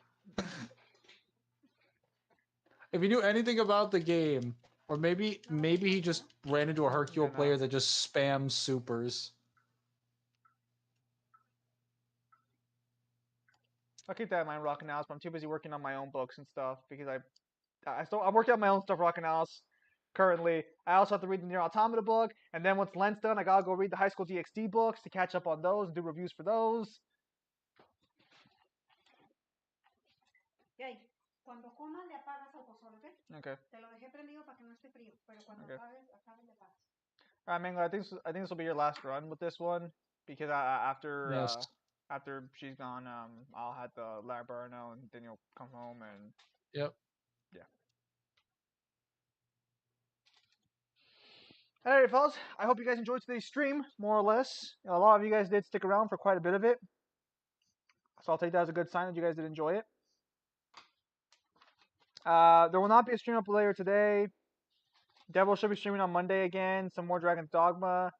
If you knew anything about the game, or maybe he just ran into a Hercule player that just spams supers. I'll keep that in mind, Rockin' Alice, but I'm too busy working on my own books and stuff because I'm working on my own stuff, Rockin' Alice, currently. I also have to read the Nier Automata book, and then once Lent's done, I gotta go read the High School DxD books to catch up on those and do reviews for those. Ok, cuando comas le apagas al pozole, ¿ok? Okay. Te lo dejé prendido para que no esté frío, pero cuando Okay. apagues le apagas. Alright, Mangler, I think this will be your last run with this one because after Yes. after she's gone, I'll have to let her know, and then you'll come home and Yep. yeah. Alright, fellas, I hope you guys enjoyed today's stream, more or less. A lot of you guys did stick around for quite a bit of it, so I'll take that as a good sign that you guys did enjoy it. There will not be a stream up later today. Devil should be streaming on Monday again. Some more Dragon's Dogma.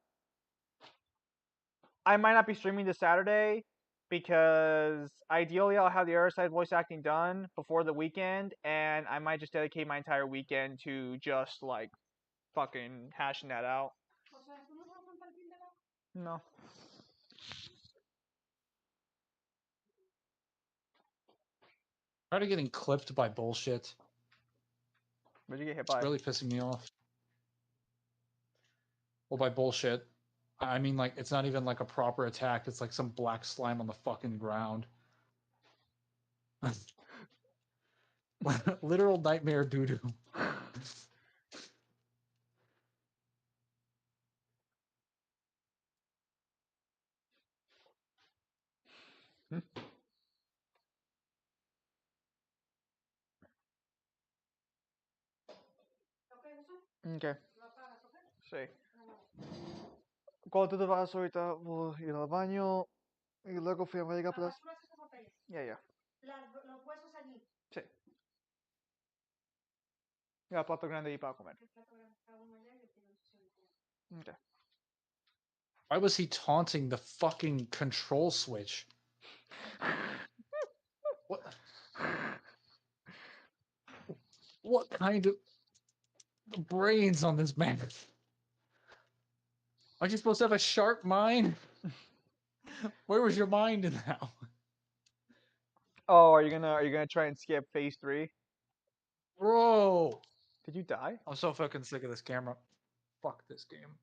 I might not be streaming this Saturday because ideally I'll have the other side voice acting done before the weekend, and I might just dedicate my entire weekend to just like fucking hashing that out. O sea, ¿tú no vas a contar el fin de la... No. Tired of getting clipped by bullshit. What'd you get hit It's by? really pissing me off. Well, by bullshit, I mean like it's not even like a proper attack. It's like some black slime on the fucking ground. Literal nightmare doo-doo. Ok, Jesús, Okay. lo apagas, ¿ok? Sí. Cuando tú te vas ahorita, voy a ir al baño y luego fui a llegar por las... Apagas esos papeles. Ya. Los huesos allí. Sí. Ya, plato grande ahí para comer. El plato grande, cada uno allá y le tiro el suyo. Okay. Why was he taunting the fucking control switch? What? What kind of brains on this man? Aren't you supposed to have a sharp mind? Where was your mind in that one? Oh, are you gonna try and skip phase 3? Bro! Did you die? I'm so fucking sick of this camera. Fuck this game.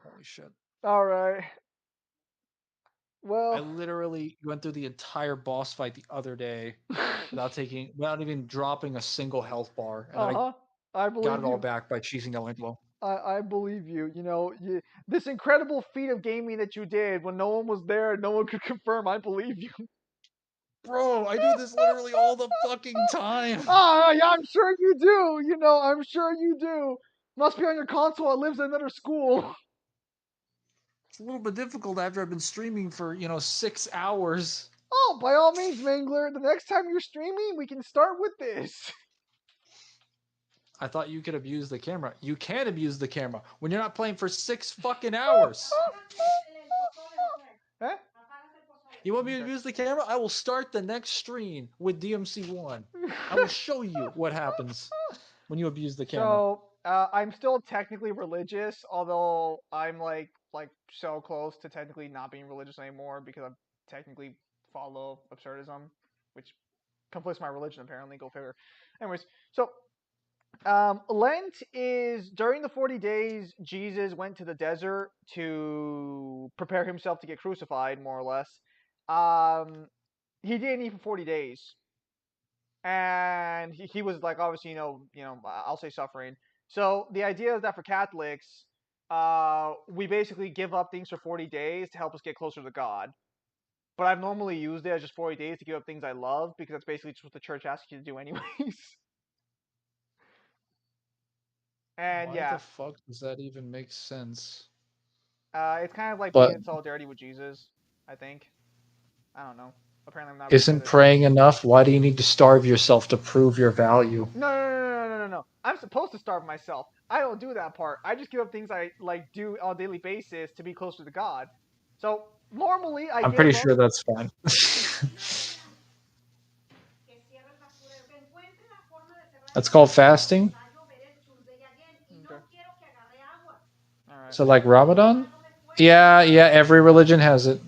Holy shit. Alright. I Well, literally went through the entire boss fight the other day without even dropping a single health bar. And then I I believe got it all you. back by cheesing El Angelo. I believe you. You know, this incredible feat of gaming that you did when no one was there, no one could confirm. I believe you. Bro, I do this literally all the fucking time. Yeah, I'm sure you do. You know, I'm sure you do. Must be on your console. It lives in another school. It's a little bit difficult after I've been streaming for, 6 hours. Oh, by all means, Mangler. The next time you're streaming, we can start with this. I thought you could abuse the camera. You can abuse the camera when you're not playing for 6 fucking hours. Huh? You want me to abuse the camera? I will start the next stream with DMC1. I will show you what happens when you abuse the camera. So, I'm still technically religious, although I'm like so close to technically not being religious anymore because I technically follow absurdism, which conflicts my religion apparently. Go figure. Anyways, so Lent is during the 40 days. Jesus went to the desert to prepare himself to get crucified, more or less. He didn't eat for 40 days, and he was like obviously I'll say suffering. So the idea is that for Catholics, we basically give up things for 40 days to help us get closer to God. But I've normally used it as just 40 days to give up things I love because that's basically just what the church asks you to do anyways. And Why yeah, the fuck does that even make sense? it's kind of like But being in solidarity with Jesus, I think. I don't know. Apparently, I'm not. isn't praying enough? Why do you need to starve yourself to prove your value? No. I'm supposed to starve myself. I don't do that part. I just give up things I do on a daily basis to be closer to God. So normally I I'm give pretty up. sure that's fine. That's called fasting? Okay. All right. So like Ramadan? Yeah, every religion has it.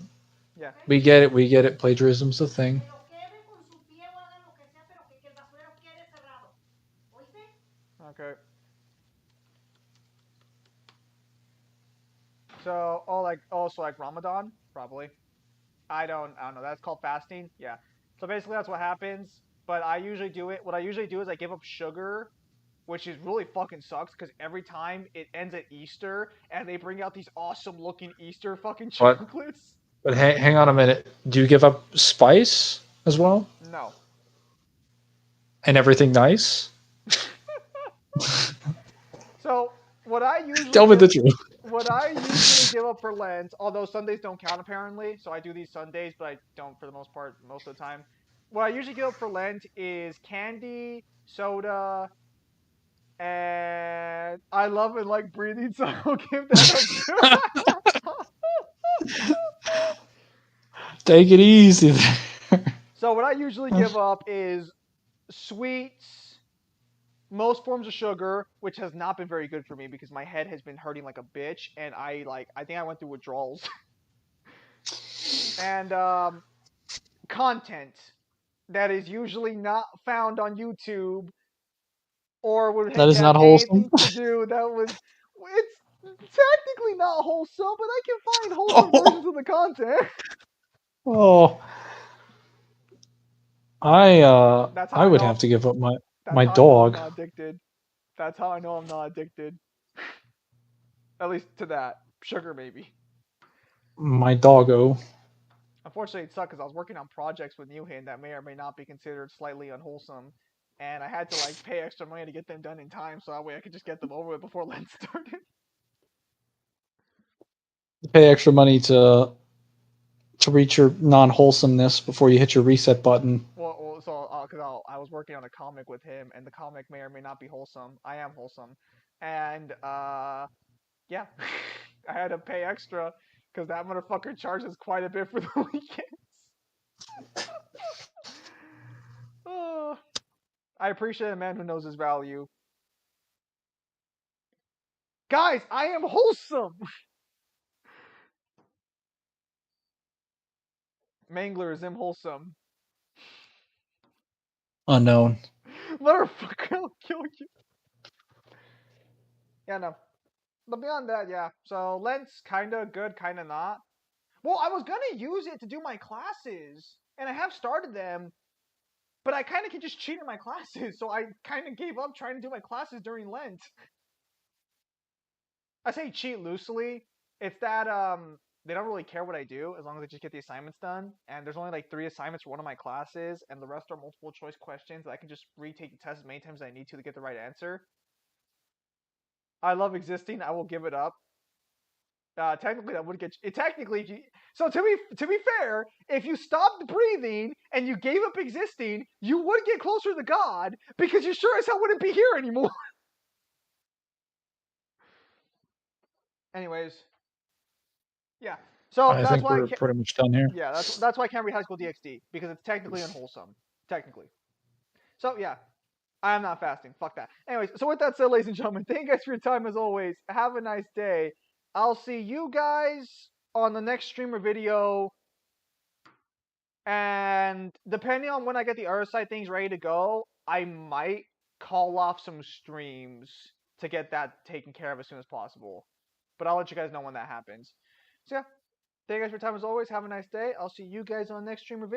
Yeah. We get it. Plagiarism's a thing. Okay. So, also like Ramadan, probably. I don't know. That's called fasting. Yeah. So basically, that's what happens. But I usually do it. What I usually do is I give up sugar, which is really fucking sucks because every time it ends at Easter and they bring out these awesome looking Easter fucking What? chocolates. But hang on a minute. Do you give up spice as well? No. And everything nice? So what I usually Tell me the truth. What I usually give up for Lent, although Sundays don't count apparently, so I do these Sundays, but I don't for the most part most of the time. What I usually give up for Lent is candy, soda, and I love and like breathing, so I'll give that up too. Take it easy there. So what I usually give up is sweets, most forms of sugar, which has not been very good for me because my head has been hurting like a bitch, and I think I went through withdrawals. And content that is usually not found on YouTube or would That is have not wholesome. anything to do it's technically not wholesome, but I can find wholesome versions of the content. Oh. I would know- have to give up my That's how I know I'm dog. not addicted. That's how I know I'm not addicted. At least to that. Sugar, maybe. My doggo. Unfortunately, it sucked because I was working on projects with Newhan that may or may not be considered slightly unwholesome, and I had to pay extra money to get them done in time, so that way I could just get them over with before Lent started. Pay extra money to reach your non-wholesomeness before you hit your reset button. Well, so because I was working on a comic with him, and the comic may or may not be wholesome. I am wholesome, and yeah, I had to pay extra because that motherfucker charges quite a bit for the weekends. I appreciate a man who knows his value. Guys, I am wholesome! Mangler is wholesome. Unknown. Motherfucker, I'll kill you. Yeah, no. But beyond that, yeah. So Lent's kinda good, kinda not. Well, I was gonna use it to do my classes, and I have started them, But I kind of can just cheat in my classes, so I kind of gave up trying to do my classes during Lent. I say cheat loosely. It's that they don't really care what I do as long as I just get the assignments done. And there's only like 3 assignments for one of my classes, and the rest are multiple choice questions that I can just retake the test as many times as I need to get the right answer. I love existing. I will give it up. Technically, that would get you, technically. If you, so to be fair, if you stopped breathing and you gave up existing, you would get closer to God because you sure as hell wouldn't be here anymore. Anyways, yeah. So I that's think why. we're pretty much done here. Yeah, that's why I can't read High School DxD because it's technically unwholesome. Technically. So yeah, I am not fasting. Fuck that. Anyways, so with that said, ladies and gentlemen, thank you guys for your time as always. Have a nice day. I'll see you guys on the next streamer video. And depending on when I get the other side things ready to go, I might call off some streams to get that taken care of as soon as possible. But I'll let you guys know when that happens. So yeah, thank you guys for your time as always. Have a nice day. I'll see you guys on the next streamer video.